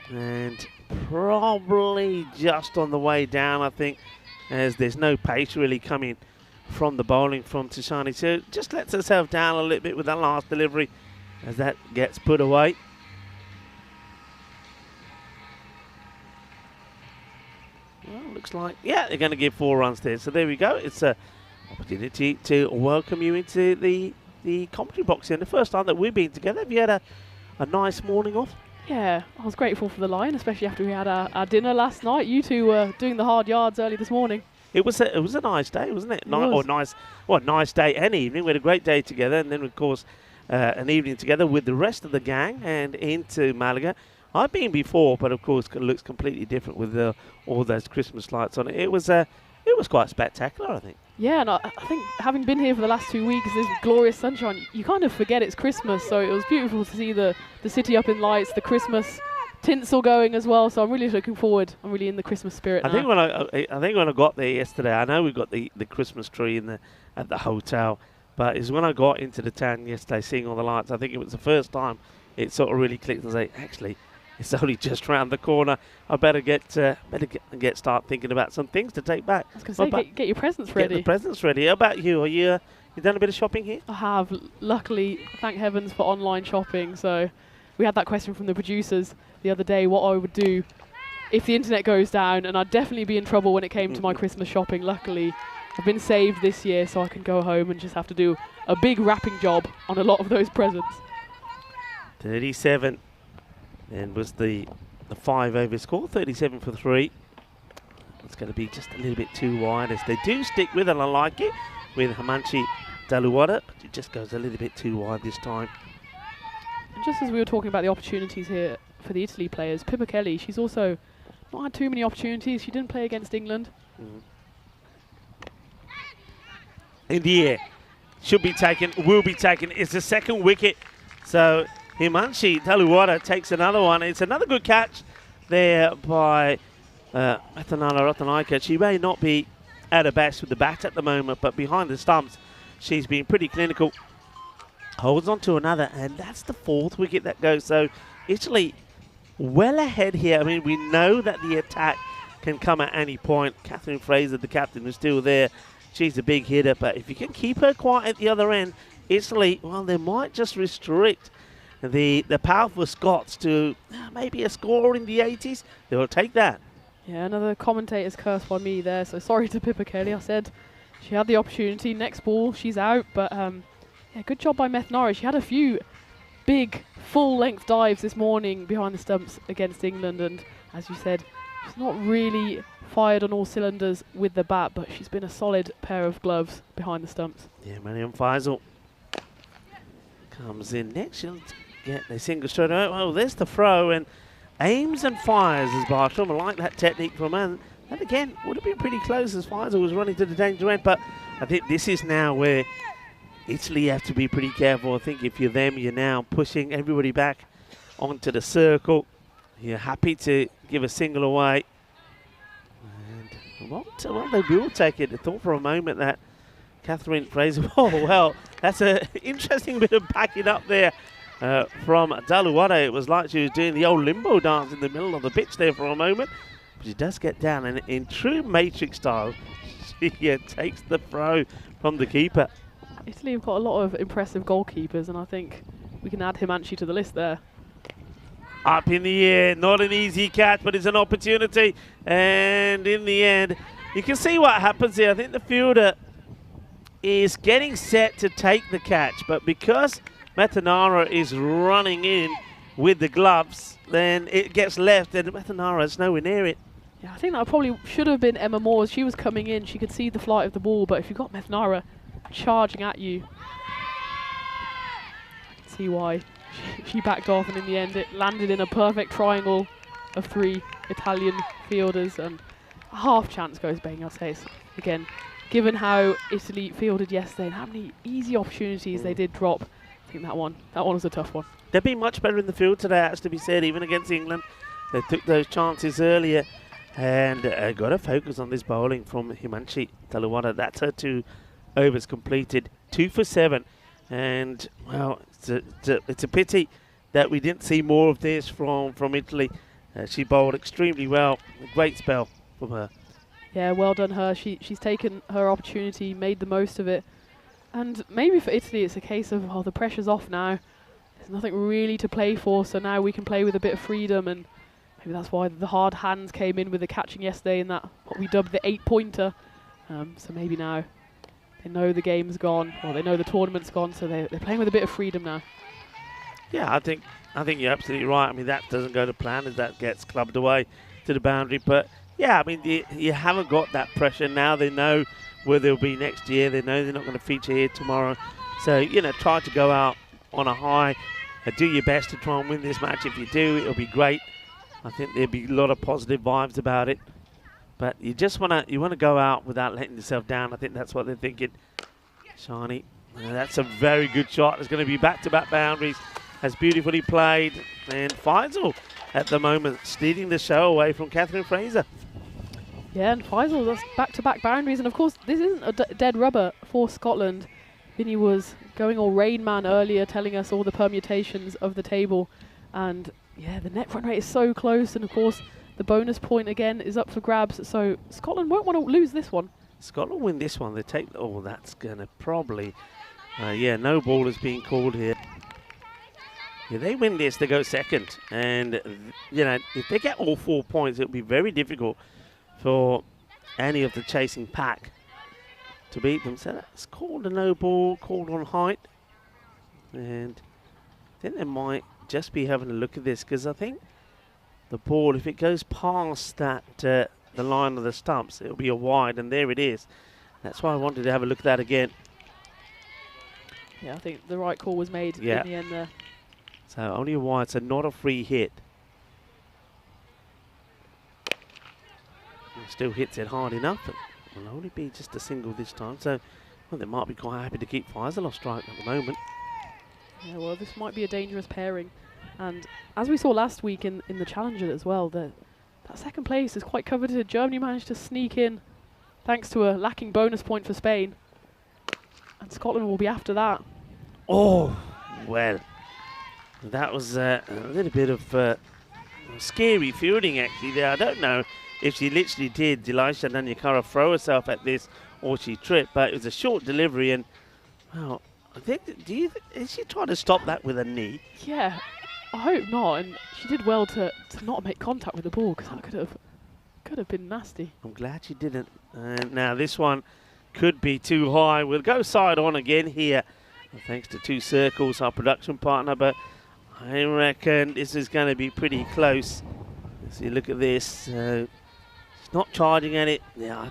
And probably just on the way down, I think, as there's no pace really coming from the bowling from Tishani. So just lets herself down a little bit with that last delivery as that gets put away. Well, looks like, yeah, they're going to give 4 runs there. So there we go. It's an opportunity to welcome you into the commentary box here. And the first time that we've been together. Have you had a nice morning off? Yeah, I was grateful for the line, especially after we had our dinner last night. You two were doing the hard yards early this morning. It was a nice day, wasn't it? Nice day and evening. We had a great day together, and then of course an evening together with the rest of the gang and into Malaga. I've been before, but of course it looks completely different with all those Christmas lights on it. It was it was quite spectacular, I think. Yeah, and I think having been here for the last 2 weeks, this glorious sunshine, you kind of forget it's Christmas. So it was beautiful to see the city up in lights, the Christmas tinsel going as well. So I'm really looking forward. I'm really in the Christmas spirit I now. think when I got there yesterday, I know we got the Christmas tree at the hotel, but it's when I got into the town yesterday, seeing all the lights. I think it was the first time it sort of really clicked and say, actually, it's only just round the corner. I better start thinking about some things to take back. I was going to say, get your presents ready. Get the presents ready. How about you? Are you done a bit of shopping here? I have. Luckily, thank heavens for online shopping. So we had that question from the producers the other day, what I would do if the internet goes down, and I'd definitely be in trouble when it came to my Christmas shopping. Luckily, I've been saved this year, so I can go home and just have to do a big wrapping job on a lot of those presents. 37. And was the 5-over score, 37 for 3. It's going to be just a little bit too wide as they do stick with it. I like it with Himanshi Daluwada, but it just goes a little bit too wide this time. And just as we were talking about the opportunities here for the Italy players, Pippa Kelly, she's also not had too many opportunities. She didn't play against England. In the air, should be taken, will be taken. It's the second wicket, so Himanshi Daluwada takes another one. It's another good catch there by Matanana Ratanaika. She may not be at her best with the bat at the moment, but behind the stumps, she's been pretty clinical. Holds on to another, and that's the 4th wicket that goes. So Italy well ahead here. I mean, we know that the attack can come at any point. Catherine Fraser, the captain, is still there. She's a big hitter, but if you can keep her quiet at the other end, Italy, well, they might just restrict the powerful Scots to maybe a score in the 80s. They will take that. Yeah, another commentator's curse by me there, so sorry to Pippa Kelly. I said she had the opportunity. Next ball, she's out, but yeah, good job by Methnara. She had a few big full-length dives this morning behind the stumps against England, and as you said, she's not really fired on all cylinders with the bat, but she's been a solid pair of gloves behind the stumps. Yeah, Mariam Faisal comes in next. She'll get the single straight away. Well, there's the throw, and aims and fires as Bartram. I like that technique from her. And again, would have been pretty close as Faisal was running to the danger end, but I think this is now where Italy have to be pretty careful. I think if you're them, you're now pushing everybody back onto the circle. You're happy to give a single away. And well, they will take it. I thought for a moment that Catherine Fraser, oh, well, that's an interesting bit of backing up there from Daluwada. It was like she was doing the old limbo dance in the middle of the pitch there for a moment. But she does get down, and in true Matrix style, she takes the throw from the keeper. Italy have got a lot of impressive goalkeepers, and I think we can add Himanshi to the list there. Up in the air, not an easy catch, but it's an opportunity. And in the end, you can see what happens here. I think the fielder is getting set to take the catch, but because Matanara is running in with the gloves, then it gets left, and Matanara is nowhere near it. Yeah, I think that probably should have been Emma Moore's. She was coming in, she could see the flight of the ball, but if you've got Methnara charging at you, I can see why she backed off, and in the end it landed in a perfect triangle of 3 Italian fielders, and a half chance goes bang, I'll say. Again, given how Italy fielded yesterday and how many easy opportunities they did drop, I think that one was a tough one. They've been much better in the field today, has to be said, even against England. They took those chances earlier, and got to focus on this bowling from Himanshi Daluwada. That's her 2 overs completed, 2 for 7. And, well, it's a pity that we didn't see more of this from Italy. She bowled extremely well. A great spell from her. Yeah, well done her. She's taken her opportunity, made the most of it. And maybe for Italy it's a case of, oh, the pressure's off now. There's nothing really to play for, so now we can play with a bit of freedom, and maybe that's why the hard hands came in with the catching yesterday in that, what we dubbed the 8-pointer. So maybe now they know the game's gone, or they know the tournament's gone, so they're playing with a bit of freedom now. Yeah, I think you're absolutely right. I mean, that doesn't go to plan as that gets clubbed away to the boundary. But, yeah, I mean, you haven't got that pressure now. They know where they'll be next year. They know they're not going to feature here tomorrow. So, you know, try to go out on a high and do your best to try and win this match. If you do, it'll be great. I think there'll be a lot of positive vibes about it. But you just want to go out without letting yourself down. I think that's what they're thinking. Shani, that's a very good shot. It's going to be back-to-back boundaries. Has beautifully played. And Faisal at the moment stealing the show away from Catherine Fraser. Yeah, and Faisal, that's back-to-back boundaries. And of course, this isn't a dead rubber for Scotland. Vinny was going all Rain Man earlier, telling us all the permutations of the table. And yeah, the net run rate is so close. And of course, the bonus point again is up for grabs. So Scotland won't want to lose this one. Scotland win this one. They take, oh, that's going to probably, yeah, no ball is being called here. If they win this, they go second. And, you know, if they get all 4 points, it'll be very difficult for any of the chasing pack to beat them. So that's called a no ball, called on height. And I think they might just be having a look at this, because I think the ball, if it goes past that the line of the stumps, it'll be a wide, and there it is. That's why I wanted to have a look at that again. Yeah, I think the right call was made in the end there. So only a wide, so not a free hit. Still hits it hard enough, but will only be just a single this time. So well, they might be quite happy to keep Faisal off strike at the moment. Yeah, well, this might be a dangerous pairing. And as we saw last week in the Challenger as well, that second place is quite coveted. Germany managed to sneak in thanks to a lacking bonus point for Spain. And Scotland will be after that. Oh, well, that was a little bit of scary fielding actually there. I don't know if she literally did Delisha Nanyakara throw herself at this or she tripped, but it was a short delivery, and well, I think, is she trying to stop that with a knee? Yeah, I hope not, and she did well to not make contact with the ball, because that could have been nasty. I'm glad she didn't. And now this one could be too high. We'll go side on again here, thanks to Two Circles, our production partner, but I reckon this is going to be pretty close. So you look at this. She's not charging at it. Yeah,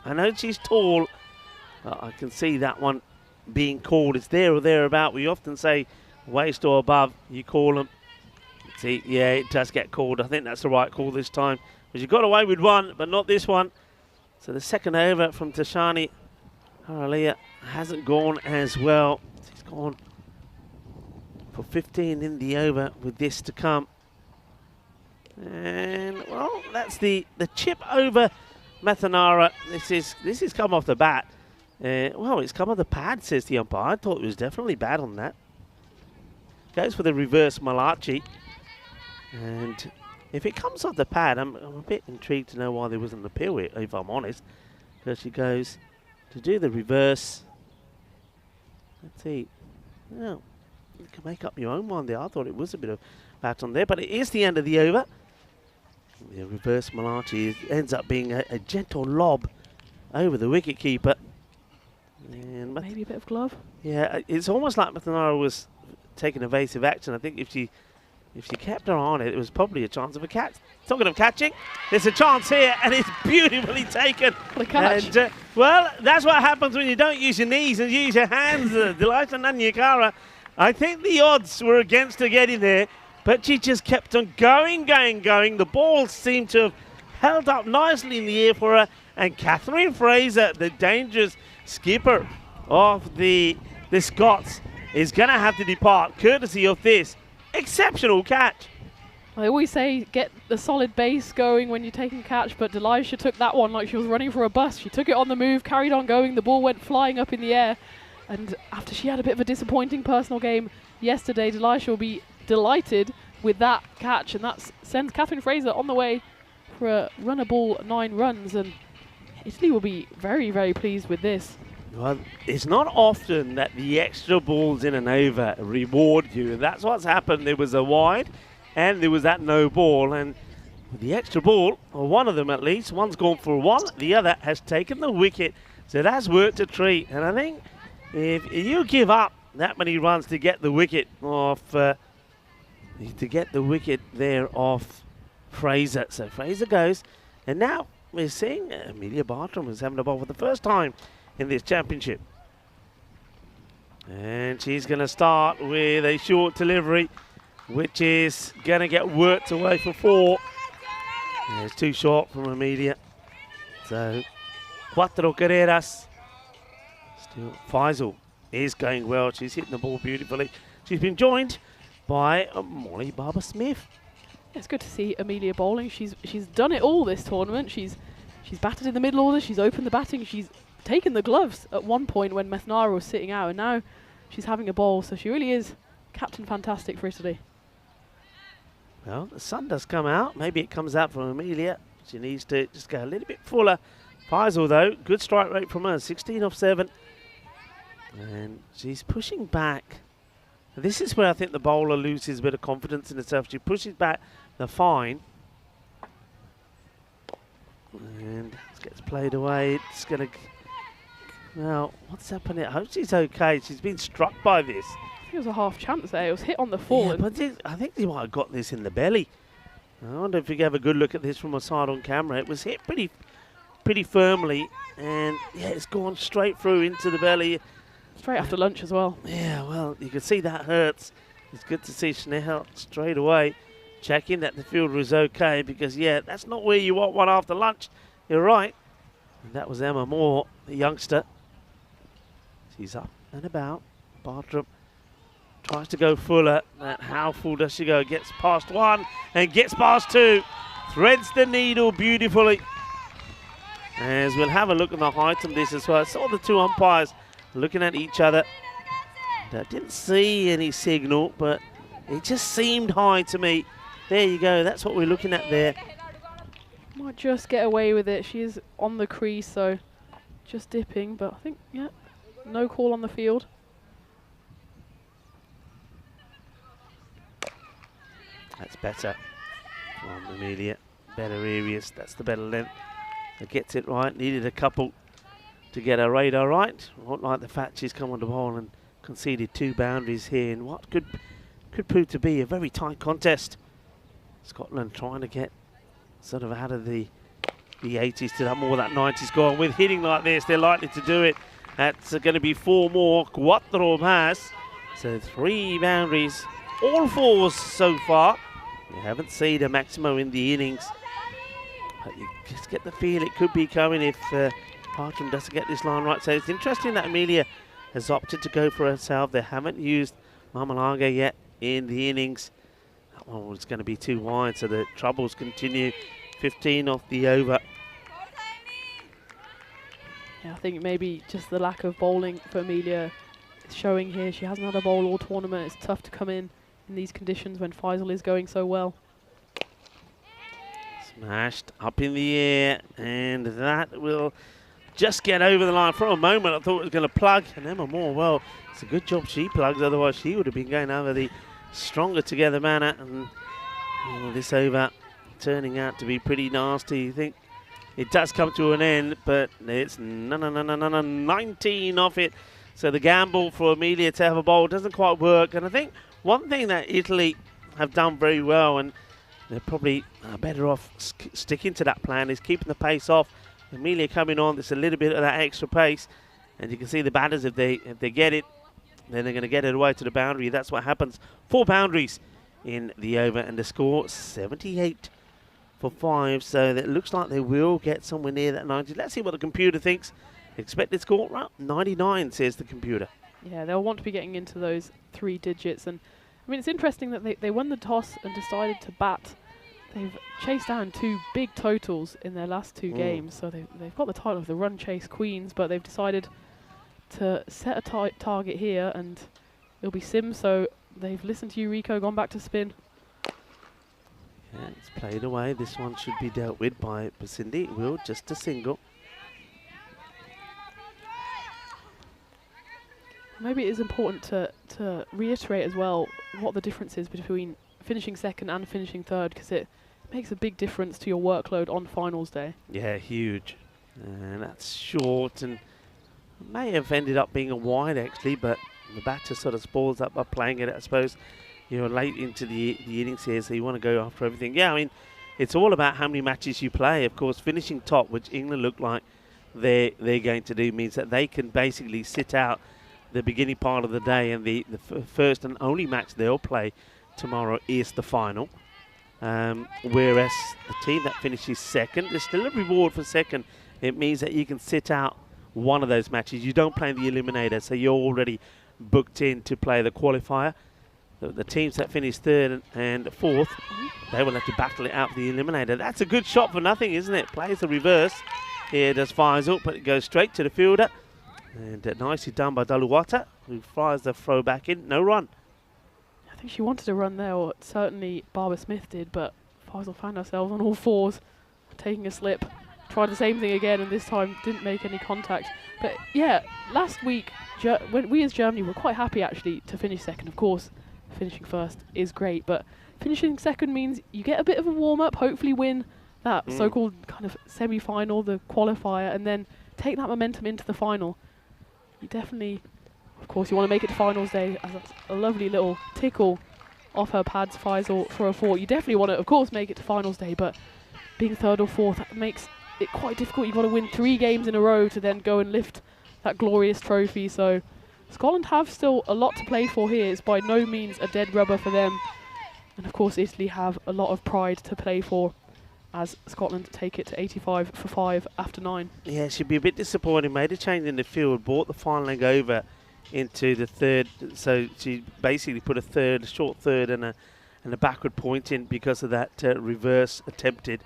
I know she's tall, but I can see that one being called. It's there or thereabout. We often say waist or above, you call them. See, yeah, it does get called. I think that's the right call this time. Because you got away with one, but not this one. So the second over from Tashani Haralia hasn't gone as well. She's gone for 15 in the over with this to come. And, well, that's the chip over Mathanara. This is come off the bat. Well, it's come off the pad, says the umpire. I thought it was definitely bad on that. Goes for the reverse Malachi. And if it comes off the pad, I'm a bit intrigued to know why there wasn't an appeal, if I'm honest. Because she goes to do the reverse. Let's see. Well, you can make up your own mind there. I thought it was a bit of bat on there, but it is the end of the over. The reverse Malachi ends up being a gentle lob over the wicketkeeper. And Maybe a bit of glove. Yeah, it's almost like Mathanara was taking evasive action. I think if she kept her on it, it was probably a chance of a catch. Talking of catching, there's a chance here, and it's beautifully taken. What a catch. And, well, that's what happens when you don't use your knees and use your hands. Delisha Nanyakara, I think the odds were against her getting there, but she just kept on going. The ball seemed to have held up nicely in the air for her, and Catherine Fraser, the dangerous skipper of the Scots, is going to have to depart courtesy of this exceptional catch. I always say get the solid base going when you're taking a catch, but Delisha took that one like she was running for a bus. She took it on the move, carried on going, the ball went flying up in the air, and after she had a bit of a disappointing personal game yesterday, Delisha will be delighted with that catch, and that sends Catherine Fraser on the way for a runnable 9 runs, and Italy will be very, very pleased with this. Well, it's not often that the extra balls in an over reward you, and that's what's happened. There was a wide, and there was that no ball, and with the extra ball, or one of them at least, one's gone for 1, the other has taken the wicket, so that's worked a treat. And I think if you give up that many runs to get the wicket off, there off Fraser, so Fraser goes, and now we're seeing Amelia Bartram is having a ball for the first time in this championship. And she's going to start with a short delivery, which is going to get worked away for 4. And it's too short from Amelia. So, Cuatro Carreras. Still, Faisal is going well. She's hitting the ball beautifully. She's been joined by Molly Barber-Smith. It's good to see Amelia bowling. She's done it all this tournament. She's batted in the middle order. She's opened the batting. She's taken the gloves at one point when Methnara was sitting out, and now she's having a bowl. So she really is Captain Fantastic for Italy. Well, the sun does come out. Maybe it comes out from Amelia. She needs to just go a little bit fuller. Faisal, though, good strike rate from her, 16 off 7. And she's pushing back. This is where I think the bowler loses a bit of confidence in herself. She pushes back the fine. And it gets played away. It's going to... Well, what's happening? I hope she's okay. She's been struck by this. I think it was a half chance there. It was hit on the full. Yeah, but I think they might have got this in the belly. I wonder if you can have a good look at this from a side on camera. It was hit pretty firmly. And, yeah, it's gone straight through into the belly. Straight after lunch as well. Yeah, well, you can see that hurts. It's good to see Schnell straight away checking that the fielder is okay because, yeah, that's not where you want one after lunch. You're right. And that was Emma Moore, the youngster. She's up and about. Bartram tries to go fuller. How full does she go? Gets past 1 and gets past 2. Threads the needle beautifully. As we'll have a look at the height of this as well. I saw the two umpires looking at each other. I didn't see any signal, but it just seemed high to me. There you go. That's what we're looking at there. Might just get away with it. She is on the crease, so just dipping. But I think, yeah, no call on the field. That's better from Amelia. Better areas. That's the better length. That gets it right. Needed a couple to get her radar right. Not like the fact she's come on the ball and conceded 2 boundaries here in what could prove to be a very tight contest. Scotland trying to get sort of out of the 80s to that more that 90s goal. With hitting like this, they're likely to do it. That's going to be 4 more. Cuatro has. So 3 boundaries. All 4s so far. You haven't seen a maximo in the innings. But you just get the feel it could be coming if Bartram doesn't get this line right. So it's interesting that Amelia has opted to go for herself. They haven't used Mamalaga yet in the innings. That one was going to be too wide, so the troubles continue. 15 off the over. Yeah, I think maybe just the lack of bowling for Amelia is showing here. She hasn't had a bowl all tournament. It's tough to come in these conditions when Faisal is going so well. Smashed up in the air, and that will just get over the line. For a moment, I thought it was going to plug, and Emma Moore, well, it's a good job she plugs, otherwise she would have been going over the stronger together manner, and this over turning out to be pretty nasty. You think it does come to an end, but it's 19 off it. So the gamble for Amelia to have a bowl doesn't quite work, and I think one thing that Italy have done very well, and they're probably better off sticking to that plan, is keeping the pace off. Amelia coming on, there's a little bit of that extra pace, and you can see the batters, if they get it, then they're going to get it away to the boundary. That's what happens. 4 boundaries in the over, and the score 78 for 5. So it looks like they will get somewhere near that 90. Let's see what the computer thinks. Expected score, right, 99, says the computer. Yeah, they'll want to be getting into those 3 digits. And I mean, it's interesting that they won the toss and decided to bat. They've chased down 2 big totals in their last 2 games. So they've got the title of the run chase queens, but they've decided to set a target here, and it'll be sim. So they've listened to you, Rico, gone back to spin. Yeah, it's played away. This one should be dealt with by Basindi. It will, just a single. Maybe it is important to reiterate as well what the difference is between finishing second and finishing third, because it makes a big difference to your workload on finals day. Yeah, huge. And that's short, and may have ended up being a wide actually, but the batter sort of spoils that by playing it. I suppose you're late into the innings here, so you want to go after everything. Yeah, I mean, it's all about how many matches you play. Of course, finishing top, which England look like they're going to do, means that they can basically sit out the beginning part of the day, and the first and only match they'll play tomorrow is the final. Whereas the team that finishes second, there's still a reward for second, it means that you can sit out one of those matches. You don't play in the eliminator, so you're already booked in to play the qualifier. The teams that finish third and fourth, they will have to battle it out for the eliminator. That's a good shot for nothing, isn't it? Plays the reverse. Here does Faisal, but it goes straight to the fielder. And nicely done by Daluwata, who fires the throw back in. No run. I think she wanted to run there, or certainly Barbara Smith did, but Faisal found herself on all fours, taking a slip. Tried the same thing again, and this time didn't make any contact. But yeah, last week, when we as Germany were quite happy actually to finish second. Of course, finishing first is great, but finishing second means you get a bit of a warm-up, hopefully win that so-called kind of semi-final, the qualifier, and then take that momentum into the final. You definitely, of course, you want to make it to finals day, as that's a lovely little tickle off her pads, Faisal, for a four. You definitely want to, of course, make it to finals day, but being third or fourth, that makes it quite difficult. You've got to win 3 games in a row to then go and lift that glorious trophy. So Scotland have still a lot to play for here. It's by no means a dead rubber for them. And of course, Italy have a lot of pride to play for as Scotland take it to 85 for 5 after 9. Yeah, she'd be a bit disappointed. Made a change in the field, brought the final leg over into the third. So she basically put a short third and a backward point in because of that reverse attempted.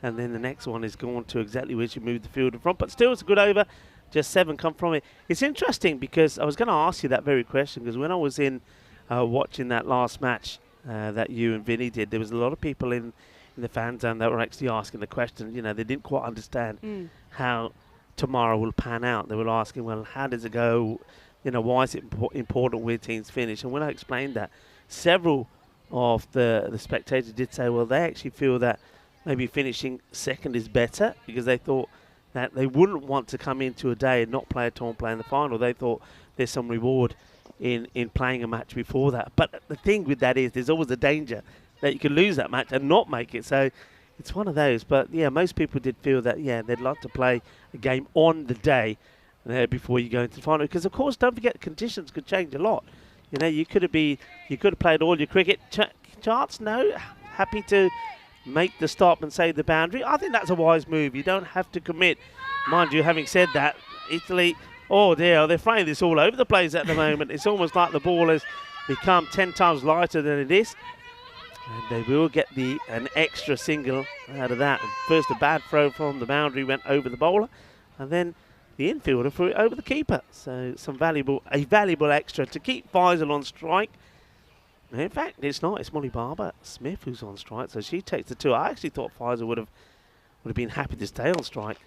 And then the next one is gone to exactly where she moved the field in front. But still, it's a good over. Just 7 come from it. It's interesting because I was going to ask you that very question, because when I was in watching that last match that you and Vinny did, there was a lot of people in the fan zone that were actually asking the question. You know, they didn't quite understand how tomorrow will pan out. They were asking, well, how does it go? You know, why is it important where teams finish? And when I explained that, several of the spectators did say, well, they actually feel that maybe finishing second is better, because they thought that they wouldn't want to come into a day and not play at all and play in the final. They thought there's some reward in playing a match before that. But the thing with that is there's always a danger that you could lose that match and not make it. So it's one of those. But yeah, most people did feel that, yeah, they'd like to play a game on the day before you go into the final. Because, of course, don't forget, conditions could change a lot. You know, you could have played all your cricket charts. No, happy to make the stop and save the boundary. I think that's a wise move. You don't have to commit. Mind you, having said that, Italy, oh dear, they're throwing this all over the place at the moment. It's almost like the ball has become 10 times lighter than it is. And they will get an extra single out of that. First, a bad throw from the boundary went over the bowler, and then the infielder threw it over the keeper. So a valuable extra to keep Faisal on strike. In fact, it's not. It's Molly Barber Smith who's on strike, so she takes the 2. I actually thought Faisal would have been happy to stay on strike.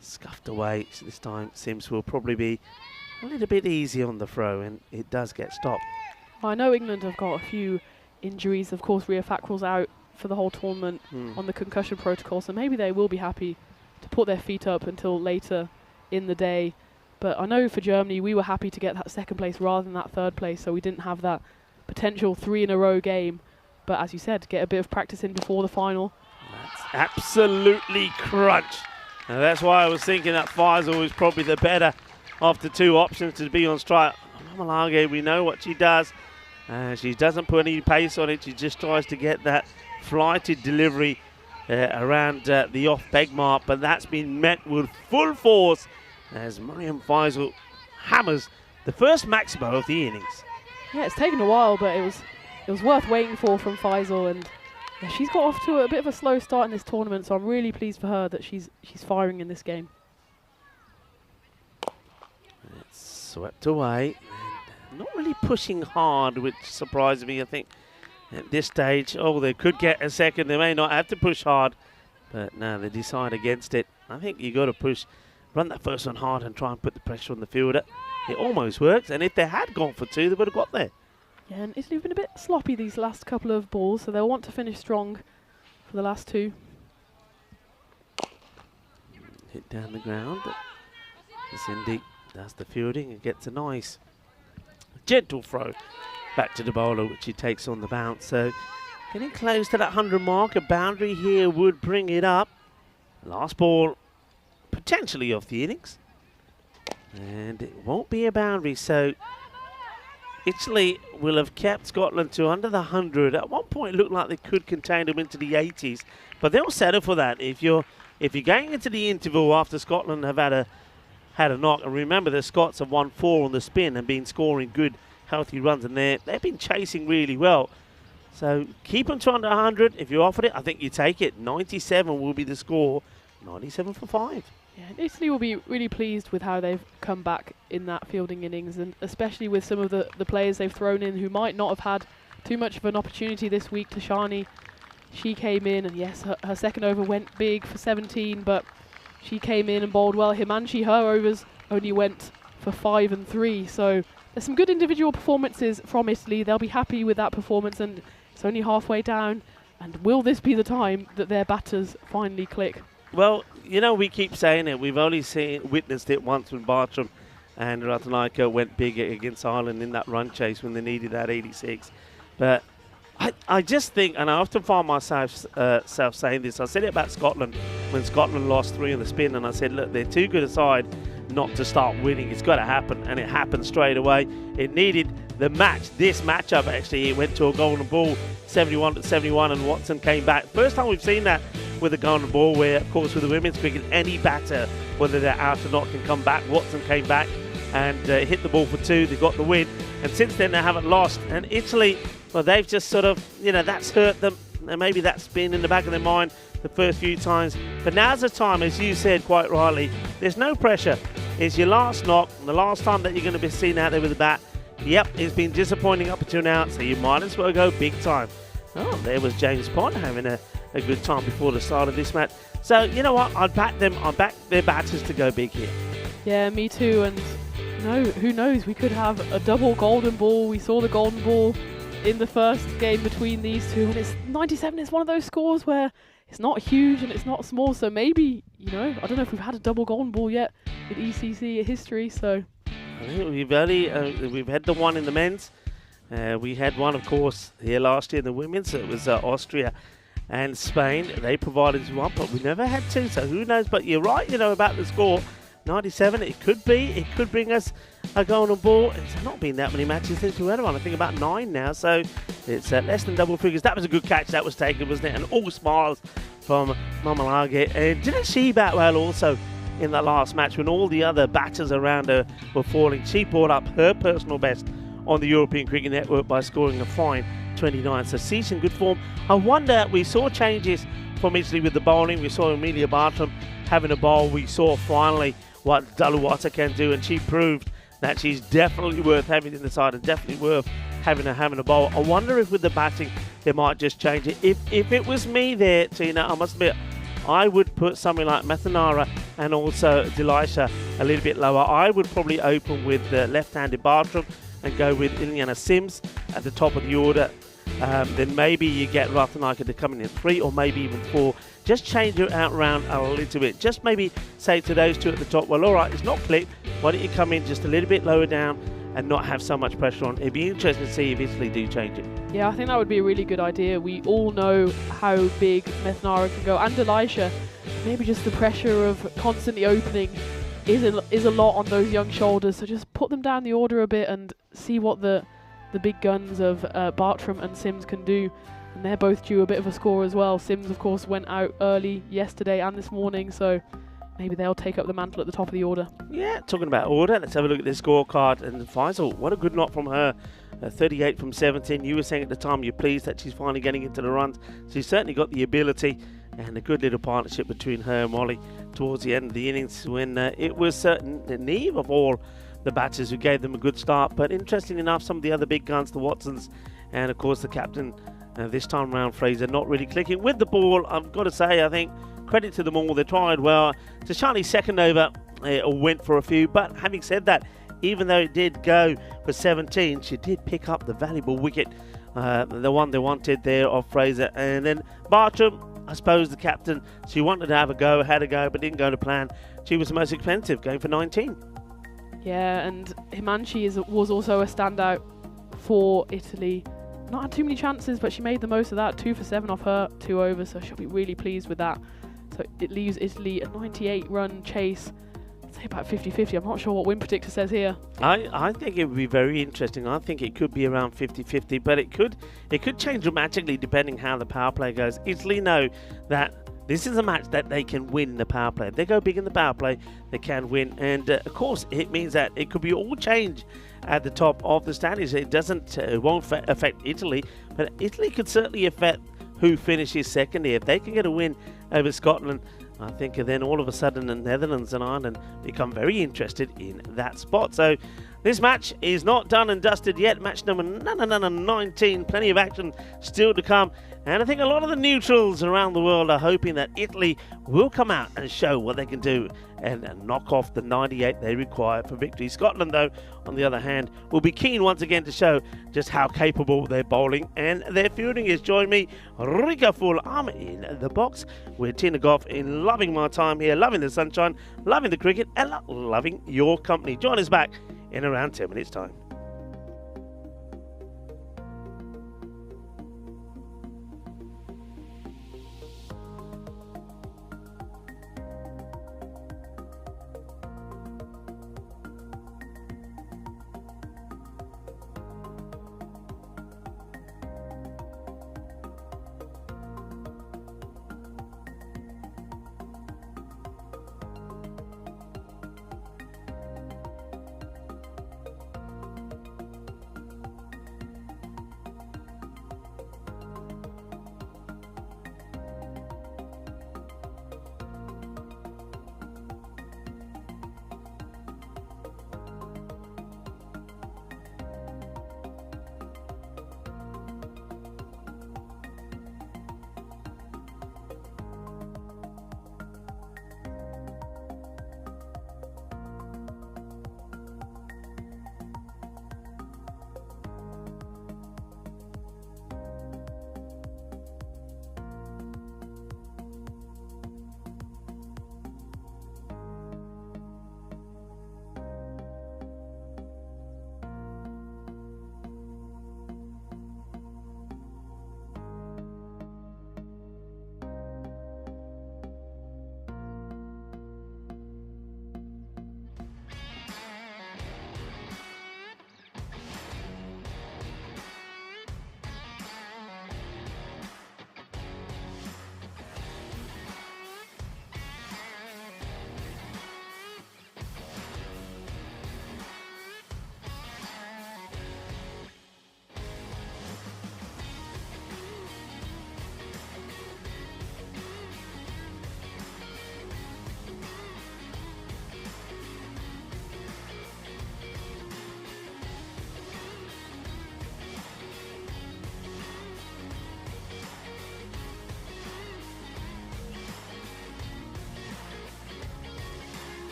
Scuffed away. So this time, Sims will probably be a little bit easy on the throw, and it does get stopped. I know England have got a few injuries. Of course, Ria Fackrell's out for the whole tournament on the concussion protocol, so maybe they will be happy to put their feet up until later in the day. But I know for Germany, we were happy to get that second place rather than that third place, so we didn't have that potential 3-in-a-row game. But as you said, get a bit of practice in before the final. That's absolutely crunch. And that's why I was thinking that Faisal was probably the better of the 2 options to be on strike. Malage, we know what she does. She doesn't put any pace on it. She just tries to get that flighted delivery around the off-peg mark. But that's been met with full force as Mariam Faisal hammers the first maximo of the innings. Yeah, it's taken a while, but it was worth waiting for from Faisal, and yeah, she's got off to a bit of a slow start in this tournament, so I'm really pleased for her that she's firing in this game. It's swept away, and not really pushing hard, which surprised me. I think at this stage, they could get a second. They may not have to push hard, but no, they decide against it. I think you got to run that first one hard and try and put the pressure on the fielder. It almost worked, and if they had gone for 2, they would have got there. Yeah, and Italy have been a bit sloppy these last couple of balls, so they'll want to finish strong for the last 2. Hit down the ground. Cindy does the fielding and gets a nice, gentle throw back to the bowler, which he takes on the bounce. So getting close to that 100 mark. A boundary here would bring it up. Last ball, potentially off the innings. And it won't be a boundary, so Italy will have kept Scotland to under the 100. At one point, it looked like they could contain them into the 80s, but they'll settle for that. If you're if you're going into the interval after Scotland have had a knock, and remember the Scots have won 4 on the spin and been scoring good, healthy runs, and they've been chasing really well. So keep them to under 100. If you offered it, I think you take it. 97 will be the score. 97 for 5. Yeah, and Italy will be really pleased with how they've come back in that fielding innings, and especially with some of the players they've thrown in who might not have had too much of an opportunity this week. Tashani, she came in, and yes, her second over went big for 17, but she came in and bowled well. Himanshi, her overs only went for 5 and 3, so there's some good individual performances from Italy. They'll be happy with that performance, and it's only halfway down. And will this be the time that their batters finally click? Well, you know, we keep saying it. We've only witnessed it once when Bartram and Ratanaika went big against Ireland in that run chase when they needed that 86. But I just think, and I often find myself saying this, I said it about Scotland when Scotland lost 3 on the spin, and I said, look, they're too good a side not to start winning. It's got to happen, and it happened straight away. It needed the match, this matchup actually. It went to a golden ball, 71-71, and Watson came back. First time we've seen that with a golden ball, where, of course, with the women's cricket, any batter, whether they're out or not, can come back. Watson came back and hit the ball for 2. They got the win, and since then they haven't lost. And Italy, well, they've just sort of, you know, that's hurt them, and maybe that's been in the back of their mind the first few times. But now's the time, as you said quite rightly, there's no pressure. It's your last knock, and the last time that you're going to be seen out there with the bat. Yep, it's been disappointing up until now, so you might as well go big time. Oh, there was James Pond having a good time before the start of this match. So, you know what, I'd back them. I'd back their batters to go big here. Yeah, me too, and who knows, we could have a double golden ball. We saw the golden ball in the first game between these two, and it's 97. It's one of those scores where it's not huge and it's not small, so maybe, you know, I don't know if we've had a double golden ball yet in ECC history, so... I think we've had the one in the men's. We had one, of course, here last year in the women's. It was Austria and Spain. They provided one, but we never had 2, so who knows. But you're right, you know, about the score. 97, it could bring us a golden ball. It's not been that many matches since we had one. I think about 9 now, so it's less than double figures. That was a good catch that was taken, wasn't it? And all smiles from Mamalage. And didn't she bat well also in that last match when all the other batters around her were falling? She brought up her personal best on the European Cricket Network by scoring a fine 29. So she's in good form. I wonder, we saw changes from Italy with the bowling. We saw Amelia Bartram having a bowl. We saw finally what Daluwata can do, and she proved that she's definitely worth having in the side and definitely worth having a bowl. I wonder if with the batting they might just change it. If it was me there, Tina, I must admit, I would put something like Methanara and also Delisha a little bit lower. I would probably open with the left-handed Bartram and go with Ileana Sims at the top of the order. Then maybe you get Ratanaika to come in at 3 or maybe even 4. Just change it out around a little bit. Just maybe say to those 2 at the top, well, all right, it's not clipped. Why don't you come in just a little bit lower down and not have so much pressure on? It'd be interesting to see if Italy do change it. Yeah, I think that would be a really good idea. We all know how big Methanara can go, and Delisha. Maybe just the pressure of constantly opening is a lot on those young shoulders. So just put them down the order a bit and see what the big guns of Bartram and Sims can do. And they're both due a bit of a score as well. Sims, of course, went out early yesterday and this morning, so maybe they'll take up the mantle at the top of the order. Yeah, talking about order, let's have a look at this scorecard. And Faisal, what a good knock from her. 38 from 17. You were saying at the time you're pleased that she's finally getting into the runs. She's certainly got the ability, and a good little partnership between her and Molly towards the end of the innings when it was Neve of all the batters who gave them a good start. But interesting enough, some of the other big guns, the Watsons, and of course the captain this time round, Fraser, not really clicking with the ball. I've got to say, I think credit to them all. They tried well. Tashani's second over went for a few, but having said that, even though it did go for 17, she did pick up the valuable wicket, the one they wanted there of Fraser. And then Bartram, I suppose the captain, she wanted to have a go, had a go, but didn't go to plan. She was the most expensive, going for 19. Yeah, and Himanshi was also a standout for Italy. Not had too many chances, but she made the most of that. 2 for 7 off her 2 overs, so she'll be really pleased with that. So it leaves Italy a 98-run chase. I'd say about 50-50. I'm not sure what Win Predictor says here. I think it would be very interesting. I think it could be around 50-50, but it could change dramatically depending how the power play goes. Italy know that this is a match that they can win in the power play. If they go big in the power play, they can win. And of course, it means that it could be all change at the top of the standings. It won't affect Italy, but Italy could certainly affect who finishes second here. If they can get a win over Scotland, I think then all of a sudden the Netherlands and Ireland become very interested in that spot. So this match is not done and dusted yet. Match number 19, plenty of action still to come. And I think a lot of the neutrals around the world are hoping that Italy will come out and show what they can do and knock off the 98 they require for victory. Scotland, though, on the other hand, will be keen once again to show just how capable their bowling and their fielding is. Join me, Rika Full. I'm in the box with Tina Goff, in loving my time here, loving the sunshine, loving the cricket, and loving your company. Join us back in around 10 minutes' time.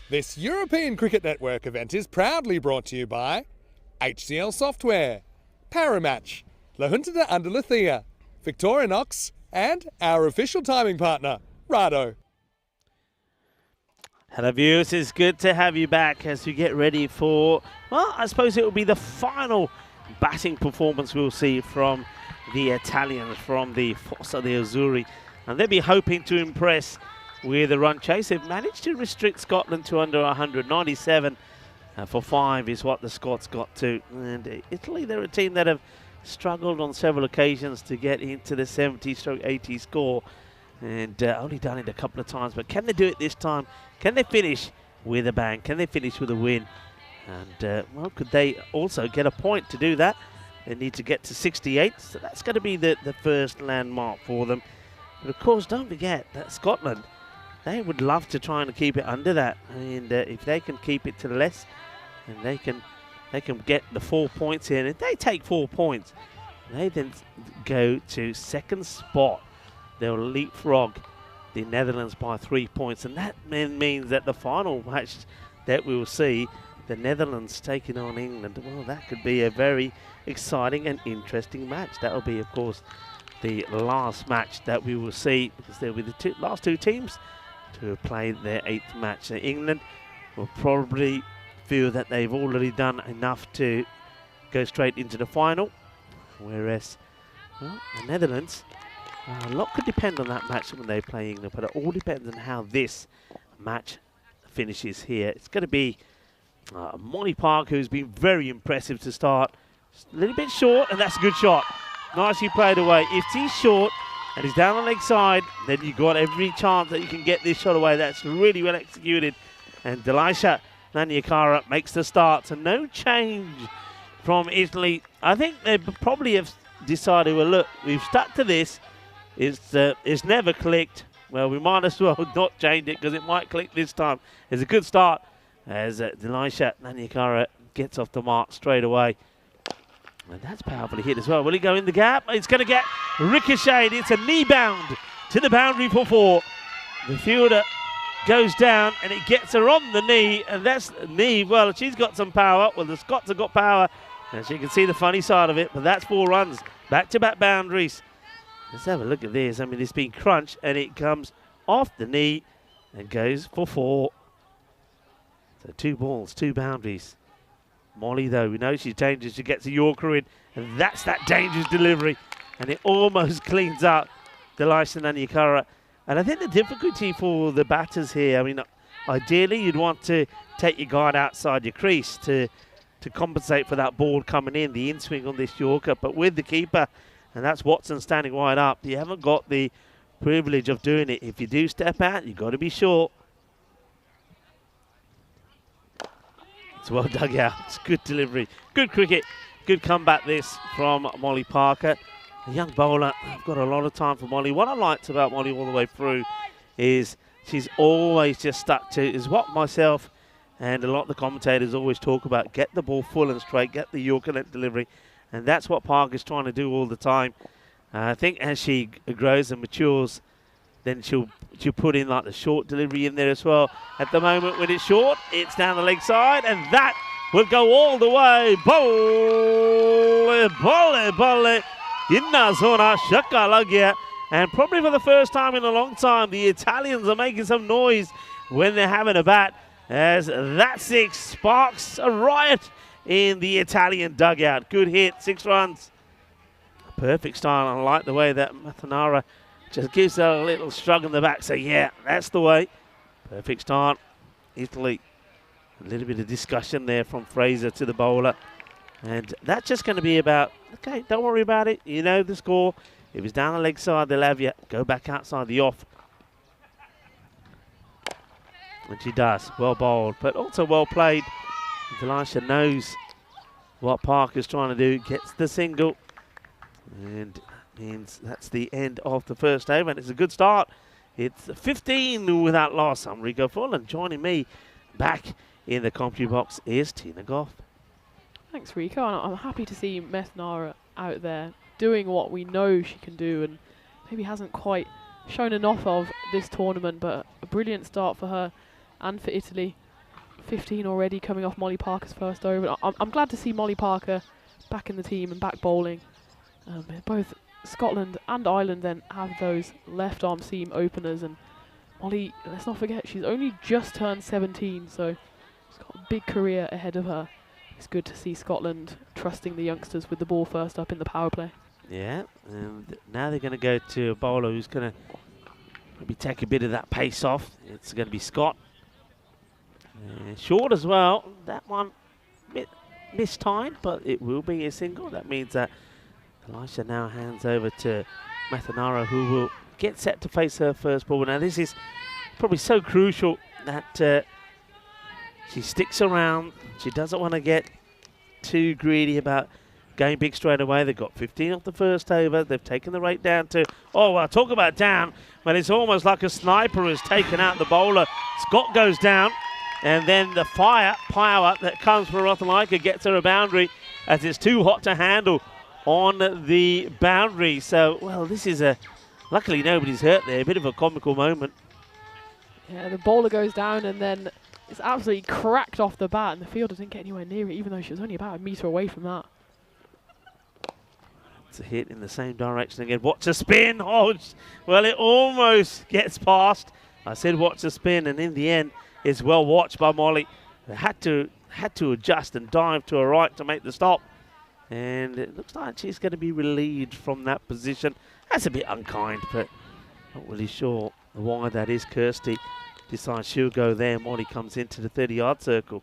This European Cricket Network event is proudly brought to you by HCL Software, Paramatch, La Junta de Andalucía, Victorinox, and our official timing partner, Rado. Hello viewers, it's good to have you back as we get ready for, well, I suppose it will be the final batting performance we'll see from the Italians, from the Fossa de Azzurri. And they'll be hoping to impress with a run chase. They've managed to restrict Scotland to under 197 for 5 is what the Scots got to. And Italy, they're a team that have struggled on several occasions to get into the 70-80 score. And only done it a couple of times, but can they do it this time? Can they finish with a bang? Can they finish with a win? And well, could they also get a point to do that? They need to get to 68, so that's going to be the first landmark for them. But of course, don't forget that Scotland, they would love to try and keep it under that. And if they can keep it to less, and they can get the 4 points in. If they take 4 points, they then go to second spot. They'll leapfrog the Netherlands by 3 points, and that means that the final match that we will see, the Netherlands taking on England, well, that could be a very exciting and interesting match. That will be, of course, the last match that we will see, because they'll be the last two teams to have played their 8th match. So England will probably feel that they've already done enough to go straight into the final, whereas, well, the Netherlands, a lot could depend on that match when they play England, but it all depends on how this match finishes here. It's going to be Molly Park, who's been very impressive to start. Just a little bit short, and that's a good shot. Nicely played away. If he's short and he's down on the leg side, then you've got every chance that you can get this shot away. That's really well executed. And Delisha Nanyakara makes the start. So no change from Italy. I think they probably have decided, well, look, we've stuck to this. It's never clicked. Well, we might as well not change it because it might click this time. It's a good start as Delisha Nanyakara gets off the mark straight away. And that's powerfully hit as well. Will he go in the gap? It's going to get ricocheted. It's a knee bound to the boundary for 4. The fielder goes down and it gets her on the knee. And that's knee. Well, she's got some power. Well, the Scots have got power. As you can see the funny side of it. But that's 4 runs. Back-to-back boundaries. Let's have a look at this. I mean, it's been crunched and it comes off the knee and goes for 4. So 2 balls, 2 boundaries. Molly, though, we know she's dangerous. She gets a Yorker in, and that's that dangerous delivery. And it almost cleans up Delisha Nanyakara. And I think the difficulty for the batters here, I mean, ideally you'd want to take your guard outside your crease to compensate for that ball coming in, the in-swing on this Yorker. But with the keeper, and that's Watson standing wide up, you haven't got the privilege of doing it. If you do step out, you've got to be sure. It's well dug out. It's good delivery. Good cricket. Good comeback this from Molly Parker. A young bowler. I've got a lot of time for Molly. What I liked about Molly all the way through is she's always just stuck to, is what myself and a lot of the commentators always talk about. Get the ball full and straight. Get the Yorker net delivery. And that's what Parker's trying to do all the time. I think as she grows and matures, then she'll put in like the short delivery in there as well. At the moment when it's short, it's down the leg side, and that will go all the way. Bolle, inna zona, shakka lagya. And probably for the first time in a long time, the Italians are making some noise when they're having a bat, as that 6 sparks a riot in the Italian dugout. Good hit, 6 runs. Perfect style. I like the way that Mathanara just gives her a little shrug on the back. So, yeah, that's the way. Perfect start. Italy. A little bit of discussion there from Fraser to the bowler. And that's just going to be about, okay, don't worry about it. You know the score. If it's down the leg side, they'll have you. Go back outside the off. And she does. Well bowled, but also well played. Delisha knows what Parker's trying to do. Gets the single. And means that's the end of the first over, and it's a good start. It's 15 without loss. I'm Rico Full, and joining me back in the commentary box is Tina Goff. Thanks, Rico. And I'm happy to see Methnara out there doing what we know she can do, and maybe hasn't quite shown enough of this tournament, but a brilliant start for her and for Italy. 15 already coming off Molly Parker's first over. I'm glad to see Molly Parker back in the team and back bowling. Both Scotland and Ireland then have those left arm seam openers, and Molly, let's not forget, she's only just turned 17, so she's got a big career ahead of her. It's good to see Scotland trusting the youngsters with the ball first up in the power play. Yeah, and now they're going to go to a bowler who's going to maybe take a bit of that pace off. It's going to be Scott. Short as well. That one bit mistimed, but it will be a single. That means that Elisha now hands over to Mathanara, who will get set to face her first ball. Now this is probably so crucial that she sticks around. She doesn't want to get too greedy about going big straight away. They've got 15 off the first over. They've taken the rate down to, oh, well, talk about down, but it's almost like a sniper has taken out the bowler. Scott goes down, and then the power that comes from Rothenleica gets her a boundary, as it's too hot to handle on the boundary. So, well, this is luckily nobody's hurt there. A bit of a comical moment. Yeah, the bowler goes down, and then it's absolutely cracked off the bat, and the fielder didn't get anywhere near it, even though she was only about a metre away from that. It's a hit in the same direction again. Watch a spin. Oh, well, it almost gets past. I said watch a spin, and in the end, it's well watched by Molly. They had to adjust and dive to her right to make the stop. And it looks like she's going to be relieved from that position. That's a bit unkind, but not really sure why that is. Kirsty decides she'll go there. Molly comes into the 30-yard circle.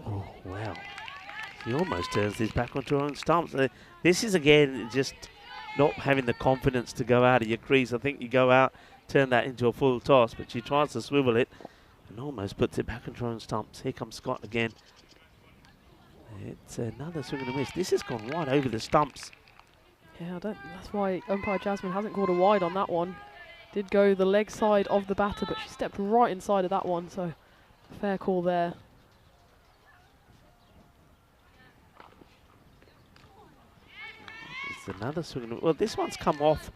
Oh, wow. She almost turns this back onto her own stumps. This is, again, just not having the confidence to go out of your crease. I think you go out, turn that into a full toss, but she tries to swivel it and almost puts it back onto her own stumps. Here comes Scott again. It's another swing and a miss. This has gone right over the stumps. Yeah, that's why umpire Jasmine hasn't called a wide on that one. Did go the leg side of the batter, but she stepped right inside of that one, so fair call there. It's another swing. Well, this one's come off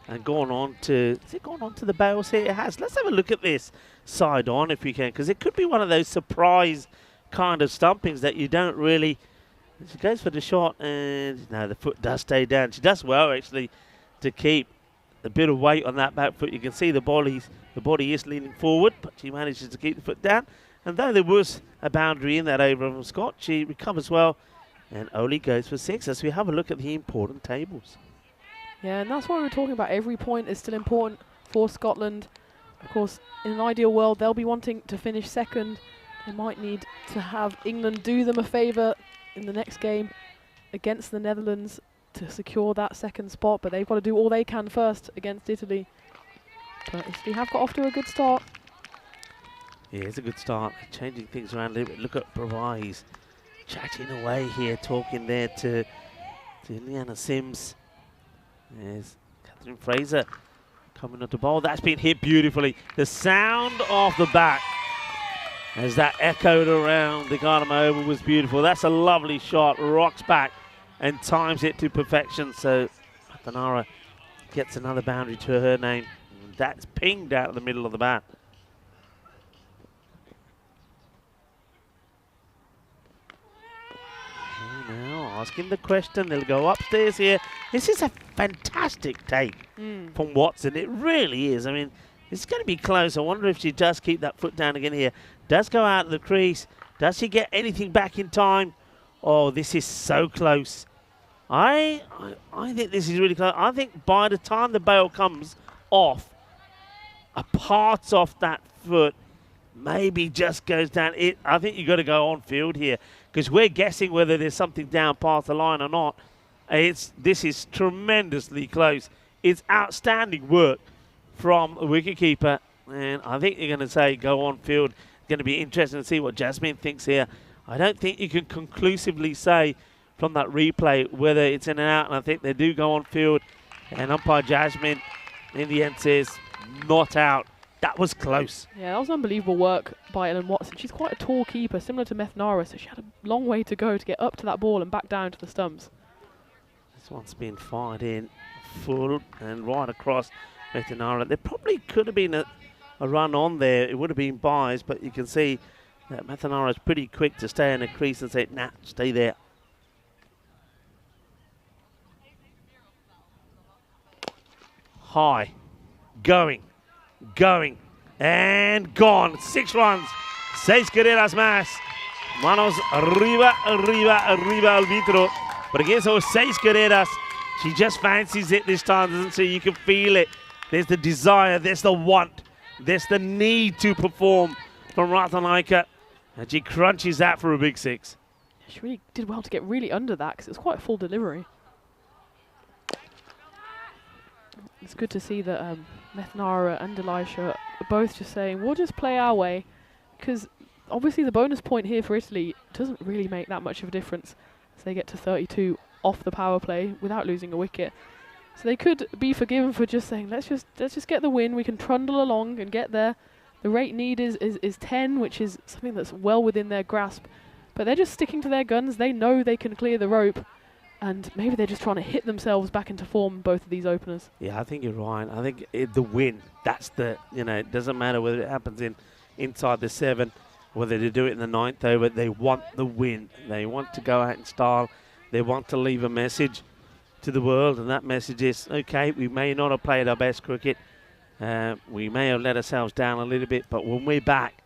and gone on to... Has it gone on to the bails here? It has. Let's have a look at this side on if we can, because it could be one of those surprise kind of stumpings that you don't really... She goes for the shot, and no, the foot does stay down. She does well, actually, to keep a bit of weight on that back foot. You can see the body is leaning forward, but she manages to keep the foot down. And though there was a boundary in that over from Scott, she recovers well and only goes for 6 as we have a look at the important tables. Yeah, and that's why we're talking about every point is still important for Scotland. Of course, in an ideal world, they'll be wanting to finish second. They might need to have England do them a favour in the next game against the Netherlands to secure that second spot, but they've got to do all they can first against Italy. But Italy have got off to a good start. Yeah, it's a good start. Changing things around a little bit. Look at Bravai. He's chatting away here, talking there to Liana Sims. There's Catherine Fraser coming up to bowl. That's been hit beautifully. The sound of the bat as that echoed around the Gardner Oval was beautiful. That's a lovely shot. Rocks back and times it to perfection. So Mathanara gets another boundary to her name. That's pinged out of the middle of the bat. Now asking the question. They'll go upstairs here. This is a fantastic take from Watson. It really is. I mean, it's going to be close. I wonder if she does keep that foot down again here. Does go out of the crease. Does she get anything back in time? Oh, this is so close. I think this is really close. I think by the time the bail comes off, a part of that foot maybe just goes down. I think you've got to go on field here because we're guessing whether there's something down past the line or not. This is tremendously close. It's outstanding work from a wicketkeeper, and I think you're going to say go on field. It's going to be interesting to see what Jasmine thinks here. I don't think you can conclusively say from that replay whether it's in and out, and I think they do go on field, and umpire Jasmine in the end says not out. That was close. Yeah, that was unbelievable work by Ellen Watson. She's quite a tall keeper, similar to Methnara, so she had a long way to go to get up to that ball and back down to the stumps. This one's been fired in full and right across Metanara. There probably could have been a run on there. It would have been buys, but you can see that Metanara is pretty quick to stay in the crease and say, nah, stay there. High. Going, and gone. 6 runs. 6 carreras más. Manos arriba al vitro. But against those 6 carreras, she just fancies it this time, doesn't she? You can feel it. There's the desire, there's the want, there's the need to perform from Ratanaika. And she crunches that for a big 6. She really did well to get really under that because it was quite a full delivery. It's good to see that Methanara and Elisha are both just saying, we'll just play our way, because obviously the bonus point here for Italy doesn't really make that much of a difference as they get to 32 off the power play without losing a wicket. So they could be forgiven for just saying, let's just get the win, we can trundle along and get there. The rate need is 10, which is something that's well within their grasp. But they're just sticking to their guns, they know they can clear the rope. And maybe they're just trying to hit themselves back into form, both of these openers. Yeah, I think you're right. I think the win, that's the, it doesn't matter whether it happens inside the 7, whether they do it in the 9th over, they want the win. They want to go out in style. They want to leave a message to the world, and that message is, okay, we may not have played our best cricket. We may have let ourselves down a little bit, but when we're back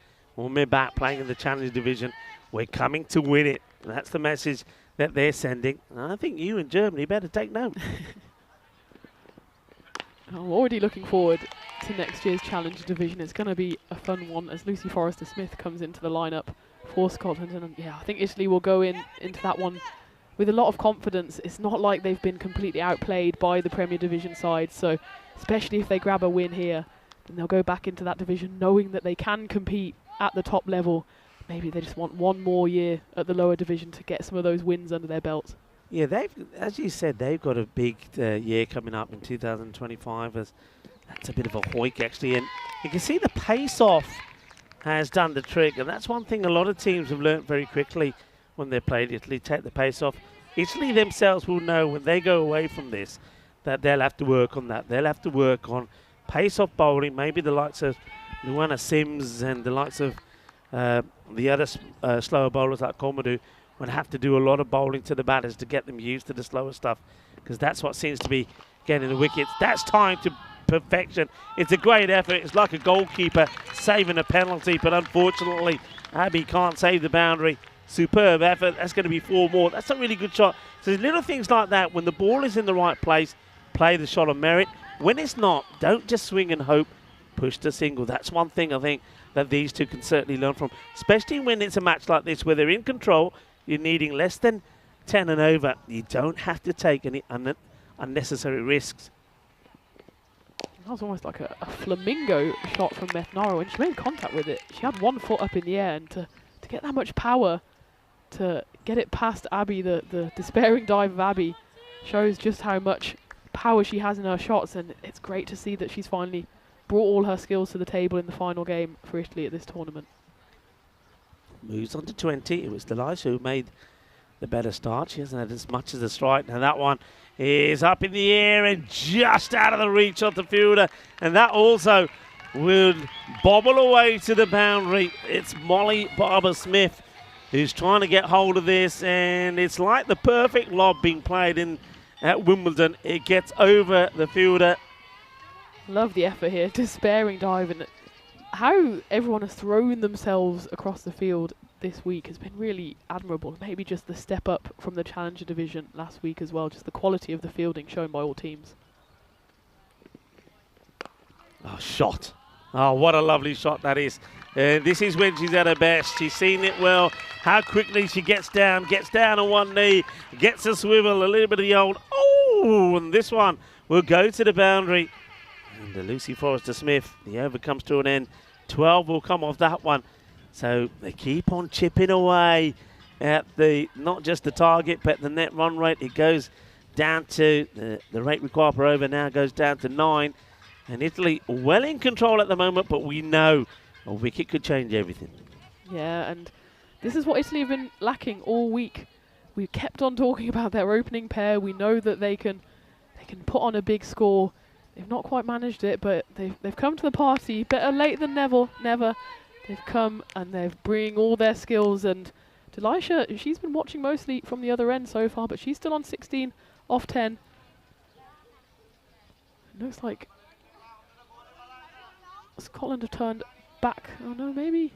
playing in the Challenge Division, we're coming to win it. And that's the message that they're sending. And I think you in Germany better take note. I'm already looking forward to next year's Challenger Division. It's going to be a fun one as Lucy Forrester-Smith comes into the lineup for Scotland. And yeah, I think Italy will go into that one with a lot of confidence. It's not like they've been completely outplayed by the Premier Division side. So especially if they grab a win here, then they'll go back into that division knowing that they can compete at the top level. Maybe they just want one more year at the lower division to get some of those wins under their belts. Yeah, as you said, they've got a big year coming up in 2025. That's a bit of a hoik, actually. And you can see the pace-off has done the trick. And that's one thing a lot of teams have learnt very quickly when they played Italy, take the pace off. Italy themselves will know when they go away from this that they'll have to work on that. They'll have to work on pace-off bowling, maybe the likes of Luana Sims and the likes of the other slower bowlers like Komadou would have to do a lot of bowling to the batters to get them used to the slower stuff, because that's what seems to be getting the wickets. That's time to perfection. It's a great effort. It's like a goalkeeper saving a penalty, but unfortunately Abby can't save the boundary. Superb effort. That's going to be 4 more. That's a really good shot. So there's little things like that. When the ball is in the right place, play the shot on merit. When it's not, don't just swing and hope. Push to single. That's one thing I think that these two can certainly learn from, especially when it's a match like this where they're in control. You're needing less than 10 and over. You don't have to take any unnecessary risks. That was almost like a flamingo shot from Methnara. When she made contact with it, she had 1 foot up in the air, and to get that much power, to get it past Abby, the despairing dive of Abby, shows just how much power she has in her shots, and it's great to see that she's finally brought all her skills to the table in the final game for Italy at this tournament. Moves on to 20. It was Delisha who made the better start. She hasn't had as much as a strike. Now that one is up in the air and just out of the reach of the fielder. And that also will bobble away to the boundary. It's Molly Barber-Smith who's trying to get hold of this. And it's like the perfect lob being played in at Wimbledon. It gets over the fielder. Love the effort here. Despairing dive, and how everyone has thrown themselves across the field this week has been really admirable. Maybe just the step up from the Challenger Division last week as well, just the quality of the fielding shown by all teams. Oh, shot. Oh, what a lovely shot that is. This is when she's at her best. She's seen it well. How quickly she gets down on one knee, gets a swivel, a little bit of the old, oh, and this one will go to the boundary. And Lucy Forrester-Smith, the over comes to an end. 12 will come off that one. So they keep on chipping away at the, not just the target, but the net run rate. It goes down to, the rate required per over now goes down to 9. And Italy well in control at the moment, but we know a wicket could change everything. Yeah, and this is what Italy have been lacking all week. We kept on talking about their opening pair. We know that they can put on a big score. they've not quite managed it, but they've come to the party. Better late than never. They've come and they're bringing all their skills. And Delisha, she's been watching mostly from the other end so far, but she's still on 16 off 10. It looks like Scotland have turned back. Oh no, maybe.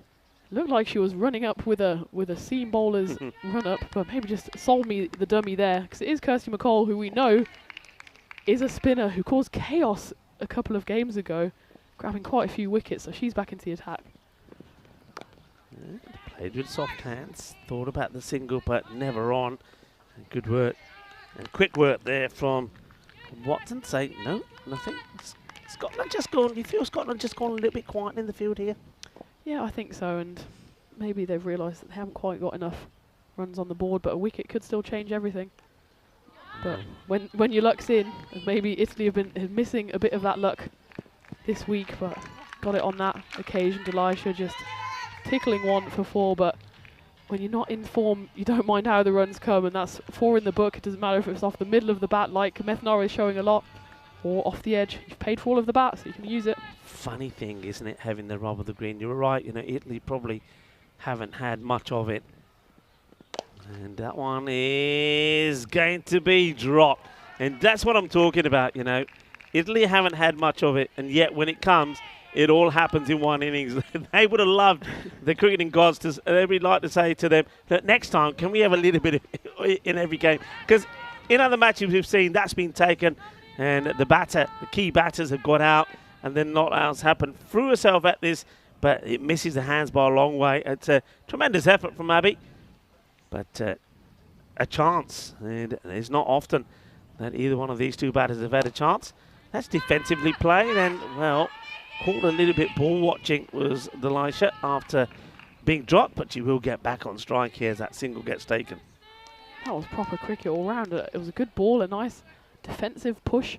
Looked like she was running up with a seam bowler's run up, but maybe just sold me the dummy there, because it is Kirsty McCall, who we know is a spinner who caused chaos a couple of games ago, grabbing quite a few wickets, so she's back into the attack. Yeah, played with soft hands, thought about the single, but never on. And good work and quick work there from Watson. Say no, nothing. Scotland just gone. You feel Scotland just gone a little bit quiet in the field here? Yeah, I think so, and maybe they've realised that they haven't quite got enough runs on the board, but a wicket could still change everything. But when your luck's in, and maybe Italy have been missing a bit of that luck this week, but got it on that occasion. Delisha just tickling one for 4, but when you're not in form, you don't mind how the runs come, and that's 4 in the book. It doesn't matter if it's off the middle of the bat, like Methnara is showing a lot, or off the edge. You've paid for all of the bats, so you can use it. Funny thing, isn't it, having the rub of the green? You were right, you know, Italy probably haven't had much of it. And that one is going to be dropped. And that's what I'm talking about, you know. Italy haven't had much of it, and yet when it comes, it all happens in one innings. They would have loved the cricketing gods to, they would like to say to them that next time, can we have a little bit in every game? Because in other matches we've seen, that's been taken, and the key batters have got out, and then not else happened. Threw herself at this, but it misses the hands by a long way. It's a tremendous effort from Abby, but a chance, and it's not often that either one of these two batters have had a chance. That's defensively played, and well, called a little bit ball watching was Delisha after being dropped, but she will get back on strike here as that single gets taken. That was proper cricket all round. It was a good ball, a nice defensive push,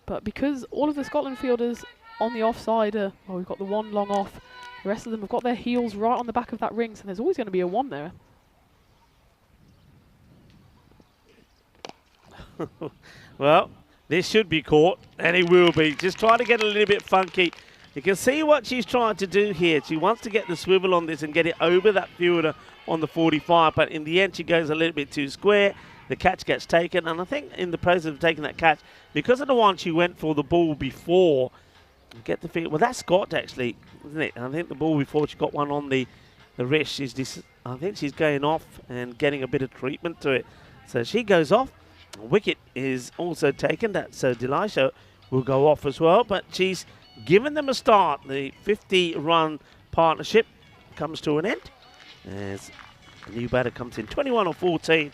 but because all of the Scotland fielders on the offside, well, we've got the one long off, the rest of them have got their heels right on the back of that ring, so there's always going to be a 1 there. Well, this should be caught, and it will be. Just trying to get a little bit funky. You can see what she's trying to do here. She wants to get the swivel on this and get it over that fielder on the 45, but in the end she goes a little bit too square. The catch gets taken, and I think in the process of taking that catch, because of the one she went for the ball before, get the field. Well, that's Scott actually, isn't it? And I think the ball before she got one on the wrist. I think she's going off and getting a bit of treatment to it. So she goes off. Wicket is also taken. So Delisha will go off as well, but she's given them a start. The 50-run partnership comes to an end as a new batter comes in, 21 or 14.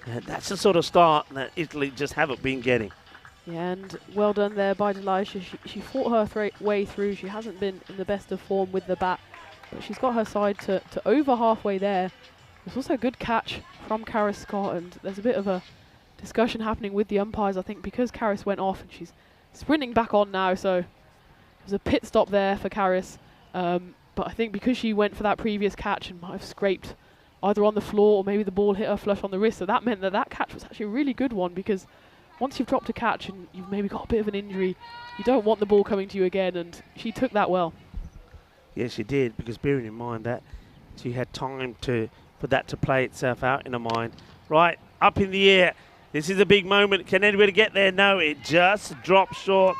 And that's the sort of start that Italy just haven't been getting. Yeah, and well done there by Delisha. She fought her way through. She hasn't been in the best of form with the bat, but she's got her side to over halfway there. There's also a good catch from Karis Scott, and there's a bit of a discussion happening with the umpires, I think, because Karis went off and she's sprinting back on now, so there's a pit stop there for Karis. But I think because she went for that previous catch and might have scraped either on the floor or maybe the ball hit her flush on the wrist, so that meant that catch was actually a really good one, because once you've dropped a catch and you've maybe got a bit of an injury, you don't want the ball coming to you again, and she took that well. Yes, she did, because bearing in mind that she had time for that to play itself out in her mind. Right, up in the air. This is a big moment. Can anybody get there? No, it just dropped short.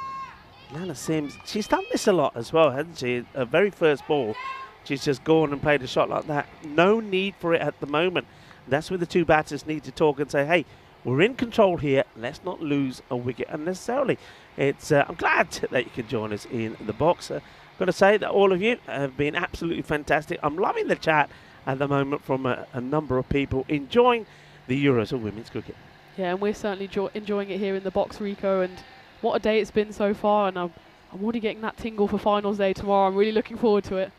Nana Sims, she's done this a lot as well, hasn't she? Her very first ball, she's just gone and played a shot like that. No need for it at the moment. That's where the two batters need to talk and say, hey, we're in control here. Let's not lose a wicket unnecessarily. I'm glad that you could join us in the box. I've got to say that all of you have been absolutely fantastic. I'm loving the chat at the moment from a number of people enjoying the Euros of women's cricket. Yeah, and we're certainly enjoying it here in the box, Rico, and what a day it's been so far, and I'm already getting that tingle for finals day tomorrow. I'm really looking forward to it.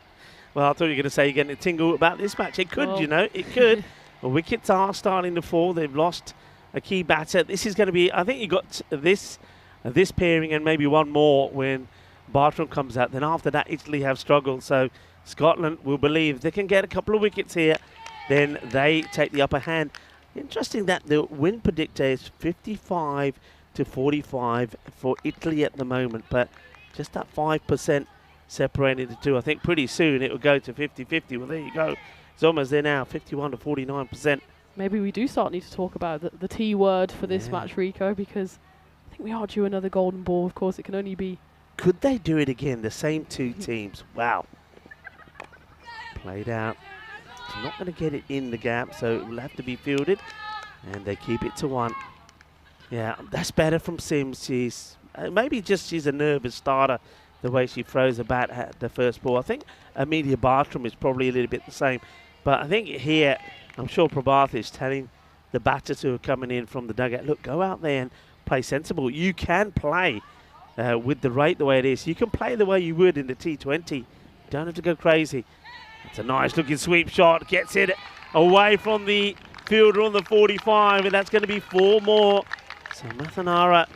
Well, I thought you were going to say you're getting a tingle about this match. It could, you know, it could. The wickets are starting to fall. They've lost a key batter. This is going to be, I think you got this pairing and maybe one more when Bartram comes out. Then after that, Italy have struggled. So Scotland will believe they can get a couple of wickets here. Then they take the upper hand. Interesting that the win predictor is 55 to 45 for Italy at the moment, but just that 5% separating the two. I think pretty soon it will go to 50-50. Well, there you go. It's almost there now, 51 to 49%. Maybe we do need to talk about the T word for this match, Rico, because I think we are due another golden ball. Of course, it can only be... Could they do it again? The same two teams. Wow. Played out. It's not going to get it in the gap, so it will have to be fielded. And they keep it to 1. Yeah, that's better from Sims. She's maybe just she's a nervous starter, the way she throws a bat at the first ball. I think Amelia Bartram is probably a little bit the same. But I think here, I'm sure Prabhat is telling the batters who are coming in from the dugout, look, go out there and play sensible. You can play with the rate the way it is. You can play the way you would in the T20. Don't have to go crazy. It's a nice looking sweep shot. Gets it away from the fielder on the 45, and that's going to be 4 more. So Mathanara,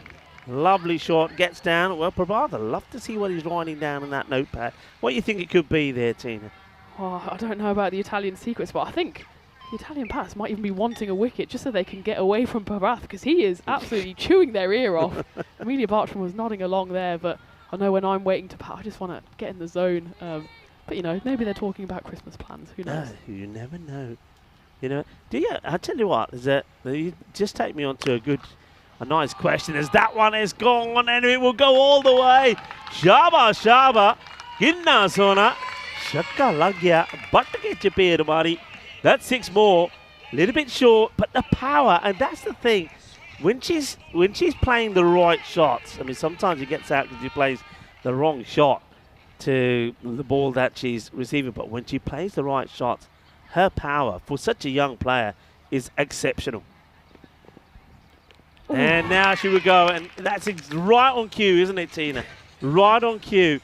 lovely shot, gets down. Well, Prabhat, I'd love to see what he's writing down in that notepad. What do you think it could be there, Tina? Oh, I don't know about the Italian secrets, but I think the Italian bats might even be wanting a wicket just so they can get away from Prabhat, because he is absolutely chewing their ear off. Amelia Bartram was nodding along there, but I know when I'm waiting to bat, I just want to get in the zone. But, you know, maybe they're talking about Christmas plans. Who knows? You never know. You know, I tell you what, you just take me on to a nice question. As that one is gone, and it will go all the way. Shaba, Ginna Sona. Shakka Lagya, but to get your beard, Mari. That's 6 more, a little bit short, but the power, and that's the thing. When she's playing the right shots, I mean, sometimes she gets out because she plays the wrong shot to the ball that she's receiving, but when she plays the right shots, her power for such a young player is exceptional. Ooh. And now she will go, and that's right on cue, isn't it, Tina? Right on cue.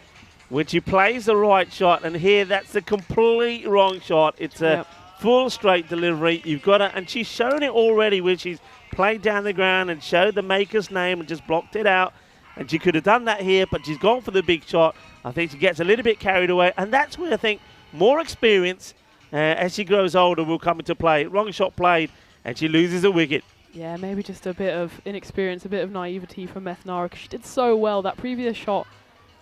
When she plays the right shot, and here that's the complete wrong shot. It's a full straight delivery. You've got it, and she's shown it already when she's played down the ground and showed the maker's name and just blocked it out. And she could have done that here, but she's gone for the big shot. I think she gets a little bit carried away, and that's where I think more experience as she grows older will come into play. Wrong shot played, and she loses a wicket. Yeah, maybe just a bit of inexperience, a bit of naivety from Mathanara, because she did so well. That previous shot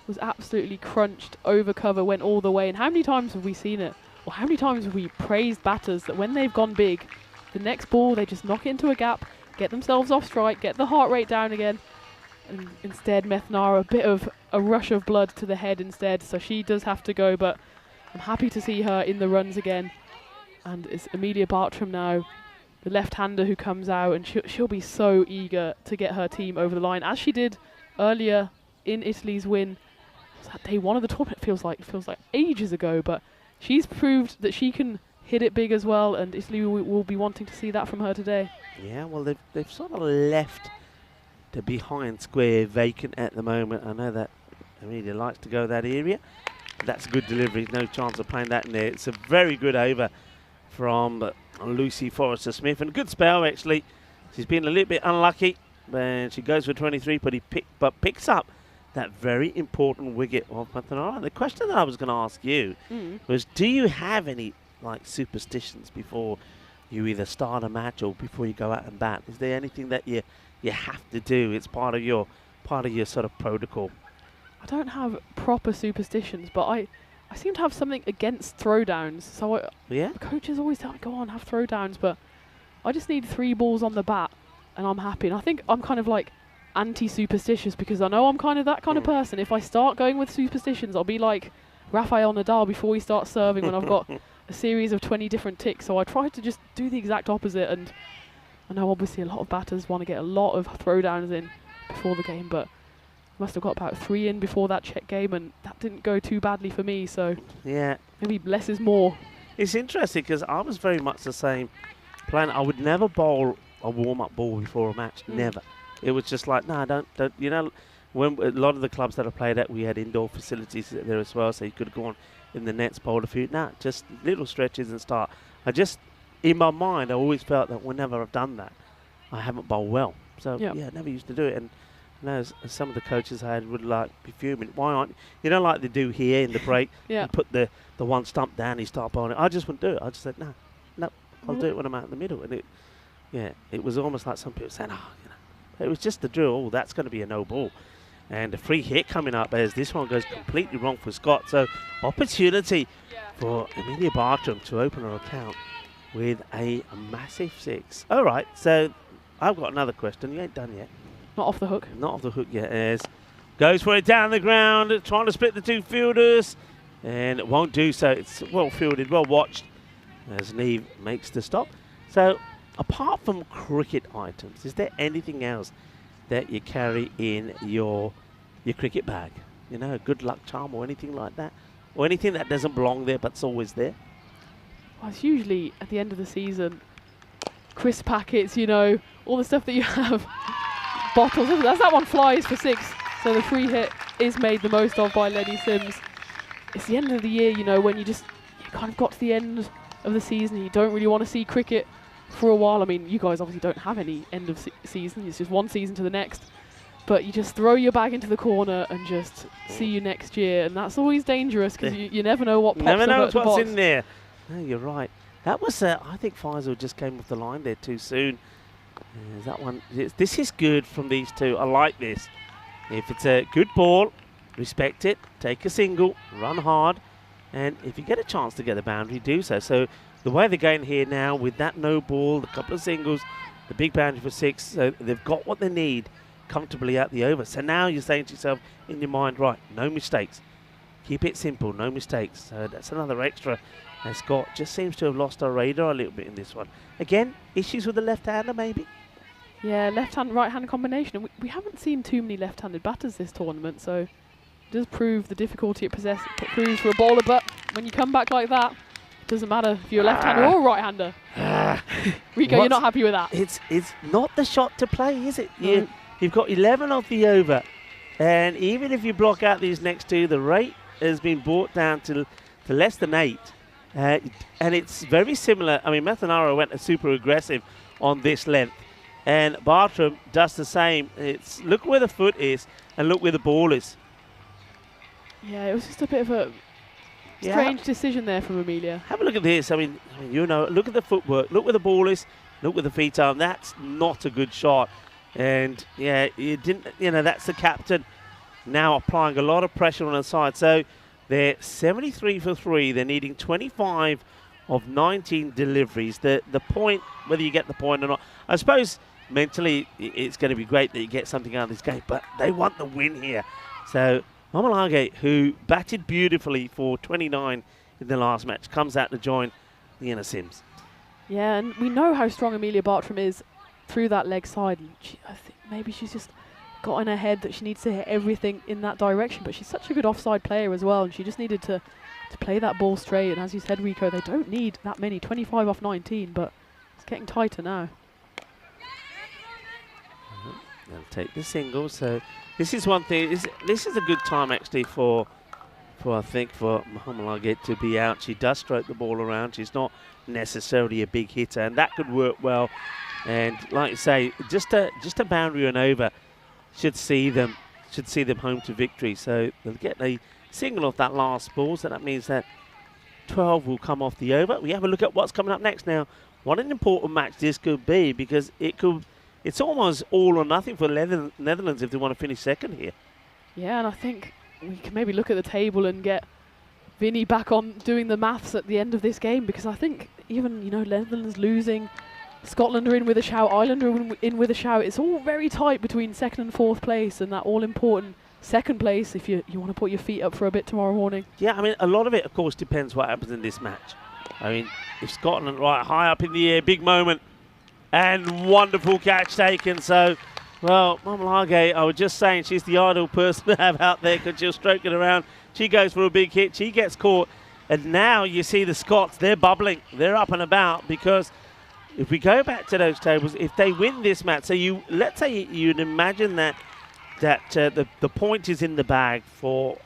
was absolutely crunched, over cover, went all the way. And how many times have we seen it? Or how many times have we praised batters that when they've gone big, the next ball, they just knock it into a gap, get themselves off strike, get the heart rate down again. And instead, Mathanara, a bit of a rush of blood to the head instead. So she does have to go, but I'm happy to see her in the runs again. And it's Amelia Bartram now, the left-hander who comes out, and she'll be so eager to get her team over the line, as she did earlier in Italy's win. That day 1 of the tournament feels like ages ago, but she's proved that she can hit it big as well, and Italy will be wanting to see that from her today. Yeah, well, they've sort of left the behind square vacant at the moment. I know that Amelia likes to go that area. That's a good delivery. No chance of playing that in there. It's a very good over from Lucy Forrester-Smith, and a good spell, actually. She's been a little bit unlucky, and she goes for 23, but picks up that very important wicket of Mathanara. The question that I was going to ask you was, do you have any superstitions before you either start a match or before you go out and bat? Is there anything that you have to do? It's part of your sort of protocol. I don't have proper superstitions, but I seem to have something against throwdowns. So coaches always tell me, go on, have throwdowns, but I just need 3 balls on the bat and I'm happy. And I think I'm kind of anti-superstitious, because I know I'm kind of that kind of person. If I start going with superstitions, I'll be like Rafael Nadal before he starts serving when I've got a series of 20 different ticks. So I try to just do the exact opposite, and I know obviously a lot of batters want to get a lot of throwdowns in before the game, but I must have got about 3 in before that check game, and that didn't go too badly for me, so yeah, maybe less is more. It's interesting, because I was very much the same plan. I would never bowl a warm-up ball before a match, never. It was just like, no, don't. You know, when a lot of the clubs that I played at, we had indoor facilities there as well, so you could go on in the nets, bowl a few. Nah, just little stretches and start. In my mind, I always felt that whenever I've done that, I haven't bowled well. So, yeah, I never used to do it. And you know, some of the coaches I had would be fuming. Why aren't you know, like they do here in the break, and put the one stump down, you start bowling it. I just wouldn't do it. I just said, no, I'll do it when I'm out in the middle. And it was almost like some people saying, It was just the drill. Oh, that's going to be a no ball. And a free hit coming up as this one goes completely wrong for Scott. So opportunity for Amelia Bartram to open her account with a massive 6. All right, so I've got another question. You ain't done yet. Not off the hook. Not off the hook yet. As goes for it down the ground, trying to split the two fielders. And it won't do so. It's well fielded, well watched as Neve makes the stop. So apart from cricket items, is there anything else that you carry in your cricket bag? You know, a good luck charm or anything like that? Or anything that doesn't belong there but's always there? Well, it's usually at the end of the season, crisp packets, you know, all the stuff that you have. Bottles, as that one flies for 6. So the free hit is made the most of by Lenny Sims. It's the end of the year, you know, when you kind of got to the end of the season, you don't really want to see cricket for a while. I mean, you guys obviously don't have any end of season, it's just one season to the next. But you just throw your bag into the corner and just see you next year, and that's always dangerous because you never know what pops never know up at what's the in there. No, you're right. That was, I think Faisal just came off the line there too soon. That one, this is good from these two. I like this. If it's a good ball, respect it, take a single, run hard, and if you get a chance to get the boundary, do so. So the way they're going here now with that no ball, the couple of singles, the big boundary for 6, so they've got what they need comfortably out the over. So now you're saying to yourself in your mind, right, no mistakes. Keep it simple, no mistakes. So that's another extra. And Scott just seems to have lost our radar a little bit in this one. Again, issues with the left-hander maybe? Yeah, left-hand, right-hand combination. And we haven't seen too many left-handed batters this tournament, so it does prove the difficulty it proves for a bowler. But when you come back like that, it doesn't matter if you're a left-hander or a right-hander. Rico, you're not happy with that? It's not the shot to play, is it? No. You've got 11 off the over, and even if you block out these next 2, the rate has been brought down to less than 8. And it's very similar. I mean, Mathanara went super aggressive on this length, and Bartram does the same. It's look where the foot is and look where the ball is. Yeah, it was just a bit of a strange decision there from Amelia. Have a look at this. I mean, you know, look at the footwork. Look where the ball is. Look where the feet are. That's not a good shot. And yeah, you didn't. You know, that's the captain now applying a lot of pressure on the side. So they're 73 for 3. They're needing 25 of 19 deliveries. The point, whether you get the point or not, I suppose mentally it's going to be great that you get something out of this game, but they want the win here. So Mamalage, who batted beautifully for 29 in the last match, comes out to join the Inner Sims. Yeah, and we know how strong Amelia Bartram is through that leg side. I think maybe she's just got in her head that she needs to hit everything in that direction, but she's such a good offside player as well, and she just needed to play that ball straight. And as you said, Rico, they don't need that many, 25 off 19, but it's getting tighter now. They'll take the single. So this is one thing. This is a good time actually for I think for Mamalage to be out. She does stroke the ball around. She's not necessarily a big hitter, and that could work well. And like you say, just a boundary and over should see them home to victory. So they'll get a single off that last ball. So that means that 12 will come off the over. We have a look at what's coming up next now. What an important match this could be, because it's almost all or nothing for Netherlands if they want to finish second here. Yeah, and I think we can maybe look at the table and get Vinny back on doing the maths at the end of this game, because I think even, you know, Netherlands losing, Scotland are in with a shout, Ireland are in with a shout. It's all very tight between second and fourth place, and that all-important second place if you want to put your feet up for a bit tomorrow morning. Yeah, I mean, a lot of it, of course, depends what happens in this match. I mean, if Scotland, right, high up in the air, big moment, and wonderful catch taken. So, well, Mamalage, I was just saying, she's the ideal person to have out there because she'll stroke it around. She goes for a big hit. She gets caught. And now you see the Scots, they're bubbling. They're up and about, because if we go back to those tables, if they win this match, so let's say you'd imagine that the point is in the bag for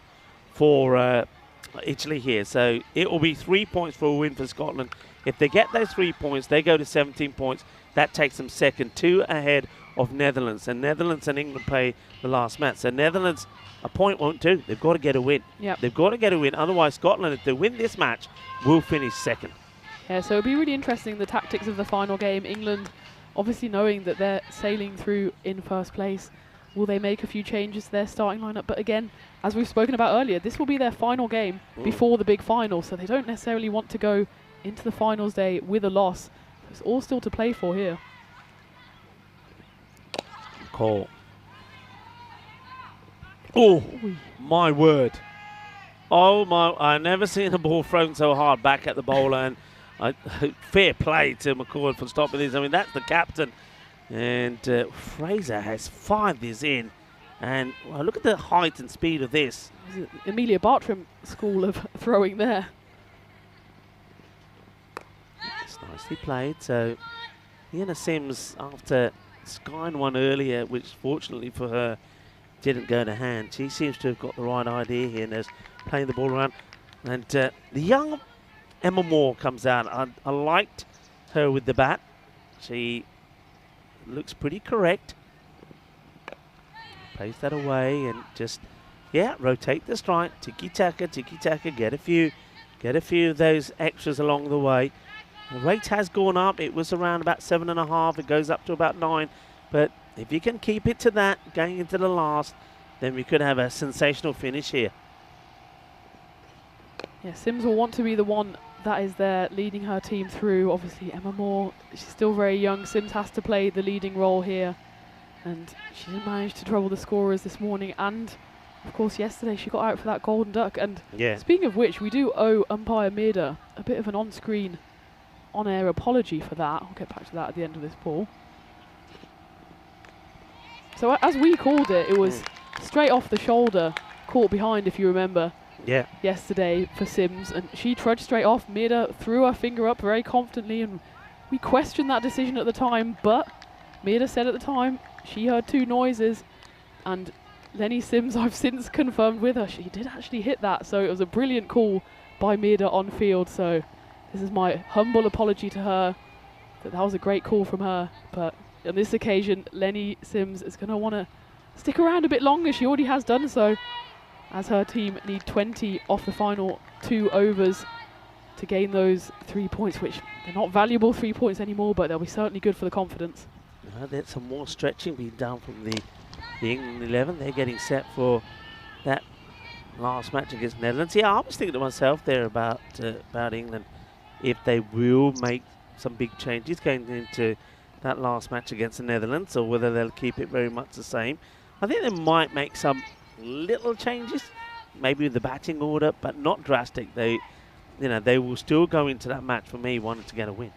Italy here. So it will be 3 points for a win for Scotland. If they get those 3 points, they go to 17 points. That takes them second, 2 ahead of Netherlands. And Netherlands and England play the last match. So Netherlands, a point won't do. They've got to get a win. Yep. They've got to get a win. Otherwise, Scotland, if they win this match, will finish second. Yeah, so it'll be really interesting, the tactics of the final game. England obviously knowing that they're sailing through in first place, will they make a few changes to their starting lineup? But again, as we've spoken about earlier, this will be their final game before the big final, so they don't necessarily want to go into the finals day with a loss. It's all still to play for here. Call. Oh, my word. Oh, my. I've never seen a ball thrown so hard back at the bowler. And fair play to McCord for stopping this. I mean, that's the captain. And Fraser has fired this in. And well, look at the height and speed of this. Amelia Bartram school of throwing there. It's nicely played. So, Iana Sims, after skying one earlier, which fortunately for her didn't go to hand, she seems to have got the right idea here and is playing the ball around. And the young Emma Moore comes out. I liked her with the bat. She looks pretty correct. Plays that away and just, yeah, rotate the strike. Tiki-taka, tiki-taka, get a few of those extras along the way. The rate has gone up. It was around about 7.5. It goes up to about 9. But if you can keep it to that going into the last, then we could have a sensational finish here. Yeah, Sims will want to be the one that is there leading her team through. Obviously, Emma Moore, she's still very young. Sims has to play the leading role here. And she didn't manage to trouble the scorers this morning. And, of course, yesterday she got out for that golden duck. And speaking of which, we do owe umpire Mirda a bit of an on-screen, on-air apology for that. I'll get back to that at the end of this ball. So as we called it, it was straight off the shoulder, caught behind, if you remember. Yeah. Yesterday for Sims, and she trudged straight off. Mirda threw her finger up very confidently, and we questioned that decision at the time, but Mirda said at the time she heard 2 noises, and Lenny Sims, I've since confirmed with her, she did actually hit that, so it was a brilliant call by Mirda on field. So this is my humble apology to her, that was a great call from her, but on this occasion Lenny Sims is going to want to stick around a bit longer. She already has done so, as her team need 20 off the final 2 overs to gain those 3 points, which they're not valuable 3 points anymore, but they'll be certainly good for the confidence. There's some more stretching being done from the England 11. They're getting set for that last match against Netherlands. Yeah, I was thinking to myself there about England, if they will make some big changes going into that last match against the Netherlands, or whether they'll keep it very much the same. I think they might make some little changes, maybe with the batting order, but not drastic. They will still go into that match for me wanting to get a win.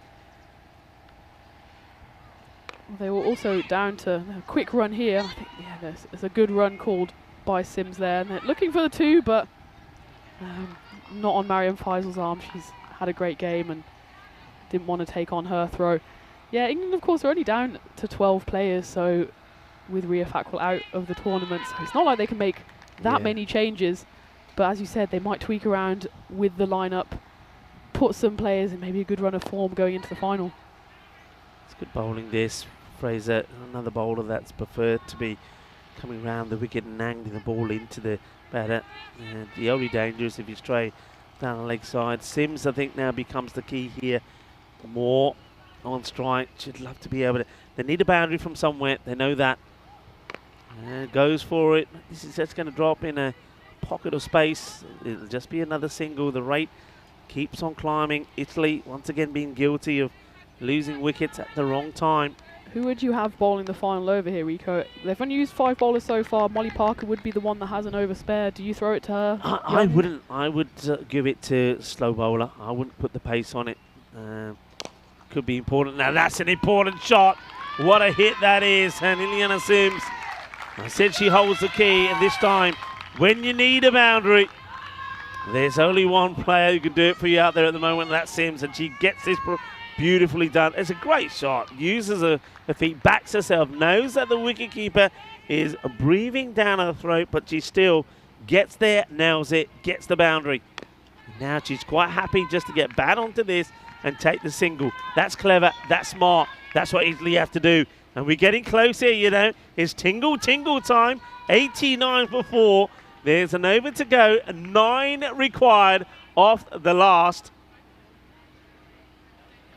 They were also down to a quick run here. I think there's a good run called by Sims there, and they're looking for the 2, but not on Mariam Faisal's arm. She's had a great game and didn't want to take on her throw. Yeah, England of course are only down to 12 players, so with Ria Fackrell out of the tournament, so it's not like they can make that many changes, but as you said, they might tweak around with the lineup, put some players in maybe a good run of form going into the final. It's good bowling this. Fraser, another bowler that's preferred to be coming round the wicket and angling the ball into the batter. And the only danger is if you stray down the leg side. Sims, I think, now becomes the key here. More on strike. Should love to be able to. They need a boundary from somewhere. They know that. And goes for it. This is just going to drop in a pocket of space. It'll just be another single. The rate keeps on climbing. Italy, once again, being guilty of losing wickets at the wrong time. Who would you have bowling the final over here, Rico? They've only used 5 bowlers so far. Molly Parker would be the one that has an over spare. Do you throw it to her? I wouldn't. I would give it to slow bowler. I wouldn't put the pace on it. Could be important. Now that's an important shot. What a hit that is. And Ileana Sims, I said she holds the key. And this time, when you need a boundary, there's only one player who can do it for you out there at the moment. That's Sims. And she gets this beautifully done. It's a great shot. Uses her feet, backs herself, knows that the wicketkeeper is breathing down her throat, but she still gets there, nails it, gets the boundary. Now she's quite happy just to get back onto this and take the single. That's clever. That's smart. That's what Italy have to do. And we're getting close here, you know. It's tingle time. 89 for 4. There's an over to go. 9 required off the last.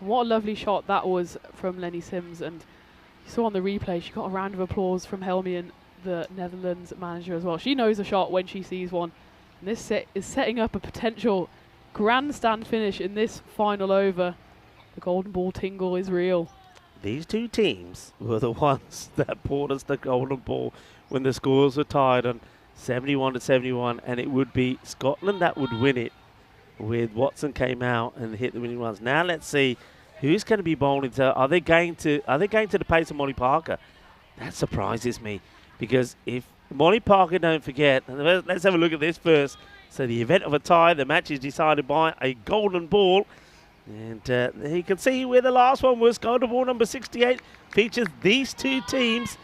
What a lovely shot that was from Lenny Sims, and you saw on the replay she got a round of applause from Helmian, the Netherlands manager as well. She knows a shot when she sees one, and this set is setting up a potential grandstand finish in this final over. The golden ball tingle is real. These two teams were the ones that brought us the golden ball when the scores were tied on 71-71, and it would be Scotland that would win it, with Watson came out and hit the winning runs. Now let's see who's going to be bowling to. Are they going to the pace of Molly Parker? That surprises me, because if Molly Parker, don't forget, and let's have a look at this first. So the event of a tie, the match is decided by a golden ball. And you can see where the last one was. Golden ball number 68 features these two teams.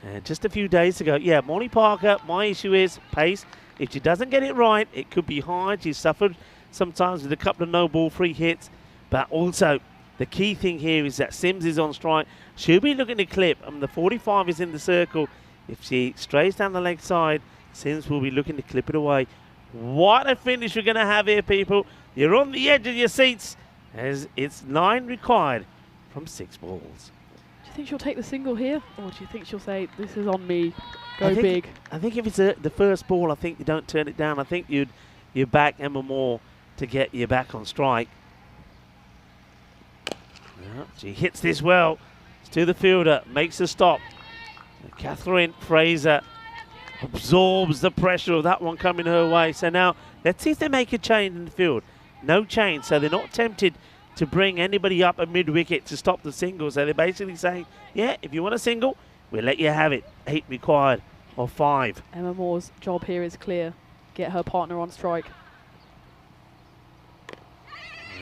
And just a few days ago, yeah, Molly Parker, my issue is pace. If she doesn't get it right, it could be hard. She's suffered sometimes with a couple of no-ball free hits. But also, the key thing here is that Sims is on strike. She'll be looking to clip. The 45 is in the circle. If she strays down the leg side, Sims will be looking to clip it away. What a finish we're going to have here, people. You're on the edge of your seats, as it's 9 required from 6 balls. Do you think she'll take the single here, or do you think she'll say, this is on me, go big? I think if it's the first ball, I think you don't turn it down. I think you'd back Emma Moore to get you back on strike. Well, she hits this well. It's to the fielder, makes a stop. Catherine Fraser absorbs the pressure of that one coming her way. So now let's see if they make a change in the field. No change, so they're not tempted to bring anybody up at mid-wicket to stop the single. So they're basically saying, yeah, if you want a single, we'll let you have it. 8 required, or 5. Emma Moore's job here is clear. Get her partner on strike.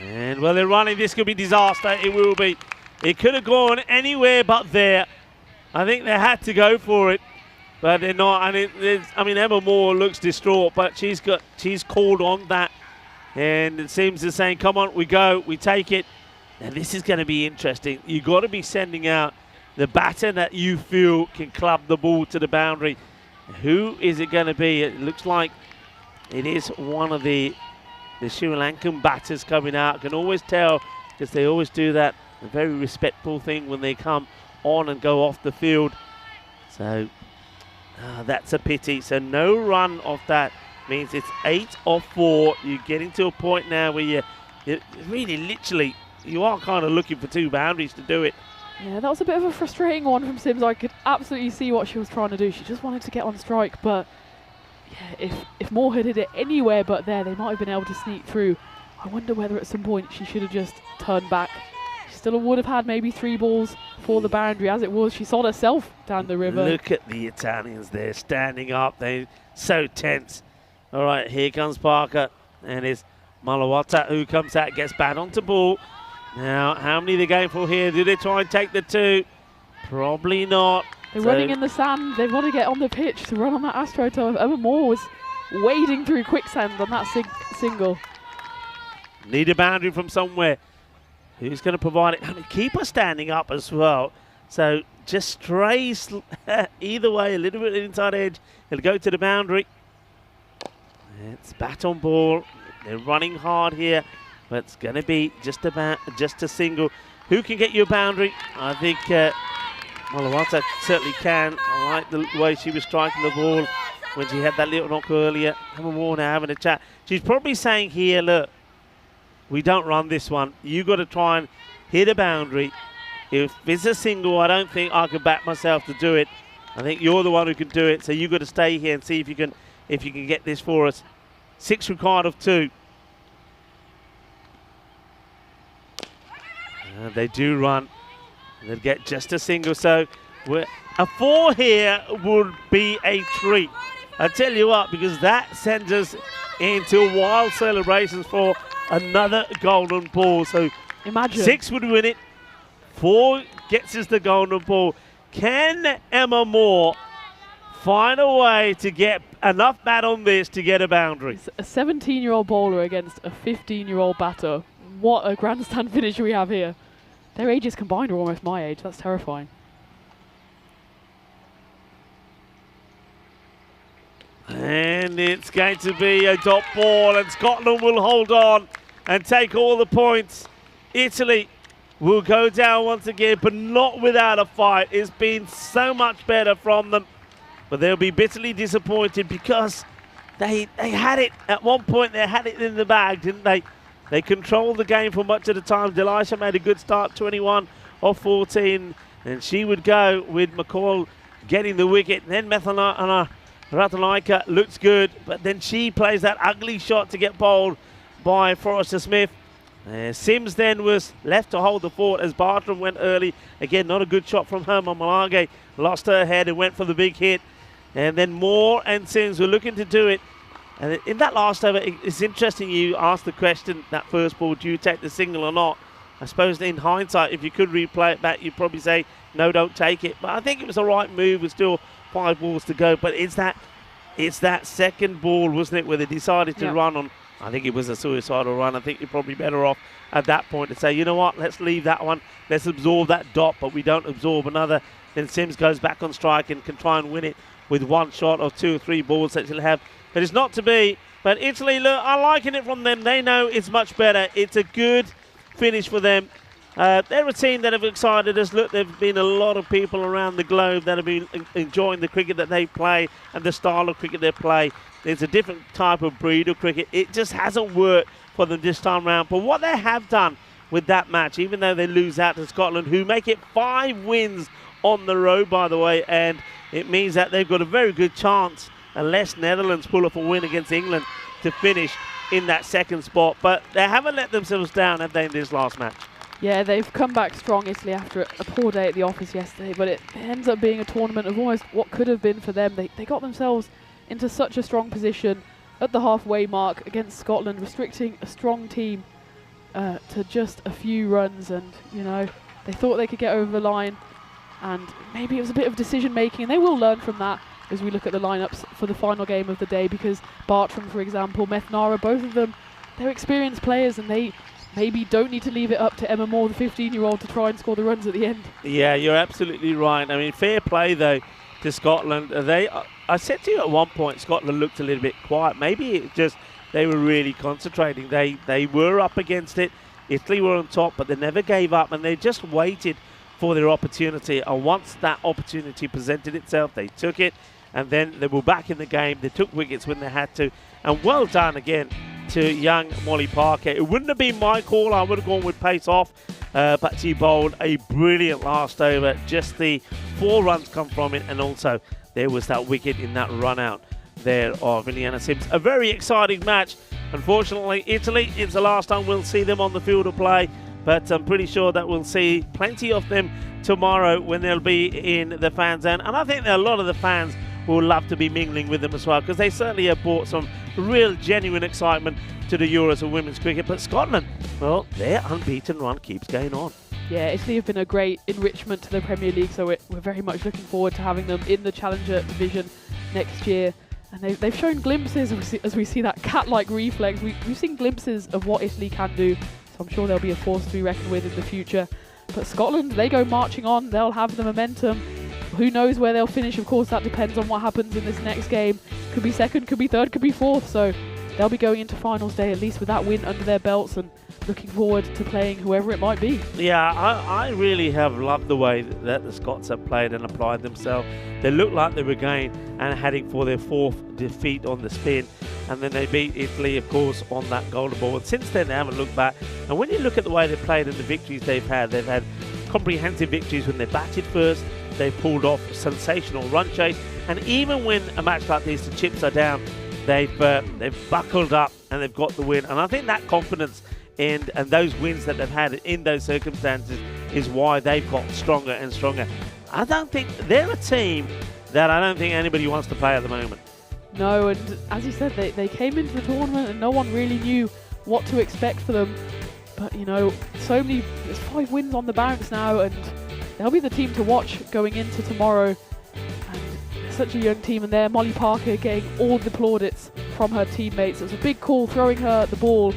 And well, they're running. This could be disaster. It will be. It could have gone anywhere but there. I think they had to go for it, but they're not. And Emma Moore looks distraught, but she's called on that. And it seems to saying, come on, we go, we take it. Now this is going to be interesting. You've got to be sending out the batter that you feel can club the ball to the boundary. Who is it going to be? It looks like it is one of the Sri Lankan batters coming out. Can always tell, because they always do that, a very respectful thing when they come on and go off the field. So that's a pity. So no run off that means it's 8 off 4. You're getting to a point now where you really literally, you are kind of looking for 2 boundaries to do it. Yeah, that was a bit of a frustrating one from Sims. I could absolutely see what she was trying to do. She just wanted to get on strike, but yeah, if Moore had hit it anywhere but there, they might have been able to sneak through. I wonder whether at some point she should have just turned back. She still would have had maybe 3 balls for the boundary. As it was, she saw herself down the river. Look at the Italians there standing up. They're so tense. All right, here comes Parker, and it's Malawata who comes out, gets bat onto ball. Now, how many are they going for here? Do they try and take the 2? Probably not. They're running in the sand. They want to get on the pitch to run on that AstroTurf. Emma Moore was wading through quicksand on that single. Need a boundary from somewhere. Who's going to provide it? And the keeper standing up as well. So just strays either way, a little bit inside edge. It'll go to the boundary. It's bat on ball. They're running hard here, but it's going to be just a single. Who can get you a boundary? I think Malawata certainly can. I like the way she was striking the ball when she had that little knock earlier. Emma Moore now having a chat. She's probably saying here, look, we don't run this one. You got to try and hit a boundary. If it's a single, I don't think I can back myself to do it. I think you're the one who can do it. So you got to stay here and see if you can get this for us. 6 required of 2. They do run. They'll get just a single. So a 4 here would be a treat. I tell you what, because that sends us into wild celebrations for another golden ball. So imagine 6 would win it. 4 gets us the golden ball. Can Emma Moore find a way to get enough bat on this to get a boundary? It's a 17-year-old bowler against a 15-year-old batter. What a grandstand finish we have here. Their ages combined are almost my age. That's terrifying. And it's going to be a dot ball, and Scotland will hold on and take all the points. Italy will go down once again, but not without a fight. It's been so much better from them, but they'll be bitterly disappointed because they had it. At one point, they had it in the bag, didn't they? They controlled the game for much of the time. Delisha made a good start, 21 of 14, and she would go with McCall getting the wicket. Then Ratanaika looks good, but then she plays that ugly shot to get bowled by Forrester Smith. Sims then was left to hold the fort as Bartram went early. Again, not a good shot from her. Malage lost her head and went for the big hit. And then Moore and Sims were looking to do it. And in that last over, it's interesting you asked the question, that first ball, do you take the single or not? I suppose in hindsight, if you could replay it back, you'd probably say, no, don't take it. But I think it was the right move with still 5 balls to go. But it's that second ball, wasn't it, where they decided to run on. I think it was a suicidal run. I think you're probably better off at that point to say, you know what, let's leave that one. Let's absorb that dot, but we don't absorb another. Then Sims goes back on strike and can try and win it with one shot or 2 or 3 balls that she'll have. But it's not to be. But Italy, look, I'm liking it from them. They know it's much better. It's a good finish for them. They're a team that have excited us. Look, there have been a lot of people around the globe that have been enjoying the cricket that they play and the style of cricket they play. It's a different type of breed of cricket. It just hasn't worked for them this time round. But what they have done with that match, even though they lose out to Scotland, who make it 5 wins on the road, by the way, and it means that they've got a very good chance, unless Netherlands pull off a win against England, to finish in that second spot. But they haven't let themselves down, have they, in this last match? Yeah, they've come back strong, Italy, after a poor day at the office yesterday, but it ends up being a tournament of almost what could have been for them. They got themselves into such a strong position at the halfway mark against Scotland, restricting a strong team to just a few runs, and, you know, they thought they could get over the line, and maybe it was a bit of decision making, and they will learn from that as we look at the lineups for the final game of the day, because Bartram, for example, Methnara, both of them, they're experienced players, and they maybe don't need to leave it up to Emma Moore, the 15-year-old, to try and score the runs at the end. Yeah, you're absolutely right. I mean, fair play, though, to Scotland. I said to you at one point, Scotland looked a little bit quiet. Maybe it just they were really concentrating. They were up against it. Italy were on top, but they never gave up, and they just waited for their opportunity. And once that opportunity presented itself, they took it, and then they were back in the game. They took wickets when they had to. And well done again to young Molly Parker. It wouldn't have been my call. I would have gone with pace off, but she bowled a brilliant last over. Just the 4 runs come from it, and also there was that wicket in that run out there of Indiana Sims. A very exciting match. Unfortunately, Italy, it's the last time we'll see them on the field of play, but I'm pretty sure that we'll see plenty of them tomorrow when they'll be in the fan zone. And I think that a lot of the fans will love to be mingling with them as well, because they certainly have brought some real genuine excitement to the Euros of women's cricket. But Scotland, well, their unbeaten run keeps going on. Yeah, Italy have been a great enrichment to the Premier League, so we're very much looking forward to having them in the Challenger division next year. And they've shown glimpses, as we see that cat-like reflex. We've seen glimpses of what Italy can do, so I'm sure they'll be a force to be reckoned with in the future. But Scotland, they go marching on. They'll have the momentum. Who knows where they'll finish? Of course, that depends on what happens in this next game. Could be second, could be third, could be fourth. So they'll be going into finals day at least with that win under their belts, and looking forward to playing whoever it might be. Yeah, I really have loved the way that the Scots have played and applied themselves. They looked like they were going and heading for their 4th defeat on the spin, and then they beat Italy, of course, on that golden ball. And since then, they haven't looked back. And when you look at the way they played and the victories they've had comprehensive victories when they batted first. They pulled off a sensational run chase, and even when a match like this, the chips are down, they've buckled up and they've got the win. And I think that confidence and those wins that they've had in those circumstances is why they've got stronger and stronger. I don't think they're a team that I don't think anybody wants to play at the moment. No, and as you said, they came into the tournament and no one really knew what to expect for them. But, you know, there's 5 wins on the bounce now, and they'll be the team to watch going into tomorrow. And such a young team, and there, Molly Parker getting all the plaudits from her teammates. It was a big call throwing her the ball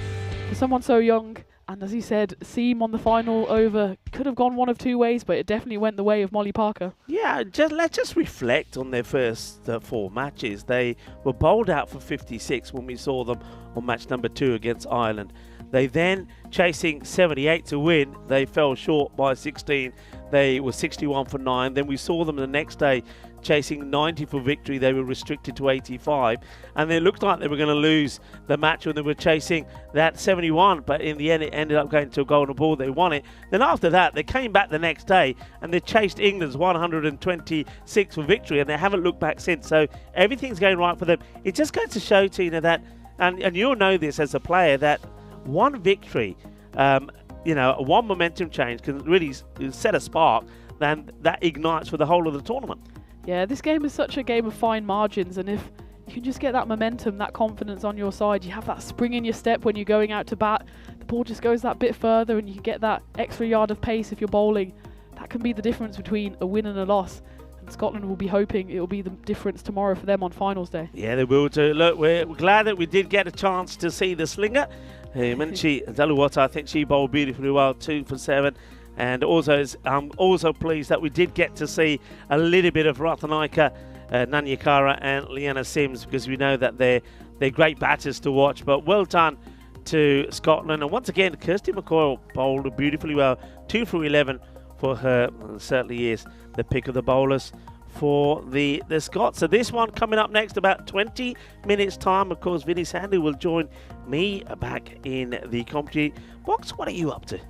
for someone so young. And as you said, Seam on the final over could have gone one of 2 ways, but it definitely went the way of Molly Parker. Yeah, let's just reflect on their first 4 matches. They were bowled out for 56 when we saw them on match number 2 against Ireland. They then, chasing 78 to win, they fell short by 16. They were 61 for 9. Then we saw them the next day chasing 90 for victory. They were restricted to 85. And it looked like they were going to lose the match when they were chasing that 71. But in the end, it ended up going to a golden ball. They won it. Then after that, they came back the next day and they chased England's 126 for victory. And they haven't looked back since. So everything's going right for them. It just goes to show, Tina, that, and you'll know this as a player, that one victory, one momentum change can really set a spark, then that ignites for the whole of the tournament. Yeah, this game is such a game of fine margins, and if you can just get that momentum, that confidence on your side, you have that spring in your step when you're going out to bat, the ball just goes that bit further and you can get that extra yard of pace if you're bowling. That can be the difference between a win and a loss. And Scotland will be hoping it will be the difference tomorrow for them on finals day. Yeah, they will too. Look, we're glad that we did get a chance to see the slinger. Menchi Daluwata, I think she bowled beautifully well, 2 for 7. And also, I'm also pleased that we did get to see a little bit of Ratanaika, Nanyakara and Leanna Sims, because we know that they're great batters to watch. But well done to Scotland. And once again, Kirsty McCoyle bowled beautifully well, 2 for 11 for her. Certainly is the pick of the bowlers for the Scots. So this one coming up next, about 20 minutes time. Of course, Vinny Sandu will join me back in the commentary box. What are you up to?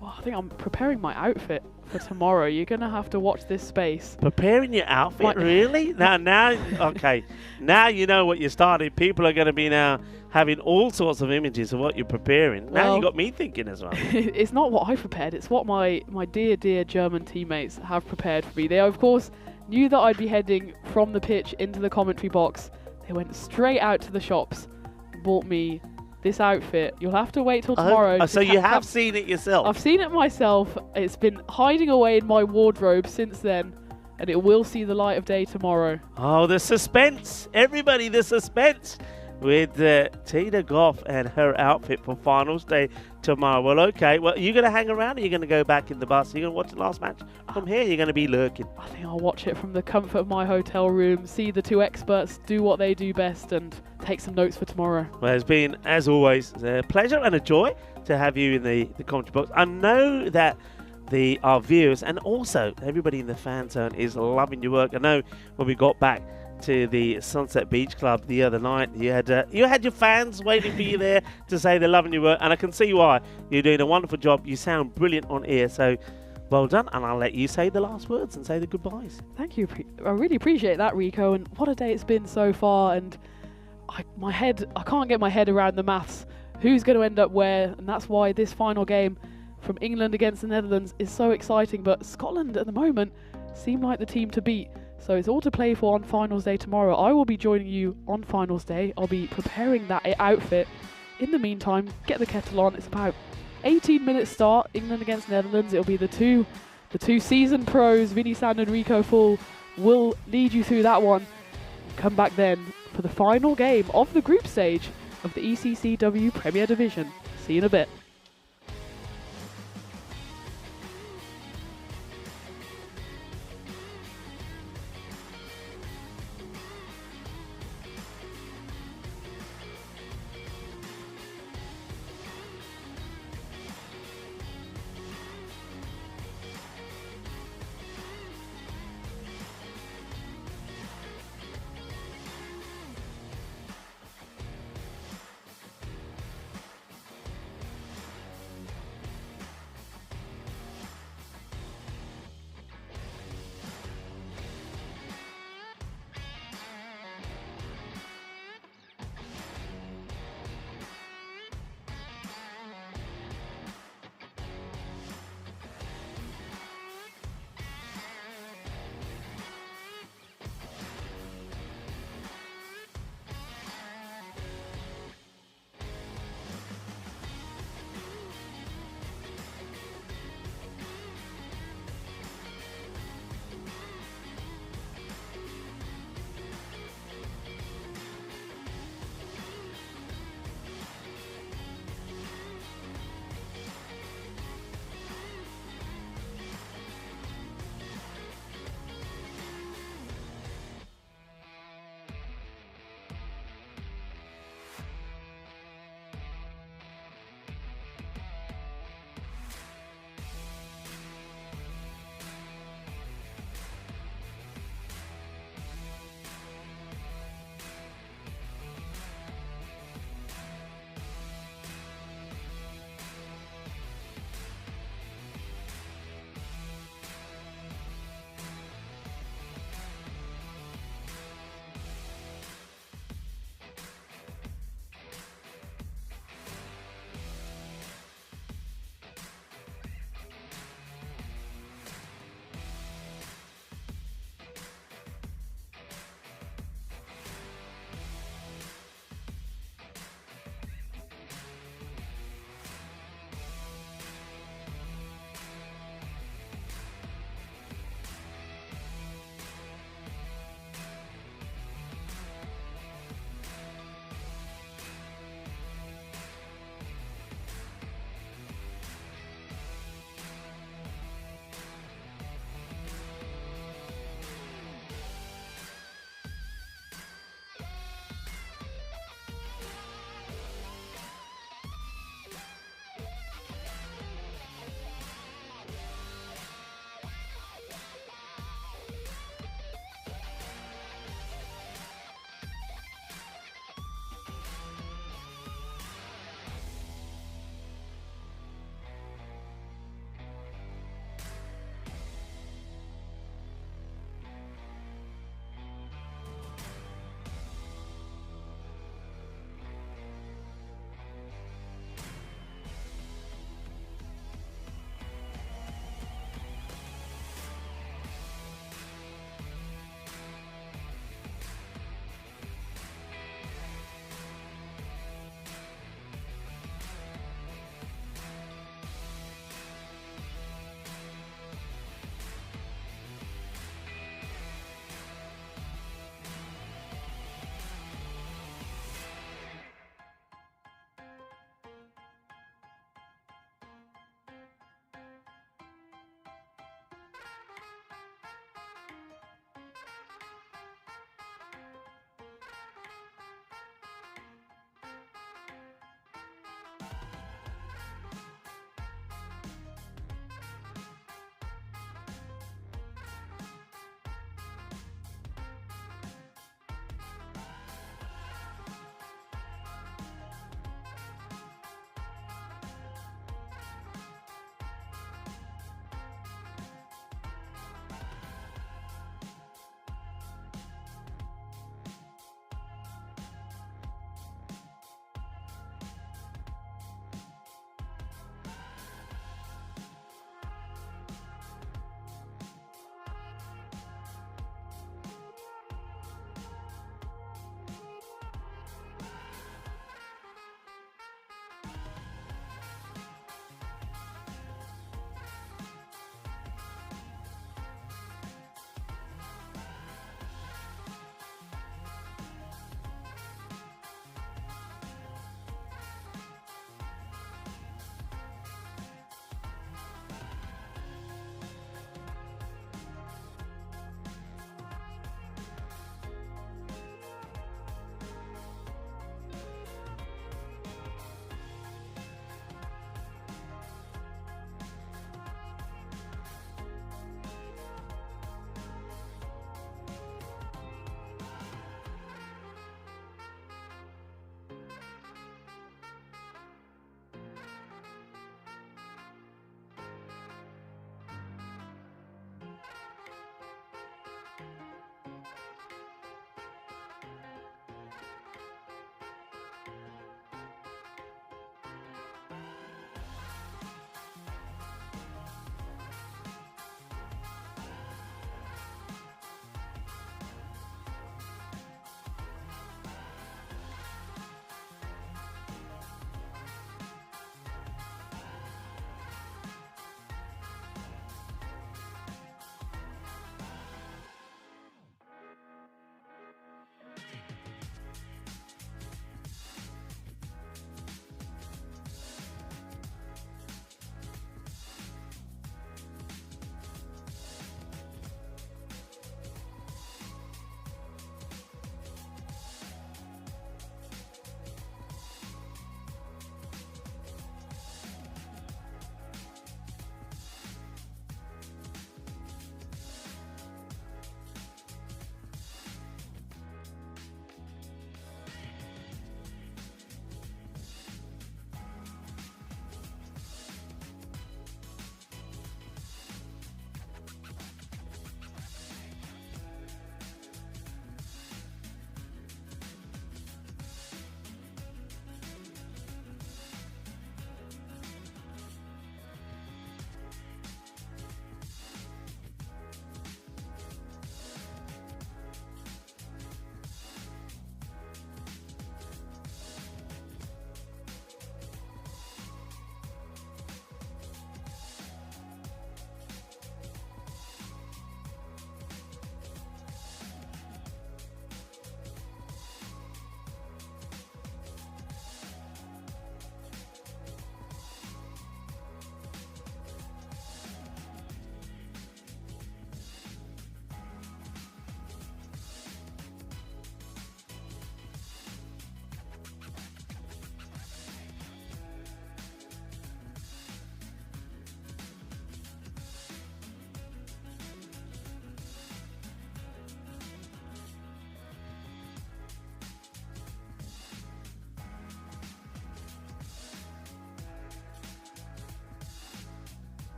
Well, I think I'm preparing my outfit for tomorrow. You're going to have to watch this space. Preparing your outfit, really? Now, okay. Now you know what you started. People are going to be now having all sorts of images of what you're preparing. Now you got me thinking as well. It's not what I prepared. It's what my dear, dear German teammates have prepared for me. They, of course, knew that I'd be heading from the pitch into the commentary box. They went straight out to the shops and bought me this outfit. You'll have to wait till tomorrow. So you have seen it yourself? I've seen it myself. It's been hiding away in my wardrobe since then, and it will see the light of day tomorrow. Oh, the suspense. Everybody, the suspense with Tina Goff and her outfit for finals day tomorrow. Well, okay. Well, are you going to hang around or are you going to go back in the bus? Are you going to watch the last match from here? You're going to be lurking? I think I'll watch it from the comfort of my hotel room, see the two experts do what they do best, and take some notes for tomorrow. Well, it's been, as always, a pleasure and a joy to have you in the commentary box. I know that our viewers and also everybody in the fan zone is loving your work. I know when we got back to the Sunset Beach Club the other night, you had your fans waiting for you there to say they're loving your work, and I can see why. You're doing a wonderful job. You sound brilliant on air, so well done, and I'll let you say the last words and say the goodbyes. Thank you. I really appreciate that, Rico, and what a day it's been so far. And I can't get my head around the maths. Who's going to end up where? And that's why this final game from England against the Netherlands is so exciting. But Scotland at the moment seem like the team to beat. So it's all to play for on finals day tomorrow. I will be joining you on finals day. I'll be preparing that outfit. In the meantime, get the kettle on. It's about 18 minutes start. England against Netherlands. It'll be the two seasoned pros, Vinny Sand and Rico Full, will lead you through that one. Come back then for the final game of the group stage of the ECC-W Premier Division. See you in a bit.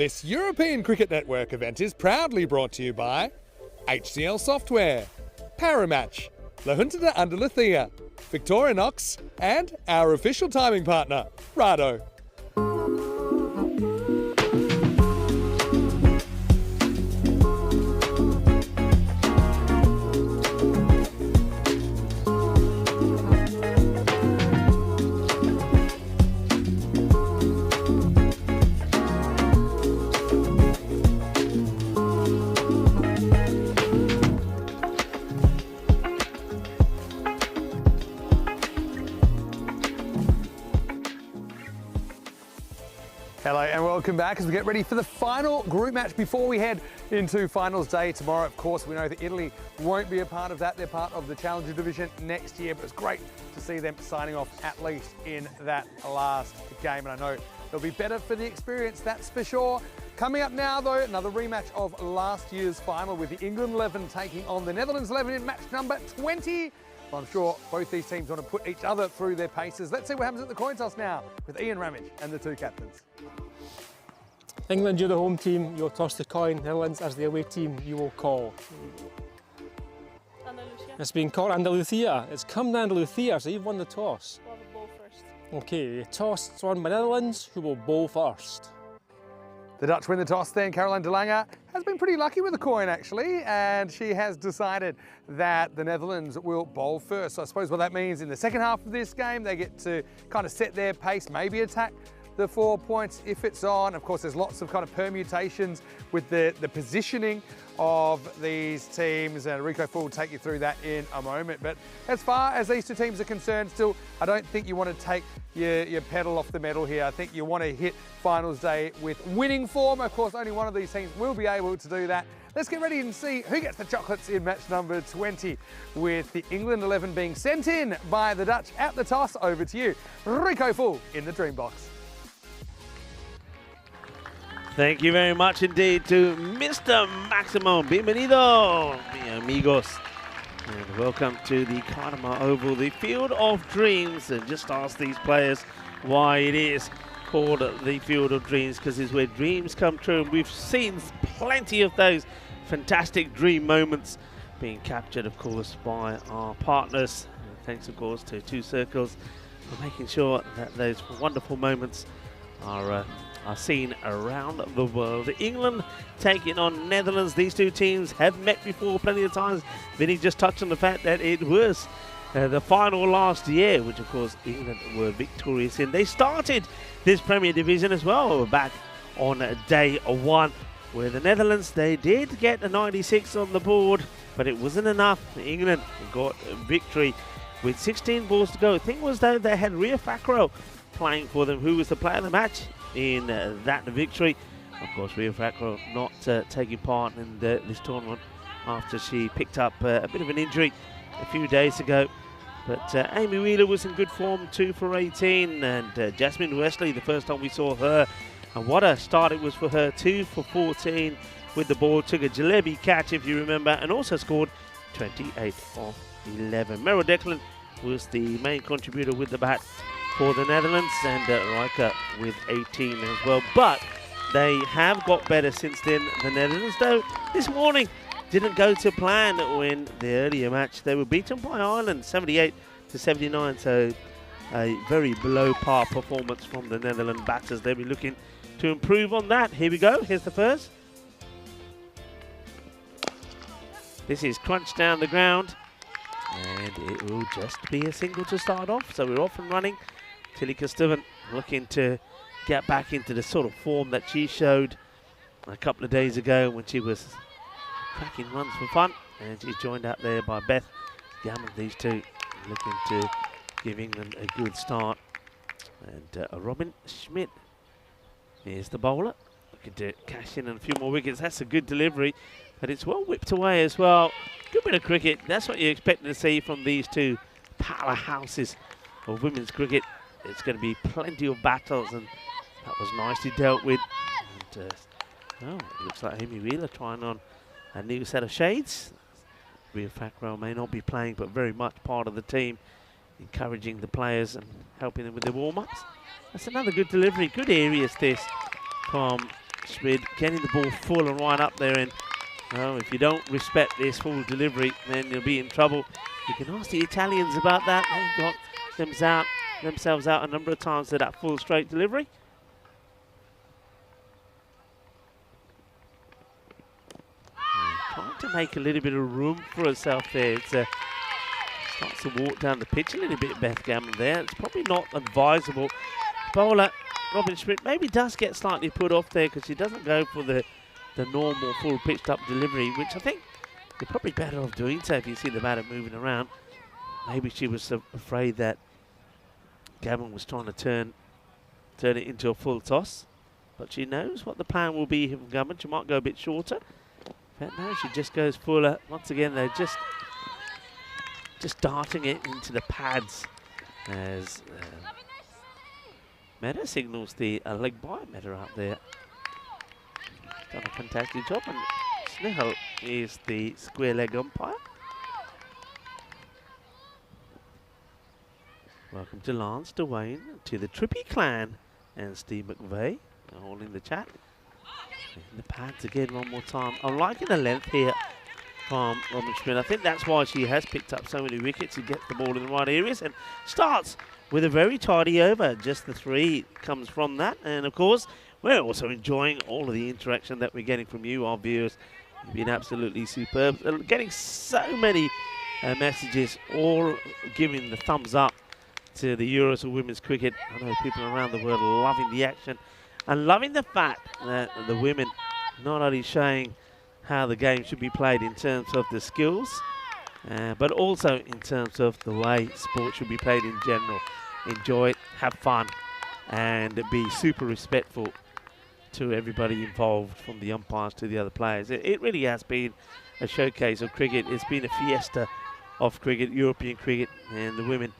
This European Cricket Network event is proudly brought to you by HCL Software, Paramatch, La Junta de Andalucía, Victorinox, and our official timing partner, Rado. Hello and welcome back as we get ready for the final group match before we head into finals day tomorrow. Of course, we know that Italy won't be a part of that. They're part of the Challenger division next year, but it's great to see them signing off at least in that last game. And I know they'll be better for the experience, that's for sure. Coming up now, though, another rematch of last year's final with the England 11 taking on the Netherlands 11 in match number 20. Well, I'm sure both these teams want to put each other through their paces. Let's see what happens at the coin toss now with Ian Ramage and the two captains. England, you're the home team, you'll toss the coin. Netherlands, as the away team, you will call. Andalusia. It's been called Andalucía. It's come to Andalucía, so you've won the toss. We'll have a ball first. Okay, the toss is on by Netherlands, who will bowl first. The Dutch win the toss then. Caroline de Lange has been pretty lucky with the coin, actually, and she has decided that the Netherlands will bowl first. So I suppose what that means in the second half of this game, they get to kind of set their pace, maybe attack the 4 points if it's on. Of course, there's lots of kind of permutations with the positioning of these teams, and Rico Full will take you through that in a moment. But as far as these two teams are concerned, still, I don't think you want to take your pedal off the metal here. I think you want to hit finals day with winning form. Of course, only one of these teams will be able to do that. Let's get ready and see who gets the chocolates in match number 20, with the England 11 being sent in by the Dutch at the toss. Over to you, Rico Full in the dream box. Thank you very much indeed to Mr. Maximo. Bienvenido, mi amigos. And welcome to the Karma Oval, the Field of Dreams. And just ask these players why it is called the Field of Dreams, because it's where dreams come true. And we've seen plenty of those fantastic dream moments being captured, of course, by our partners. And thanks, of course, to Two Circles for making sure that those wonderful moments are seen around the world. England taking on Netherlands. These two teams have met before plenty of times. Vinny just touched on the fact that it was the final last year, which of course England were victorious in. They started this Premier Division as well back on day one, where the Netherlands, they did get a 96 on the board, but it wasn't enough. England got a victory with 16 balls to go. The thing was, though, they had Ria Fackrell playing for them, who was the player of the match in that victory. Of course, Ria Fackrell not taking part in this tournament after she picked up a bit of an injury a few days ago. But Amy Wheeler was in good form, 2 for 18, and Jasmine Wesley, the first time we saw her, and what a start it was for her, 2 for 14 with the ball, took a jalebi catch if you remember, and also scored 28 of 11. Meryl Declan was the main contributor with the bat for the Netherlands, and Riker with 18 as well. But they have got better since then, the Netherlands, though this morning didn't go to plan. When the earlier match they were beaten by Ireland 78-79, so a very below par performance from the Netherlands batters. They'll be looking to improve on that. Here we go, here's the first. This is crunched down the ground, and it will just be a single to start off, so we're off and running. Tilly Kustuvin looking to get back into the sort of form that she showed a couple of days ago when she was cracking runs for fun, and she's joined out there by Beth Gammon. These two looking to give England a good start. And Robin Schmidt is the bowler, looking to cash in on a few more wickets. That's a good delivery, but it's well whipped away as well. Good bit of cricket. That's what you're expecting to see from these two powerhouses of women's cricket. It's going to be plenty of battles, and that was nicely dealt with. And, oh, it looks like Amy Wheeler trying on a new set of shades. Ria Fackrell may not be playing, but very much part of the team, encouraging the players and helping them with their warm-ups. That's another good delivery. Good areas this from Schmid getting the ball full and right up there, and if you don't respect this full delivery, then you'll be in trouble. You can ask the Italians about that. They've got themselves out a number of times to that full straight delivery. Trying to make a little bit of room for herself there. It's starts to walk down the pitch a little bit, Beth Gammon there. It's probably not advisable. Bowler Robin Schmidt maybe does get slightly put off there because she doesn't go for the normal full pitched up delivery, which I think you're probably better off doing so if you see the batter moving around. Maybe she was afraid that Gammon was trying to turn it into a full toss, but she knows what the plan will be from Gammon. She might go a bit shorter. But no, she just goes fuller. Once again, they're just darting it into the pads as Mehta signals the leg by Mehta out there. Done a fantastic job, and Snehal is the square leg umpire. Welcome to Lance, Dwayne, to the Trippy clan, and Steve McVeigh, all in the chat. And the pads again one more time. I'm liking the length here from Robin Schmidt. I think that's why she has picked up so many wickets. She gets the ball in the right areas and starts with a very tidy over. Just the 3 comes from that. And of course, we're also enjoying all of the interaction that we're getting from you, our viewers. You've been absolutely superb. Getting so many messages, all giving the thumbs up to the Euros of women's cricket. I know people around the world are loving the action and loving the fact that the women not only showing how the game should be played in terms of the skills, but also in terms of the way sport should be played in general. Enjoy it, have fun, and be super respectful to everybody involved, from the umpires to the other players. It really has been a showcase of cricket. It's been a fiesta of cricket, European cricket, and the women,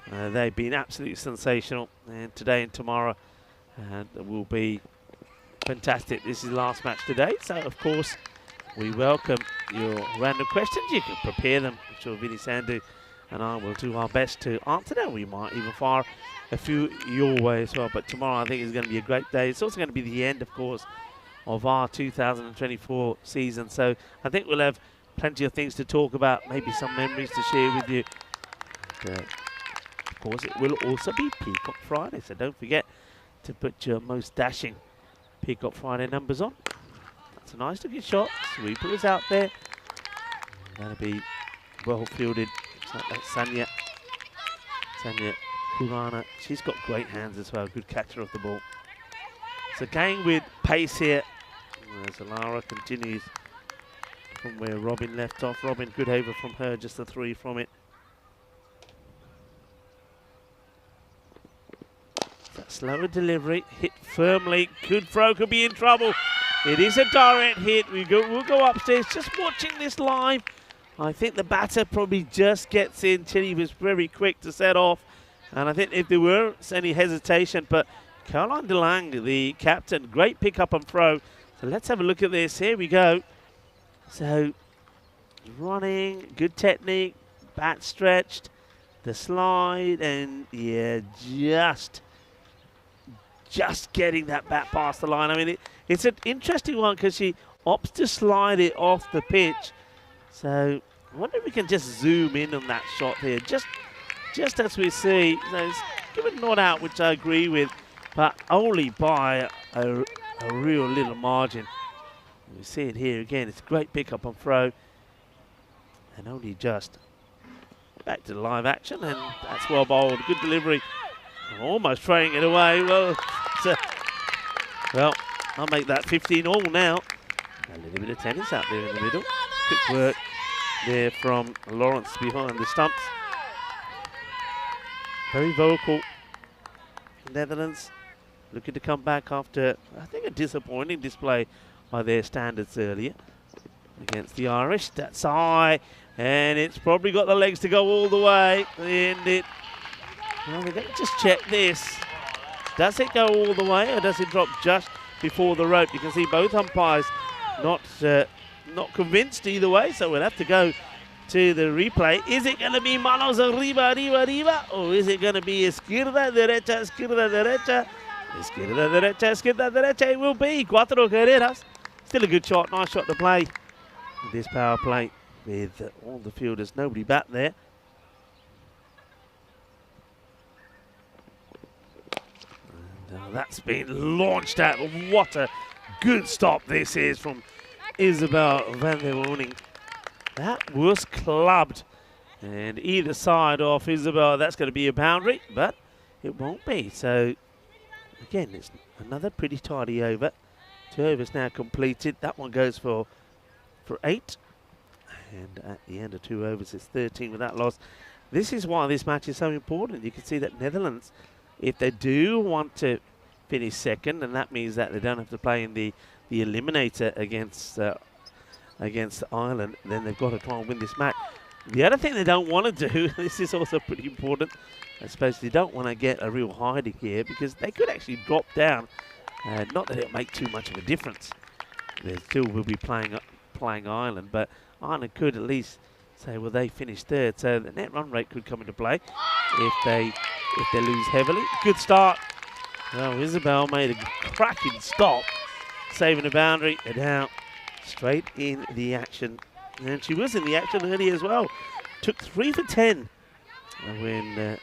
they've been absolutely sensational. And today and tomorrow will be fantastic. This is the last match today, so of course we welcome your random questions. You can prepare them. I'm sure Vinny Sandhu and I will do our best to answer them. We might even fire a few your way as well, but tomorrow I think is going to be a great day. It's also going to be the end, of course, of our 2024 season, so I think we'll have plenty of things to talk about, maybe some memories to share with you. And, of course, it will also be Peacock Friday, so don't forget to put your most dashing Peacock Friday numbers on. That's a nice looking shot. Sweeper is out there. That'll be well fielded. It's like that Sanya Kurana. She's got great hands as well. Good catcher of the ball. So going with pace here as Alara continues from where Robin left off. Robin, good over from her, just a 3 from it. That slower delivery, hit firmly. Good throw, could be in trouble. It is a direct hit. We'll go upstairs. Just watching this live, I think the batter probably just gets in. Chile was very quick to set off, and I think if there were any hesitation, but Caroline DeLange, the captain, great pick up and throw. So let's have a look at this. Here we go. So running, good technique, bat stretched, the slide, and yeah, just getting that bat past the line. I mean, it's an interesting one because she opts to slide it off the pitch. So I wonder if we can just zoom in on that shot here, just as we see. So it's given not out, which I agree with, but only by a real little margin. We see it here again. It's a great pick-up and throw, and only just. Back to the live action, and that's well bowled. Good delivery. Almost throwing it away. Well, I'll make that 15 all now. A little bit of tennis out there in the middle. Quick work there from Lawrence behind the stumps. Very vocal. Netherlands looking to come back after, I think, a disappointing display by their standards earlier against the Irish. That's high, and it's probably got the legs to go all the way. And well, we're going to just check this. Does it go all the way, or does it drop just before the rope? You can see both umpires not convinced either way, so we'll have to go to the replay. Is it going to be manos arriba, arriba, arriba, or is it going to be izquierda, derecha, Izquierda derecha, izquierda derecha, it will be. Cuatro carreras. Still a good shot, nice shot to play. This power play with all the fielders, nobody back there. And that's been launched at. What a good stop this is from Isabel van der Woning. That was clubbed. And either side of Isabel, that's going to be a boundary, but it won't be. So, again, it's another pretty tidy over. 2 overs now completed. That one goes for 8. And at the end of 2 overs, it's 13 with that loss. This is why this match is so important. You can see that Netherlands, if they do want to finish second, and that means that they don't have to play in the eliminator against Ireland, then they've got to try and win this match. The other thing they don't want to do, this is also pretty important, I suppose they don't want to get a real hiding here because they could actually drop down. Not that it'll make too much of a difference. They still will be playing Ireland, but Ireland could at least say, well, they finished third, so the net run rate could come into play if they lose heavily. Good start. Well, Isabel made a cracking stop, saving a boundary, and now straight in the action. And she was in the action earlier as well. Took 3 for 10 when the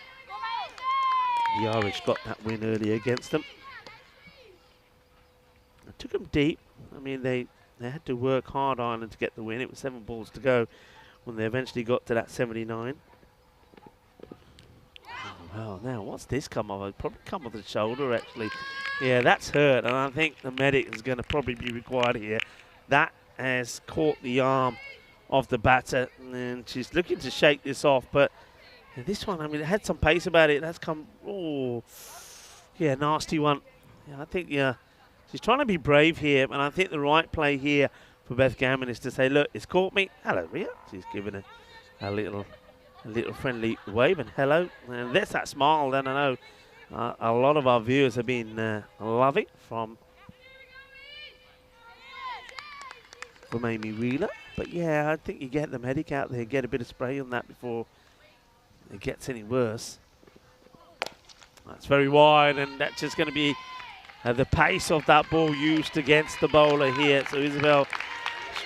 Irish got that win earlier against them. It took them deep. I mean, they had to work hard, Ireland, to get the win. It was 7 balls to go when they eventually got to that 79. Well, now, what's this come off? It'll probably come off the shoulder, actually. Yeah, that's hurt, and I think the medic is going to probably be required here. That has caught the arm of the batter, and she's looking to shake this off, but this one, I mean, it had some pace about it. That's come, oh, yeah, nasty one. Yeah, I think, yeah, she's trying to be brave here, and I think the right play here for Beth Gammon is to say, look, it's caught me. Hello, Ria. She's giving a little friendly wave, and hello. And that's that smile, then I know a lot of our viewers have been loving from Amy Wheeler. But yeah, I think you get the medic out there, get a bit of spray on that before it gets any worse. That's very wide, and that's just going to be the pace of that ball used against the bowler here. So Isabel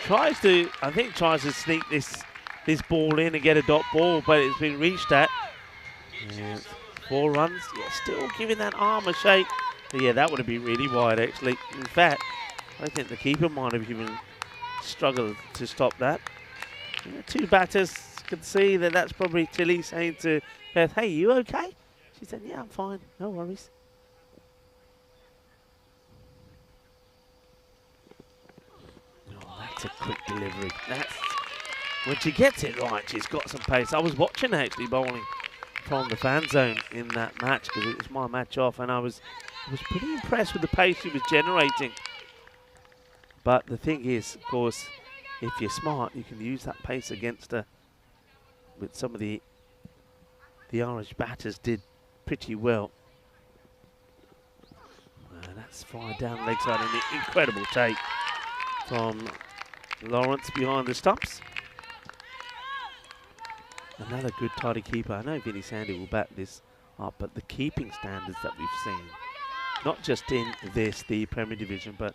tries to sneak this ball in and get a dot ball, but it's been reached at. And 4 runs. Yeah, still giving that arm a shake. But yeah, that would have been really wide, actually. In fact, I think the keeper might have even struggled to stop that. Yeah, 2 batters can see that that's probably Tilly saying to Beth, hey, you okay? She said, yeah, I'm fine, no worries. Oh, that's a quick delivery. That's, when she gets it right, she's got some pace. I was watching actually bowling from the fan zone in that match because it was my match off, and I was pretty impressed with the pace she was generating. But the thing is, of course, if you're smart, you can use that pace against her. But some of the Irish batters did pretty well. That's far down leg side, and an incredible take from Lawrence behind the stumps. Another good tidy keeper. I know Vinnie Sandy will back this up, but the keeping standards that we've seen, not just in the Premier Division, but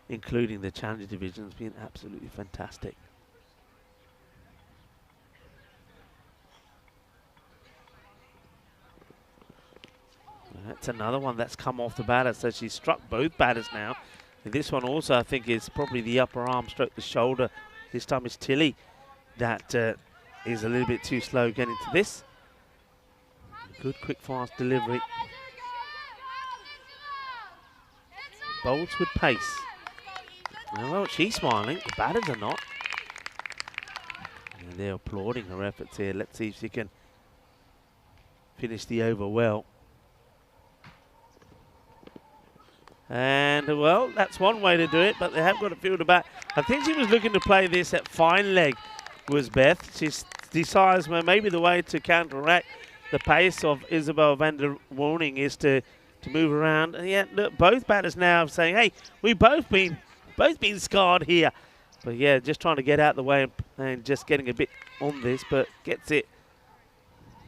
including the Challenger Division, has been absolutely fantastic. That's another one that's come off the batter, so she's struck both batters now. And this one also, I think, is probably the upper arm stroke the shoulder. This time it's Tilly that is a little bit too slow getting to this. Good, quick, fast delivery. Bowls with pace. Well, she's smiling. The batters are not. And they're applauding her efforts here. Let's see if she can finish the over well. And, well, that's one way to do it, but they have got a fielder back. I think she was looking to play this at fine leg, was Beth. She decides, well, maybe the way to counteract the pace of Isabel van der Woning is to move around. And yeah, look, both batters now saying, hey, we've both been scarred here. But yeah, just trying to get out the way and just getting a bit on this, but gets it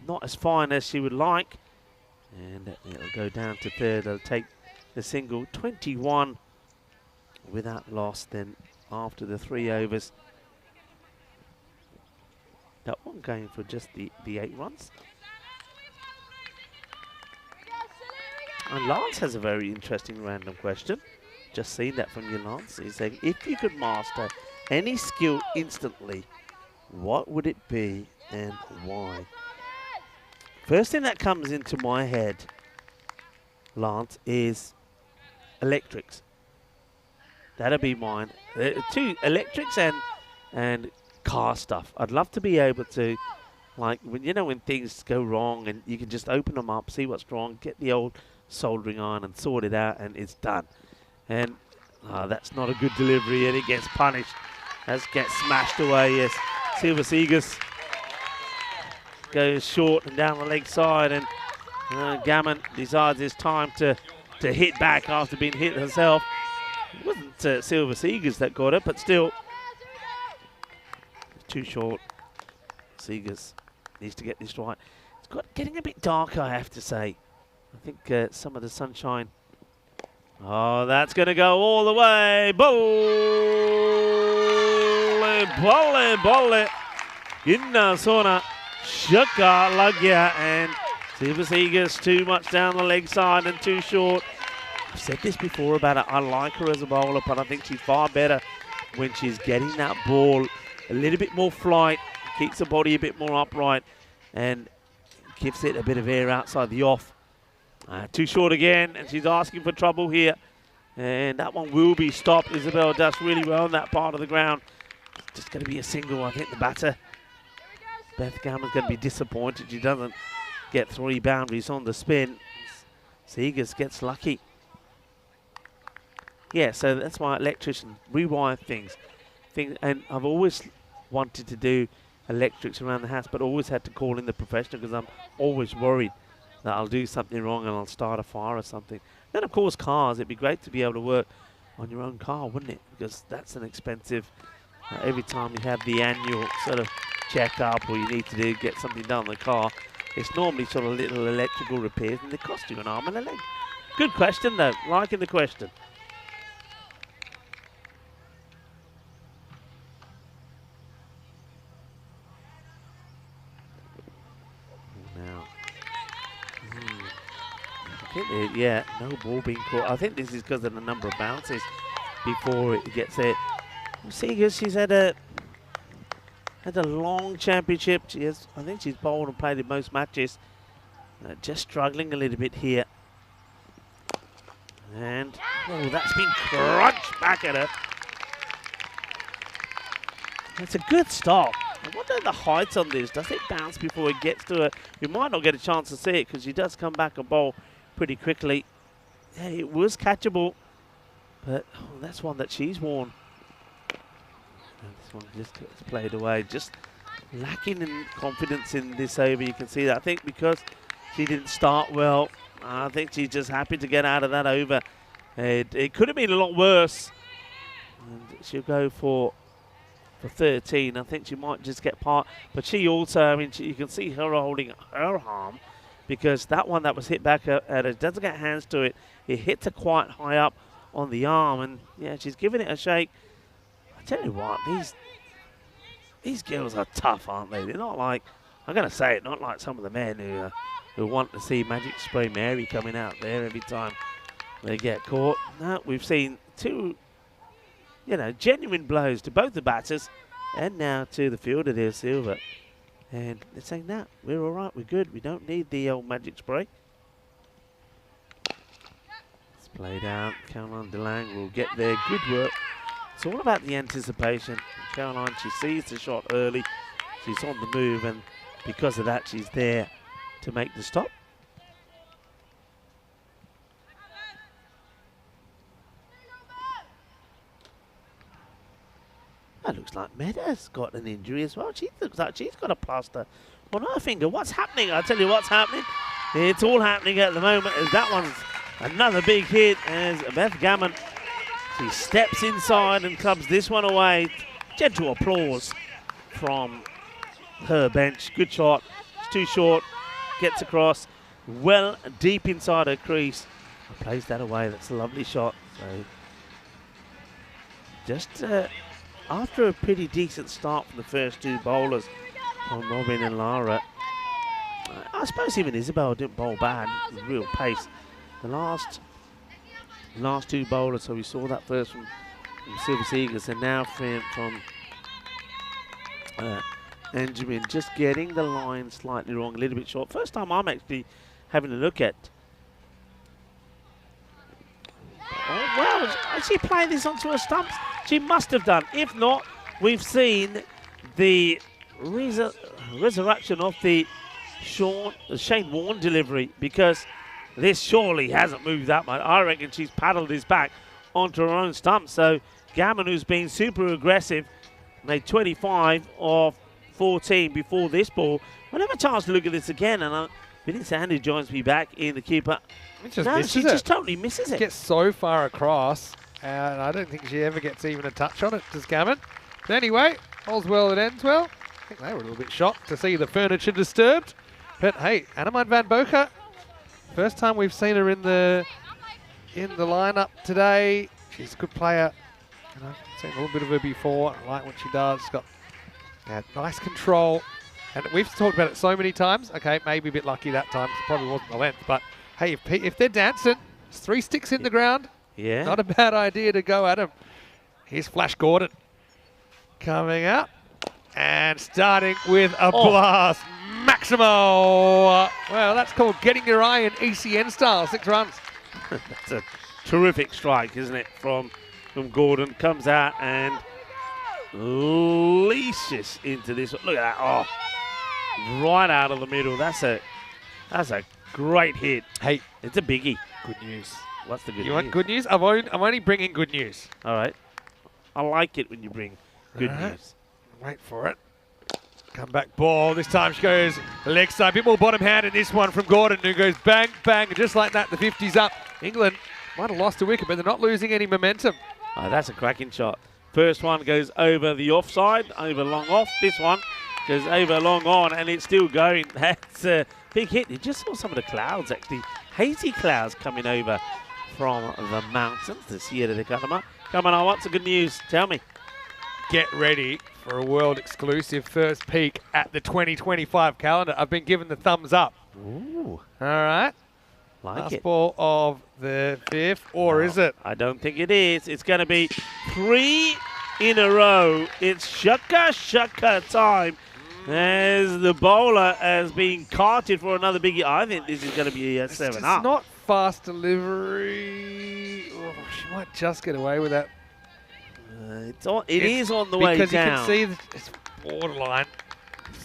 not as fine as she would like. And it'll go down to third. It'll take the single. 21 without loss then after the 3 overs. That one going for just the 8 runs. And Lance has a very interesting random question. Just seen that from you, Lance. He's saying, if you could master any skill instantly, what would it be and why? First thing that comes into my head, Lance, is electrics. That'd be mine. 2 electrics and car stuff. I'd love to be able to, like, when things go wrong and you can just open them up, see what's wrong, get the old soldering iron and sort it out, and it's done. And that's not a good delivery, and it gets punished. That gets smashed away. Yes, Silver Seegers goes short and down the leg side, and Gammon decides it's time to hit back after being hit herself. It wasn't Silver Seegers that got it, but still too short. Seegers needs to get this right. It's getting a bit darker, I have to say. I think some of the sunshine. Oh, that's going to go all the way. Bolle. Inna Sona. Shaka Lagya. And Silver Seegers too much down the leg side and too short. I've said this before about her. I like her as a bowler, but I think she's far better when she's getting that ball a little bit more flight, keeps the body a bit more upright, and gives it a bit of air outside the off. Too short again, and she's asking for trouble here. And that one will be stopped. Isabel does really well on that part of the ground. It's just going to be a single. I think the batter, Beth Gammon's going to be disappointed. She doesn't get 3 boundaries on the spin. Seegers gets lucky. Yeah, so that's why electrician rewire things. And I've always wanted to do electrics around the house, but always had to call in the professional because I'm always worried that I'll do something wrong and I'll start a fire or something. Then, of course, cars. It'd be great to be able to work on your own car, wouldn't it? Because that's an expensive, every time you have the annual sort of check-up or you need to get something done on the car, it's normally sort of little electrical repairs and they cost you an arm and a leg. Good question, though. Liking the question. Yeah, no ball being caught. I think this is because of the number of bounces before it gets there. Seegers, she's had a long championship. I think she's bowled and played in most matches. Just struggling a little bit here. And that's been crunched back at her. It's a good stop. I wonder the height on this. Does it bounce before it gets to her? You might not get a chance to see it because she does come back and bowl pretty quickly. Yeah, it was catchable, but that's one that she's worn. And this one just gets played away. Just lacking in confidence in this over. You can see that. I think because she didn't start well, I think she's just happy to get out of that over. It could have been a lot worse. And she'll go for 13. I think she might just get part. But she also, I mean, you can see her holding her arm, because that one that was hit back at her doesn't get hands to it. It hits her quite high up on the arm, and yeah, she's giving it a shake. I tell you what, these girls are tough, aren't they? They're not like, I'm going to say it, not like some of the men who want to see Magic Spray Mary coming out there every time they get caught. No, we've seen 2, genuine blows to both the batters and now to the fielder there, Silver. And they're saying, no, we're all right, we're good. We don't need the old Magic Spray. It's played out. Caroline DeLange will get there. Good work. It's all about the anticipation. Caroline, she sees the shot early. She's on the move, and because of that, she's there to make the stop. That looks like Meadows got an injury as well. She looks like she's got a plaster on her finger. What's happening? I'll tell you what's happening. It's all happening at the moment. As that one's another big hit as Beth Gammon. She steps inside and clubs this one away. Gentle applause from her bench. Good shot. It's too short. Gets across. Well deep inside her crease. Plays that away. That's a lovely shot. So just after a pretty decent start from the first two bowlers, from Robin and Lara, I suppose even Isabel didn't bowl bad with real pace. The last two bowlers, so we saw that first from Silver Seagulls, and now from Benjamin, just getting the line slightly wrong, a little bit short. First time I'm actually having a look at. Oh, wow, is she playing this onto her stumps? She must have done. If not, we've seen the resurrection of the Shane Warne delivery, because this surely hasn't moved that much. I reckon she's paddled this back onto her own stump. So Gammon, who's been super aggressive, made 25 of 14 before this ball. We'll have a chance to look at this again, and Vinny Sandy joins me back in the keeper. She just totally misses it. Gets so far across, and I don't think she ever gets even a touch on it, does Gammon. But anyway, all's well that ends well. I think they were a little bit shocked to see the furniture disturbed. But hey, Annemijn van Boker, first time we've seen her in the lineup today. She's a good player. You know, seen a little bit of her before. I like what she does. She's got nice control. And we've talked about it so many times. Okay, maybe a bit lucky that time. It probably wasn't the length. But hey, if they're dancing, it's 3 sticks in the ground. Yeah. Not a bad idea to go at them. Here's Flash Gordon coming out and starting with a blast. Maximo. Well, that's called getting your eye in ECN style. 6 runs. That's a terrific strike, isn't it, from Gordon. Comes out and leashes into this. Look at that. Oh, right out of the middle. That's a great hit. Hey, it's a biggie. Good news. What's the good news? You want good news? I'm only bringing good news. All right. I like it when you bring good news. Wait for it. Come back ball. This time she goes leg side. A bit more bottom hand in this one from Gordon, who goes bang, bang. And just like that, the 50's up. England might have lost a wicket, but they're not losing any momentum. Oh, that's a cracking shot. First one goes over the offside, over long off. This one goes over long on, and it's still going. That's a big hit. You just saw some of the clouds, actually. Hazy clouds coming over from the mountains, the Sierra de Carama. Come on, what's the good news? Tell me. Get ready for a world exclusive first peek at the 2025 calendar. I've been given the thumbs up. Ooh. All right. Last ball of the 5th, or is it? I don't think it is. It's going to be 3 in a row. It's shaka time. As the bowler has been carted for another biggie. I think this is going to be a 7 up. It's not fast delivery. Oh, she might just get away with that. It is on the way down. Because you can see that it's borderline.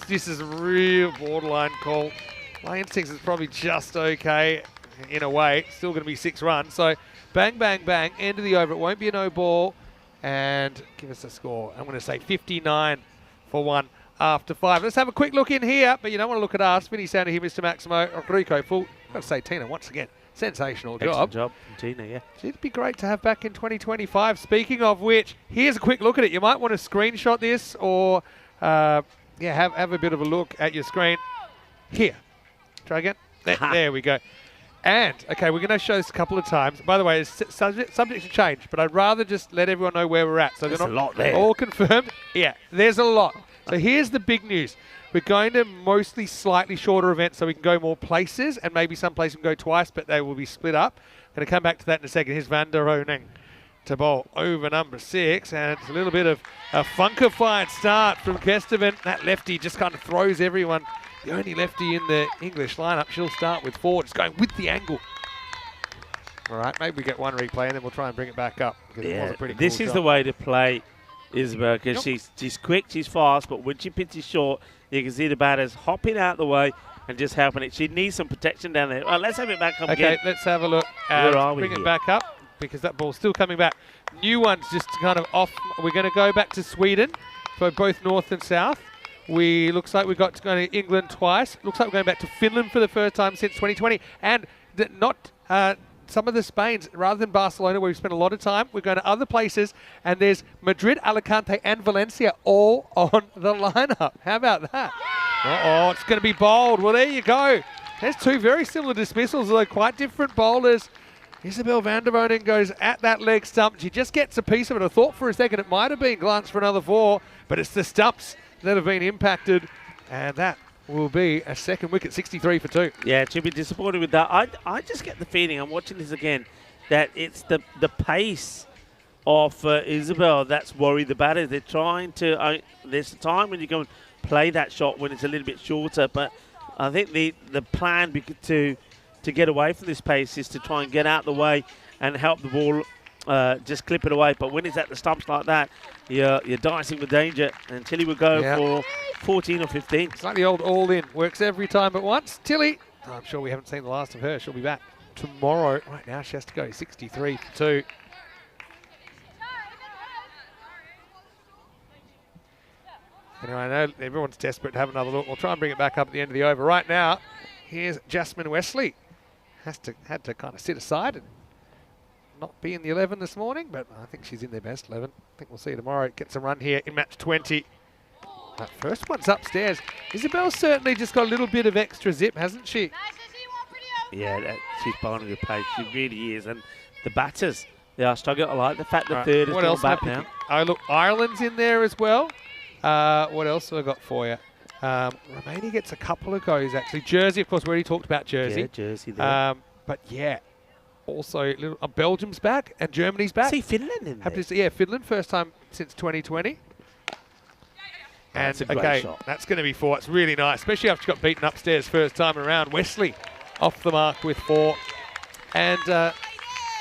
This is a real borderline call. My instincts is probably just okay in a way. It's still going to be 6 runs. So bang, bang, bang. End of the over. It won't be a no ball. And give us a score. I'm going to say 59 for 1 after 5. Let's have a quick look in here. But you don't want to look at us. Vinny Sandy here, Mr. Maximo. Rico Full. I've got to say, Tina, once again, sensational job. Excellent job from Tina, yeah. It'd be great to have back in 2025. Speaking of which, here's a quick look at it. You might want to screenshot this or have a bit of a look at your screen. Here. Try again. There we go. And, okay, we're going to show this a couple of times. By the way, it's subject to change, but I'd rather just let everyone know where we're at. So there's they're a not lot there. All confirmed. Yeah, there's a lot. So here's the big news. We're going to mostly slightly shorter events so we can go more places, and maybe some places we can go twice, but they will be split up. Going to come back to that in a second. Here's Van der Oning to bowl over number 6, and it's a little bit of a funkified start from Kesteven. That lefty just kind of throws everyone. The only lefty in the English lineup. She'll start with 4. It's going with the angle. All right, maybe we get one replay and then we'll try and bring it back up. Yeah, this is the way to play Isabel, because she's quick, she's fast, but when she pitches short, you can see the batters hopping out the way and just helping it. She needs some protection down there. Let's have it back up again. Okay, let's have a look. Where are we bring here? it back up, because that ball's still coming back. New ones just kind of off. We're going to go back to Sweden for both north and south. Looks like we got to go to England twice. Looks like we're going back to Finland for the first time since 2020. And some of the Spains, rather than Barcelona, where we've spent a lot of time, we're going to other places. And there's Madrid, Alicante, and Valencia all on the lineup. How about that? Uh-oh, it's going to be bowled. Well, there you go. There's 2 very similar dismissals, although quite different bowlers Isabel van der Woningen goes at that leg stump. She just gets a piece of it. I thought for a second it might have been glanced for another 4, but it's the stumps that have been impacted, and that will be a second wicket, 63 for 2. Yeah, she'll be disappointed with that. I just get the feeling, I'm watching this again, that it's the pace of Isabel that's worried the batters. They're trying to, there's a time when you go and play that shot when it's a little bit shorter, but I think the plan to get away from this pace is to try and get out the way and help the ball just clip it away. But when it's at the stumps like that, you're dicing with danger, and Tilly will go for 14 or 15. It's like the old all-in. Works every time but once. Tilly, I'm sure we haven't seen the last of her. She'll be back tomorrow. Right now she has to go 63 for 2. Anyway, I know everyone's desperate to have another look. We'll try and bring it back up at the end of the over. Right now, here's Jasmine Wesley. Had to kind of sit aside and not be in the 11 this morning, but I think she's in their best 11. I think we'll see her tomorrow. Gets a run here in match 20. That first one's upstairs. Isabel's certainly just got a little bit of extra zip, hasn't she? Yeah, she's bowling with pace. She really is. And the batters, they are struggling. I like the fact the third is gone back now. Oh, look, Ireland's in there as well. What else have I got for you? Romania gets a couple of goes, actually. Jersey, of course, we already talked about Jersey. Yeah, Jersey there. But yeah, also Belgium's back and Germany's back. See Finland in there. Yeah, Finland, first time since 2020. And that's a great shot. That's going to be 4. It's really nice, especially after she got beaten upstairs first time around. Wesley off the mark with 4. And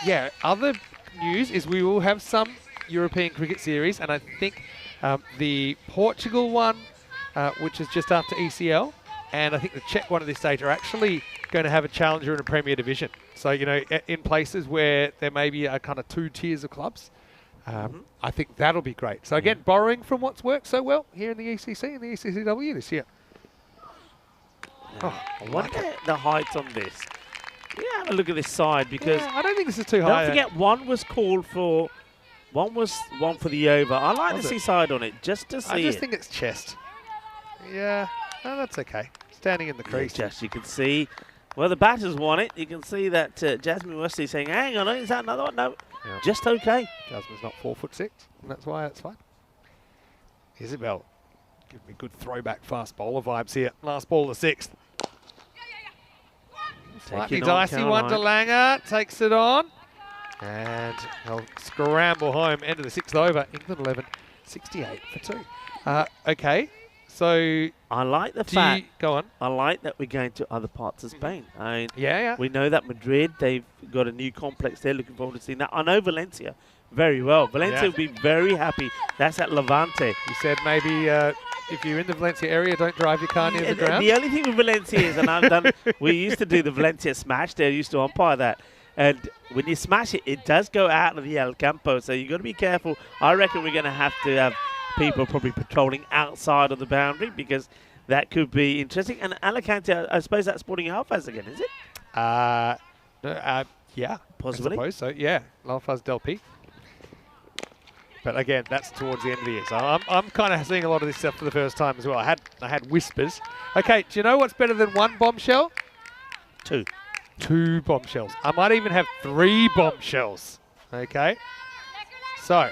yeah, other news is we will have some European cricket series, and I think the Portugal one, which is just after ECL, and I think the Czech one at this stage are actually going to have a challenger in a Premier Division. So, you know, in places where there may be a kind of 2 tiers of clubs, I think that'll be great. So again, borrowing from what's worked so well here in the ECC and the ECC-W this year. Oh, I wonder the heights on this. Yeah, have a look at this side, because I don't think this is too high. Don't forget, one was called for. One was one for the over. I like the seaside on it, just to see I just think it's chest. Yeah, no, that's okay. Standing in the crease. Just you can see, well, the batters want it. You can see that Jasmine Wesley saying, hang on, is that another one? No, just okay. Jasmine's not 4'6", and that's why it's fine. Isabel, give me good throwback fast bowler vibes here. Last ball of the 6th. Slightly dicey one to Langer, takes it on. And they'll scramble home, end of the 6th over. England 11, 68 for 2. Okay, so I like the fact. Go on. I like that we're going to other parts of Spain. I mean, we know that Madrid, they've got a new complex there. Looking forward to seeing that. I know Valencia very well. Valencia will be very happy. That's at Levante. You said maybe if you're in the Valencia area, don't drive your car near the ground. The only thing with Valencia is, and I've done, we used to do the Valencia smash there. Used to umpire that. And when you smash it, it does go out of the El Campo, so you've got to be careful. I reckon we're going to have people probably patrolling outside of the boundary, because that could be interesting. And Alicante, I suppose that's Sporting Alfaz again, is it? Yeah, possibly. I suppose so. Yeah, Alfaz Del P. But again, that's towards the end of the year, so I'm kind of seeing a lot of this stuff for the first time as well. I had whispers. Okay, do you know what's better than 1 bombshell? 2. 2 bombshells. I might even have 3 bombshells. Okay. So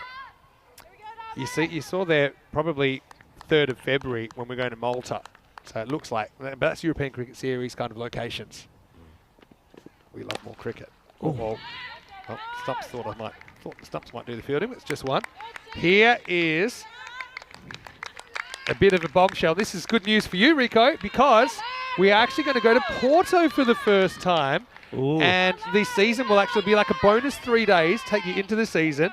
you saw there probably 3rd of February when we're going to Malta. So it looks like, but that's European Cricket Series kind of locations. We love more cricket. Oh, Stumps thought the Stumps might do the fielding. It's just 1. Here is a bit of a bombshell. This is good news for you, Rico, because we are actually going to go to Porto for the first time. Ooh. And this season will actually be like a bonus 3 days, take you into the season.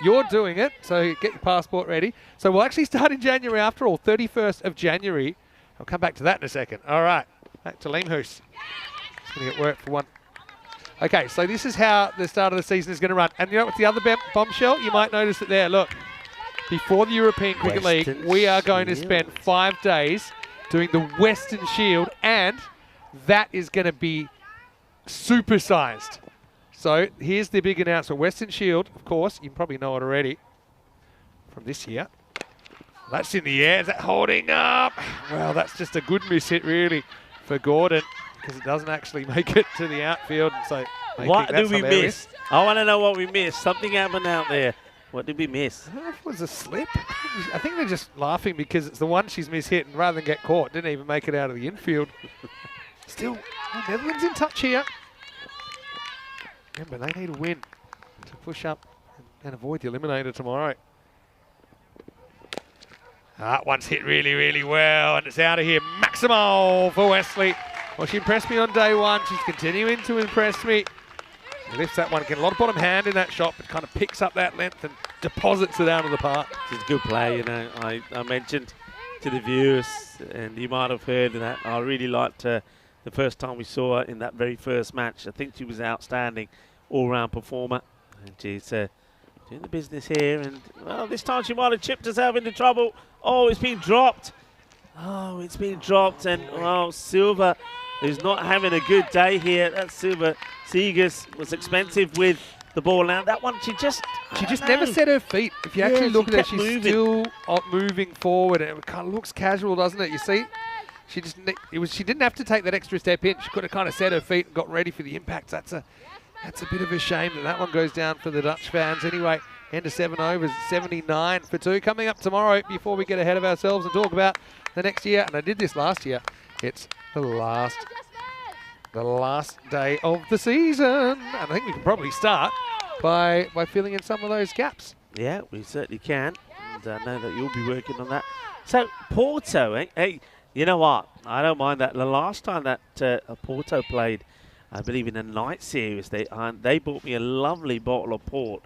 You're doing it, so get your passport ready. So we'll actually start in January after all, 31st of January. I'll come back to that in a second. All right, back to Leemhoos. Just going to get work for 1. Okay, so this is how the start of the season is going to run. And you know what's the other bombshell? You might notice it there. Look, before the European Cricket League, we are going to spend 5 days doing the Western Shield, and that is going to be supersized. So here's the big announcement. Western Shield, of course, you probably know it already from this year. That's in the air. Is that holding up? Well, that's just a good miss hit, really, for Gordon, because it doesn't actually make it to the outfield. And so What did we miss? I want to know what we missed. Something happened out there. What did we miss? I don't know if it was a slip. I think they're just laughing because it's the one she's mishit, and rather than get caught, didn't even make it out of the infield. Still, the Netherlands in touch here. Remember, they need a win to push up and avoid the eliminator tomorrow. That one's hit really, really well, and it's out of here. Maximal for Wesley. Well, she impressed me on day one. She's continuing to impress me. She lifts that one again. A lot of bottom hand in that shot, but kind of picks up that length and deposits it out of the park. She's a good play, you know. I mentioned to the viewers, and you might have heard that, I really liked her the first time we saw her in that very first match. I think she was an outstanding all-round performer. And she's doing the business here. And, well, this time she might have chipped herself into trouble. Oh, it's been dropped. Oh, it's been dropped. And, well, Silva is not having a good day here. That Silva Seegers was expensive with the ball. Now, that one, she just never set her feet. If you actually look at her, she's moving. still moving forward. And it kind of looks casual, doesn't it? You see? She didn't have to take that extra step in. She could have kind of set her feet and got ready for the impact. That's a bit of a shame that one goes down for the Dutch fans. Anyway, end of 7 overs, 79 for 2. Coming up tomorrow, before we get ahead of ourselves and talk about the next year, and I did this last year, it's the last day of the season. And I think we can probably start by filling in some of those gaps. Yeah, we certainly can. And I know that you'll be working on that. So, Porto, hey, you know what? I don't mind that. The last time that Porto played, I believe in a night series, they bought me a lovely bottle of port.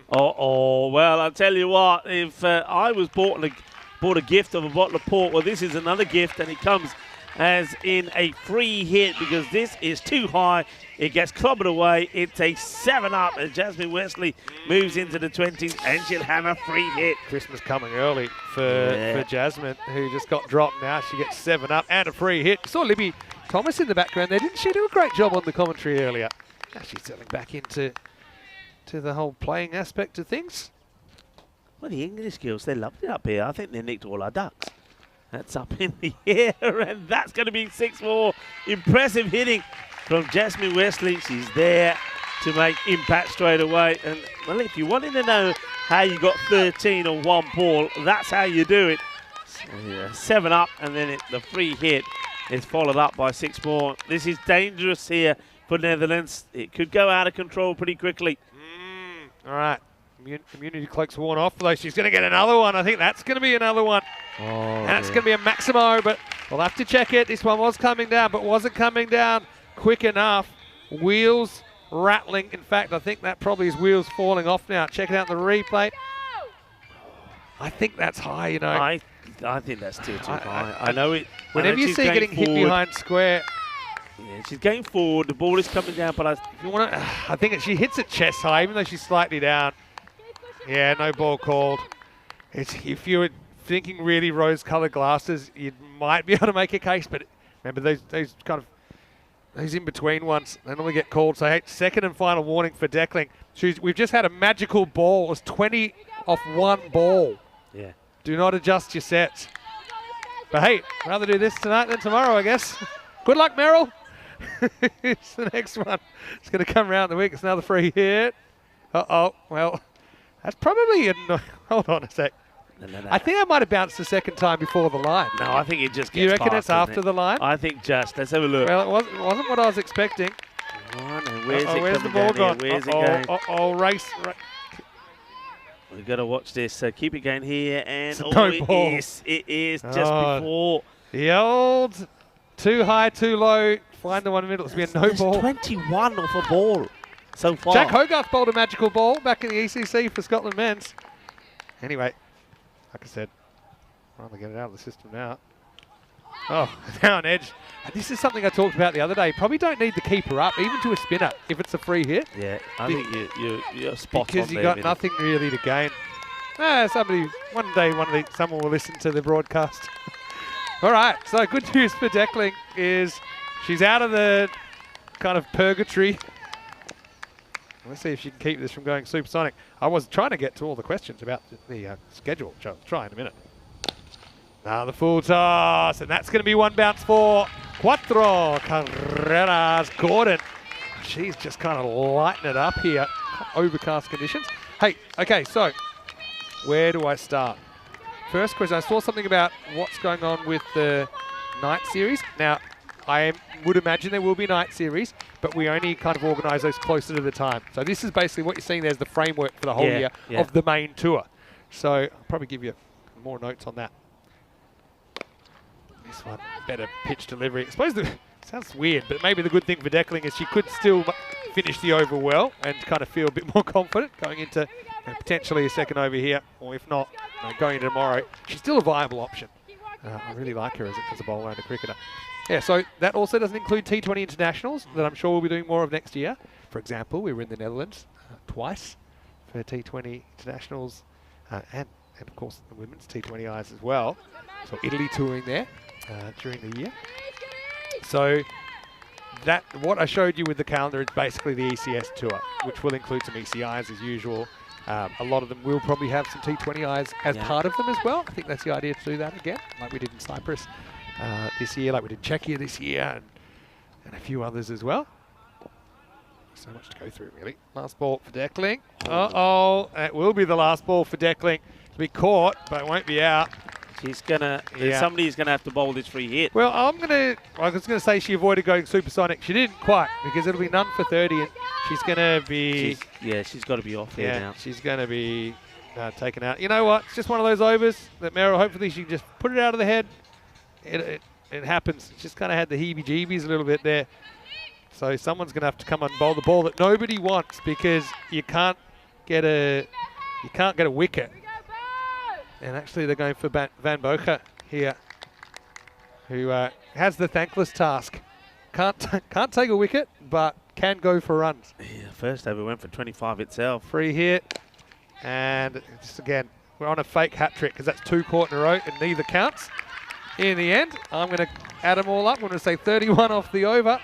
Well, I'll tell you what, if I was bought a gift of a bottle of port, well, this is another gift, and it comes as in a free hit because this is too high. It gets clobbered away. It's a 7-up, and Jasmine Wesley moves into the 20s, and she'll have a free hit. Christmas coming early for Jasmine, who just got dropped. Now she gets 7-up and a free hit. Saw Libby Thomas in the background there. Didn't she do a great job on the commentary earlier? Now she's settling back into the whole playing aspect of things. Well, the English girls, they loved it up here. I think they nicked all our ducks. That's up in the air, and that's going to be 6-4. Impressive hitting from Jasmine Wesley. She's there to make impact straight away. And, well, if you wanted to know how you got 13 on one ball, that's how you do it. So, yeah, 7-up, and then the free hit is followed up by 6 more. This is dangerous here for Netherlands. It could go out of control pretty quickly. All right. Immunity cloak's worn off, though. She's going to get another one. I think that's going to be another one. And that's going to be a Maximo, but we'll have to check it. This one was coming down, but wasn't coming down quick enough. Wheels rattling. In fact, I think that probably is wheels falling off now. Check it out in the replay. I think that's high, you know. I think that's still too high. I know it. Whenever you see getting hit behind square. Yeah, she's going forward. The ball is coming down, but I think she hits it chest high, even though she's slightly down. Yeah, no ball called. If you were thinking really rose-coloured glasses, you might be able to make a case, but remember those kind of those in-between ones, they normally get called. So, hey, second and final warning for Deckling. We've just had a magical ball. It was 20 off one ball. Yeah. Do not adjust your sets. But, hey, rather do this tonight than tomorrow, I guess. Good luck, Merrill. It's the next one. It's going to come around the week. It's another free hit. Well, that's probably hold on a sec. No. I think I might have bounced the second time before the line. No, I think it just gets Do you reckon past, it's after the line? I think just. Let's have a look. Well, it wasn't what I was expecting. Where's the ball gone? Where's it going? Race. We've got to watch this. So keep it going here. And it is just before. The old too high, too low. Find the one in the middle. It's been no ball. 21 off a ball so far. Jack Hogarth bowled a magical ball back in the ECC for Scotland men's. Anyway, like I said, I'll rather get it out of the system now. Oh, now an edge. And this is something I talked about the other day. Probably don't need the keeper up, even to a spinner, if it's a free hit. Yeah, I think you're spot on because you got nothing really to gain. One day, someone will listen to the broadcast. All right, so good news for Deckling is she's out of the kind of purgatory. Let's see if she can keep this from going supersonic. I was trying to get to all the questions about the schedule, which I'll try in a minute. Now the full toss, and that's going to be one bounce for Cuatro Carreras. Gordon she's just kind of lighting it up here. Overcast conditions. Hey, okay, so where do I start? First question, I saw something about what's going on with the night series. Now, I would imagine there will be night series, but we only kind of organise those closer to the time. So this is basically what you're seeing there is the framework for the whole year of the main tour. So I'll probably give you more notes on that. This one, better pitch delivery. I suppose sounds weird, but maybe the good thing for Deckling is she could still finish the over well and kind of feel a bit more confident going into potentially a second over here, or if not, going into tomorrow. She's still a viable option. I really like her as a bowler and a cricketer. Yeah, so that also doesn't include T20 internationals that I'm sure we'll be doing more of next year. For example, we were in the Netherlands twice for T20 internationals and of course the women's T20Is as well. So Italy touring there during the year. So that what I showed you with the calendar is basically the ECS tour, which will include some ECIs as usual. A lot of them will probably have some T20Is as part of them as well. I think that's the idea to do that again, like we did in Cyprus this year, like we did in Czechia this year, and a few others as well. So much to go through, really. Last ball for Deckling. Uh-oh, it will be the last ball for Deckling. To be caught, but it won't be out. She's gonna. Somebody's gonna have to bowl this free hit. Well, I was gonna say she avoided going supersonic. She didn't quite, because it'll be none for 30, and she's gonna be. She's got to be off here now. She's gonna be taken out. You know what? It's just one of those overs that Merrill. Hopefully, she can just put it out of the head. It happens. She's just kind of had the heebie-jeebies a little bit there. So someone's gonna have to come and bowl the ball that nobody wants, because you can't get a wicket. And actually, they're going for Van Boker here, who has the thankless task. Can't take a wicket, but can go for runs. Yeah, first over went for 25 itself. Free hit, and just again, we're on a fake hat trick because that's 2 caught in a row, and neither counts. In the end, I'm going to add them all up. I'm going to say 31 off the over.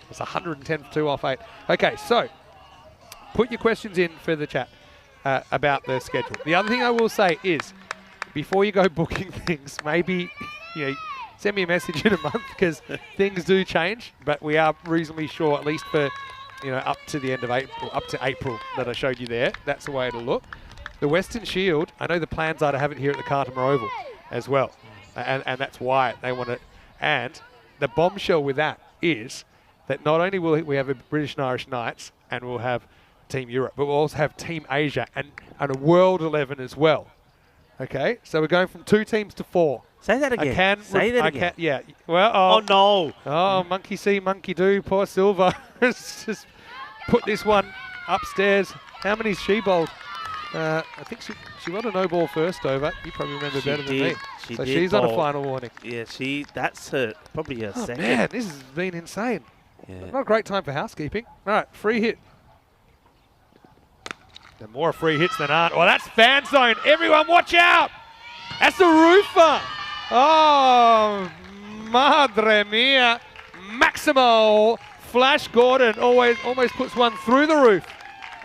It's 110 for 2 off 8. Okay, so put your questions in for the chat about the schedule. The other thing I will say is, before you go booking things, maybe send me a message in a month, because things do change, but we are reasonably sure, at least for up to the end of April, up to April that I showed you there. That's the way it'll look. The Western Shield, I know the plans are to have it here at the Cartermore Oval as well, and that's why they want it. And the bombshell with that is that not only will we have a British and Irish Knights, and we'll have Team Europe, but we'll also have Team Asia and a World 11 as well. Okay, so we're going from 2 teams to 4. Say that again. Say that again. Yeah. Well. Oh no. Oh, monkey see, monkey do. Poor Silva. Just put this one upstairs. How many's she bowled? I think she got a no ball first over. You probably remember better than me. So she's on a final warning. Yeah, that's probably her second. Man, this has been insane. Yeah. Not a great time for housekeeping. All right, free hit. And more free hits than aren't. Well, that's fan zone. Everyone watch out. That's the roofer. Oh, madre mia. Maximo Flash Gordon almost puts one through the roof.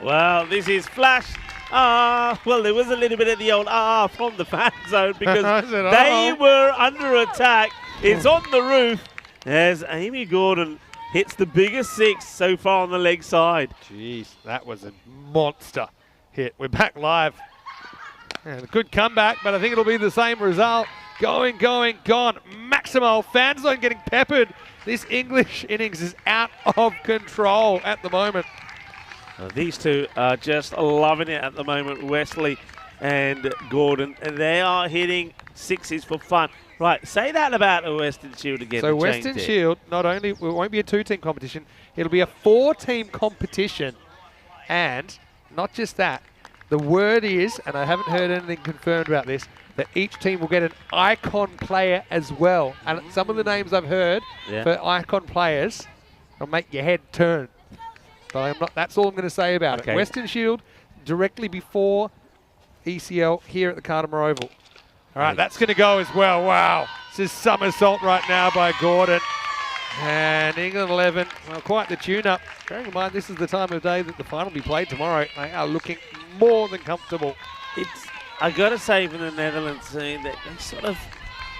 Well, this is Flash. Well, there was a little bit of the old from the fan zone, because they were under attack. It's on the roof as Amy Gordon hits the biggest 6 so far on the leg side. Jeez, that was a monster hit. We're back live. And a good comeback, but I think it'll be the same result. Going, gone. Maximo fan zone getting peppered. This English innings is out of control at the moment. Well, these two are just loving it at the moment, Wesley and Gordon. And they are hitting 6s for fun. Right, say that about the Western Shield again. So Western Shield, not only it won't be a 2-team competition, it'll be a 4-team competition. And not just that, the word is, and I haven't heard anything confirmed about this, that each team will get an icon player as well. And some of the names I've heard for icon players will make your head turn. But that's all I'm going to say about it. Western Shield directly before ECL here at the Cartermore Oval. All right, that's going to go as well. Wow. This is somersault right now by Gordon. And England 11, well, quite the tune-up. Bearing in mind, this is the time of day that the final will be played tomorrow. They are looking more than comfortable. I got to say, for the Netherlands, that they sort of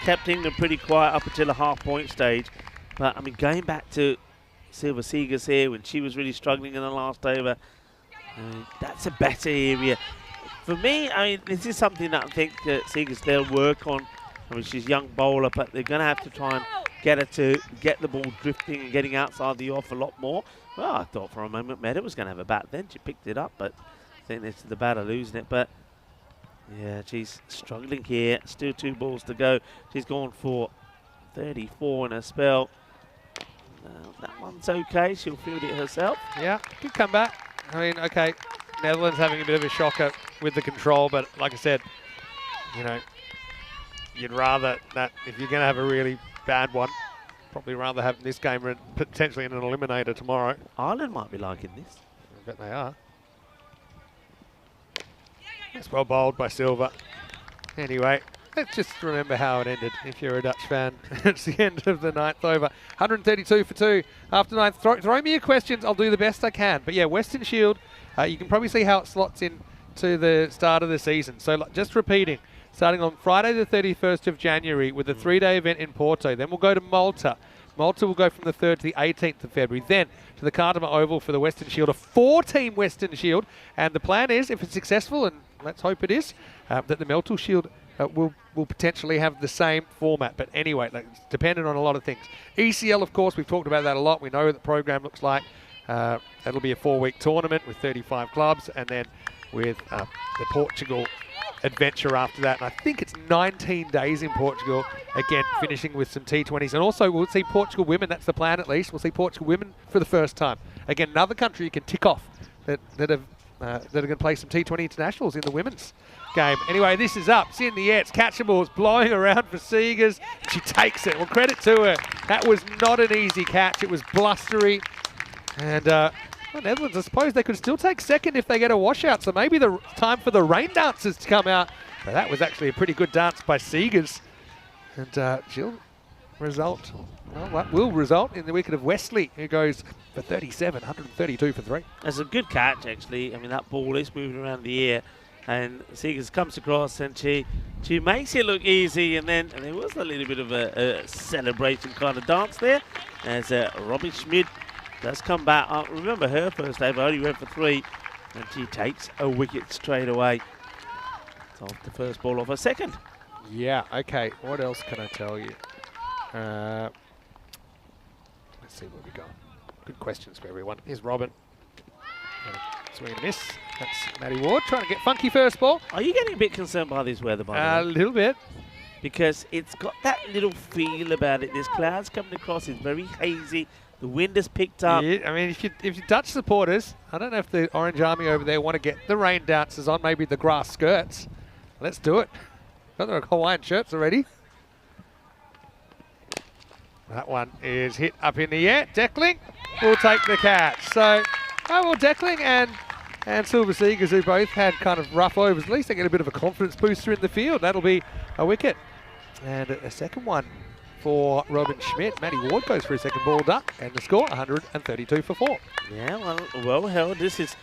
kept England pretty quiet up until the half-point stage. But, I mean, going back to Silva Seegers here when she was really struggling in the last over. That's a better area. For me, I mean, this is something that I think Seegers, they'll work on. I mean, she's a young bowler, but they're going to have to try and get her to get the ball drifting and getting outside the off a lot more. Well, I thought for a moment Meta was going to have a bat then. She picked it up, but I think it's the batter losing it. But, yeah, she's struggling here. Still 2 balls to go. She's gone for 34 in a spell. That one's okay. She'll field it herself. Yeah, good comeback. I mean, okay, Netherlands having a bit of a shocker with the control, but like I said, you know, you'd rather that if you're going to have a really bad one, probably rather have this game and potentially in an eliminator tomorrow. Ireland might be liking this. I bet they are. It's well bowled by Silva. Anyway, let's just remember how it ended if you're a Dutch fan. It's the end of the 9th over. 132 for 2 after 9th. Throw me your questions. I'll do the best I can. But yeah, Western Shield, you can probably see how it slots in to the start of the season. So just repeating, starting on Friday the 31st of January with a 3-day event in Porto. Then we'll go to Malta. Malta will go from the 3rd to the 18th of February. Then to the Kardama Oval for the Western Shield, a 4-team Western Shield. And the plan is, if it's successful, and let's hope it is, that the Melton Shield will potentially have the same format. But anyway, it's dependent on a lot of things. ECL, of course, we've talked about that a lot. We know what the program looks like. It'll be a 4-week tournament with 35 clubs, and then with the Portugal adventure after that. And I think it's 19 days in Portugal, again, finishing with some T20s. And also, we'll see Portugal women. That's the plan, at least. We'll see Portugal women for the first time. Again, another country you can tick off that are going to play some T20 internationals in the women's game. Anyway, this is up. It's in the air. It's catchable. It's blowing around for Seegers. She takes it. Well, credit to her. That was not an easy catch. It was blustery. And well, Netherlands, I suppose they could still take second if they get a washout. So maybe the time for the rain dancers to come out. But that was actually a pretty good dance by Seegers. And she'll result. Well, that will result in the wicket of Wesley, who goes for 37, 132 for 3. That's a good catch, actually. I mean, that ball is moving around the air, and Seegers comes across, and she makes it look easy, and there was a little bit of a celebration kind of dance there, as Robin Schmidt does come back. Remember her first over only went for 3, and she takes a wicket straight away. It's off the first ball of her second. Yeah, okay. What else can I tell you? Let's see what we got. Good questions for everyone. Here's Robin. Swing and a miss. That's Maddie Ward trying to get funky first ball. Are you getting a bit concerned by this weather, by the way? A little bit. Because it's got that little feel about it. There's clouds coming across. It's very hazy. The wind has picked up. Yeah, I mean, if you Dutch supporters, I don't know if the Orange Army over there want to get the rain dancers on, maybe the grass skirts. Let's do it. Got their Hawaiian shirts already. That one is hit up in the air. Deckling will take the catch. So, well, Deckling and Silver Seegers, who both had kind of rough overs, at least they get a bit of a confidence booster in the field. That'll be a wicket. And a second one for Robin Schmidt. Matty Ward goes for a second ball duck, and the score 132 for 4. Yeah, well held. This is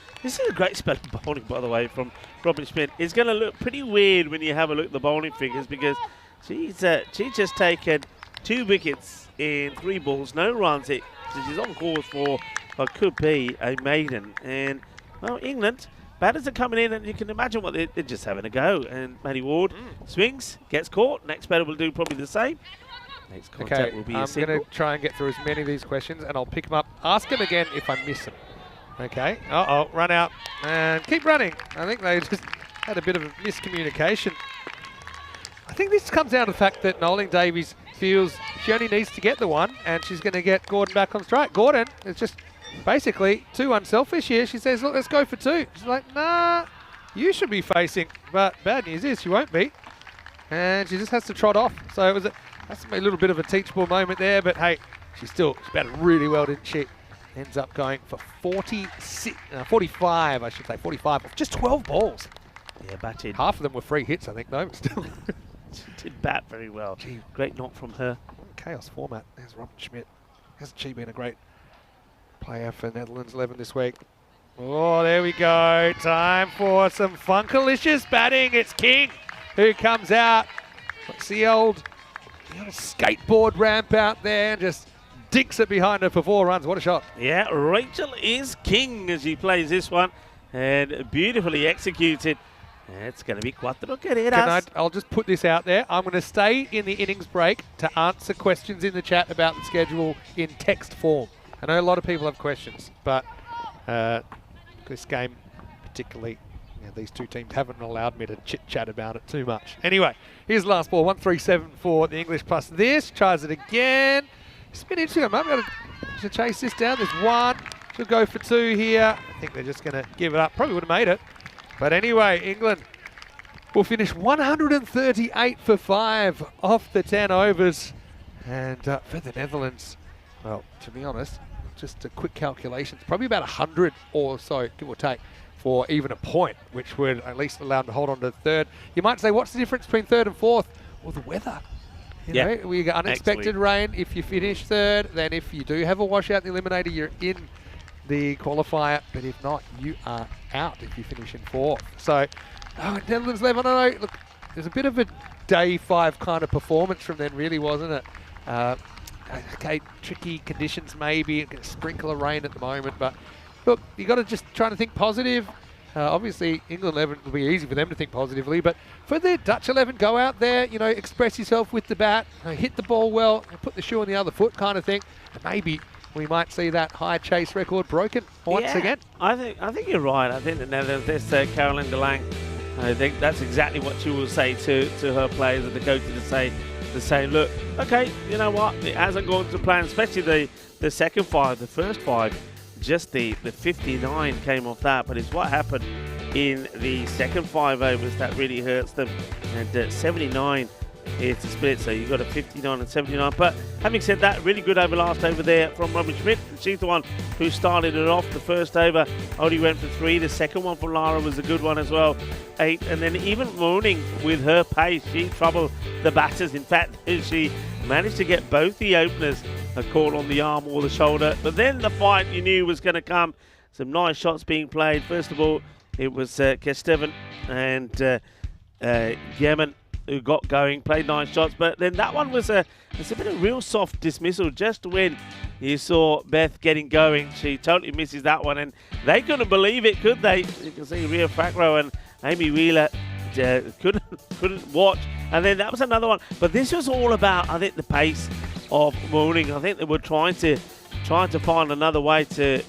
a great spell of bowling, by the way, from Robin Schmidt. It's going to look pretty weird when you have a look at the bowling figures, because she's just taken 2 wickets in 3 balls, no runs. So she's on course for what could be a maiden. And, well, England, batters are coming in, and you can imagine what they're just having a go. And Matty Ward swings, gets caught. Next batter will do probably the same. Next contact will be a single. I'm going to try and get through as many of these questions, and I'll pick them up. Ask them again if I miss them. Okay. Run out and keep running. I think they just had a bit of a miscommunication. I think this comes down to the fact that Noeline Davies feels she only needs to get the one, and she's going to get Gordon back on strike. Gordon is just basically too unselfish here. She says, look, let's go for 2. She's like, nah, you should be facing. But bad news is she won't be. And she just has to trot off. So it was that's a little bit of a teachable moment there. But hey, she batted really well, didn't she? Ends up going for 45, I should say, 45 off just 12 balls. Yeah, batted. Half of them were free hits, I think, though, but still. She did bat very well. Gee. Great knock from her. Chaos format. There's Robin Schmidt. Hasn't she been a great player for Netherlands 11 this week? Oh, there we go. Time for some funkalicious batting. It's King who comes out. What's the old skateboard ramp out there and just dinks it behind her for 4 runs. What a shot. Yeah, Rachel is king as she plays this one, and beautifully executed. It's going to be cuatro carreras. I'll just put this out there. I'm going to stay in the innings break to answer questions in the chat about the schedule in text form. I know a lot of people have questions, but this game particularly, these two teams haven't allowed me to chit-chat about it too much. Anyway, here's the last ball, 137 for the English plus this. Tries it again. It's been interesting. I'm going to chase this down. There's 1. She'll go for 2 here. I think they're just going to give it up. Probably would have made it. But anyway, England will finish 138 for 5 off the 10 overs. And for the Netherlands, well, to be honest, just a quick calculation, it's probably about 100 or so, give or take, for even a point, which would at least allow them to hold on to third. You might say, what's the difference between third and fourth? Well, the weather. You know, we get unexpected rain if you finish third. Then if you do have a washout in the eliminator, you're in the qualifier. But if not, you are out if you finish in fourth. So, Netherlands 11, I don't know. Look, there's a bit of a day 5 kind of performance from them, really, wasn't it? Okay, tricky conditions maybe, a sprinkle of rain at the moment, but look, you got to just try to think positive. Obviously, England 11 will be easy for them to think positively, but for the Dutch 11, go out there, express yourself with the bat, hit the ball well, and put the shoe on the other foot kind of thing, and maybe we might see that high chase record broken once again. I think you're right. I think that now there's Caroline de Lang. I think that's exactly what she will say to her players and the coaches to say, look, okay, you know what, it hasn't gone to plan, especially the second 5, the first 5, just the 59 came off that, but it's what happened in the second 5 overs that really hurts them, and 79 is the split, so you've got a 59 and 79, but having said that, really good over last over there from Robin Schmidt, and she's the one who started it off. The first over only went for 3, the second one from Lara was a good one as well, 8, and then even Moaning with her pace, she troubled the batters. In fact, she managed to get both the openers a call on the arm or the shoulder, but then the fight you knew was going to come. Some nice shots being played. First of all, it was Kesteven and Yemen who got going, played nice shots, but then that one was a bit of real soft dismissal just when you saw Beth getting going. She totally misses that one, and they couldn't believe it, could they? You can see Ria Facro and Amy Wheeler couldn't watch, and then that was another one. But this was all about, I think, the pace of Mooning. I think they were trying to find another way to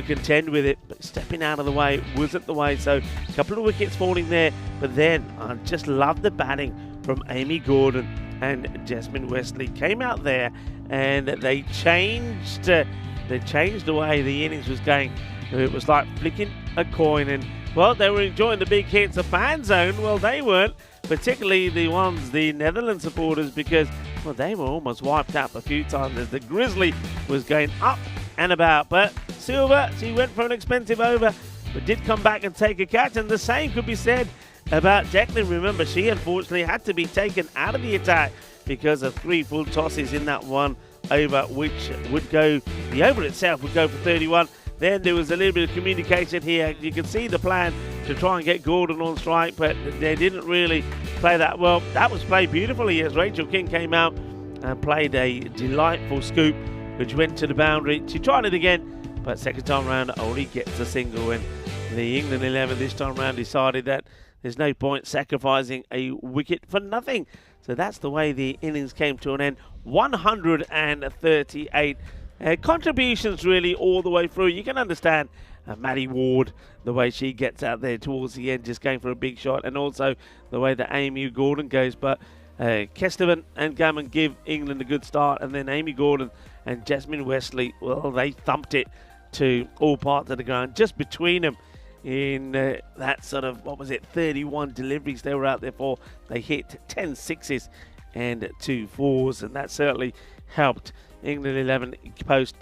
contend with it, but stepping out of the way wasn't the way. So a couple of wickets falling there, but then I just love the batting from Amy Gordon and Jasmine Wesley. Came out there and they changed the way the innings was going. It was like flicking a coin, and well, they were enjoying the big hits. The fan zone, well, they weren't, particularly the Netherlands supporters, because well, they were almost wiped out a few times as the Grizzly was going up and about. But Silva, she went for an expensive over, but did come back and take a catch, and the same could be said about Declan. Remember, she unfortunately had to be taken out of the attack because of 3 full tosses in that one over, which would go, the over itself would go for 31. Then there was a little bit of communication here. You can see the plan to try and get Gordon on strike, but they didn't really play that well. That was played beautifully as Rachel King came out and played a delightful scoop, which went to the boundary. She tried it again, but second time round only gets a single, and the England 11 this time round decided that there's no point sacrificing a wicket for nothing. So that's the way the innings came to an end. 138 contributions really all the way through. You can understand Maddie Ward, the way she gets out there towards the end, just going for a big shot, and also the way that Amy Gordon goes. But Kesteven and Gammon give England a good start, and then Amy Gordon and Jasmine Wesley, well, they thumped it to all parts of the ground. Just between them in that sort of, 31 deliveries they were out there for. They hit 10 sixes and 2 fours, and that certainly helped England 11 post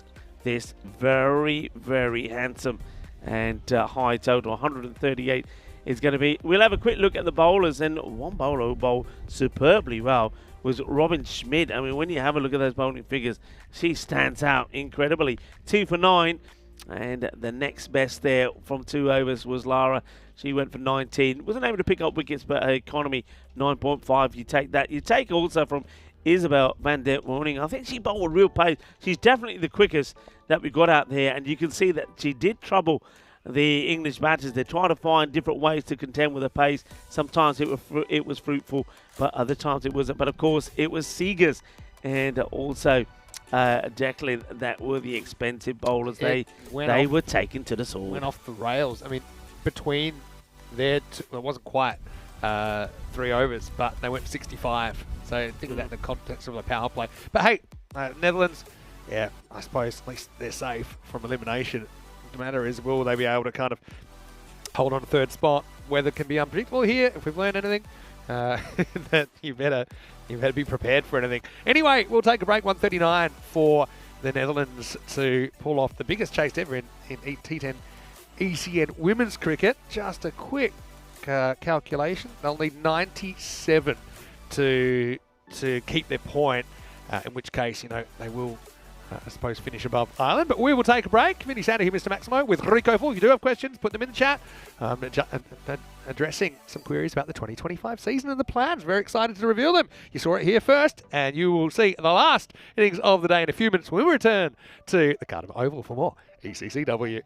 this very, very handsome and high total. 138 is going to be. We'll have a quick look at the bowlers, and one bowler who bowled superbly well was Robin Schmidt. I mean, when you have a look at those bowling figures, she stands out incredibly. 2 for 9, and the next best there from 2 overs was Lara. She went for 19. Wasn't able to pick up wickets, but her economy 9.5. You take that. You take also from Isabel van der Warning. I think she bowled real pace. She's definitely the quickest that we got out there, and you can see that she did trouble the English batters. They're trying to find different ways to contend with the pace. Sometimes it was fruitful, but other times it wasn't. But of course, it was Seegers and also Declan that were the expensive bowlers. They were taken to the sword. Went off the rails. I mean, between their it wasn't quite 3 overs, but they went 65. So think of that in the context of a power play. But hey, Netherlands, yeah, I suppose at least they're safe from elimination. The matter is, will they be able to kind of hold on to third spot? Weather can be unpredictable here. If we've learned anything, that you better be prepared for anything. Anyway, we'll take a break. 1:39 for the Netherlands to pull off the biggest chase ever in T10 ECN women's cricket. Just a quick calculation. They'll need 97 to keep their point. In which case, they will. I suppose finish above Ireland, but we will take a break. Vinny Sander here, Mr. Maximo, with Rico Full. If you do have questions, put them in the chat. Addressing some queries about the 2025 season and the plans. Very excited to reveal them. You saw it here first, and you will see the last innings of the day in a few minutes when we return to the Cardiff Oval for more ECC-W.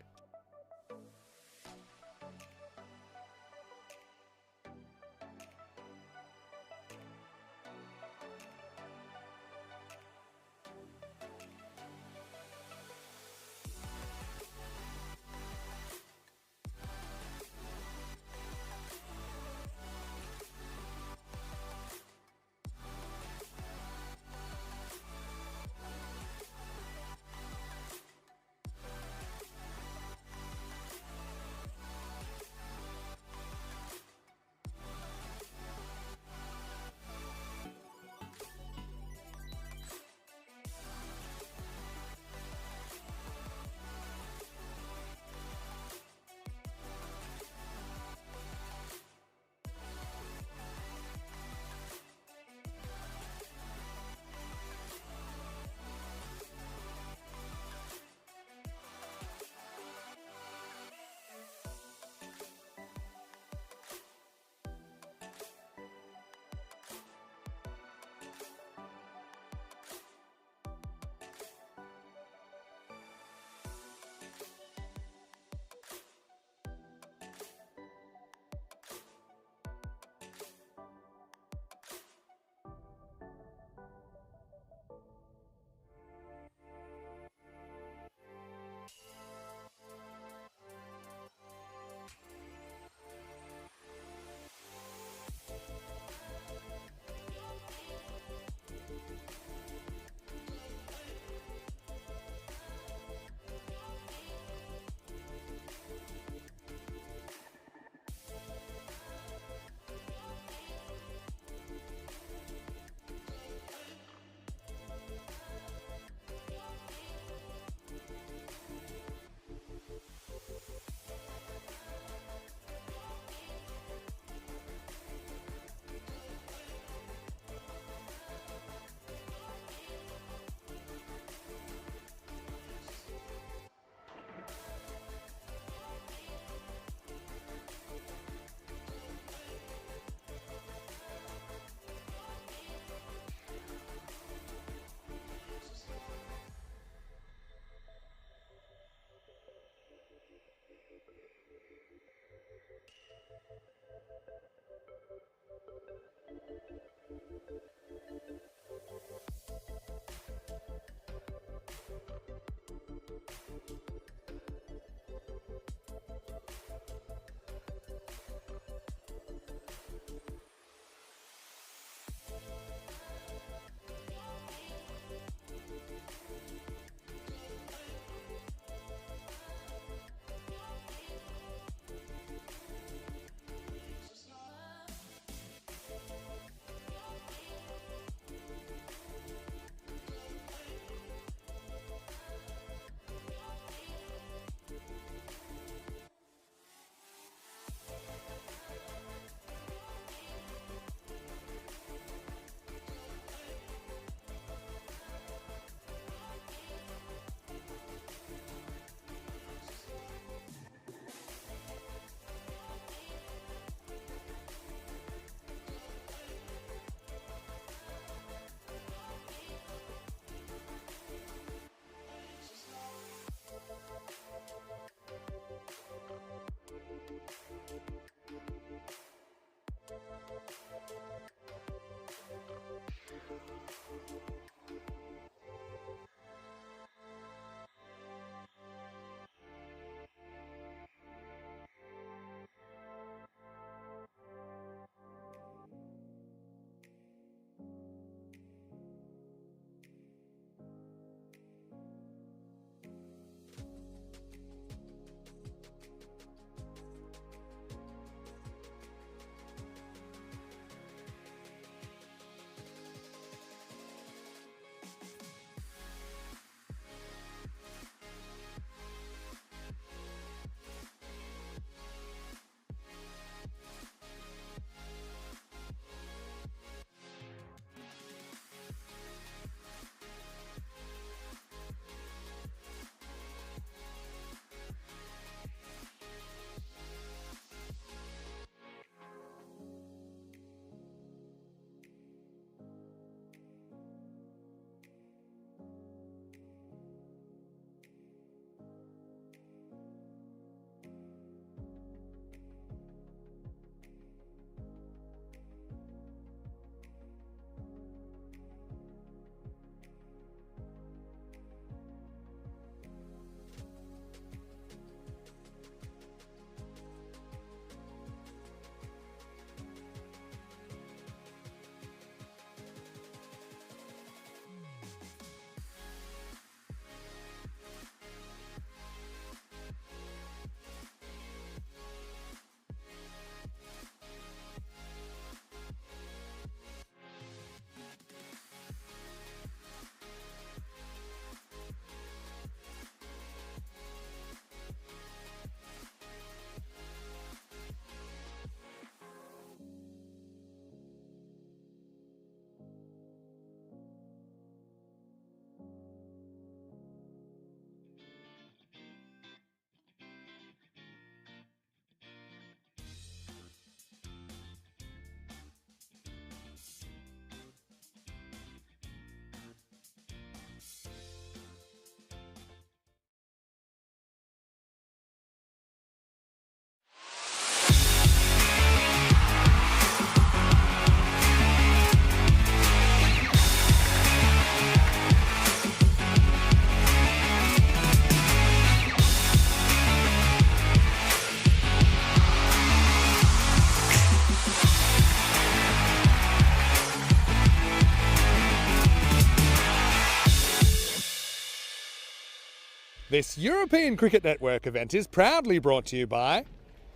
This European Cricket Network event is proudly brought to you by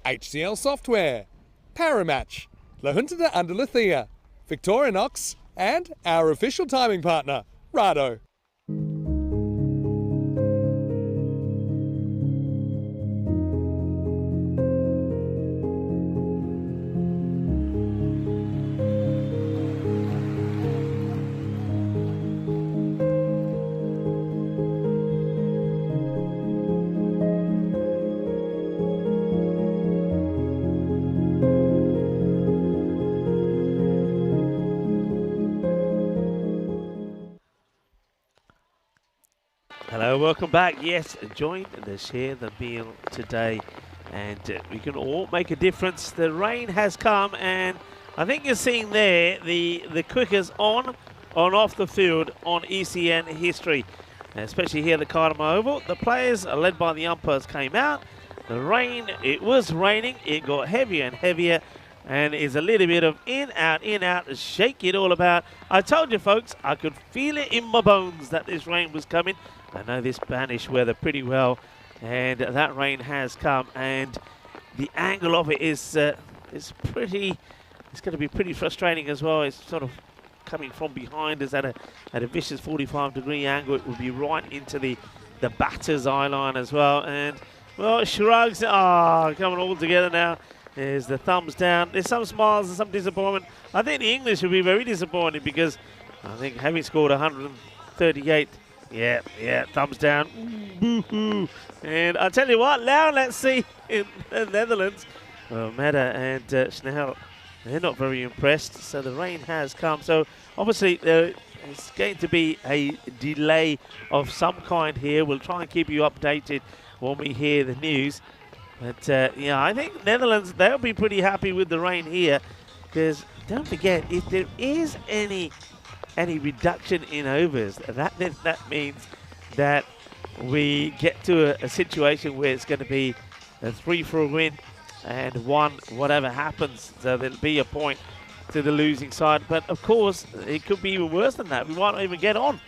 HCL Software, Paramatch, La Junta de Andalucía, Victorinox, and our official timing partner, Rado. Hello, welcome back. Yes, join the Share the Meal today, and we can all make a difference. The rain has come, and I think you're seeing there the quickest on off the field on ECN history, especially here at the Cardamom Oval. The players, led by the umpires, came out. The rain, it was raining. It got heavier and heavier, and is a little bit of in, out, shake it all about. I told you, folks, I could feel it in my bones that this rain was coming. I know this Spanish weather pretty well, and that rain has come, and the angle of it is pretty. It's going to be pretty frustrating as well. It's sort of coming from behind us at a vicious 45-degree angle. It will be right into the batter's eye line as well, and well, shrugs. Coming all together now. There's the thumbs down. There's some smiles and some disappointment. I think the English will be very disappointed because I think having scored 138. Yeah, thumbs down. Boo-hoo. And I'll tell you what, now let's see in the Netherlands. Meta and Snell, they're not very impressed. So the rain has come. So obviously it's going to be a delay of some kind here. We'll try and keep you updated when we hear the news. But yeah, I think Netherlands, they'll be pretty happy with the rain here. Because don't forget, if there is any reduction in overs, that means that we get to a situation where it's going to be a 3 for a win and 1 whatever happens. So there'll be a point to the losing side. But of course, it could be even worse than that. We might not even get on.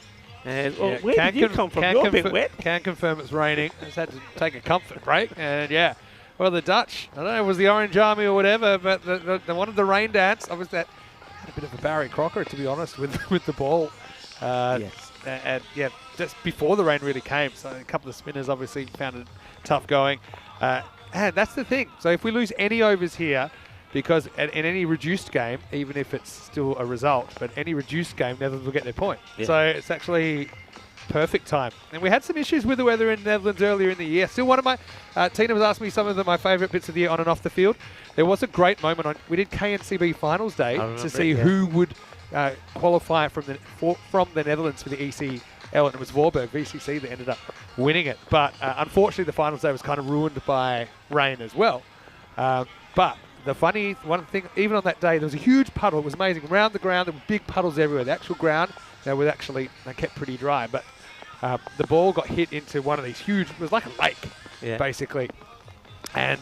And well, where did you come from? You're a bit wet. Can't confirm it's raining. I just had to take a comfort break. And yeah, well, the Dutch, I don't know, it was the Orange Army or whatever, but they wanted the rain dance. Obviously, that had a bit of a Barry Crocker, to be honest, with the ball. Yes. And yeah, just before the rain really came. So a couple of spinners obviously found it tough going. And that's the thing. So if we lose any overs here, because in any reduced game, even if it's still a result, but any reduced game, Netherlands will get their point. Yeah. So it's actually perfect time. And we had some issues with the weather in Netherlands earlier in the year. Still, one of my Tina was asking me some of my favourite bits of the year on and off the field. There was a great moment we did KNCB Finals Day to see who would qualify from the Netherlands for the ECL, and it was Voorburg, VCC, that ended up winning it. But unfortunately, the Finals Day was kind of ruined by rain as well. But the funny one thing, even on that day, there was a huge puddle. It was amazing. Around the ground, there were big puddles everywhere. The actual ground, they kept pretty dry. But the ball got hit into one of these huge, it was like a lake, basically. And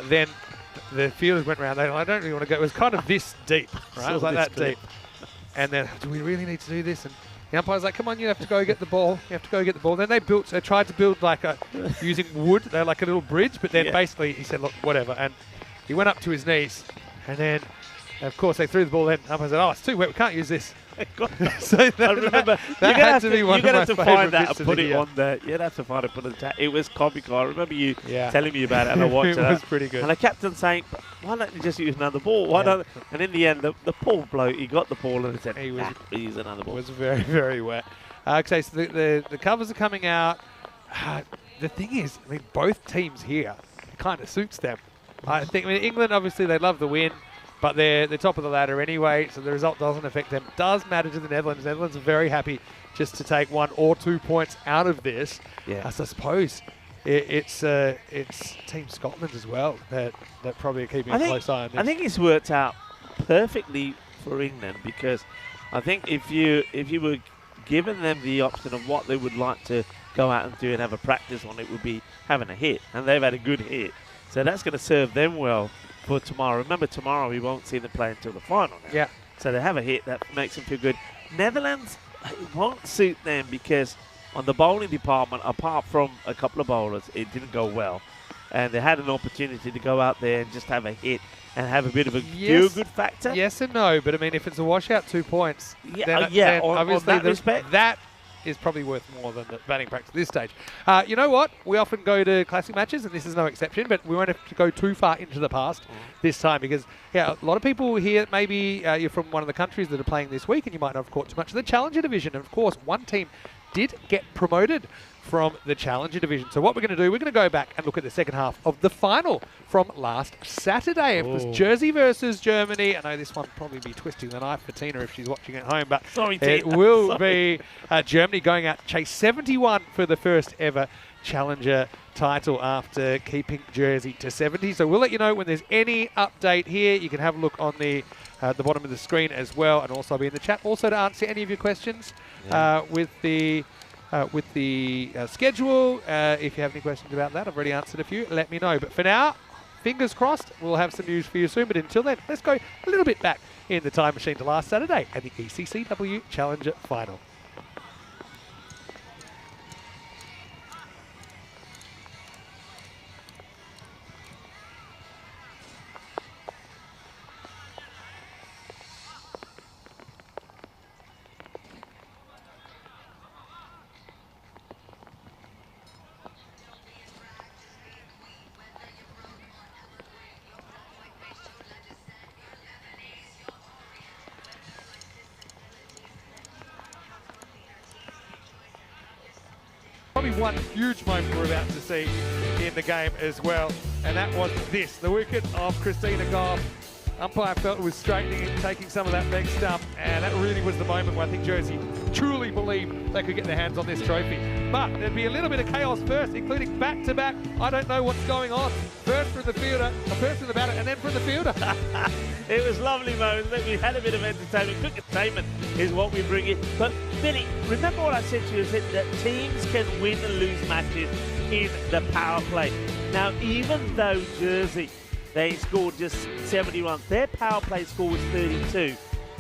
then the fielders went around. I don't really want to go. It was kind of this deep, right? It was like that deep. And then, do we really need to do this? And the umpire's like, come on, you have to go get the ball. You have to go get the ball. Then they tried to build like using wood. They're like a little bridge. But then basically he said, look, whatever. And he went up to his knees. And then, of course, they threw the ball in. The umpire said, oh, it's too wet. We can't use this. So I remember that had to be one of my to find that and put it video. on there. You'd have to find it, put it on. It was comical. I remember you telling me about it, and I watched it. It was pretty good. And I kept on saying, why don't you just use another ball? Why don't? And in the end, the poor bloke, he got the ball and he said, we use another ball. It was very, very wet. Okay, so the covers are coming out. The thing is, I mean, both teams here, it kind of suits them. I think, England, obviously, they love the win. But they're the top of the ladder anyway, so the result doesn't affect them. It does matter to the Netherlands. The Netherlands are very happy just to take 1 or 2 points out of this. Yeah. I suppose it's Team Scotland as well that probably are keeping a close eye on this. I think it's worked out perfectly for England, because I think if you were given them the option of what they would like to go out and do and have a practice on, it would be having a hit, and they've had a good hit. So that's going to serve them well for tomorrow. Remember, tomorrow we won't see them play until the final now. Yeah. So they have a hit that makes them feel good. Netherlands, it won't suit them because on the bowling department, apart from a couple of bowlers, it didn't go well. And they had an opportunity to go out there and just have a hit and have a bit of a feel-good factor. Yes and no, but I mean, if it's a washout 2 points, Yeah, then on obviously that respect. that is probably worth more than the batting practice at this stage. You know what? We often go to classic matches, and this is no exception, but we won't have to go too far into the past this time because, a lot of people here, maybe you're from one of the countries that are playing this week and you might not have caught too much of the Challenger Division. And, of course, one team did get promoted from the Challenger Division. So what we're going to do, we're going to go back and look at the second half of the final from last Saturday. It was Jersey versus Germany. I know this one will probably be twisting the knife for Tina if she's watching at home, but Sorry, it Tina. will be Germany going out to chase 71 for the first ever Challenger title after keeping Jersey to 70. So we'll let you know when there's any update here. You can have a look on the bottom of the screen as well, and also I'll be in the chat also to answer any of your questions with the schedule. If you have any questions about that, I've already answered a few. Let me know. But for now, fingers crossed, we'll have some news for you soon. But until then, let's go a little bit back in the time machine to last Saturday at the ECC-W Challenger Final. Probably one huge moment we're about to see in the game as well, and that was this, the wicket of Christina Goff. Umpire felt it was straightening and taking some of that leg stump, and that really was the moment where I think Jersey truly believed they could get their hands on this trophy. But there'd be a little bit of chaos first, including back-to-back. I don't know what's going on. First from the fielder, first from the batter, and then from the fielder. It was lovely moments. Look, we had a bit of entertainment. Quick entertainment is what we bring in. But Billy, remember what I said to you, is that teams can win and lose matches in the power play. Now, even though Jersey, they scored just 70 runs, their power play score was 32.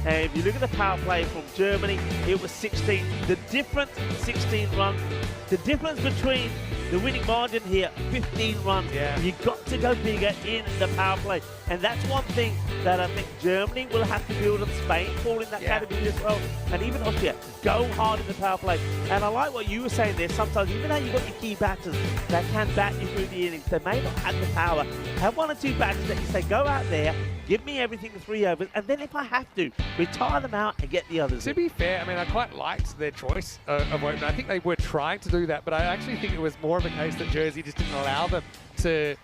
And if you look at the power play from Germany, it was 16. The difference, 16 runs. The difference between the winning margin here, 15 runs. Yeah. You've got to go bigger in the power play. And that's one thing that I think Germany will have to build on. Spain fall in that category as well. And even Austria, go hard in the power play. And I like what you were saying there. Sometimes, even though you've got your key batters that can bat you through the innings, they may not have the power. Have one or two batters that you say, go out there, give me everything in 3 overs, and then if I have to, retire them out and get the others To in. be fair, I mean, I quite liked their choice of opener. I think they were trying to do that, but I actually think it was more of a case that Jersey just didn't allow them to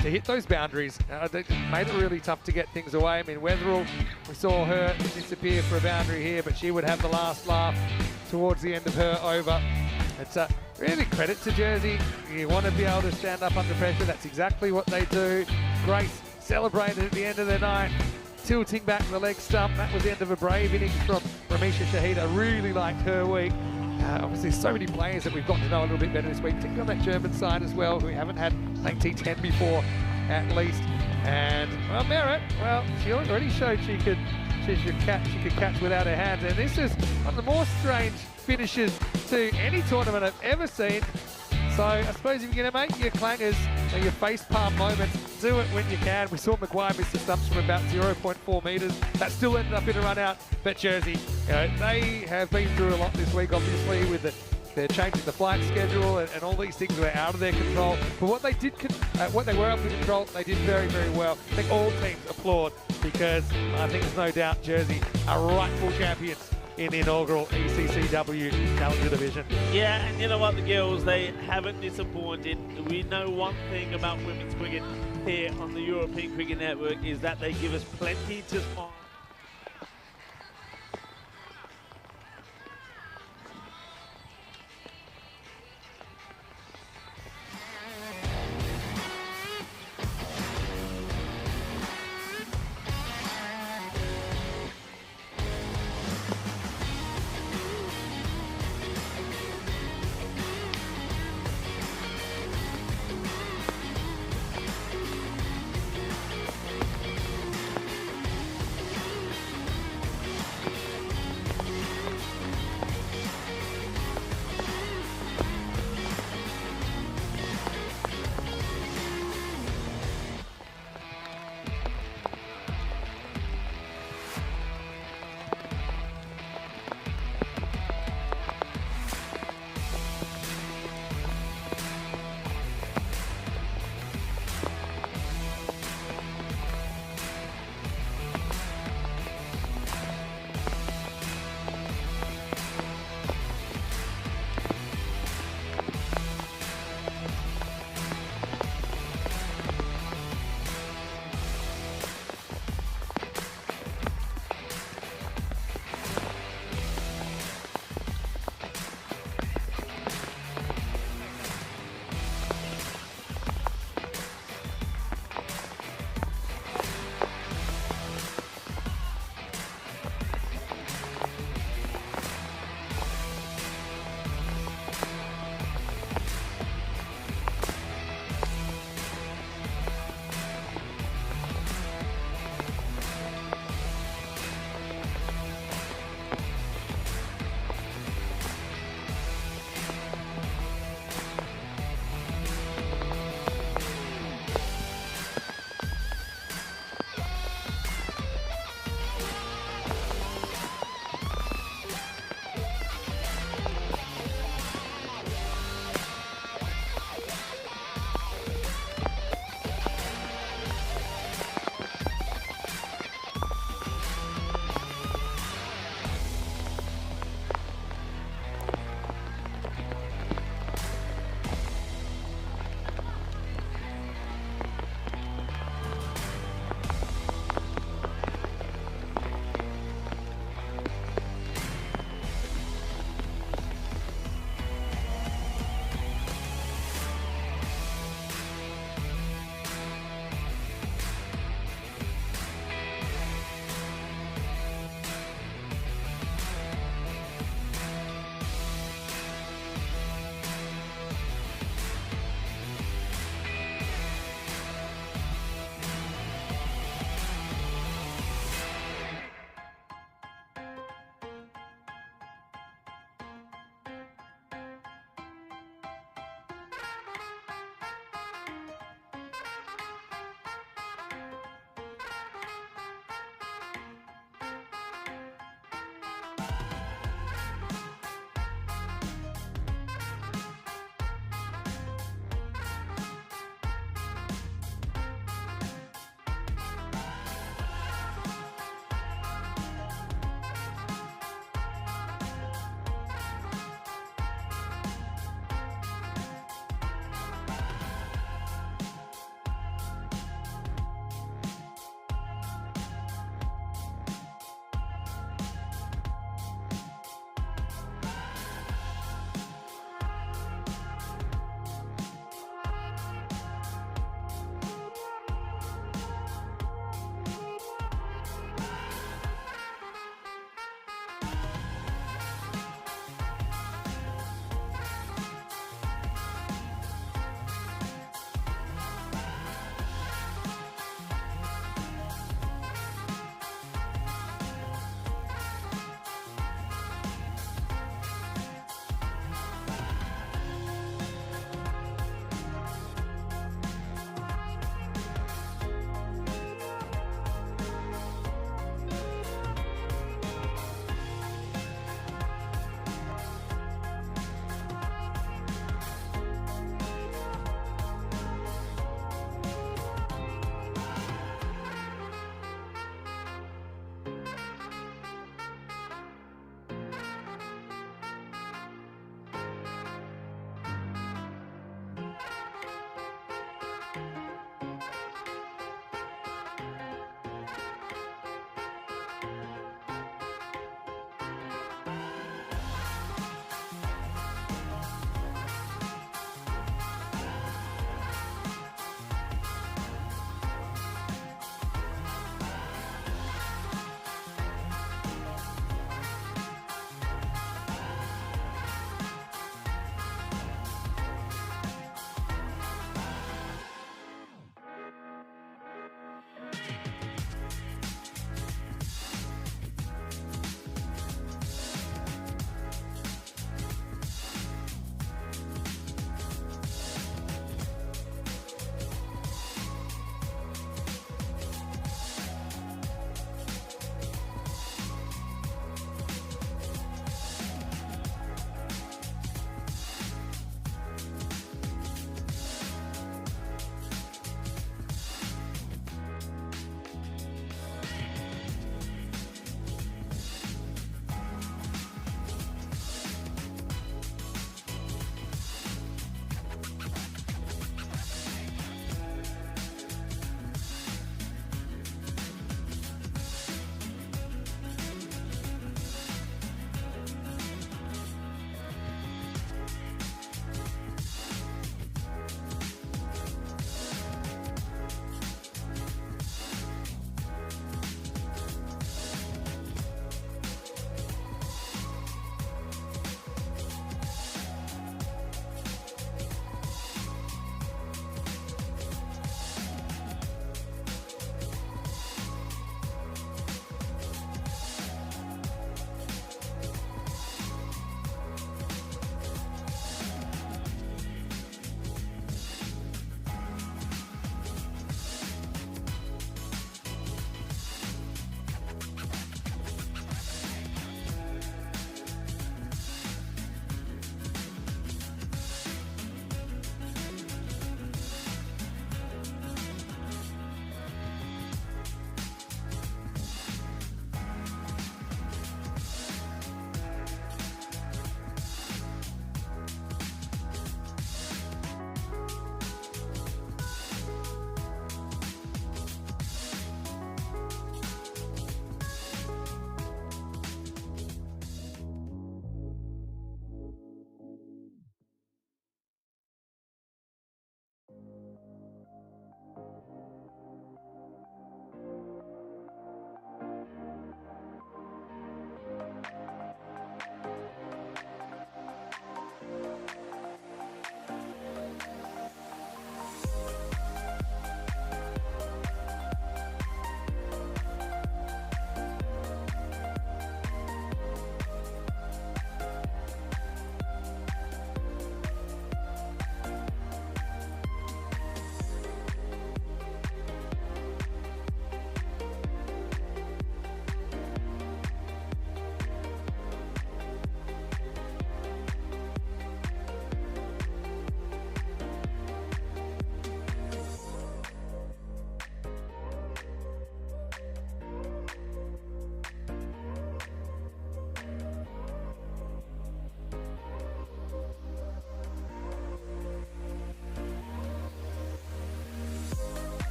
hit those boundaries. They made it really tough to get things away. I mean, Wetherill, we saw her disappear for a boundary here, but she would have the last laugh towards the end of her over. It's really credit to Jersey. You want to be able to stand up under pressure. That's exactly what they do. Grace celebrated at the end of the night, tilting back the leg stump. That was the end of a brave innings from Ramisha Shahid. I really liked her week. Obviously, so many players that we've gotten to know a little bit better this week, particularly on that German side as well, who we haven't had, I think, T10 before, at least. And, well, Merritt, well, she already showed she could catch without her hands. And this is one of the more strange finishes to any tournament I've ever seen. So I suppose if you're going to make your clangers and your face palm moments, do it when you can. We saw Maguire miss the stumps from about 0.4 metres. That still ended up in a run out. But Jersey, they have been through a lot this week, obviously, with they're changing the flight schedule and all these things were out of their control. But what they did, what they were able to control, they did very, very well. I think all teams applaud because I think there's no doubt Jersey are rightful champions in the inaugural ECC-W Challenger Division. Yeah, and you know what, the girls, they haven't disappointed. We know one thing about women's cricket here on the European Cricket Network is that they give us plenty to smile.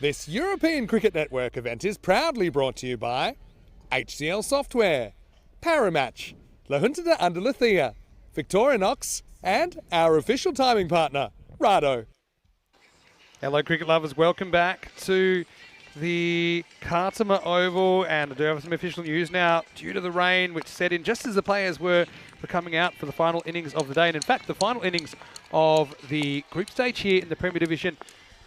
This European Cricket Network event is proudly brought to you by HCL Software, Paramatch, La Junta de Andalucía, Victorinox, and our official timing partner, Rado. Hello cricket lovers, welcome back to the Khartoum Oval, and I do have some official news now. Due to the rain which set in just as the players were coming out for the final innings of the day, and in fact the final innings of the group stage here in the Premier Division.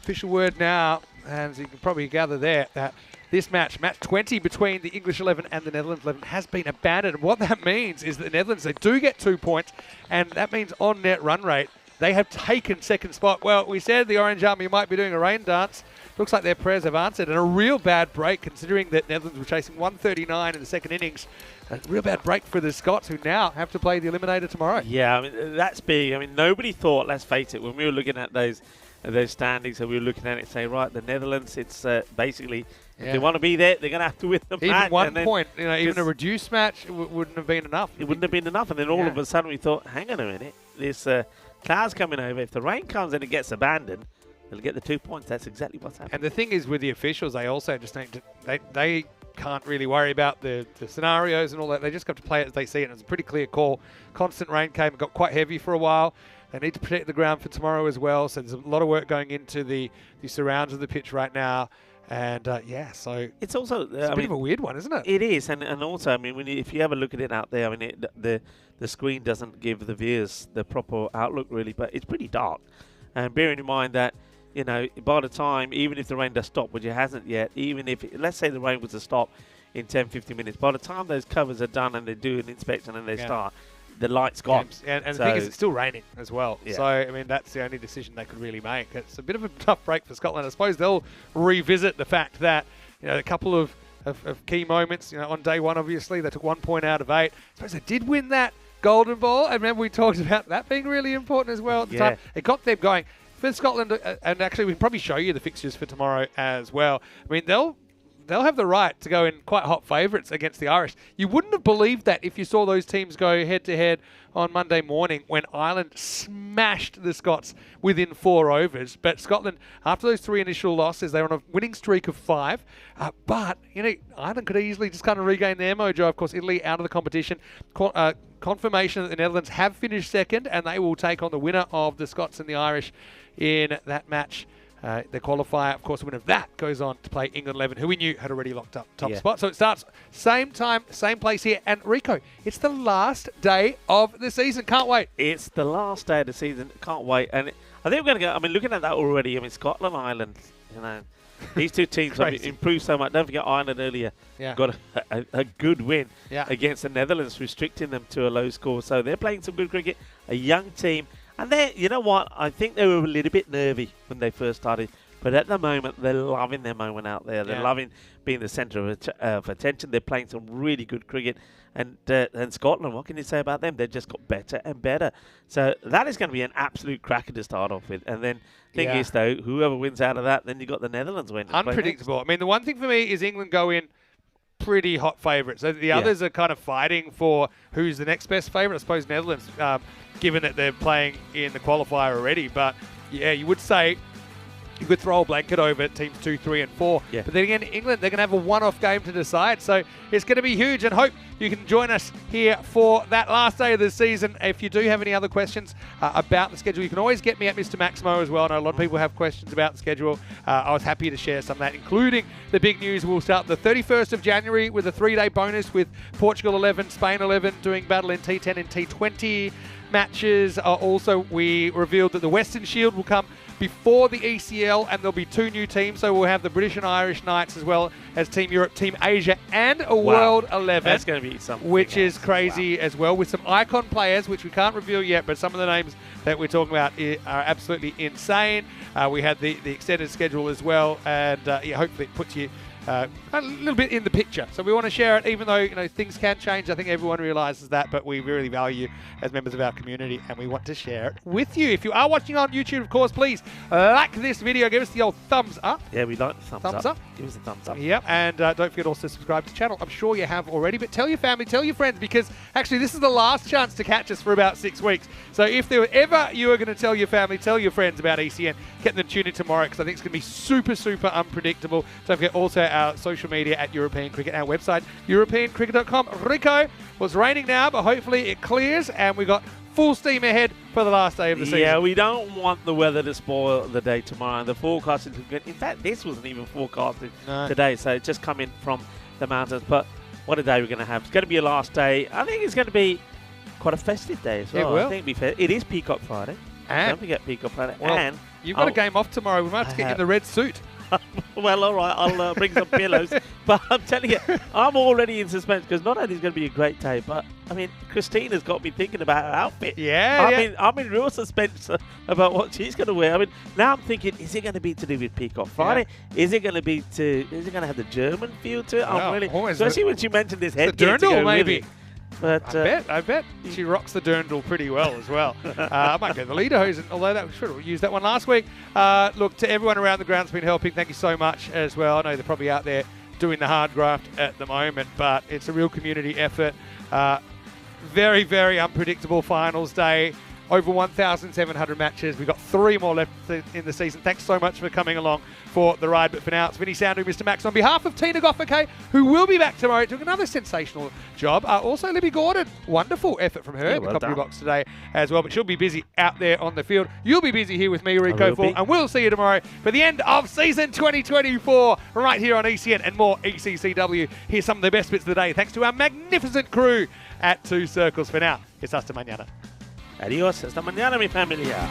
Official word now, and as you can probably gather there, that this match 20 between the English 11 and the Netherlands 11, has been abandoned. And what that means is that the Netherlands, they do get 2 points, and that means on net run rate, they have taken second spot. Well, we said the Orange Army might be doing a rain dance. Looks like their prayers have answered, and a real bad break considering that Netherlands were chasing 139 in the second innings. A real bad break for the Scots, who now have to play the eliminator tomorrow. Yeah, I mean, that's big. I mean, nobody thought, let's face it, when we were looking at those standings, and we were looking at it and saying, right, the Netherlands, it's basically, if they want to be there, they're going to have to win the match. Even 1 point, even a reduced match wouldn't have been enough. It wouldn't have been enough, and then all of a sudden we thought, hang on a minute, this cloud's coming over. If the rain comes and it gets abandoned, they'll get the 2 points. That's exactly what's happening. And the thing is, with the officials, they also just need to, they can't really worry about the scenarios and all that. They just got to play it as they see it. And it's a pretty clear call. Constant rain came, it got quite heavy for a while. They need to protect the ground for tomorrow as well. So there's a lot of work going into the surrounds of the pitch right now. And so it's also a bit of a weird one, isn't it? It is, and also, I mean, if you have a look at it out there, I mean, the screen doesn't give the viewers the proper outlook really, but it's pretty dark. And bearing in mind that, you know, by the time, even if the rain does stop, which it hasn't yet, even if, let's say the rain was to stop in 10-15 minutes, by the time those covers are done and they do an inspection and they start, the light's gone. And the thing is, it's still raining as well. Yeah. So, I mean, that's the only decision they could really make. It's a bit of a tough break for Scotland. I suppose they'll revisit the fact that, you know, a couple of key moments, you know, on day one, obviously, they took 1 point out of 8. I suppose they did win that golden ball. And remember, we talked about that being really important as well at the time. It got them going. For Scotland, and actually we can probably show you the fixtures for tomorrow as well. I mean, they'll have the right to go in quite hot favourites against the Irish. You wouldn't have believed that if you saw those teams go head-to-head on Monday morning when Ireland smashed the Scots within 4 overs. But Scotland, after those 3 initial losses, they were on a winning streak of 5. But, you know, Ireland could easily just kind of regain their mojo. Of course, Italy out of the competition. Confirmation that the Netherlands have finished second, and they will take on the winner of the Scots and the Irish in that match. The qualifier, of course, the winner of that goes on to play England 11, who we knew had already locked up top spot. So it starts same time, same place here. And Rico, it's the last day of the season. Can't wait. It's the last day of the season. Can't wait. And I think we're going to go, I mean, looking at that already, I mean, Scotland, Ireland, you know, these two teams have improved so much. Don't forget Ireland earlier got a good win against the Netherlands, restricting them to a low score. So they're playing some good cricket, a young team. And they, you know what, I think they were a little bit nervy when they first started. But at the moment, they're loving their moment out there. They're loving being the centre of attention. They're playing some really good cricket. And Scotland, what can you say about them? They've just got better and better. So that is going to be an absolute cracker to start off with. And then thing is, though, whoever wins out of that, then you've got the Netherlands winning. Unpredictable. I mean, the one thing for me is England go in pretty hot favourites. So the others are kind of fighting for who's the next best favourite. I suppose Netherlands, given that they're playing in the qualifier already. But, yeah, you would say you could throw a blanket over teams 2, 3 and 4. But then again, England, they're going to have a one-off game to decide. So it's going to be huge, and hope you can join us here for that last day of the season. If you do have any other questions about the schedule, you can always get me at Mr. Maximo as well. I know a lot of people have questions about the schedule. I was happy to share some of that, including the big news. We'll start the 31st of January with a 3-day bonus with Portugal 11, Spain 11 doing battle in T10 and T20 matches. Also, we revealed that the Western Shield will come before the ECL, and there'll be 2 new teams. So we'll have the British and Irish Knights as well as Team Europe, Team Asia, and a World 11. That's going to be something. Which is crazy as well, with some icon players, which we can't reveal yet, but some of the names that we're talking about are absolutely insane. We had the extended schedule as well, and hopefully it puts you a little bit in the picture. So we want to share it, even though things can change. I think everyone realises that, but we really value you as members of our community, and we want to share it with you. If you are watching on YouTube, of course, please like this video. Give us the old thumbs up. Yeah, we like the thumbs up. Give us a thumbs up. Yep, and don't forget also to subscribe to the channel. I'm sure you have already, but tell your family, tell your friends, because actually this is the last chance to catch us for about 6 weeks. So if there were ever you are going to tell your family, tell your friends about ECN, get them to tune in tomorrow, because I think it's going to be super, super unpredictable. Don't forget also our social media at European Cricket, our website, europeancricket.com. Rico, well, it's raining now, but hopefully it clears, and we got full steam ahead for the last day of the season. Yeah, we don't want the weather to spoil the day tomorrow. The forecast is good. In fact, this wasn't even forecasted today, so it's just coming from the mountains. But what a day we're going to have. It's going to be a last day. I think it's going to be quite a festive day as well. It will. I think it'll be fair. It is Peacock Friday. And don't forget Peacock Friday. well, and you've got a game off tomorrow. We might have to get you in the red suit. Well, all right, I'll bring some pillows. But I'm telling you, I'm already in suspense, because not only is it going to be a great day, but, I mean, Christina's got me thinking about her outfit. Yeah, I'm in real suspense about what she's going to wear. I mean, now I'm thinking, is it going to be to do with Peacock Friday? Yeah. Is it going to have the German feel to it? I'm really, especially when she mentioned this headgear. The dirndl, maybe. But I bet she rocks the dirndl pretty well as well. I might go the lederhosen, although we should have used that one last week. Look, to everyone around the ground's been helping, thank you so much as well. I know they're probably out there doing the hard graft at the moment, but it's a real community effort. Very, very unpredictable finals day. Over 1,700 matches. We've got 3 more left in the season. Thanks so much for coming along for the ride. But for now, it's Vinny Sandu, Mr. Max. On behalf of Tina Goffake, who will be back tomorrow, took another sensational job. Also, Libby Gordon, wonderful effort from her in the commentary box today as well. But she'll be busy out there on the field. You'll be busy here with me, Rico Fall, and we'll see you tomorrow for the end of season 2024 right here on ECN and more ECC-W. Here's some of the best bits of the day. Thanks to our magnificent crew at 2 Circles. For now, it's hasta mañana. Adiós, hasta mañana, mi familia.